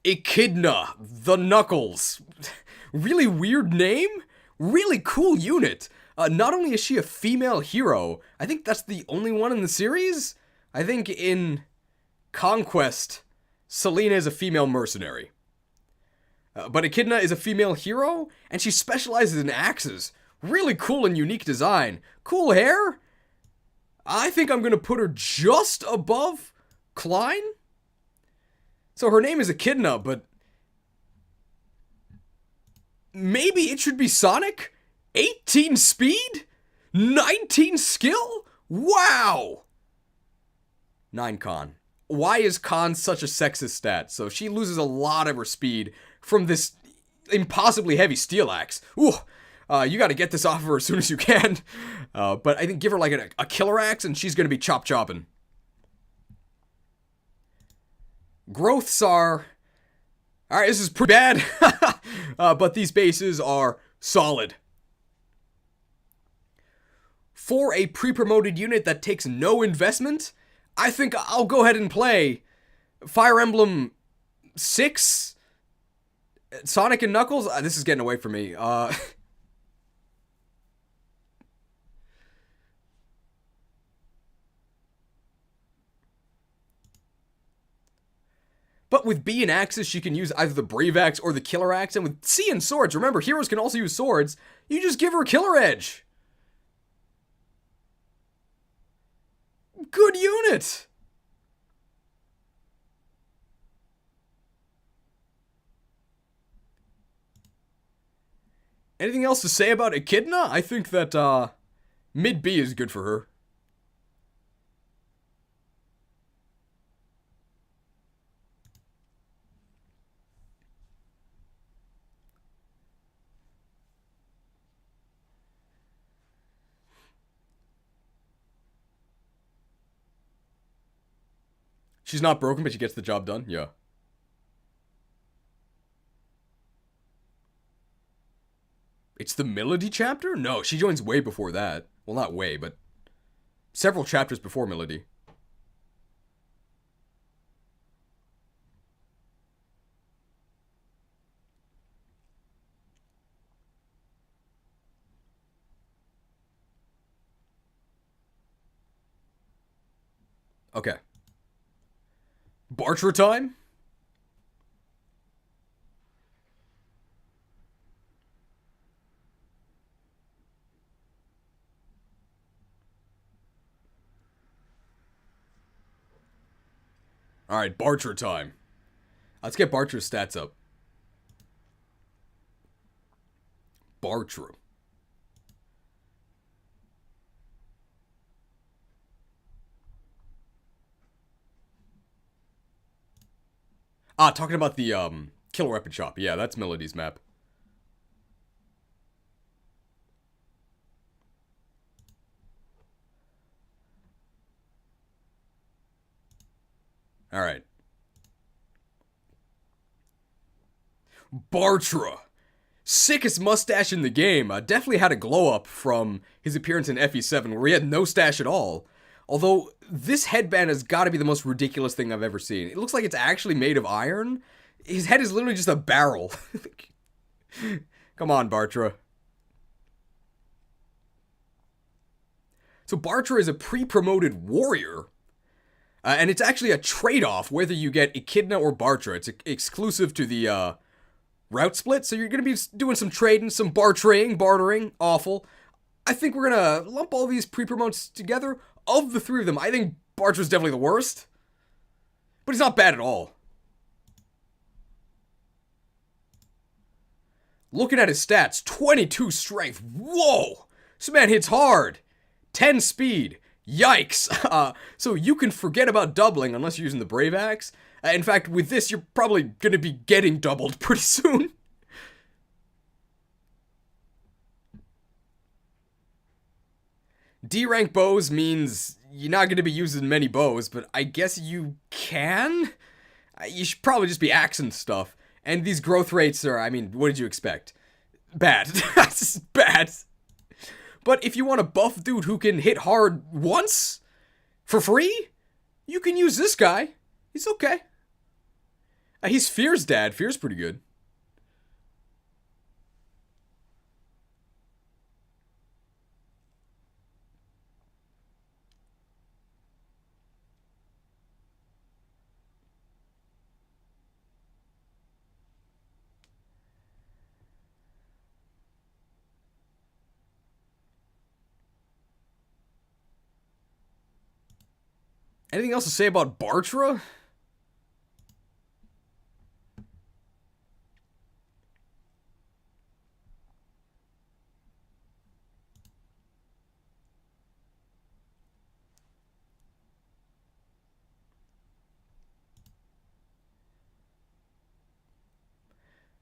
Echidna, the Knuckles. Really weird name, really cool unit. Not only is she a female hero, I think that's the only one in the series. I think in Conquest, Selena is a female mercenary. But Echidna is a female hero, and she specializes in axes. Really cool and unique design. Cool hair. I think I'm going to put her just above Klein. So her name is Echidna, but maybe it should be Sonic? 18 speed? 19 skill? Wow! 9 con. Why is con such a sexist stat? So she loses a lot of her speed from this impossibly heavy steel axe. Ooh, you gotta get this off of her as soon as you can. But I think give her like a killer axe and she's gonna be chop-chopping. Growths are... Alright, this is pretty bad. But these bases are solid. For a pre-promoted unit that takes no investment, I think I'll go ahead and play Fire Emblem 6 Sonic and Knuckles? This is getting away from me. But with B and axes, she can use either the Brave Axe or the Killer Axe. And with C and swords, remember, heroes can also use swords. You just give her Killer Edge. Good unit. Anything else to say about Echidna? I think that mid B is good for her. She's not broken, but she gets the job done. Yeah. It's the Melody chapter? No, she joins way before that. Well, not way, but several chapters before Melody. Okay. Bartra time? Alright, Bartra time. Let's get Bartra's stats up. Bartra. Talking about the killer weapon shop. Yeah, that's Melody's map. Alright. Bartra. Sickest mustache in the game. Definitely had a glow up from his appearance in FE7 where he had no stash at all. Although, this headband has got to be the most ridiculous thing I've ever seen. It looks like it's actually made of iron. His head is literally just a barrel. Come on, Bartra. So Bartra is a pre-promoted warrior. And it's actually a trade-off whether you get Echidna or Bartra. It's exclusive to the route split, so you're going to be doing some trading, some bartering, awful. I think we're going to lump all these pre-promotes together. Of the three of them, I think Bartra's definitely the worst. But he's not bad at all. Looking at his stats, 22 strength. Whoa! This man hits hard. 10 speed. Yikes. So you can forget about doubling unless you're using the Brave Axe. In fact, with this, you're probably going to be getting doubled pretty soon. D-rank bows means you're not going to be using many bows, but I guess you can? You should probably just be axing stuff. And these growth rates are, I mean, what did you expect? Bad. That's just bad. But if you want a buff dude who can hit hard once, for free, you can use this guy. He's okay. He's Fear's dad. Fear's pretty good. Anything else to say about Bartra?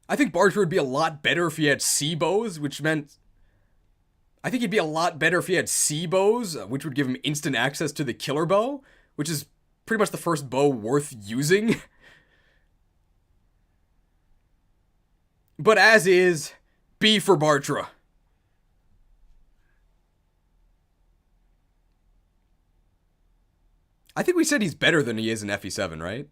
I think Bartra would be a lot better if he had C bows, which meant... I think he'd be a lot better if he had C bows, which would give him instant access to the killer bow, which is pretty much the first bow worth using. But as is, B for Bartra. I think we said he's better than he is in FE7, right?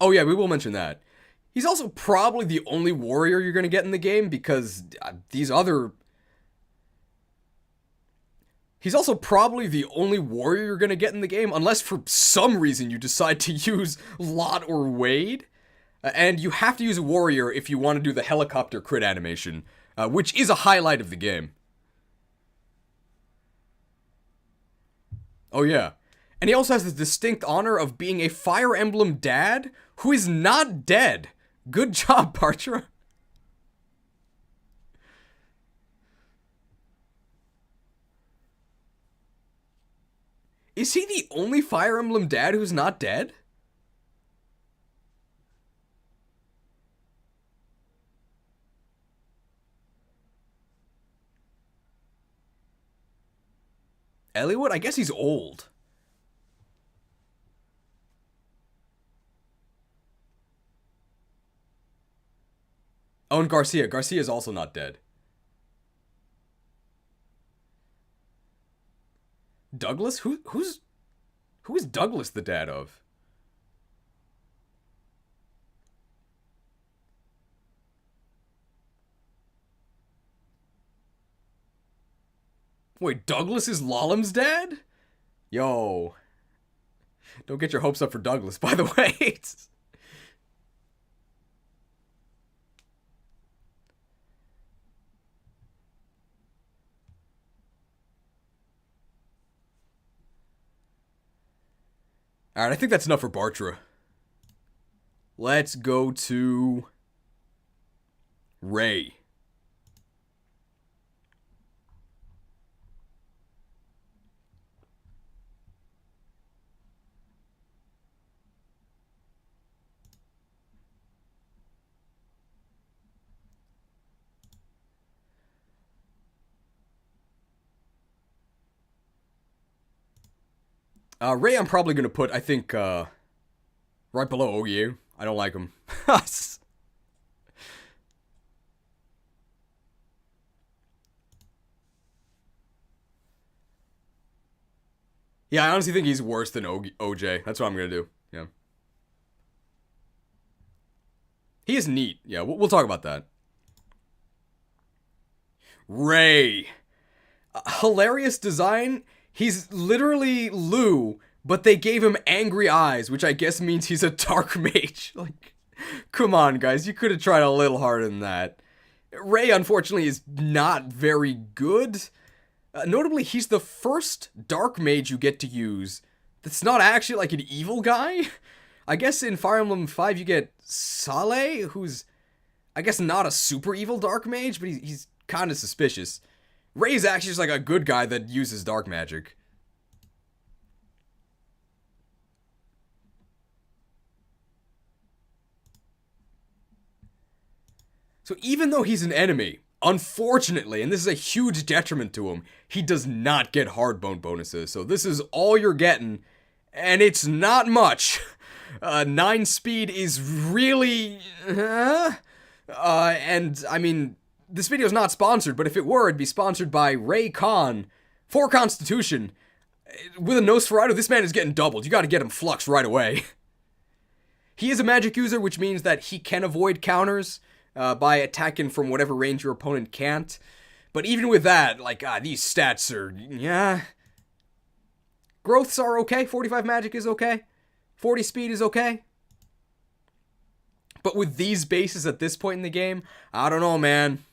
Oh yeah, we will mention that. He's also probably the only warrior you're going to get in the game because these other... He's also probably the only warrior you're going to get in the game, unless for some reason you decide to use Lot or Wade. And you have to use a warrior if you want to do the helicopter crit animation, which is a highlight of the game. Oh yeah. And he also has the distinct honor of being a Fire Emblem dad who is not dead. Good job, Partra. Is he the only Fire Emblem dad who's not dead? Eliwood? I guess he's old. Oh, and Garcia. Garcia is also not dead. Douglas? Who is Douglas the dad of? Wait, Douglas is Lalem's dad? Yo. Don't get your hopes up for Douglas, by the way. Alright, I think that's enough for Bartra. Let's go to Ray. Ray I'm probably going to put, I think, right below OU. I don't like him. Yeah, I honestly think he's worse than OJ. That's what I'm going to do. Yeah. He is neat. Yeah, we'll talk about that. Ray. Hilarious design. He's literally Lou, but they gave him angry eyes, which I guess means he's a dark mage. Like, come on, guys. You could have tried a little harder than that. Ray, unfortunately, is not very good. Notably, he's the first dark mage you get to use that's not actually like an evil guy. I guess in Fire Emblem 5 you get Saleh, who's, I guess, not a super evil dark mage, but he's kind of suspicious. Ray's actually just like a good guy that uses dark magic. So even though he's an enemy, unfortunately, and this is a huge detriment to him, he does not get hardbone bonuses. So this is all you're getting, and it's not much. 9 speed is really... and, I mean, this video is not sponsored, but if it were, it'd be sponsored by Ray Khan for Constitution. With a Nosferatu, this man is getting doubled. You gotta get him Flux right away. He is a magic user, which means that he can avoid counters by attacking from whatever range your opponent can't. But even with that, like, these stats are, yeah. Growths are okay. 45 magic is okay. 40 speed is okay. But with these bases at this point in the game, I don't know, man.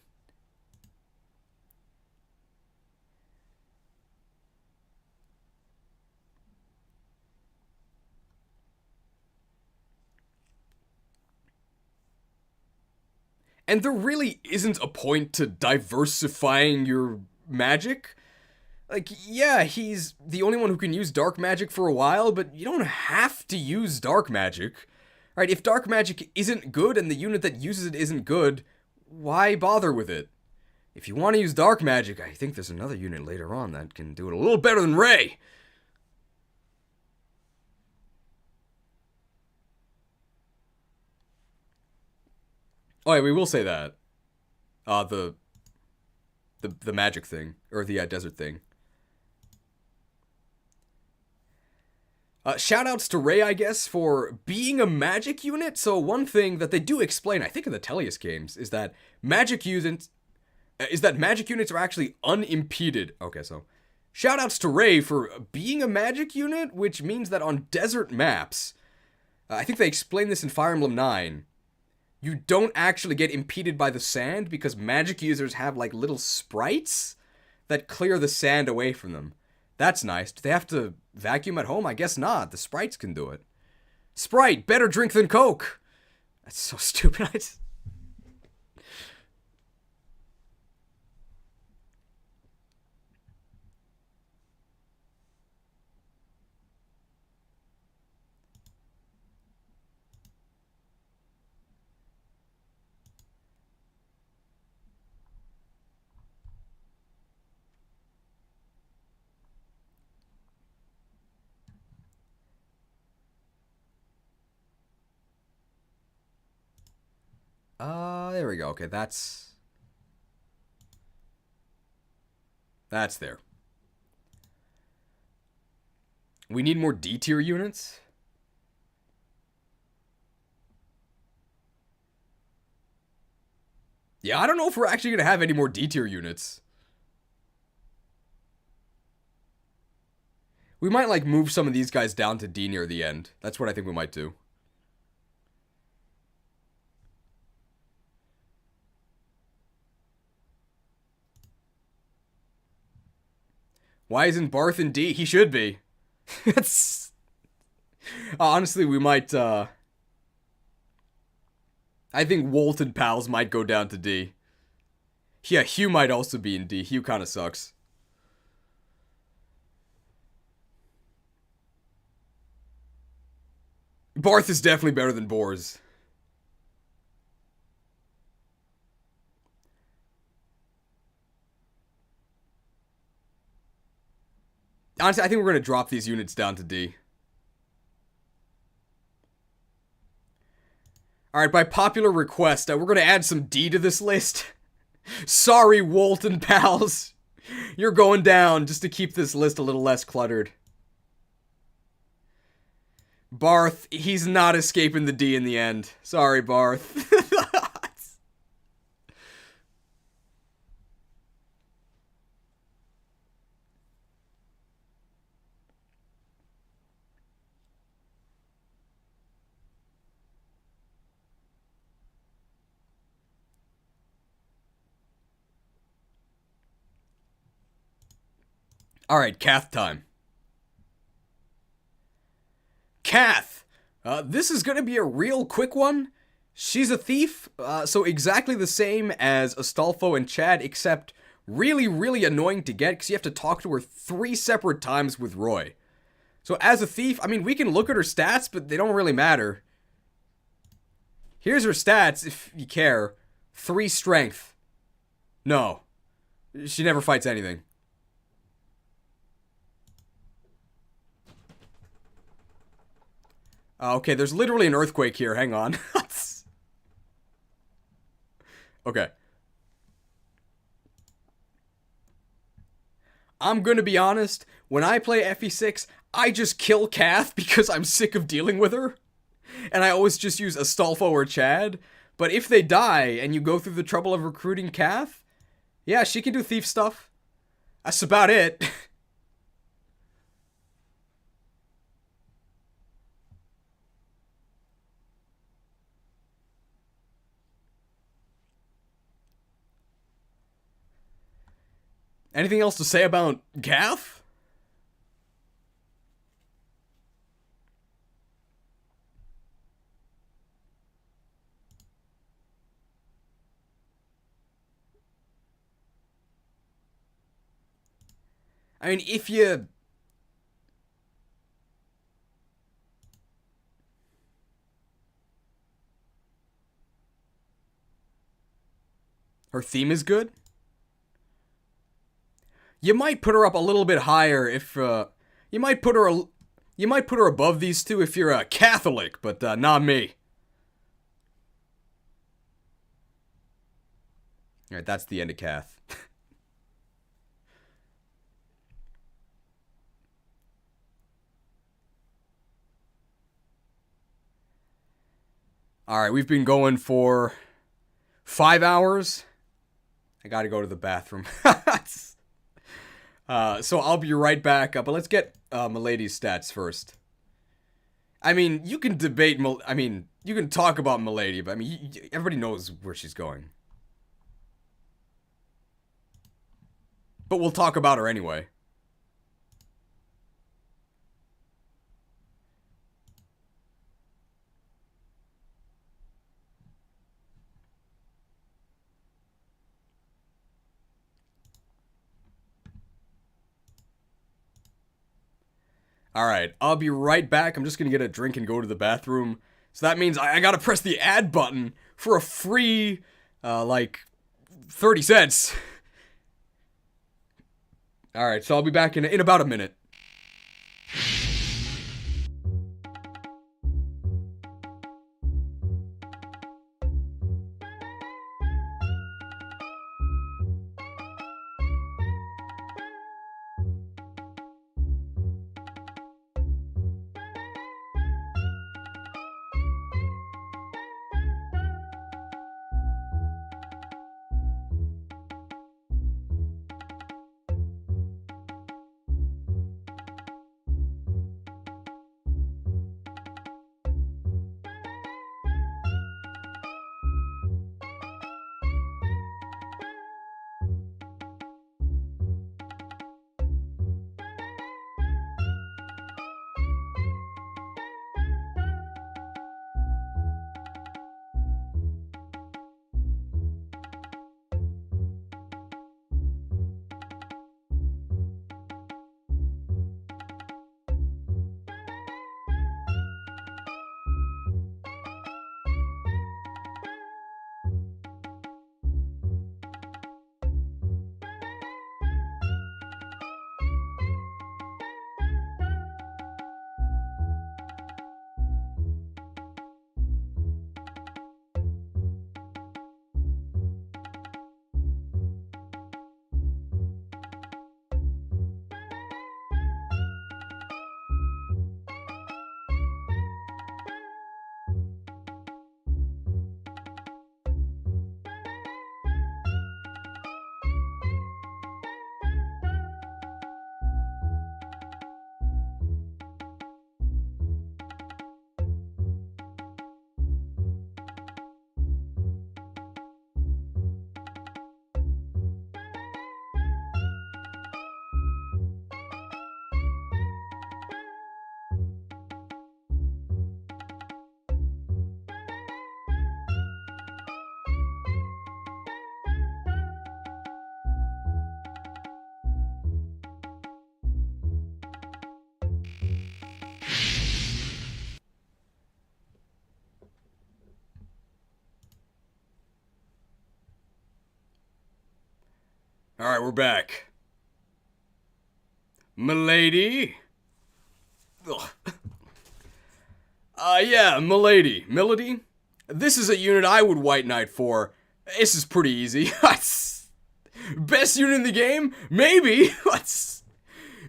And there really isn't a point to diversifying your magic. Like, yeah, he's the only one who can use dark magic for a while, but you don't have to use dark magic. Right? If dark magic isn't good and the unit that uses it isn't good, why bother with it? If you want to use dark magic, I think there's another unit later on that can do it a little better than Ray. Oh yeah, we will say that. The magic thing, or the desert thing. Shoutouts to Ray, I guess, for being a magic unit. So one thing that they do explain, I think in the Tellius games, is that magic units are actually unimpeded. Okay, so shoutouts to Ray for being a magic unit, which means that on desert maps, I think they explain this in Fire Emblem 9, you don't actually get impeded by the sand because magic users have like little sprites that clear the sand away from them. That's nice. Do they have to vacuum at home? I guess not. The sprites can do it. Sprite, better drink than Coke. That's so stupid. There we go. Okay, that's there. We need more D tier units. Yeah, I don't know if we're actually going to have any more D tier units. We might, like, move some of these guys down to D near the end. That's what I think we might do. Why isn't Barth in D? He should be. It's... honestly, we might, I think Wolt and Pals might go down to D. Yeah, Hugh might also be in D. Hugh kind of sucks. Barth is definitely better than Bors. Honestly, I think we're going to drop these units down to D. Alright, by popular request, we're going to add some D to this list. Sorry, Wolt and Pals. You're going down just to keep this list a little less cluttered. Barth, he's not escaping the D in the end. Sorry, Barth. Alright, Kath time. Kath! This is gonna be a real quick one. She's a thief, so exactly the same as Astolfo and Chad, except really, really annoying to get because you have to talk to her 3 separate times with Roy. So as a thief, I mean, we can look at her stats, but they don't really matter. Here's her stats, if you care. 3 strength. No. She never fights anything. Okay, there's literally an earthquake here. Hang on. Okay. I'm gonna be honest. When I play FE6, I just kill Kath because I'm sick of dealing with her. And I always just use Astolfo or Chad. But if they die and you go through the trouble of recruiting Kath, yeah, she can do thief stuff. That's about it. Anything else to say about Kath? I mean, if you... her theme is good? You might put her up a little bit higher if, you might put her above these two if you're a Catholic, but, not me. Alright, that's the end of Kath. Alright, we've been going for 5 hours. I gotta go to the bathroom. So I'll be right back. But let's get Milady's stats first. I mean, you can debate... you can talk about Milady, but I mean, everybody knows where she's going. But we'll talk about her anyway. Alright, I'll be right back. I'm just gonna get a drink and go to the bathroom. So that means I gotta press the add button for a free, 30 cents. Alright, so I'll be back in about a minute. Alright, we're back. Milady? Ugh. Yeah, Milady. Milady? This is a unit I would White Knight for. This is pretty easy. Best unit in the game? Maybe. That's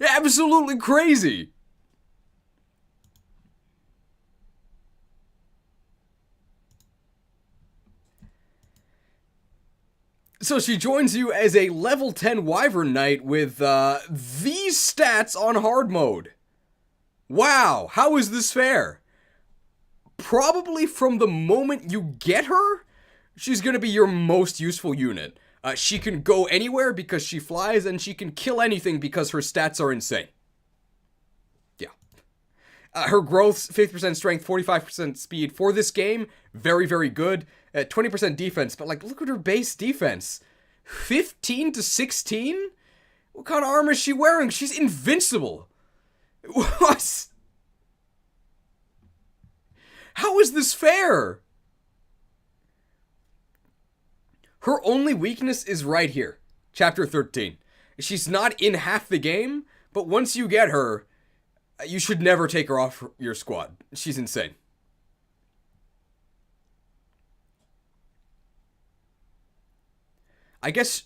absolutely crazy. So she joins you as a level 10 Wyvern Knight with these stats on hard mode. Wow, how is this fair? Probably from the moment you get her, she's gonna be your most useful unit. She can go anywhere because she flies, and she can kill anything because her stats are insane. Yeah. Her growth, 50% strength, 45% speed for this game, very, very good. 20% defense, but like, look at her base defense. 15 to 16? What kind of armor is she wearing? She's invincible. What? How is this fair? Her only weakness is right here. Chapter 13. She's not in half the game, but once you get her, you should never take her off your squad. She's insane. I guess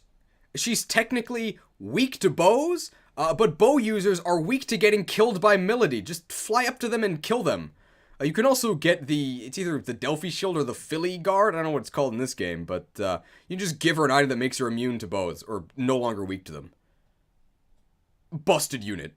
she's technically weak to bows, but bow users are weak to getting killed by Milady. Just fly up to them and kill them. You can also get it's either the Delphi Shield or the Philly Guard. I don't know what it's called in this game, but you just give her an item that makes her immune to bows, or no longer weak to them. Busted unit.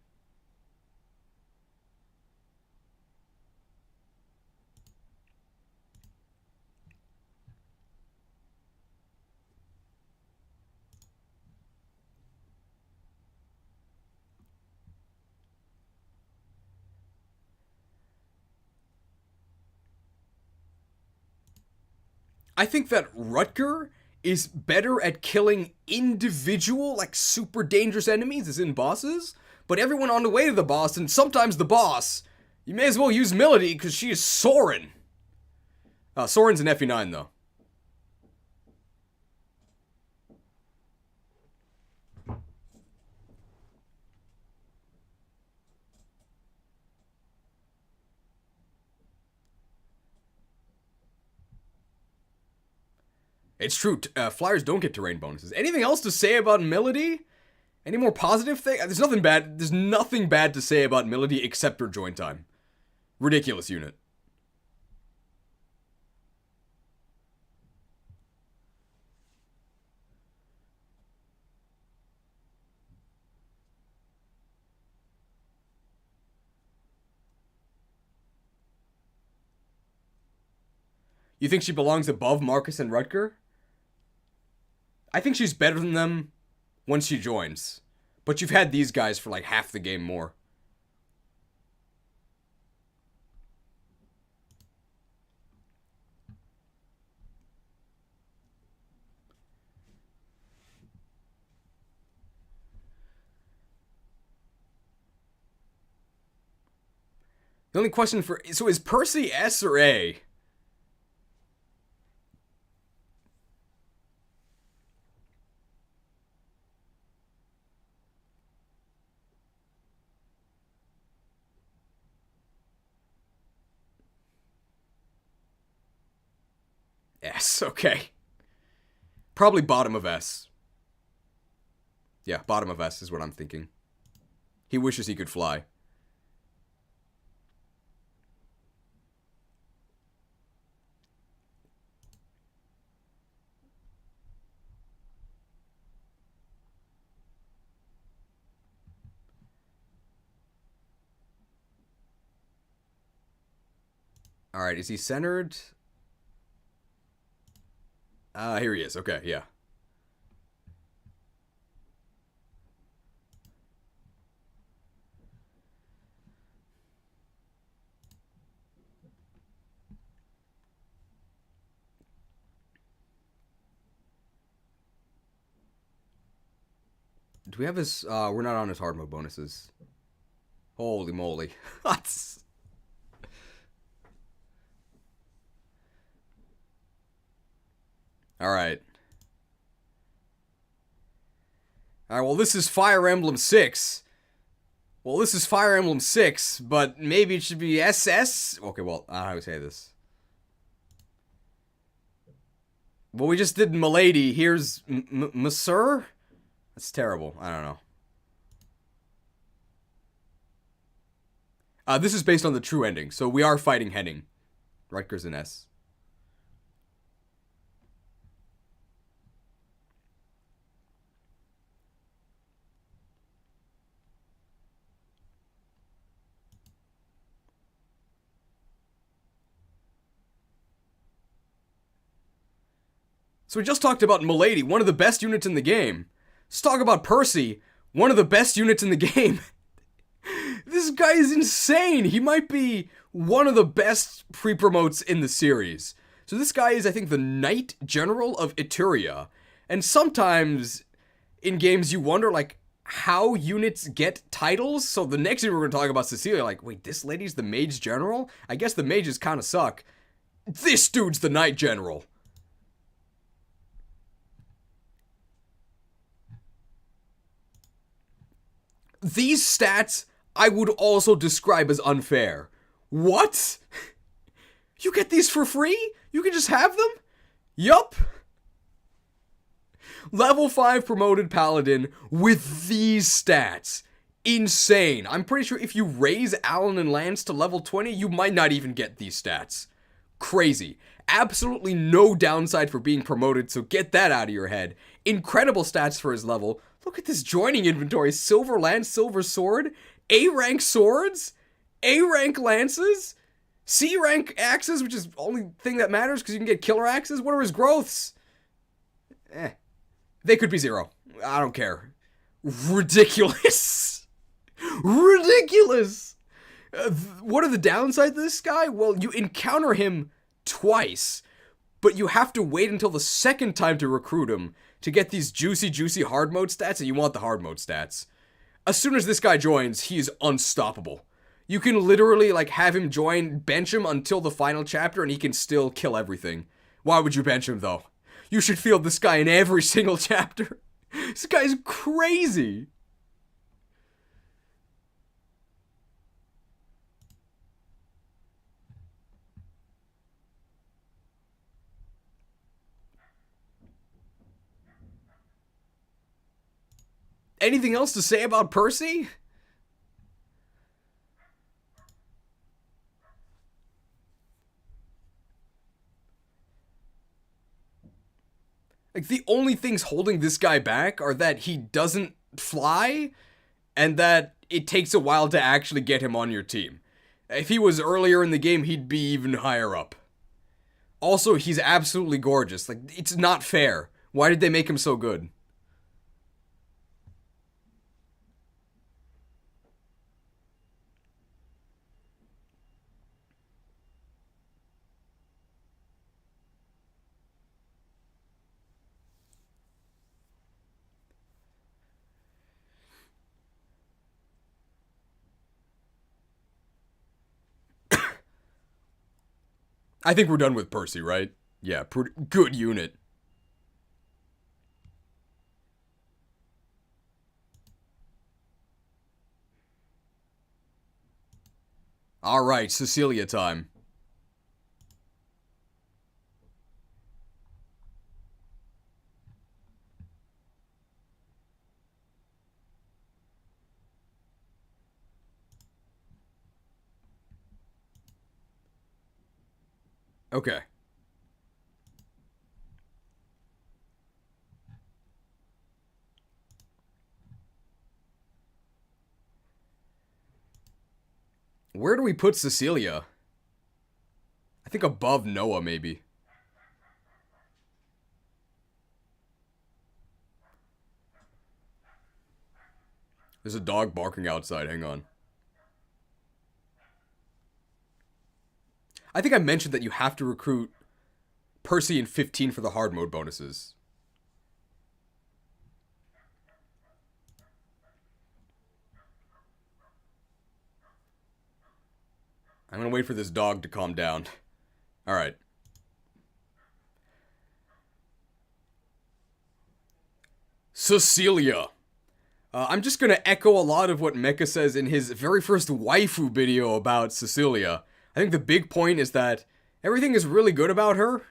I think that Rutger is better at killing individual, like, super dangerous enemies, as in bosses, but everyone on the way to the boss, and sometimes the boss, you may as well use Melody, because she is Soren. Soren's an FE9, though. It's true, flyers don't get terrain bonuses. Anything else to say about Melody? Any more positive thing? There's nothing bad to say about Melody except her join time. Ridiculous unit. You think she belongs above Marcus and Rutger? I think she's better than them once she joins. But you've had these guys for like half the game more. The only question so is Percy S or A? S, okay. Probably bottom of S. Yeah, bottom of S is what I'm thinking. He wishes he could fly. Alright, is he centered? Here he is. Okay, yeah. Do we have his, we're not on his hard mode bonuses. Holy moly. That's... Alright. Alright, well, this is Fire Emblem 6. Well, this is Fire Emblem 6, but maybe it should be SS? Okay, well, I don't know how to say this. Well, we just did Milady. Here's Monsieur? That's terrible. I don't know. This is based on the true ending, so we are fighting Henning. Rutger's an S. So we just talked about Milady, one of the best units in the game. Let's talk about Percy, one of the best units in the game. This guy is insane. He might be one of the best pre-promotes in the series. So this guy is, I think, the Knight General of Eturia. And sometimes in games you wonder, like, how units get titles. So the next thing we're going to talk about Cecilia, like, wait, this lady's the Mage General? I guess the mages kind of suck. This dude's the Knight General. These stats I would also describe as unfair. What? You get these for free? You can just have them? Yup. Level 5 promoted paladin with these stats. insane. I'm pretty sure if you raise Alan and Lance to level 20, you might not even get these stats. Crazy. Absolutely no downside for being promoted, so get that out of your head. Incredible stats for his level. Look at this joining inventory. Silver Lance, Silver Sword, A-rank swords, A-rank lances, C-rank axes, which is the only thing that matters because you can get killer axes. What are his growths? They could be 0. I don't care. Ridiculous. Ridiculous. What are the downsides of this guy? Well, you encounter him twice, but you have to wait until the second time to recruit him to get these juicy hard mode stats, and you want the hard mode stats. As soon as this guy joins, he's unstoppable. You can literally, like, have him join, bench him until the final chapter, and he can still kill everything. Why would you bench him, though? You should field this guy in every single chapter. This guy's crazy. Anything else to say about Percy? Like, the only things holding this guy back are that he doesn't fly, and that it takes a while to actually get him on your team. If he was earlier in the game, he'd be even higher up. Also, he's absolutely gorgeous. Like, it's not fair. Why did they make him so good? I think we're done with Percy, right? Yeah, pretty good unit. Alright, Cecilia time. Okay. Where do we put Cecilia? I think above Noah, maybe. There's a dog barking outside, hang on. I think I mentioned that you have to recruit Percy in 15 for the hard mode bonuses. I'm gonna wait for this dog to calm down. Alright. Cecilia. I'm just gonna echo a lot of what Mecha says in his very first waifu video about Cecilia. I think the big point is that everything is really good about her,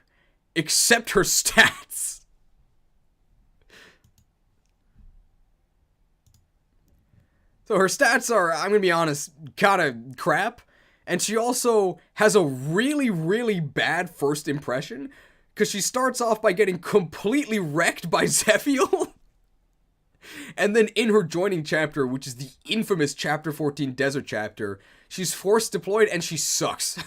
except her stats. So her stats are, I'm gonna be honest, kinda crap. And she also has a really bad first impression, because she starts off by getting completely wrecked by Zephiel. And then in her joining chapter, which is the infamous Chapter 14 Desert Chapter, she's force deployed and she sucks.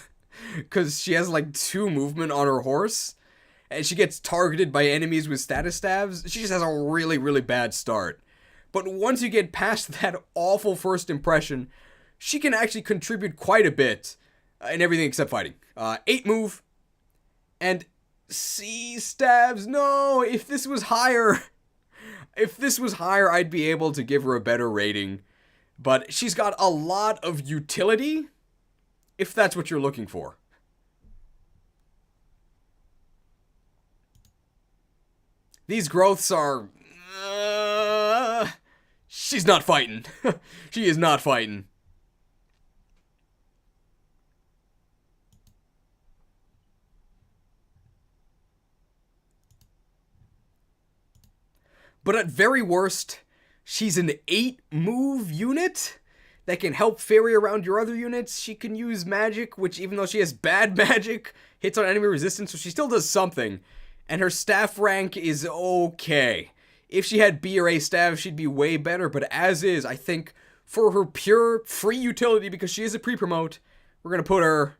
Because she has like 2 movement on her horse, and she gets targeted by enemies with status stabs. She just has a really bad start. But once you get past that awful first impression, she can actually contribute quite a bit in everything except fighting. 8 move, and C stabs. No, if this was higher, I'd be able to give her a better rating. But she's got a lot of utility, if that's what you're looking for. These growths are... she's not fighting. She is not fighting. But at very worst, She's an 8-move unit that can help fairy around your other units. She can use magic, which even though she has bad magic, hits on enemy resistance, so she still does something. And her staff rank is okay. If she had B or A staff, she'd be way better, but as is, I think for her pure free utility, because she is a pre-promote, we're gonna put her,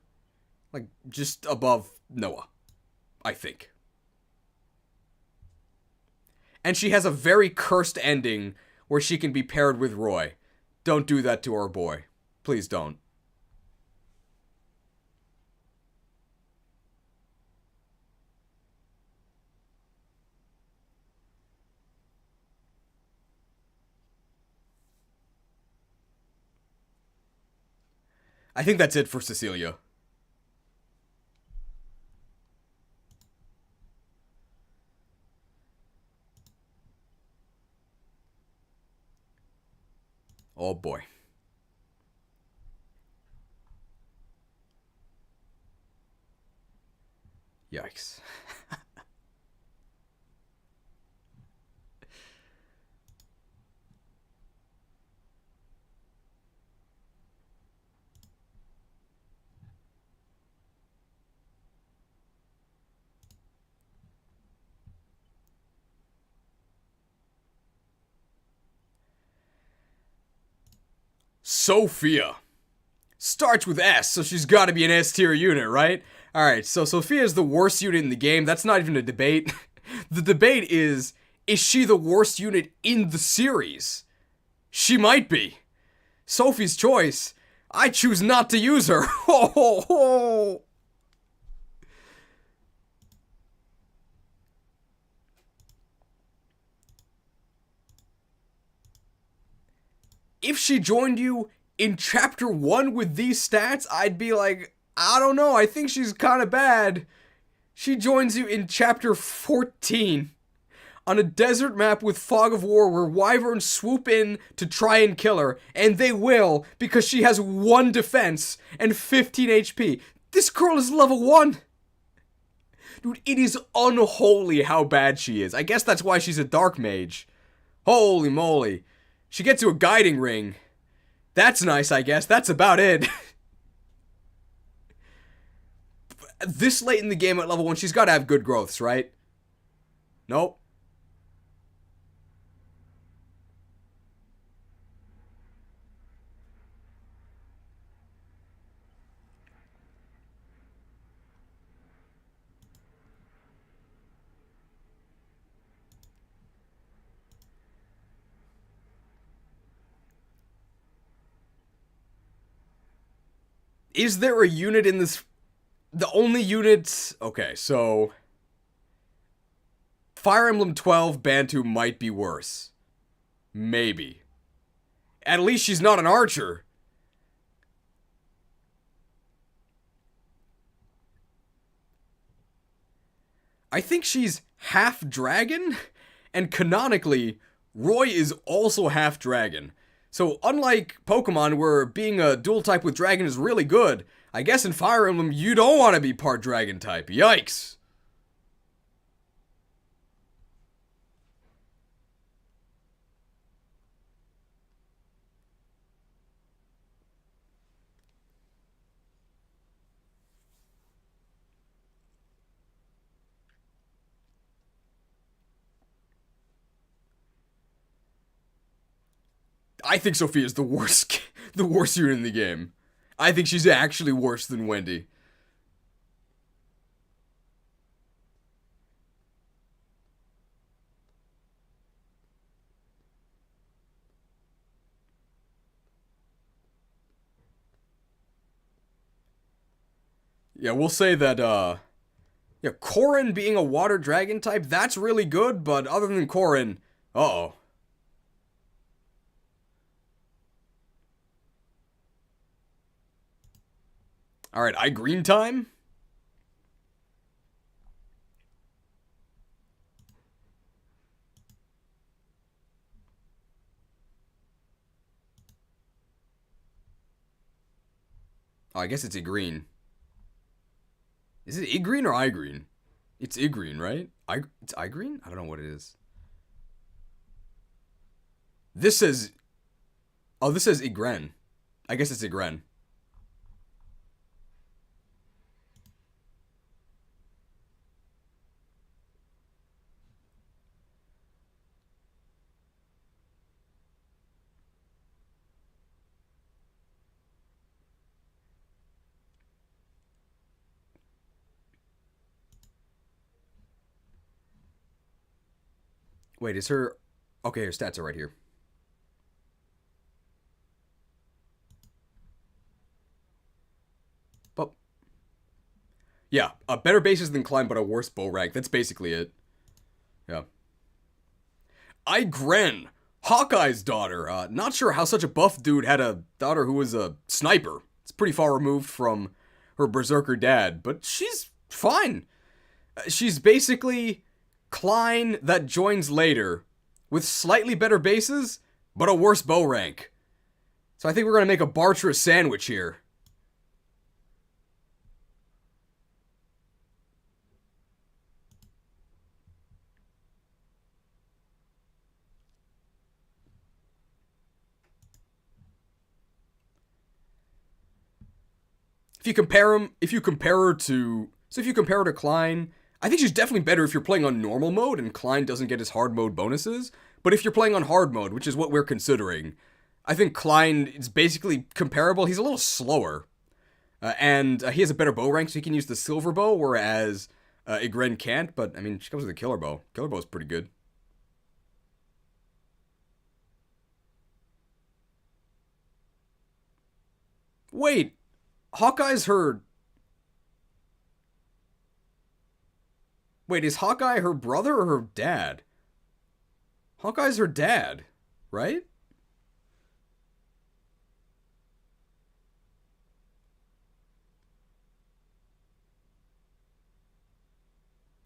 like, just above Noah, I think. And she has a very cursed ending where she can be paired with Roy. Don't do that to our boy. Please don't. I think that's it for Cecilia. Oh boy. Yikes. Sophia. Starts with S, so she's gotta be an S tier unit, right? Alright, so Sophia is the worst unit in the game. That's not even a debate. The debate is she the worst unit in the series? She might be. Sophie's choice. I choose not to use her. Ho ho ho! If she joined you in chapter 1 with these stats, I'd be like, I don't know, I think she's kind of bad. She joins you in chapter 14 on a desert map with fog of war where wyverns swoop in to try and kill her, and they will because she has 1 defense and 15 HP. This girl is level 1. Dude, it is unholy how bad she is. I guess that's why she's a dark mage. Holy moly. She gets you a guiding ring. That's nice, I guess. That's about it. This late in the game at level 1, she's got to have good growths, right? Nope. Is there a unit in this? The only units. Okay, so Fire Emblem 12 Bantu might be worse. Maybe. At least she's not an archer. I think she's half dragon, and canonically, Roy is also half dragon. So unlike Pokemon, where being a dual type with dragon is really good, I guess in Fire Emblem you don't want to be part dragon type. Yikes. I think Sophia's the worst, the worst unit in the game. I think she's actually worse than Wendy. Yeah, we'll say that, yeah, Corrin being a water dragon type, that's really good, but other than Corrin, uh-oh. Alright, green time? Oh, I guess it's a green. Is it green or green? It's green, right? It's green? I don't know what it is. This says... Oh, this says Igren. I guess it's Igren. Wait, is her... Okay, her stats are right here. But... Yeah, a better basis than Klein, but a worse bow rank. That's basically it. Yeah. Igren, Hawkeye's daughter. Not sure how such a buff dude had a daughter who was a sniper. It's pretty far removed from her berserker dad, but she's fine. She's basically Klein that joins later, with slightly better bases, but a worse bow rank. So I think we're going to make a Bartra sandwich here. If you compare her to Klein, I think she's definitely better if you're playing on normal mode and Klein doesn't get his hard mode bonuses. But if you're playing on hard mode, which is what we're considering, I think Klein is basically comparable. He's a little slower. And he has a better bow rank, so he can use the silver bow, whereas Igren can't. But, I mean, she comes with a killer bow. Killer bow's pretty good. Wait, Hawkeye's her... Wait, is Hawkeye her brother or her dad? Hawkeye's her dad, right?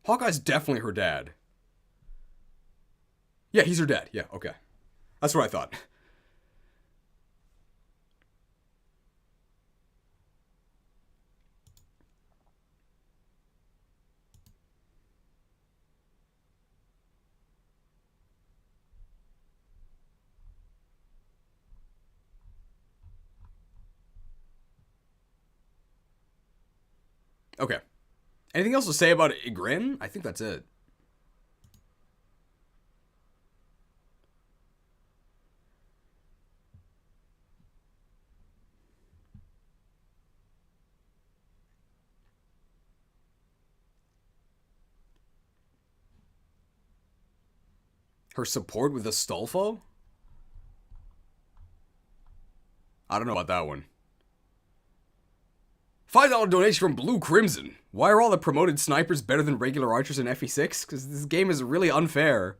Hawkeye's definitely her dad. Yeah, he's her dad. Yeah, okay. That's what I thought. Okay. Anything else to say about Igren? I think that's it. Her support with Astolfo? I don't know about that one. $5 donation from Blue Crimson. Why are all the promoted snipers better than regular archers in FE6? Because this game is really unfair.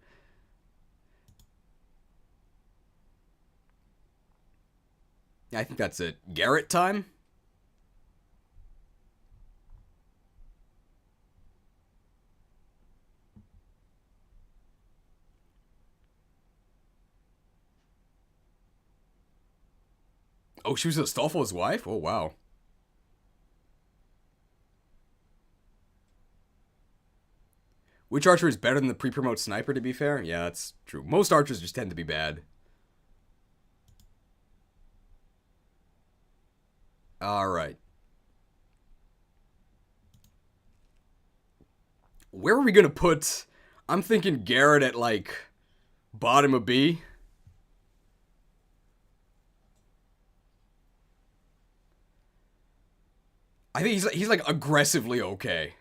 Yeah, I think that's it. Garrett time? Oh, she was Astolfo's wife? Oh, wow. Which archer is better than the pre-promote sniper, to be fair? Yeah, that's true. Most archers just tend to be bad. Alright. Where are we gonna put... I'm thinking Garrett at, like, bottom of B. I think he's like, aggressively okay.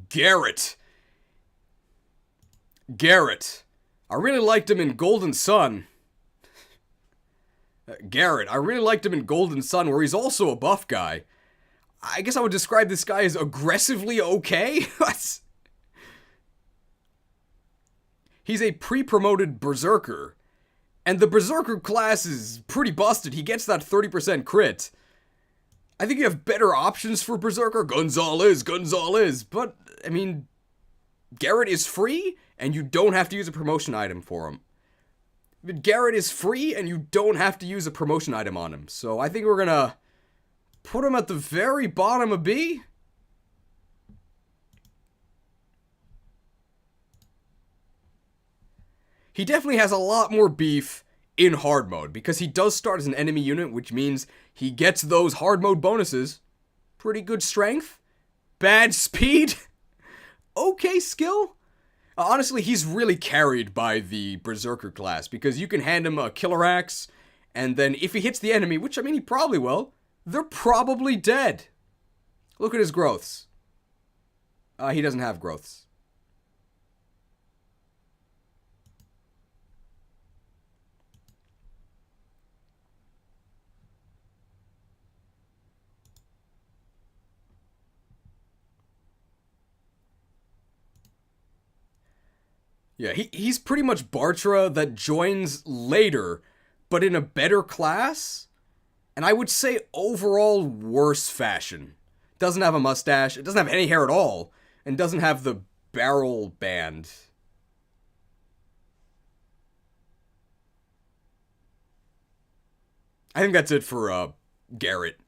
Garrett. I really liked him in Golden Sun. Garrett. I really liked him in Golden Sun, where he's also a buff guy. I guess I would describe this guy as aggressively okay. He's a pre-promoted Berserker. And the Berserker class is pretty busted. He gets that 30% crit. I think you have better options for Berserker. Gonzalez. But, I mean, Garrett is free, and you don't have to use a promotion item for him. Garrett is free, and you don't have to use a promotion item on him. So I think we're gonna put him at the very bottom of B. He definitely has a lot more beef in hard mode, because he does start as an enemy unit, which means he gets those hard mode bonuses. Pretty good strength. Bad speed. Okay skill. Honestly, he's really carried by the Berserker class, because you can hand him a killer axe, and then if he hits the enemy, which I mean he probably will, they're probably dead. Look at his growths. He doesn't have growths. Yeah, he's pretty much Bartra that joins later, but in a better class, and I would say overall worse fashion. Doesn't have a mustache, it doesn't have any hair at all, and doesn't have the barrel band. I think that's it for Garrett.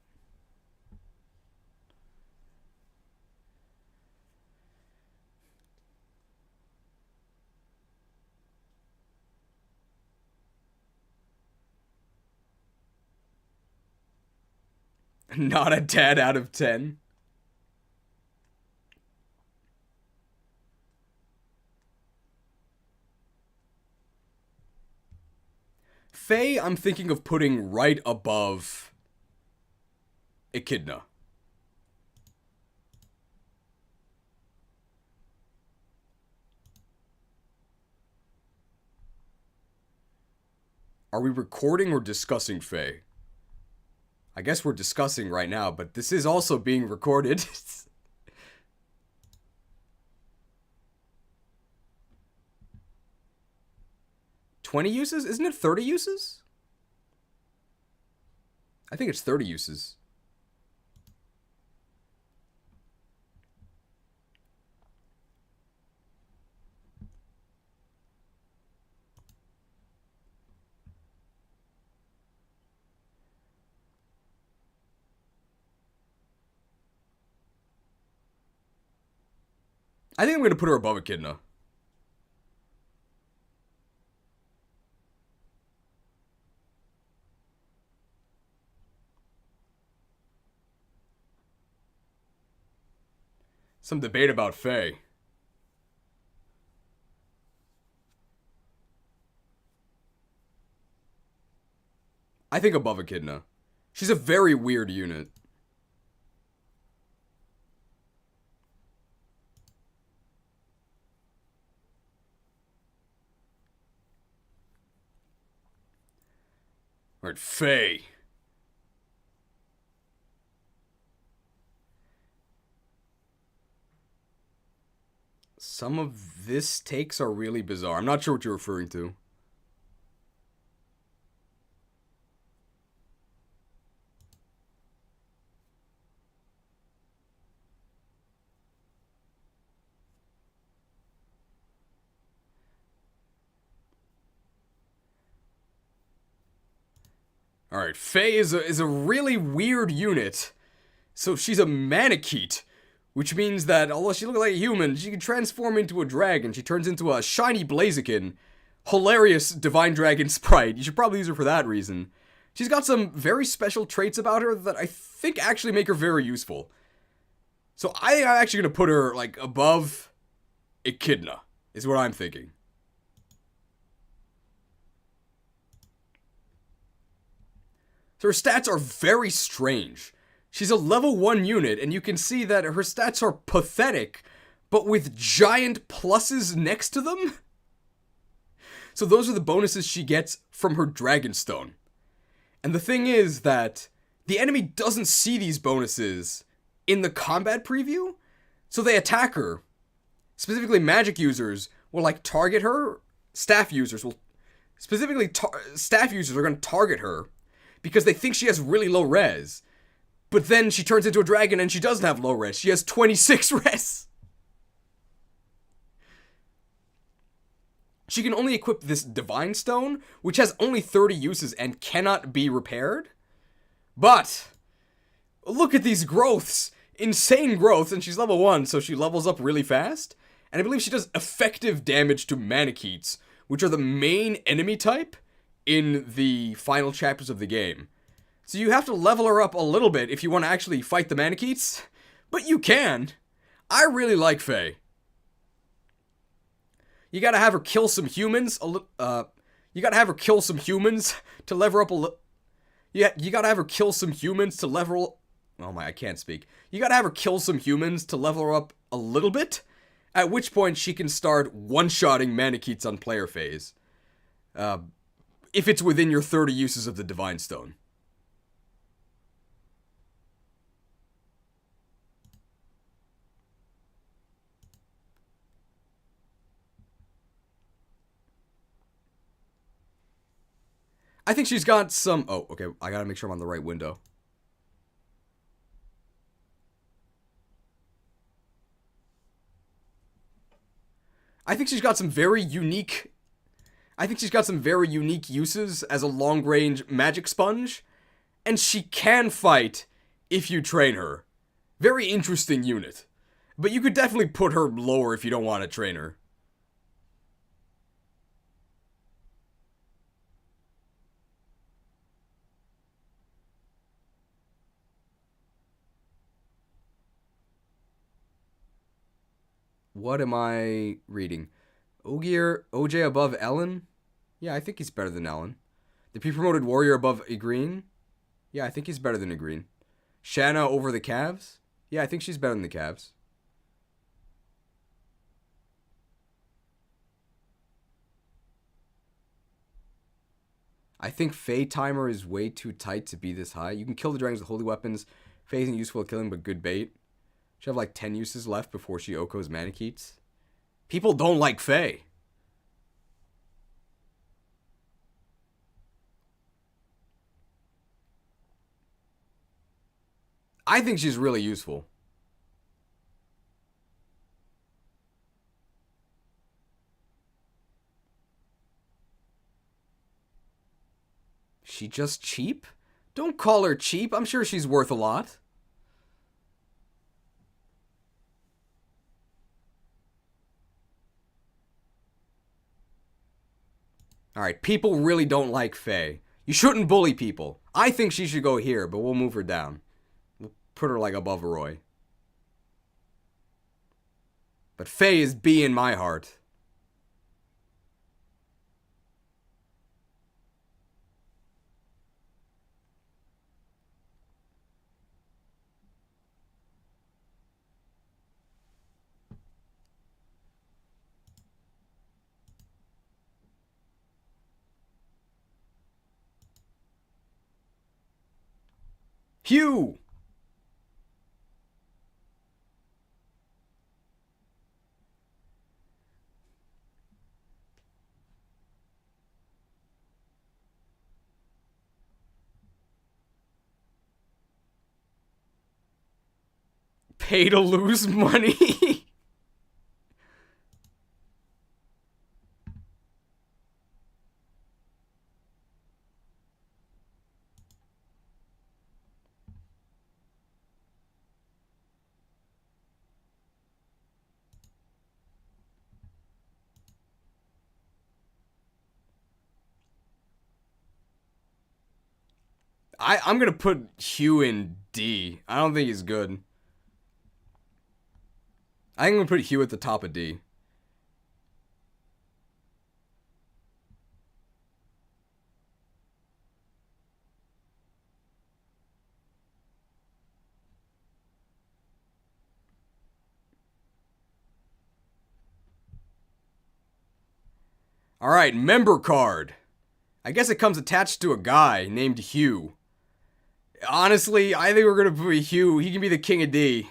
Not a 10 out of 10. Faye, I'm thinking of putting right above Echidna. Are we recording or discussing Faye? I guess we're discussing right now, but this is also being recorded. 20 uses? Isn't it 30 uses? I think it's 30 uses. I think I'm going to put her above Echidna. Some debate about Faye. I think above Echidna. She's a very weird unit. Alright, Faye. Some of this takes are really bizarre. I'm not sure what you're referring to. Alright, Faye is a really weird unit. So she's a Manakete, which means that although she looks like a human, she can transform into a dragon. She turns into a shiny Blaziken. Hilarious Divine Dragon sprite. You should probably use her for that reason. She's got some very special traits about her that I think actually make her very useful. So I'm actually going to put her, like, above Echidna, is what I'm thinking. So her stats are very strange. She's a level 1 unit, and you can see that her stats are pathetic, but with giant pluses next to them. So those are the bonuses she gets from her Dragonstone. And the thing is that the enemy doesn't see these bonuses in the combat preview, so they attack her. Specifically, magic users will, like, target her. Staff users will... Specifically, staff users are going to target her because they think she has really low res. But then she turns into a dragon and she doesn't have low res. She has 26 res. she can only equip this Divine Stone, which has only 30 uses and cannot be repaired. But look at these growths. Insane growth, and she's level 1, so she levels up really fast. And I believe she does effective damage to Manicheets, which are the main enemy type in the final chapters of the game. So you have to level her up a little bit if you want to actually fight the Manicheets, but you can. I really like Faye. You gotta have her kill some humans. You gotta have her kill some humans to level up a little. Yeah, you gotta have her kill some humans to level. Oh my, I can't speak. You gotta have her kill some humans to level her up a little bit, at which point she can start one-shotting Manicheets on player phase. If it's within your 30 uses of the Divine Stone. I think she's got some... Oh, okay, I gotta make sure I'm on the right window. I think she's got some very unique uses as a long-range magic sponge, and she can fight if you train her. Very interesting unit. But you could definitely put her lower if you don't want to train her. What am I reading? OJ above Ellen? Yeah, I think he's better than Ellen. The pre-promoted warrior above Igreen? Yeah, I think he's better than Igreen. Shanna over the Cavs? Yeah, I think she's better than the Cavs. I think Faye timer is way too tight to be this high. You can kill the dragons with holy weapons. Faye isn't useful at killing, but good bait. She have like 10 uses left before she Oko's Manicheets. People don't like Faye. I think she's really useful. She just cheap? Don't call her cheap. I'm sure she's worth a lot. Alright, people really don't like Faye. You shouldn't bully people. I think she should go here, but we'll move her down. We'll put her like above Roy. But Faye is B in my heart. Hugh! Pay to lose money? I'm gonna put Hugh in D. I don't think he's good. I think I'm gonna put Hugh at the top of D. Alright, member card. I guess it comes attached to a guy named Hugh. Honestly, I think we're gonna put Hugh. He can be the king of D.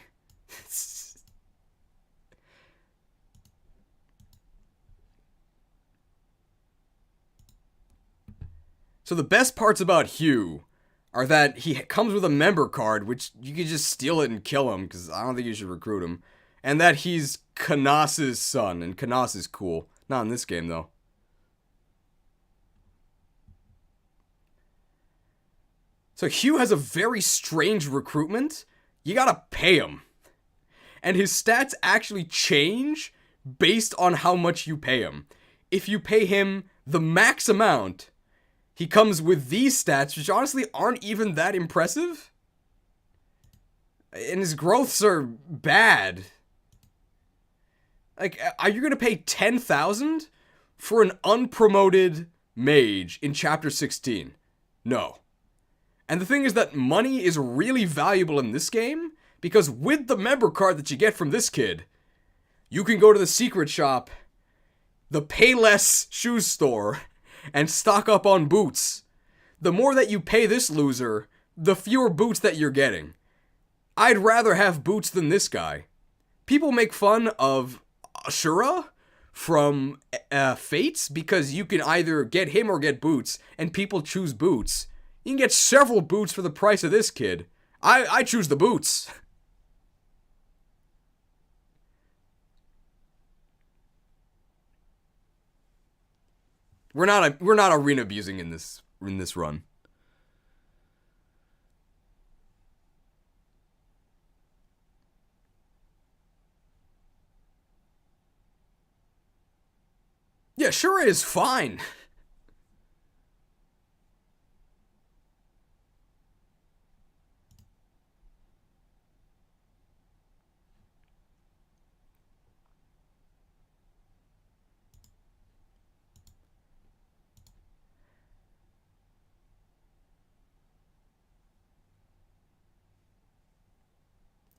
So the best parts about Hugh are that he comes with a member card, which you can just steal it and kill him, because I don't think you should recruit him. And that he's Kanas's son, and Kanas is cool. Not in this game, though. So Hugh has a very strange recruitment. You gotta pay him. And his stats actually change based on how much you pay him. If you pay him the max amount, he comes with these stats, which honestly aren't even that impressive. And his growths are bad. Like, are you gonna pay 10,000 for an unpromoted mage in chapter 16? No. And the thing is that money is really valuable in this game, because with the member card that you get from this kid, you can go to the secret shop, the Payless shoe store, and stock up on boots. The more that you pay this loser, the fewer boots that you're getting. I'd rather have boots than this guy. People make fun of Ashura from Fates because you can either get him or get boots, and people choose boots. You can get several boots for the price of this kid. I choose the boots. We're not arena abusing in this run. Yeah, Shura is fine.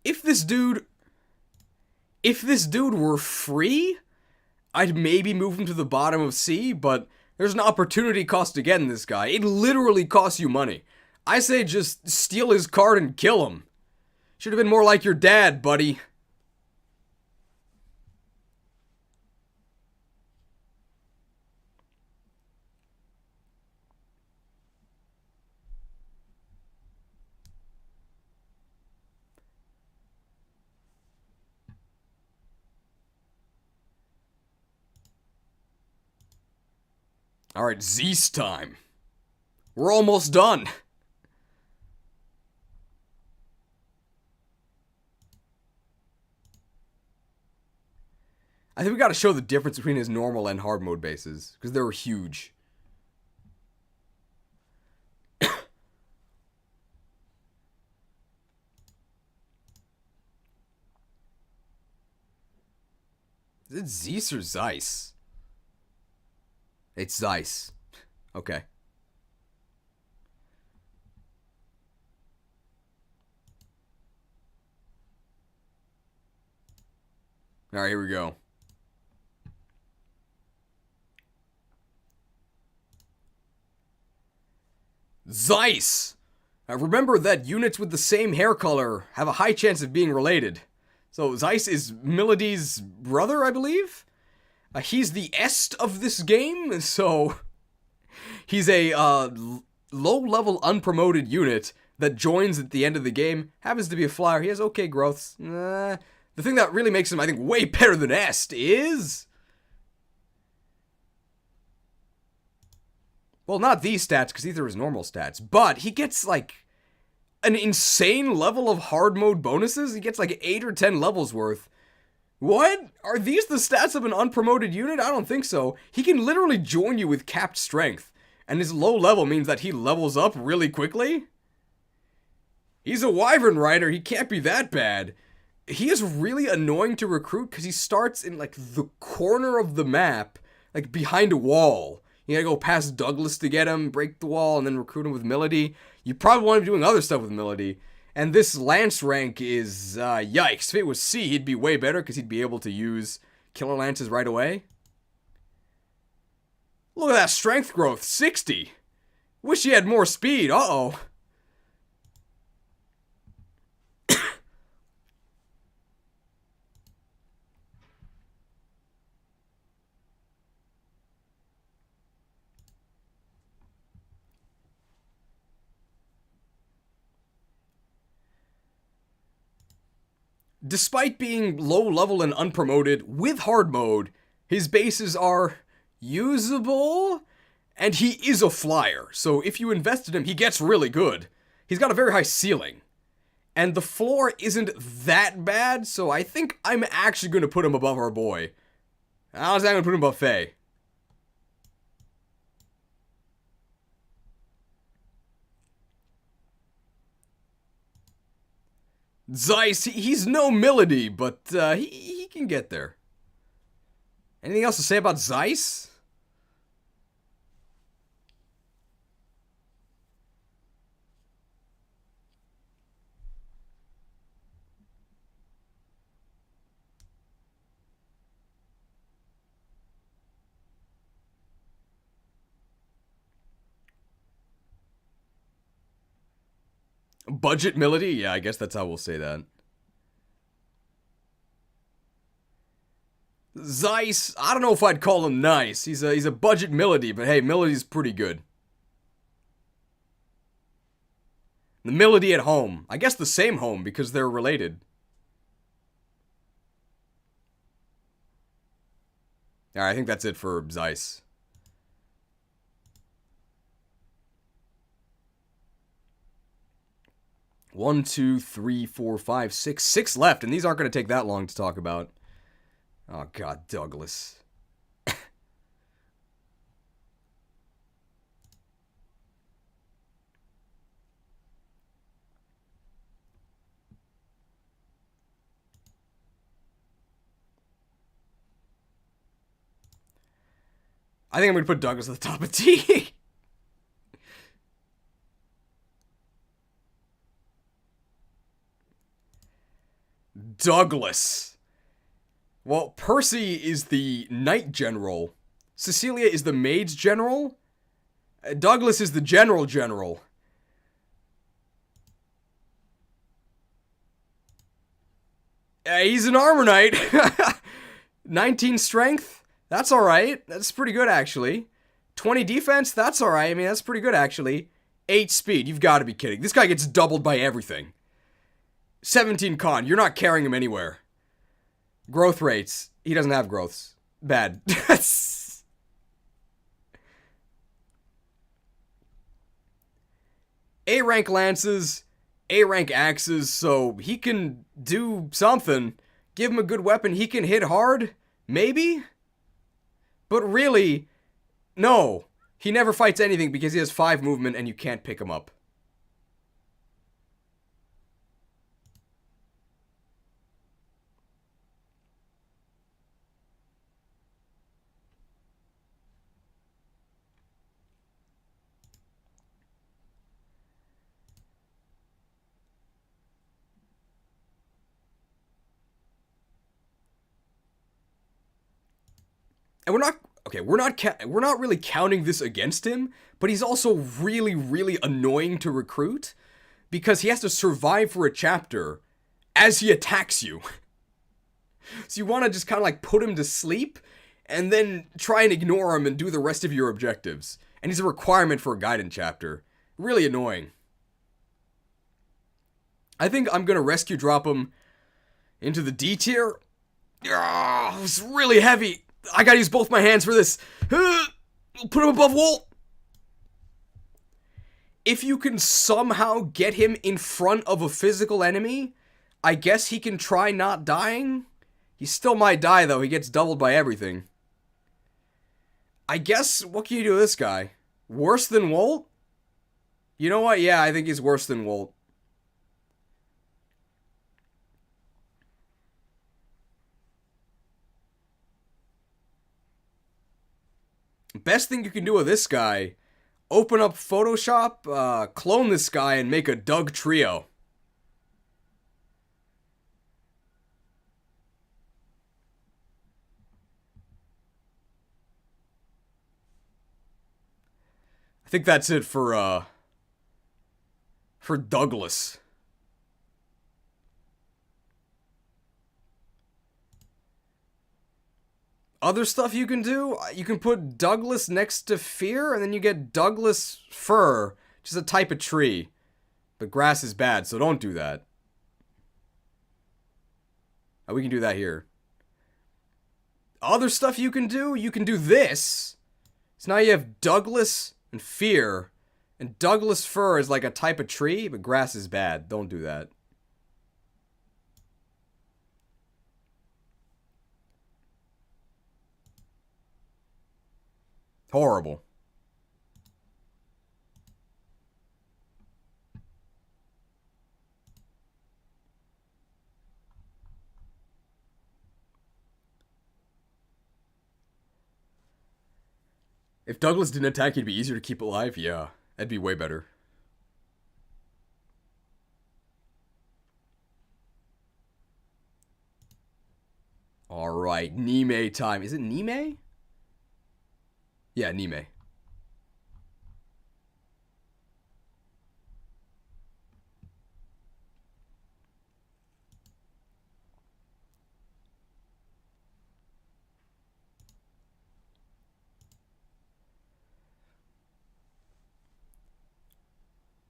If this dude were free, I'd maybe move him to the bottom of C, but there's an opportunity cost to getting this guy. It literally costs you money. I say just steal his card and kill him. Should have been more like your dad, buddy. Alright, Zeus time. We're almost done. I think we gotta show the difference between his normal and hard mode bases, because they're huge. Is it Zeus or Zeiss? It's Zeiss. Okay. Alright, here we go. Zeiss! Remember that units with the same hair color have a high chance of being related. So Zeiss is Melody's brother, I believe? He's the Est of this game, so he's a low-level unpromoted unit that joins at the end of the game. Happens to be a flyer. He has okay growths. The thing that really makes him, I think, way better than Est is... well, not these stats, because these are his normal stats, but he gets, like, an insane level of hard mode bonuses. He gets, like, 8 or 10 levels worth. What? Are these the stats of an unpromoted unit? I don't think so. He can literally join you with capped strength, and his low level means that he levels up really quickly? He's a Wyvern Rider, he can't be that bad. He is really annoying to recruit because he starts in, like, the corner of the map, like, behind a wall. You gotta go past Douglas to get him, break the wall, and then recruit him with Melody. You probably want him doing other stuff with Melody. And this Lance rank is, yikes. If it was C, he'd be way better, because he'd be able to use Killer Lances right away. Look at that strength growth, 60. Wish he had more speed, uh-oh. Despite being low level and unpromoted, with hard mode, his bases are usable, and he is a flyer, so if you invested him, he gets really good. he's got a very high ceiling. And the floor isn't that bad, so I think I'm actually going to put him above our boy. Honestly, I'm going to put him above Faye. Zeiss, he's no Melody, but he can get there. Anything else to say about Zeiss? Budget Melody? Yeah, I guess that's how we'll say that. Zeiss, I don't know if I'd call him nice. He's a budget Melody, but hey, Melody's pretty good. The Melody at home. I guess the same home because they're related. Alright, I think that's it for Zeiss. One, two, three, four, five, six. Six left, and these aren't going to take that long to talk about. Oh, God, Douglas. I think I'm going to put Douglas at the top of T. Douglas. Well, Percy is the Knight General. Cecilia is the Maids General. Douglas is the General. He's an Armor Knight. 19 strength. That's alright. That's pretty good, actually. 20 defense. That's alright. I mean, that's pretty good, actually. 8 speed. You've got to be kidding. This guy gets doubled by everything. 17 con. You're not carrying him anywhere. Growth rates. He doesn't have growths. Bad. A rank lances, A rank axes, so he can do something. Give him a good weapon, he can hit hard? Maybe? But really, no. He never fights anything because he has 5 movement and you can't pick him up. And we're not really counting this against him, but he's also really annoying to recruit because he has to survive for a chapter as he attacks you. So you want to just kind of like put him to sleep and then try and ignore him and do the rest of your objectives. And he's a requirement for a Gaiden chapter. Really annoying. I think I'm going to rescue drop him into the D tier. Oh, it's really heavy. I gotta use both my hands for this. Put him above Walt. If you can somehow get him in front of a physical enemy, I guess he can try not dying. He still might die, though. He gets doubled by everything. I guess, what can you do to this guy? Worse than Walt? You know what? Yeah, I think he's worse than Walt. Best thing you can do with this guy, open up Photoshop, clone this guy, and make a Doug trio. I think that's it for Douglas. Other stuff you can do, you can put Douglas next to Fear, and then you get Douglas Fir, which is a type of tree. But grass is bad, so don't do that. Oh, we can do that here. Other stuff you can do this. So now you have Douglas and Fear, And Douglas fir is like a type of tree, but grass is bad. Don't do that. Horrible. If Douglas didn't attack, he'd be easier to keep alive. Yeah, that'd be way better. Alright, Nime time. Is it Nime? Yeah, Nime.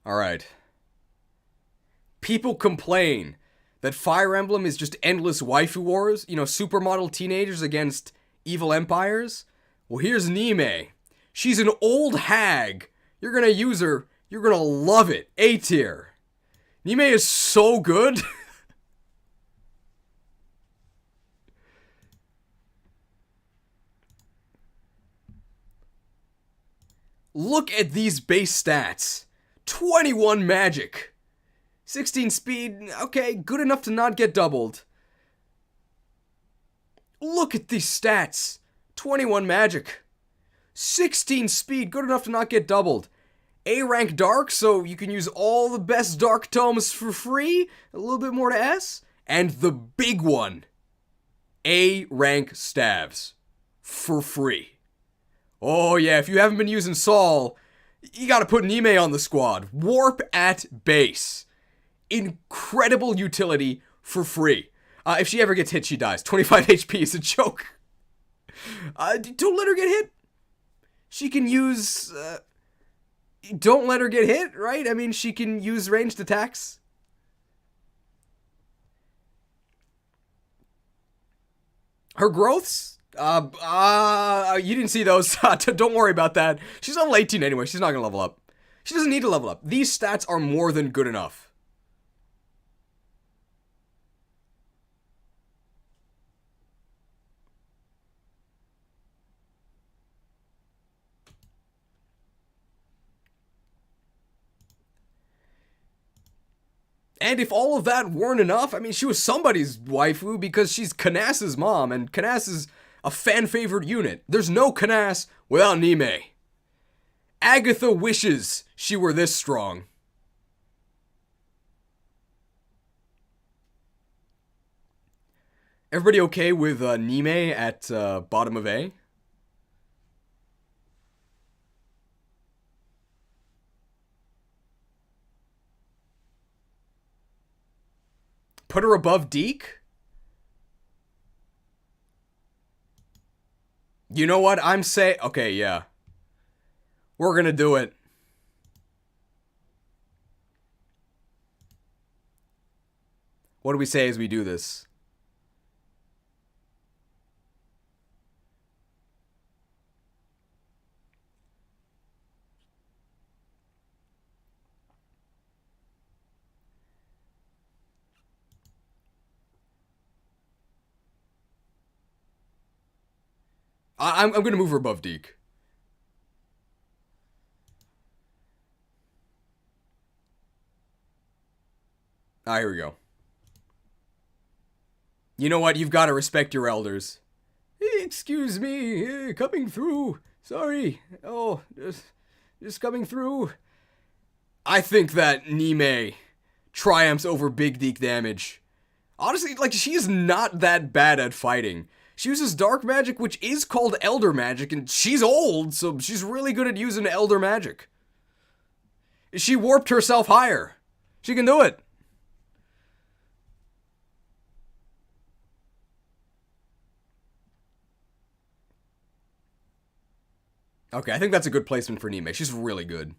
Alright. People complain that Fire Emblem is just endless waifu wars, you know, supermodel teenagers against evil empires. Well, here's Nime. She's an old hag. You're gonna use her. You're gonna love it. A tier. Nime is so good. Look at these base stats. 21 magic. 16 speed, okay, good enough to not get doubled. Look at these stats. 21 magic. 16 speed, good enough to not get doubled. A rank dark, so you can use all the best dark tomes for free. A little bit more to S. And the big one. A rank stabs. For free. Oh yeah, if you haven't been using Saul, you gotta put Nime on the squad. Warp at base. Incredible utility for free. If she ever gets hit, she dies. 25 HP is a joke. Don't let her get hit. She can use... don't let her get hit, right? I mean, she can use ranged attacks. Her growths? You didn't see those. Don't worry about that. She's level 18 anyway. She's not gonna level up. She doesn't need to level up. These stats are more than good enough. And if all of that weren't enough, I mean, she was somebody's waifu because she's Canas's mom, and Canas is a fan-favored unit. There's no Canas without Nime. Agatha wishes she were this strong. Everybody okay with Nime at bottom of A? Put her above Deke? You know what? I'm saying... Okay, yeah. We're gonna do it. What do we say as we do this? I'm gonna move her above Deke. Here we go. You know what? You've got to respect your elders. Excuse me, coming through. Sorry. Oh, just coming through. I think that Nime triumphs over Big Deke damage. Honestly, like, she's not that bad at fighting. She uses dark magic, which is called elder magic, and she's old, so she's really good at using elder magic. She warped herself higher. She can do it. Okay, I think that's a good placement for Nime. She's really good.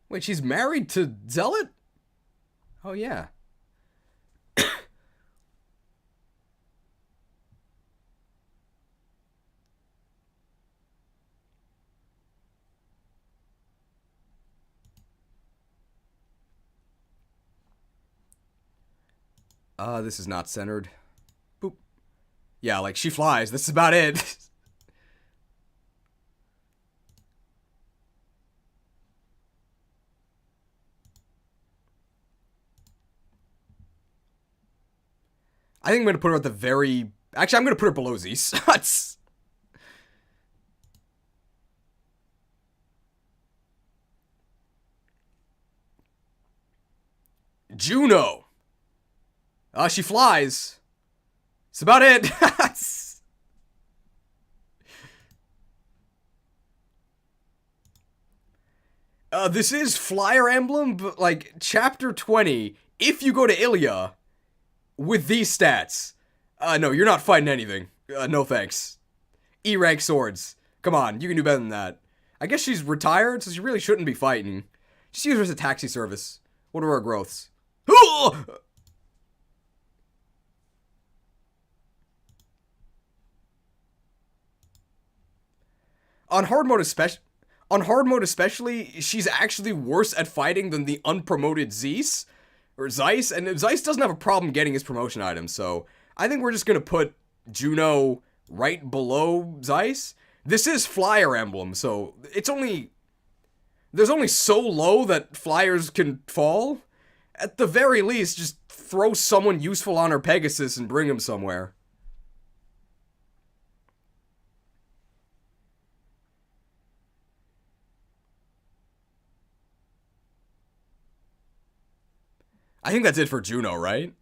Wait, she's married to Zealot? Oh, yeah. This is not centered. Boop. Yeah, like, she flies. This is about it. I think I'm going to put her at the very... Actually, I'm going to put her below Z. Juno. She flies. That's about it. This is Flyer Emblem, but like Chapter 20. If you go to Ilya with these stats, no, you're not fighting anything. No thanks. E rank swords. Come on, you can do better than that. I guess she's retired, so she really shouldn't be fighting. Just use her as a taxi service. What are our growths? On hard mode, especially, she's actually worse at fighting than the unpromoted Zeiss or Zeiss, and Zeiss doesn't have a problem getting his promotion items. So I think we're just gonna put Juno right below Zeiss. This is Flyer Emblem, so there's only so low that flyers can fall. At the very least, just throw someone useful on her Pegasus and bring him somewhere. I think that's it for Juno, right?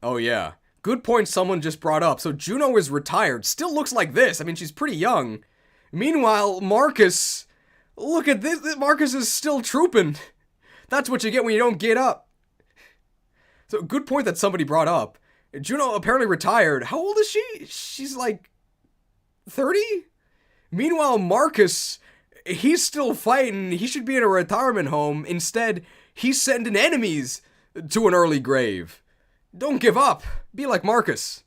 Oh, yeah. Good point someone just brought up. So Juno is retired. Still looks like this. I mean, she's pretty young. Meanwhile, Marcus... Look at this. Marcus is still trooping. That's what you get when you don't get up. So, good point that somebody brought up. Juno apparently retired. How old is she? She's like 30? Meanwhile, Marcus, he's still fighting. He should be in a retirement home. Instead, he's sending enemies to an early grave. Don't give up. Be like Marcus.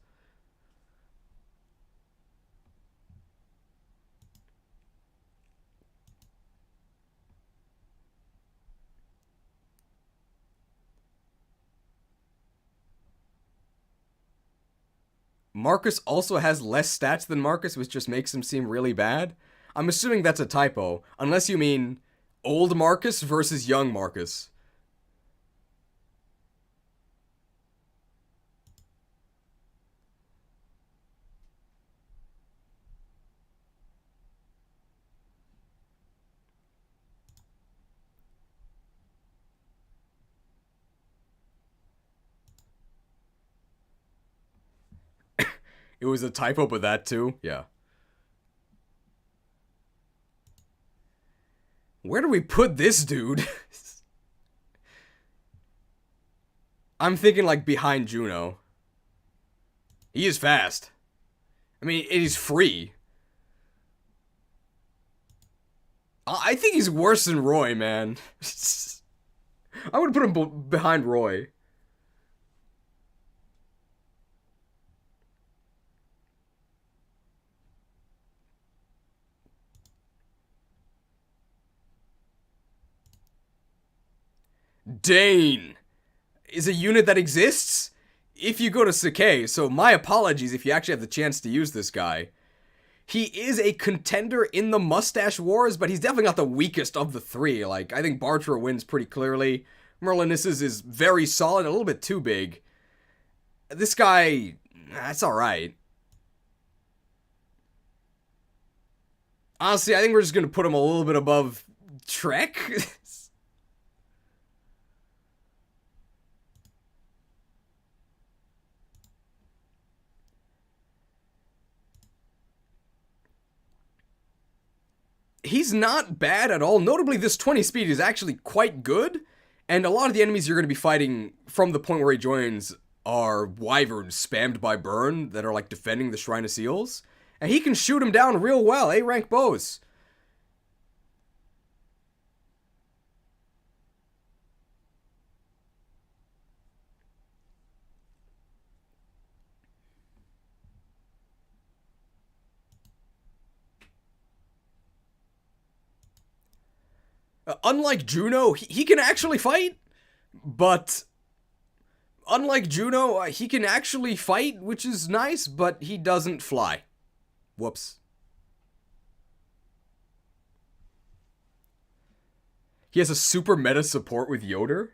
Marcus also has less stats than Marcus, which just makes him seem really bad. I'm assuming that's a typo, unless you mean old Marcus versus young Marcus. It was a typo, but that too? Yeah. Where do we put this dude? I'm thinking like behind Juno. He is fast. I mean, he's free. I think he's worse than Roy, man. I would put him behind Roy. Dane is a unit that exists if you go to Sakai, so my apologies if you actually have the chance to use this guy. He is a contender in the Mustache Wars, but he's definitely not the weakest of the three. Like, I think Bartra wins pretty clearly. Merlinissus is very solid, a little bit too big. This guy, that's alright. Honestly, I think we're just gonna put him a little bit above Trek. He's not bad at all. Notably, this 20 speed is actually quite good, and a lot of the enemies you're going to be fighting from the point where he joins are wyverns spammed by burn that are like defending the Shrine of Seals. And he can shoot them down real well, A-rank bows. Unlike Juno, he can actually fight, but unlike Juno, he can actually fight, which is nice, but he doesn't fly. Whoops. He has a super meta support with Yoder.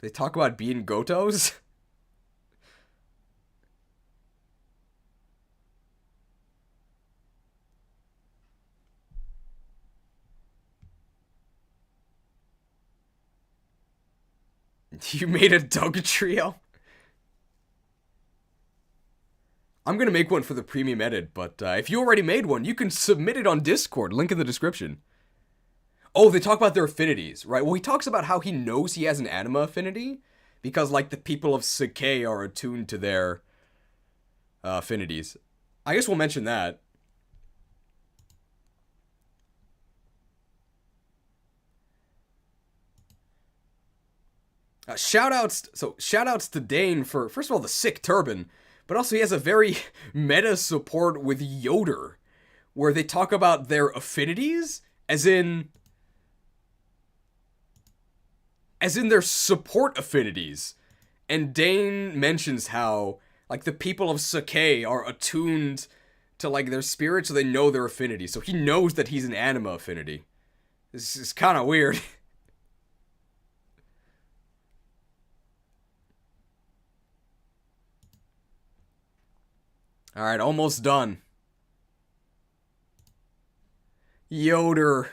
They talk about being Gotos. You made a Doga trio? I'm gonna make one for the premium edit, but if you already made one, you can submit it on Discord. Link in the description. Oh, they talk about their affinities, right? Well, he talks about how he knows he has an anima affinity, because, like, the people of Sakai are attuned to their affinities. I guess we'll mention that. Shoutouts to Dane for, first of all, the sick turban, but also he has a very meta support with Yoder, where they talk about their affinities, as in their support affinities. And Dane mentions how, like, the people of Sakai are attuned to, like, their spirit, so they know their affinity. So he knows that he's an anima affinity. This is kind of weird. Alright, almost done. Yoder.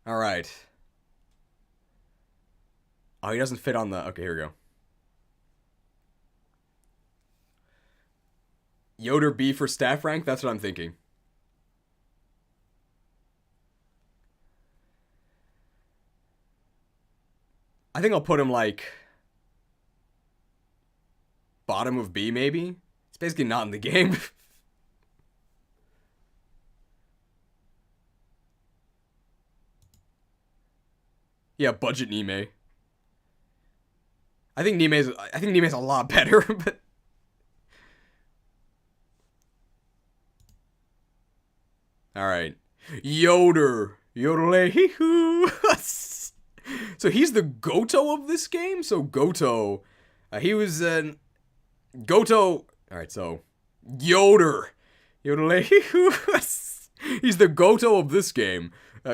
Alright. Oh, he doesn't fit on the... Okay, here we go. Yoder B for staff rank? That's what I'm thinking. I think I'll put him, like, bottom of B, maybe? It's basically not in the game. Yeah, budget Nime. I think Nime's a lot better, but... Alright. Yoder. Yodelay-hee-hoo. So he's the Goto of this game? So Goto... he was an... Goto... Alright, so... Yoder. Yodelay-hee-hoo. He's the Goto of this game.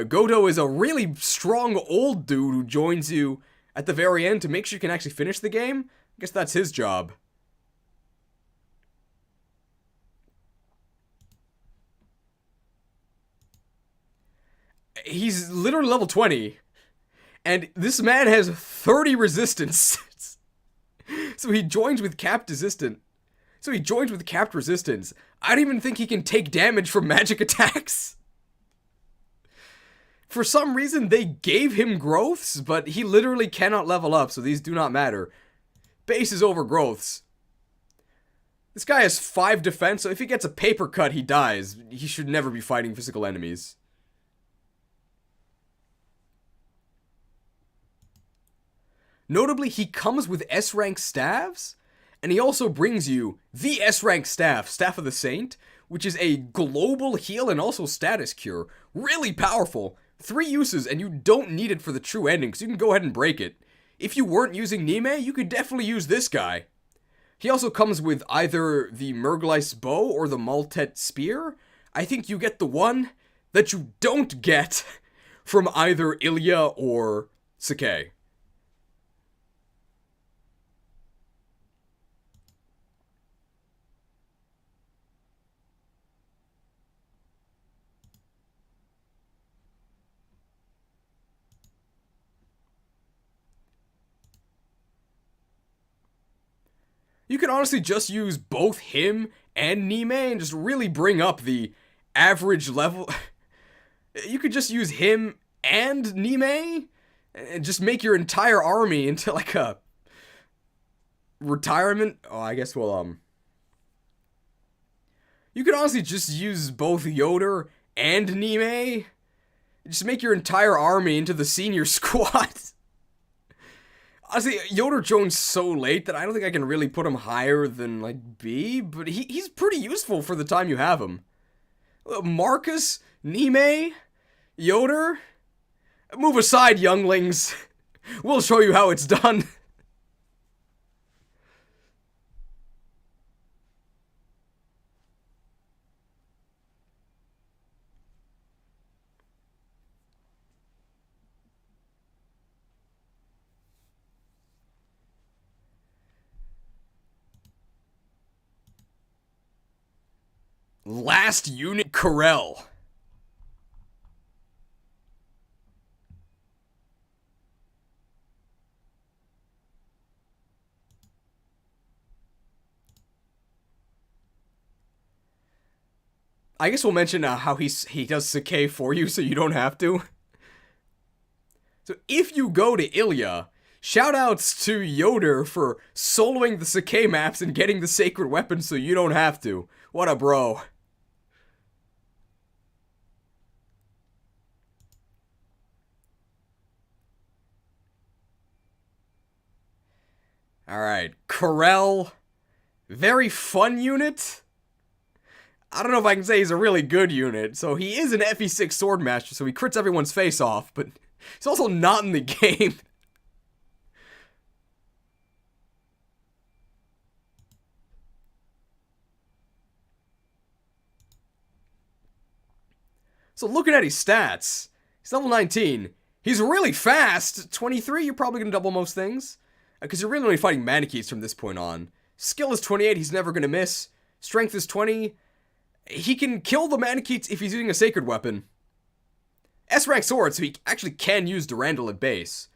Goto is a really strong old dude who joins you at the very end to make sure you can actually finish the game. I guess that's his job. He's literally level 20. And this man has 30 resistance. So he joins with capped resistance. I don't even think he can take damage from magic attacks. For some reason, they gave him growths, but he literally cannot level up, so these do not matter. Base is over growths. This guy has 5 defense, so if he gets a paper cut, he dies. He should never be fighting physical enemies. Notably, he comes with S-rank staves, and he also brings you the S-rank staff, Staff of the Saint, which is a global heal and also status cure. Really powerful. 3 uses, and you don't need it for the true ending, so you can go ahead and break it. If you weren't using Nime, you could definitely use this guy. He also comes with either the Murgleis bow or the Maltet spear. I think you get the one that you don't get from either Ilya or Sakai. You could honestly just use both him and Nime and just really bring up the average level. You could just use him and Nime and just make your entire army into like a retirement. Oh, I guess you could honestly just use both Yoder and Nime. Just make your entire army into the senior squad. Honestly, Yoder joined so late that I don't think I can really put him higher than, like, B, but he's pretty useful for the time you have him. Marcus, Nime, Yoder. Move aside, younglings. We'll show you how it's done. Last unit, Corel. I guess we'll mention how he does Sake for you so you don't have to. So if you go to Ilya, shoutouts to Yoder for soloing the Sake maps and getting the sacred weapon so you don't have to. What a bro. Alright, Corel. Very fun unit. I don't know if I can say he's a really good unit. So he is an FE6 Swordmaster, so he crits everyone's face off, but he's also not in the game. So looking at his stats, he's level 19. He's really fast. 23, you're probably going to double most things. Because you're really only fighting Manichees from this point on. Skill is 28, he's never going to miss. Strength is 20. He can kill the Manichees if he's using a sacred weapon. S-rank sword, so he actually can use Durandal at base.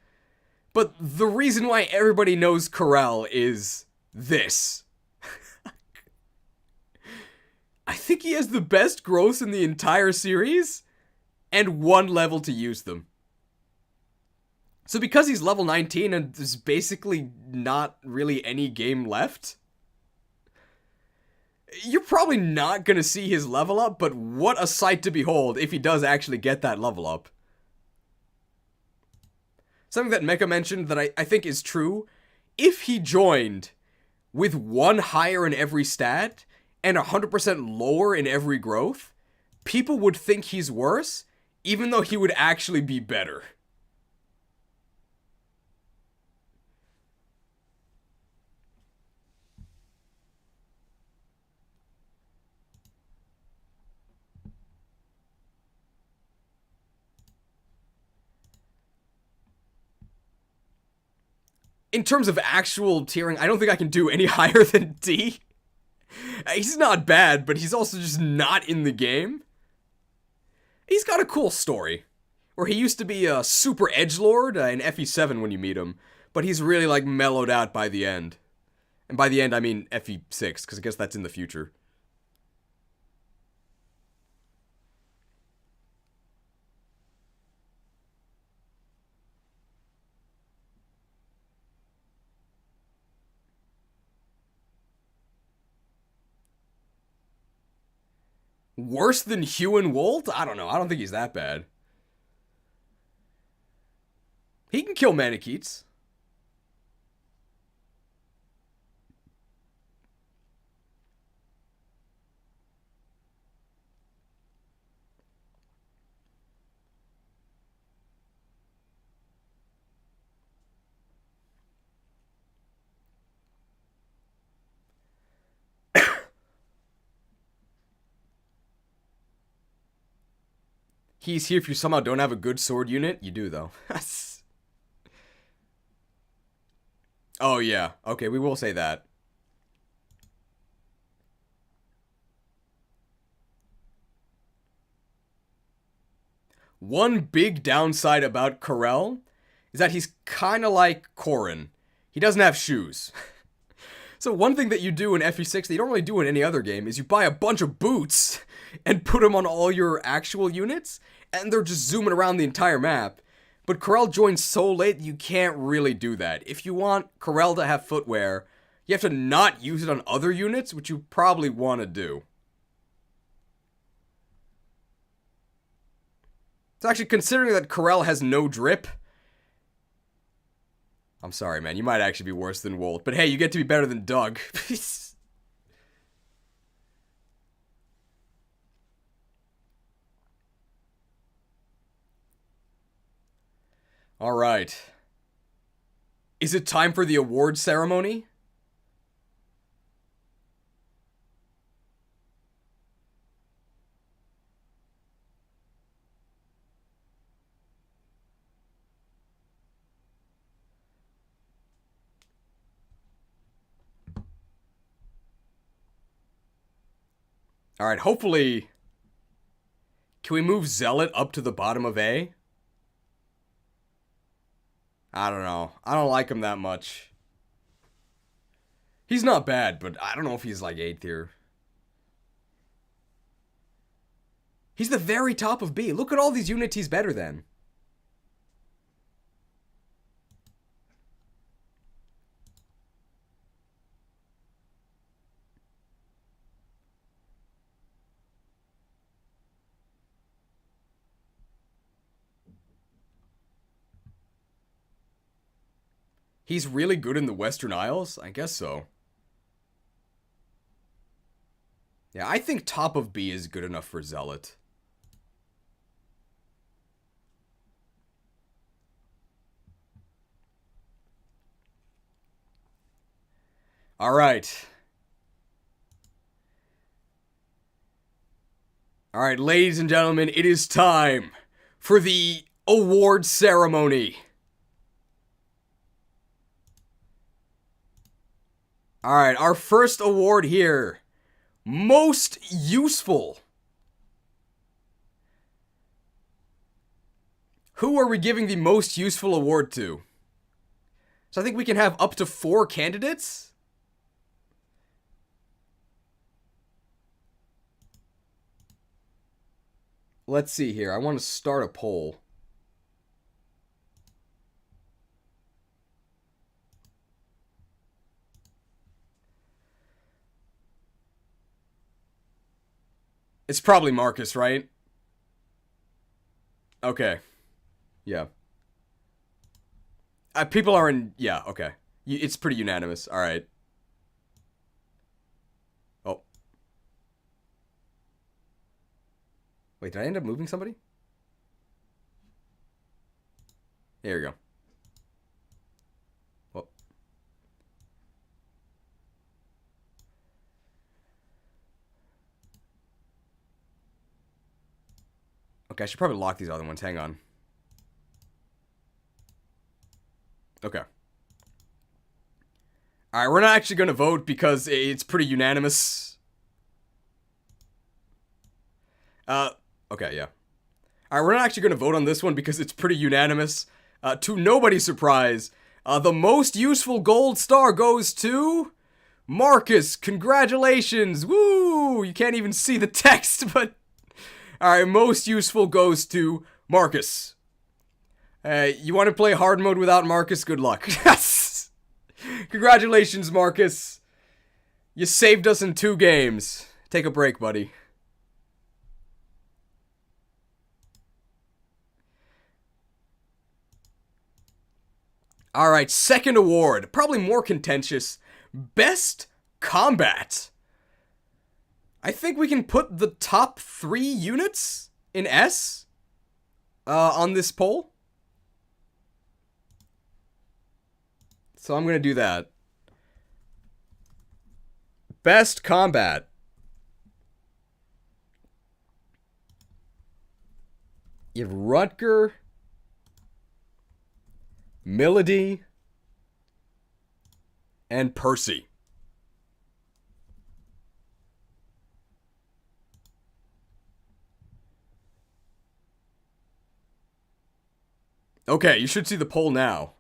But the reason why everybody knows Corel is this. I think he has the best growths in the entire series, and 1 level to use them. So because he's level 19 and there's basically not really any game left, you're probably not going to see his level up, but what a sight to behold if he does actually get that level up. Something that Mecha mentioned that I think is true, if he joined with 1 higher in every stat and 100% lower in every growth, people would think he's worse, even though he would actually be better. In terms of actual tiering, I don't think I can do any higher than D. He's not bad, but he's also just not in the game. He's got a cool story, where he used to be a super edgelord in FE7 when you meet him, but he's really like mellowed out by the end. And by the end, I mean FE6, because I guess that's in the future. Worse than Hugh and Wolt? I don't know. I don't think he's that bad. He can kill Manichees. He's here if you somehow don't have a good sword unit. You do, though. Oh, yeah. Okay, we will say that. One big downside about Corel is that he's kind of like Corrin. He doesn't have shoes. So one thing that you do in FE6 that you don't really do in any other game is you buy a bunch of boots and put them on all your actual units, and they're just zooming around the entire map. But Corel joins so late you can't really do that. If you want Corel to have footwear, you have to not use it on other units, which you probably want to do. So actually, considering that Corel has no drip, I'm sorry, man. You might actually be worse than Wolt. But hey, you get to be better than Doug. Alright. Is it time for the award ceremony? Alright, hopefully... Can we move Zealot up to the bottom of A? I don't know. I don't like him that much. He's not bad, but I don't know if he's like 8th here. He's the very top of B. Look at all these units he's better than. He's really good in the Western Isles? I guess so. Yeah, I think top of B is good enough for Zealot. Alright. Alright, ladies and gentlemen, it is time for the award ceremony. Alright, our first award here. Most useful. Who are we giving the most useful award to? So I think we can have up to 4 candidates. Let's see here. I want to start a poll. It's probably Marcus, right? Okay. Yeah. People are in... Yeah, okay. It's pretty unanimous. Alright. Oh. Wait, did I end up moving somebody? There we go. Well. Okay, I should probably lock these other ones. Hang on. Okay. Alright, we're not actually going to vote because it's pretty unanimous. Okay, yeah. Alright, we're not actually going to vote on this one because it's pretty unanimous. To nobody's surprise, the most useful gold star goes to... Marcus, congratulations! Woo! You can't even see the text, but... Alright, most useful goes to Marcus. You want to play hard mode without Marcus? Good luck. Yes! Congratulations, Marcus. You saved us in 2 games. Take a break, buddy. Alright, second award. Probably more contentious. Best Combat. I think we can put the top 3 units in S on this poll. So I'm going to do that. Best Combat. You have Rutger, Melody, and Percy. Okay, you should see the poll now.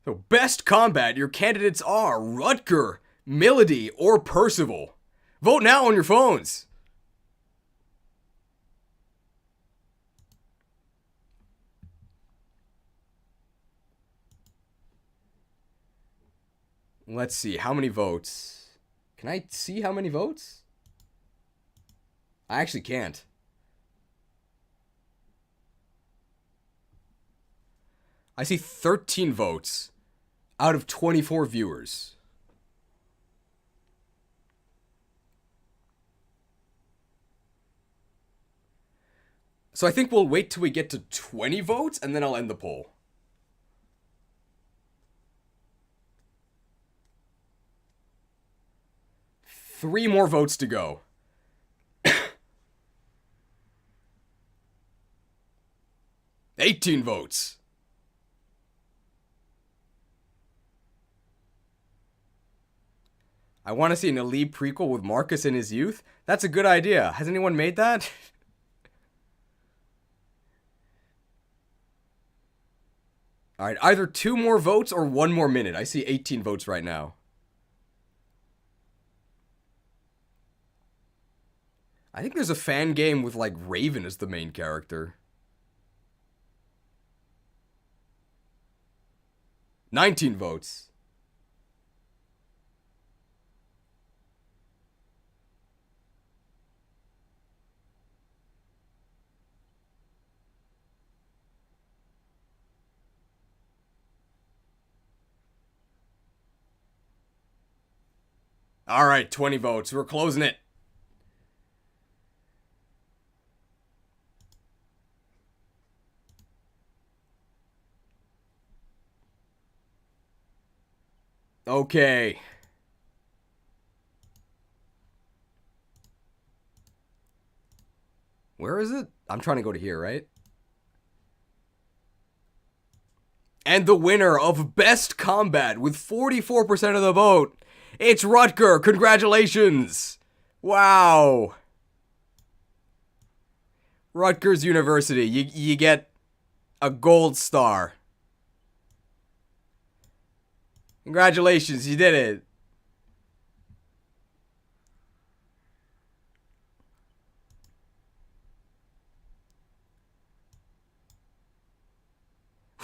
So, best combat, your candidates are Rutger, Milady, or Percival. Vote now on your phones. Let's see, how many votes? Can I see how many votes? I actually can't. I see 13 votes out of 24 viewers. So I think we'll wait till we get to 20 votes and then I'll end the poll. Three more votes to go. 18 votes. I want to see an Elite prequel with Marcus in his youth. That's a good idea. Has anyone made that? Alright, either 2 more votes or 1 more minute. I see 18 votes right now. I think there's a fan game with, like, Raven as the main character. 19 votes. Alright, 20 votes. We're closing it. Okay. Where is it? I'm trying to go to here, right? And the winner of Best Combat with 44% of the vote, it's Rutger. Congratulations. Wow. Rutgers University. You get a gold star. Congratulations, you did it.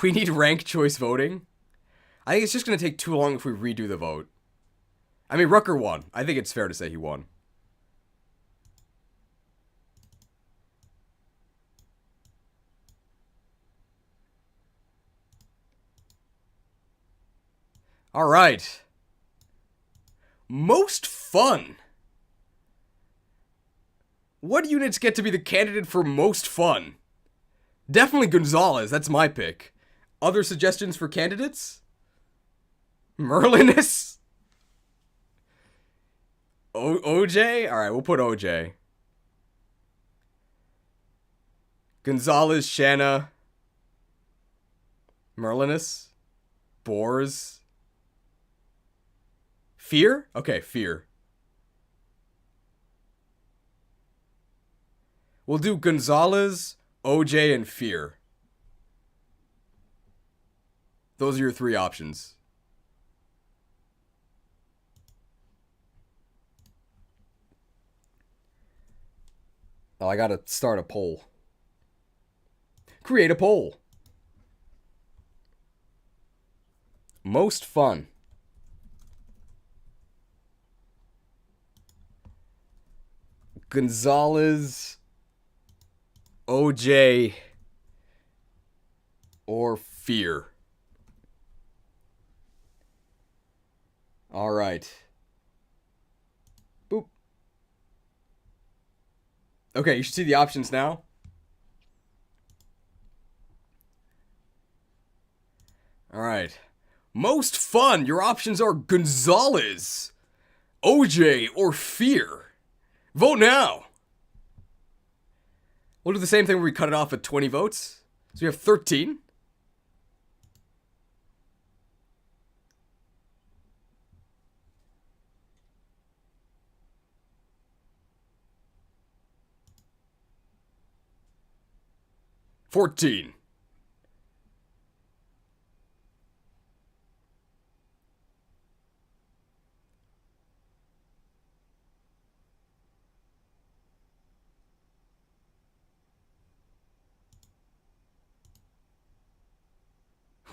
We need ranked choice voting. I think it's just going to take too long if we redo the vote. I mean, Rutger won. I think it's fair to say he won. All right. Most fun. What units get to be the candidate for most fun? Definitely Gonzalez. That's my pick. Other suggestions for candidates? Merlinus? OJ? Alright, we'll put OJ. Gonzalez, Shanna. Merlinus? Boars? Fear? Okay, Fear. We'll do Gonzalez, OJ, and Fear. Those are your 3 options. Oh, I gotta start a poll. Create a poll. Most fun. Gonzalez, OJ, or Fear. All right. Boop. Okay, you should see the options now. All right. Most fun. Your options are Gonzalez, OJ, or Fear. Vote now. We'll do the same thing where we cut it off at 20 votes. So we have 13. $14.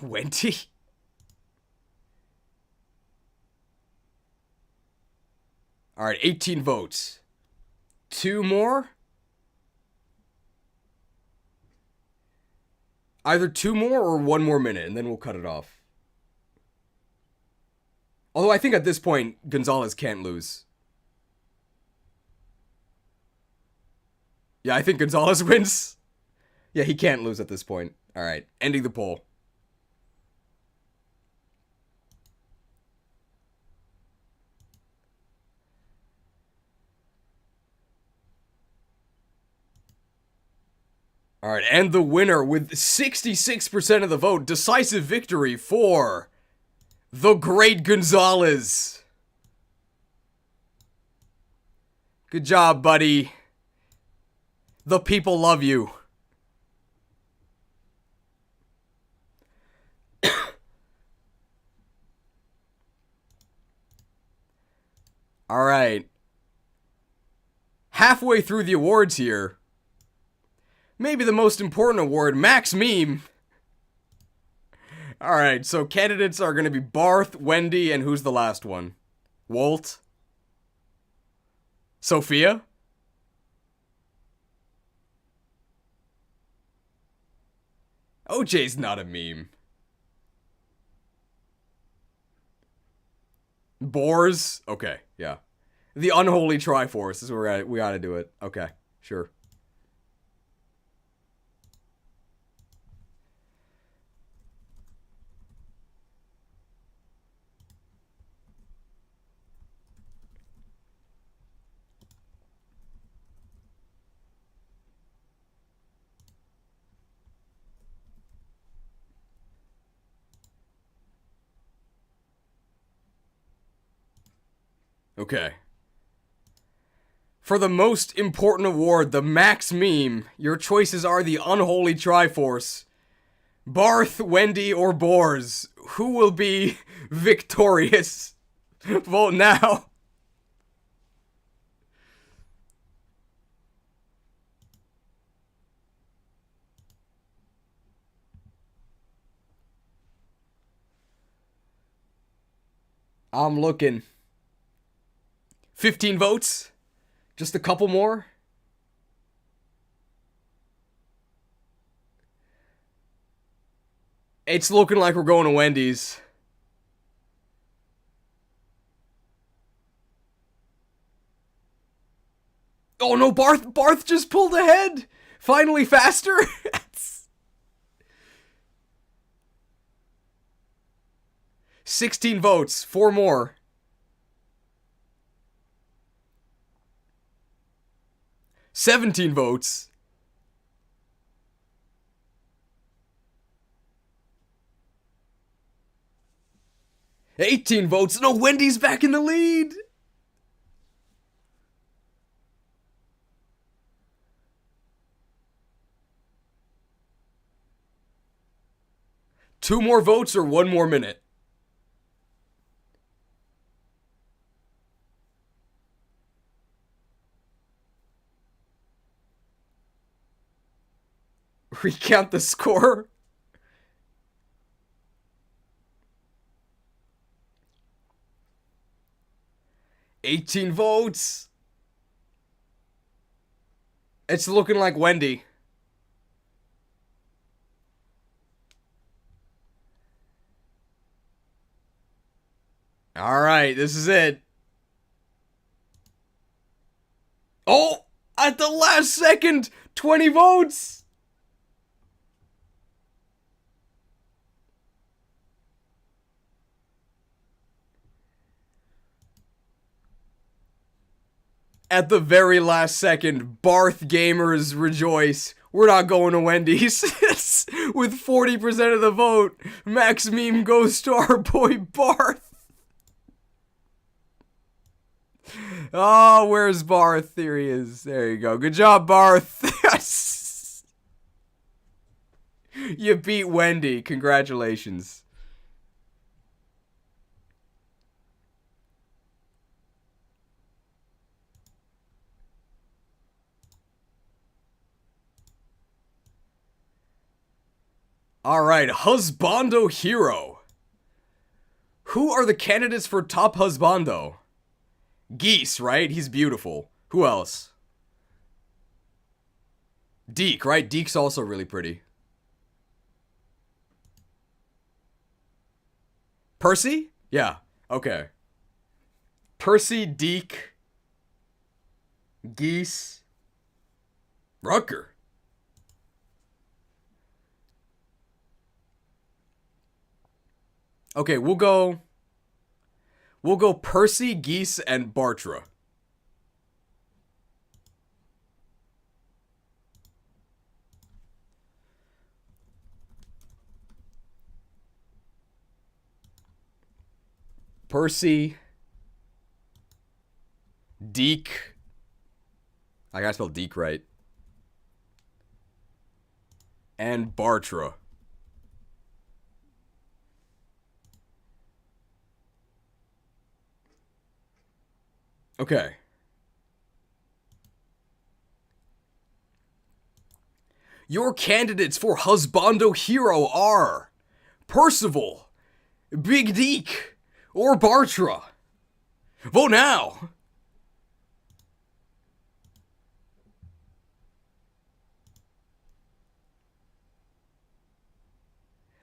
20? Alright, 18 votes. 2 more? Either 2 more or 1 more minute, and then we'll cut it off. Although I think at this point, Gonzalez can't lose. Yeah, I think Gonzalez wins. Yeah, he can't lose at this point. Alright, ending the poll. Alright, and the winner with 66% of the vote, decisive victory for the great Gonzalez. Good job, buddy. The people love you. Alright. Halfway through the awards here. Maybe the most important award, Max Meme. Alright, so candidates are going to be Barth, Wendy, and who's the last one? Walt? Sophia? OJ's not a meme. Boars? Okay, yeah. The unholy Triforce is where we gotta do it. Okay, sure. Okay. For the most important award, the Max Meme, your choices are the unholy Triforce. Barth, Wendy, or Boars. Who will be victorious? Vote now. I'm looking. 15 votes? Just a couple more? It's looking like we're going to Wendy's. Oh no, Barth just pulled ahead! Finally faster? 16 votes, 4 more. 17 votes. $18 votes. No, Wendy's back in the lead. Two more votes or 1 more minute? Recount the score. $18 votes. It's looking like Wendy. Alright, this is it. Oh! At the last second! 20 votes! At the very last second, Barth gamers rejoice. We're not going to Wendy's. With 40% of the vote, Max Meme goes to our boy Barth. Oh, where's Barth? There he is. There you go. Good job, Barth. You beat Wendy. Congratulations. Alright, Husbando Hero. Who are the candidates for top husbando? Geese, right? He's beautiful. Who else? Deke, right? Deke's also really pretty. Percy? Yeah, okay. Percy, Deke, Geese, Rutger. Okay, we'll go Percy, Geese, and Bartra. Percy, Deke. I gotta spell Deke right. And Bartra. Okay. Your candidates for Husbando Hero are Percival, Big Deke, or Bartra. Vote now!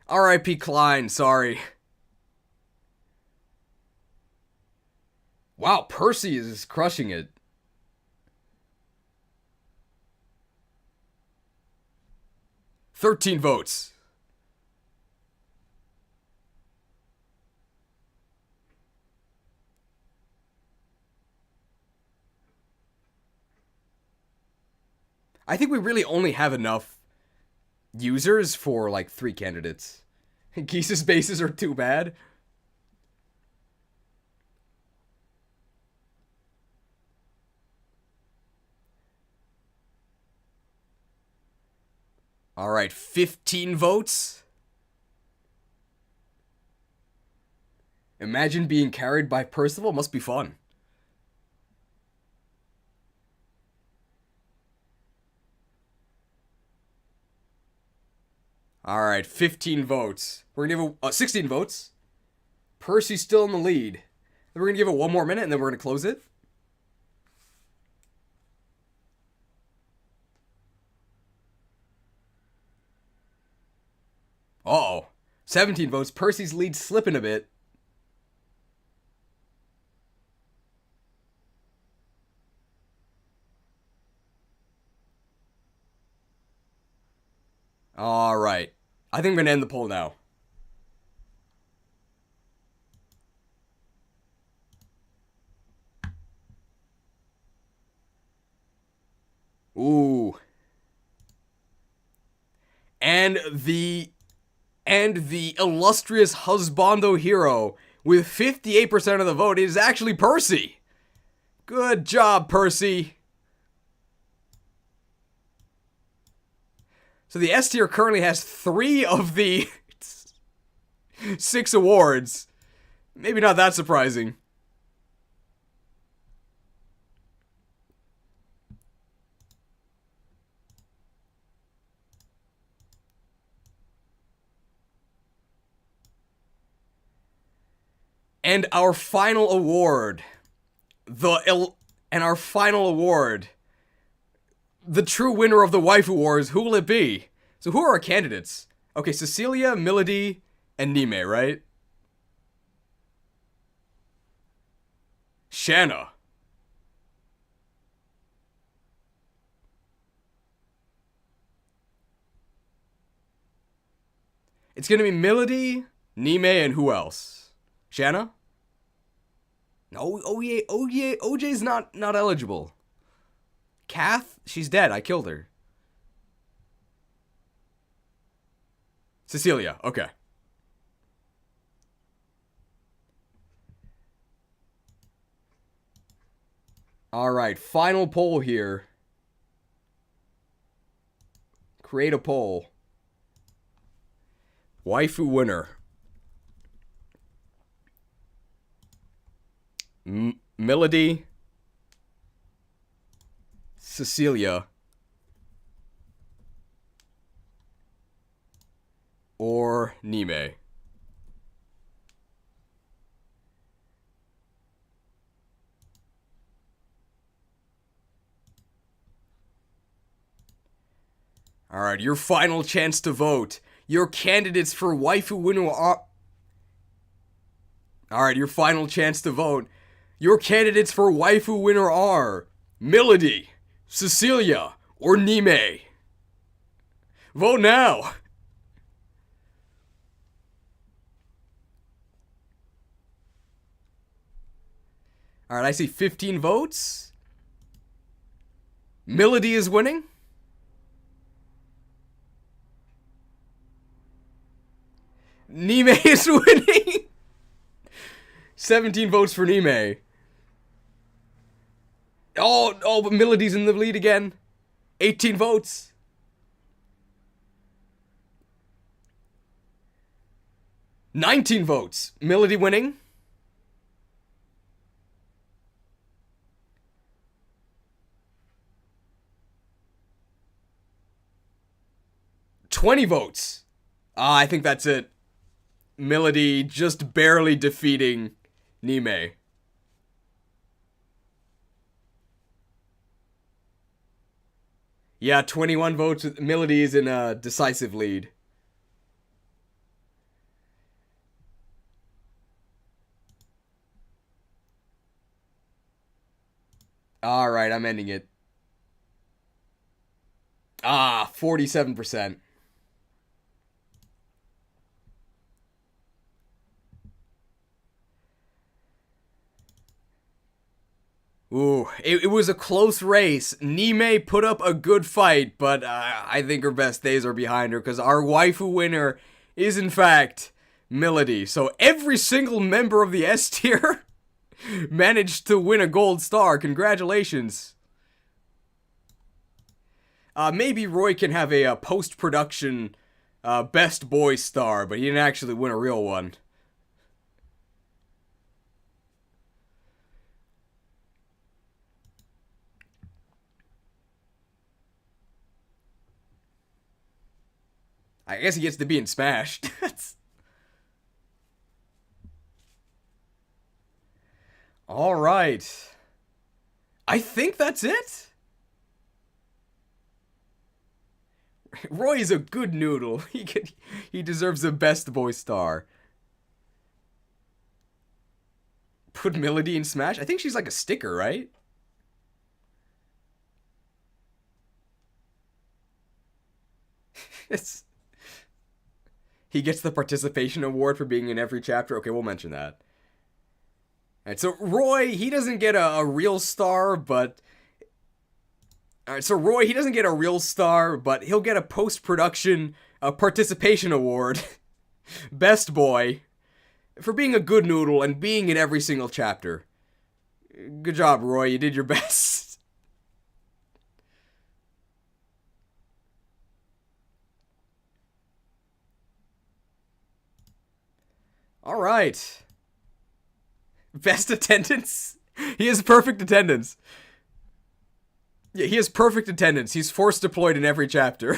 R.I.P. Klein, sorry. Wow, Percy is crushing it. "13 votes. I think we really only have enough users for like 3 candidates. Geese's bases are too bad. Alright, 15 votes. Imagine being carried by Percival. Must be fun. Alright, 15 votes. We're gonna give it 16 votes. Percy's still in the lead. Then we're gonna give it 1 more minute and then we're gonna close it. Uh-oh. 17 votes. Percy's lead slipping a bit. Alright. I think I'm gonna end the poll now. Ooh. And the illustrious Husbando Hero with 58% of the vote is actually Percy. Good job, Percy. So the S tier currently has 3 of the 6 awards. Maybe not that surprising. And our final award, the true winner of the Waifu Wars, who will it be? So who are our candidates? Okay, Cecilia, Milady, and Nime, right? Shanna. It's gonna be Milady, Nime, and who else? Shanna? No, OJ's not eligible. Kath? She's dead. I killed her. Cecilia. Okay. Alright, final poll here. Create a poll. Waifu winner. Milady, Cecilia, or Nime? Alright, your final chance to vote. Your candidates for waifu winner are... Alright, your final chance to vote. Your candidates for waifu winner are... Melody, Cecilia, or Nime. Vote now! Alright, I see 15 votes. Melody is winning. Nime is winning. 17 votes for Nime. Oh, but Melody's in the lead again. 18 votes. $19 votes. Melody winning. $20 votes. I think that's it. Melody just barely defeating Nime. Yeah, 21 votes. Melody is in a decisive lead. Alright, I'm ending it. 47%. Ooh, it was a close race. Nime put up a good fight, but I think her best days are behind her because our waifu winner is, in fact, Melody. So every single member of the S tier managed to win a gold star. Congratulations. Maybe Roy can have a post-production best boy star, but he didn't actually win a real one. I guess he gets to be in Smash. Alright. I think that's it. Roy is a good noodle. He deserves a best boy star. Put Melody in Smash? I think she's like a sticker, right? He gets the participation award for being in every chapter. Okay, we'll mention that. Alright, so Roy, he doesn't get a real star, but... Alright, so Roy, he doesn't get a real star, but he'll get a post-production participation award. Best boy. For being a good noodle and being in every single chapter. Good job, Roy. You did your best. Alright. Best attendance? He has perfect attendance. Yeah, he has perfect attendance. He's force deployed in every chapter.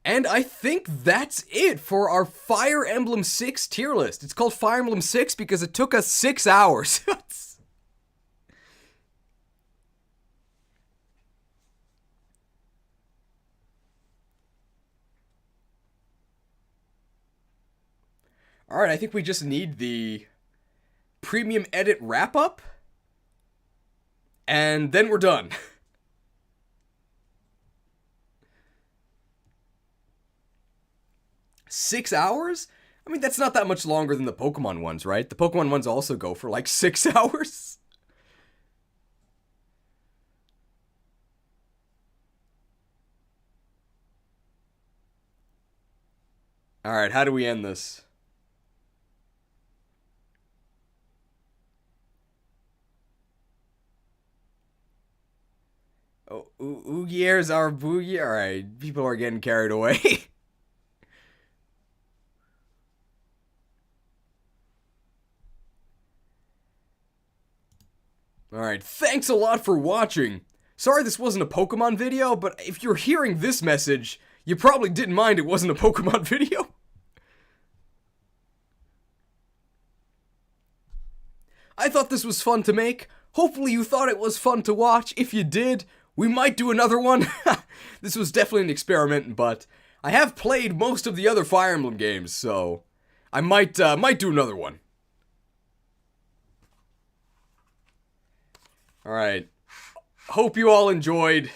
And I think that's it for our Fire Emblem 6 tier list. It's called Fire Emblem 6 because it took us 6 hours. Alright, I think we just need the premium edit wrap-up. And then we're done. 6 hours? I mean, that's not that much longer than the Pokemon ones, right? The Pokemon ones also go for like 6 hours. Alright, how do we end this? Oh, Oogier's our boogie? Alright, people are getting carried away. Alright, thanks a lot for watching. Sorry this wasn't a Pokemon video, but if you're hearing this message, you probably didn't mind it wasn't a Pokemon video. I thought this was fun to make. Hopefully you thought it was fun to watch. If you did, we might do another one. This was definitely an experiment, but I have played most of the other Fire Emblem games, so I might do another one. Alright. Hope you all enjoyed.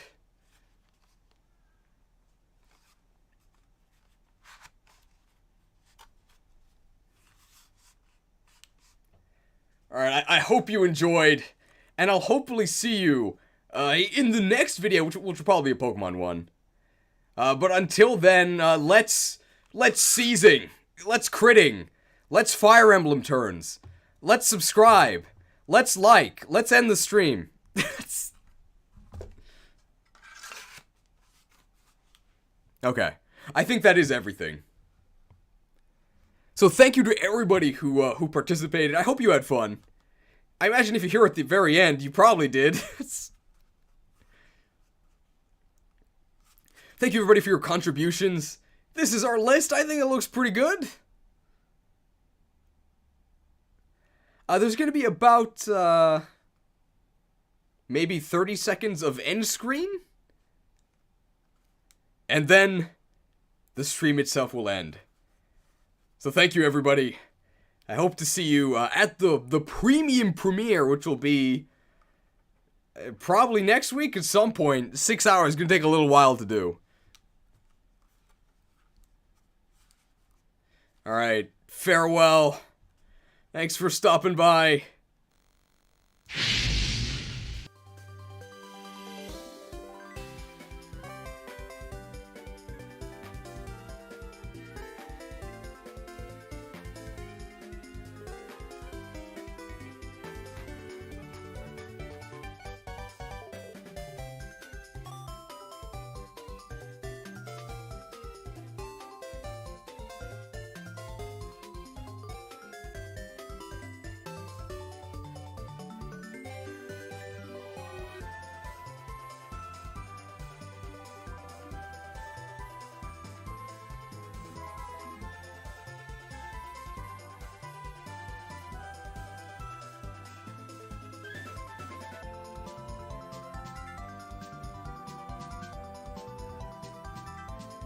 Alright, I hope you enjoyed, and I'll hopefully see you in the next video, which will probably be a Pokemon one. But until then, let's seizing, let's critting, let's Fire Emblem turns, let's subscribe, let's like, let's end the stream. Okay, I think that is everything. So thank you to everybody who participated. I hope you had fun. I imagine if you're here at the very end, you probably did. Thank you everybody for your contributions. This is our list. I think it looks pretty good. There's gonna be about maybe 30 seconds of end screen. And then the stream itself will end. So thank you, everybody. I hope to see you at the premium premiere, which will be probably next week at some point. 6 hours, gonna take a little while to do. Alright, farewell. Thanks for stopping by.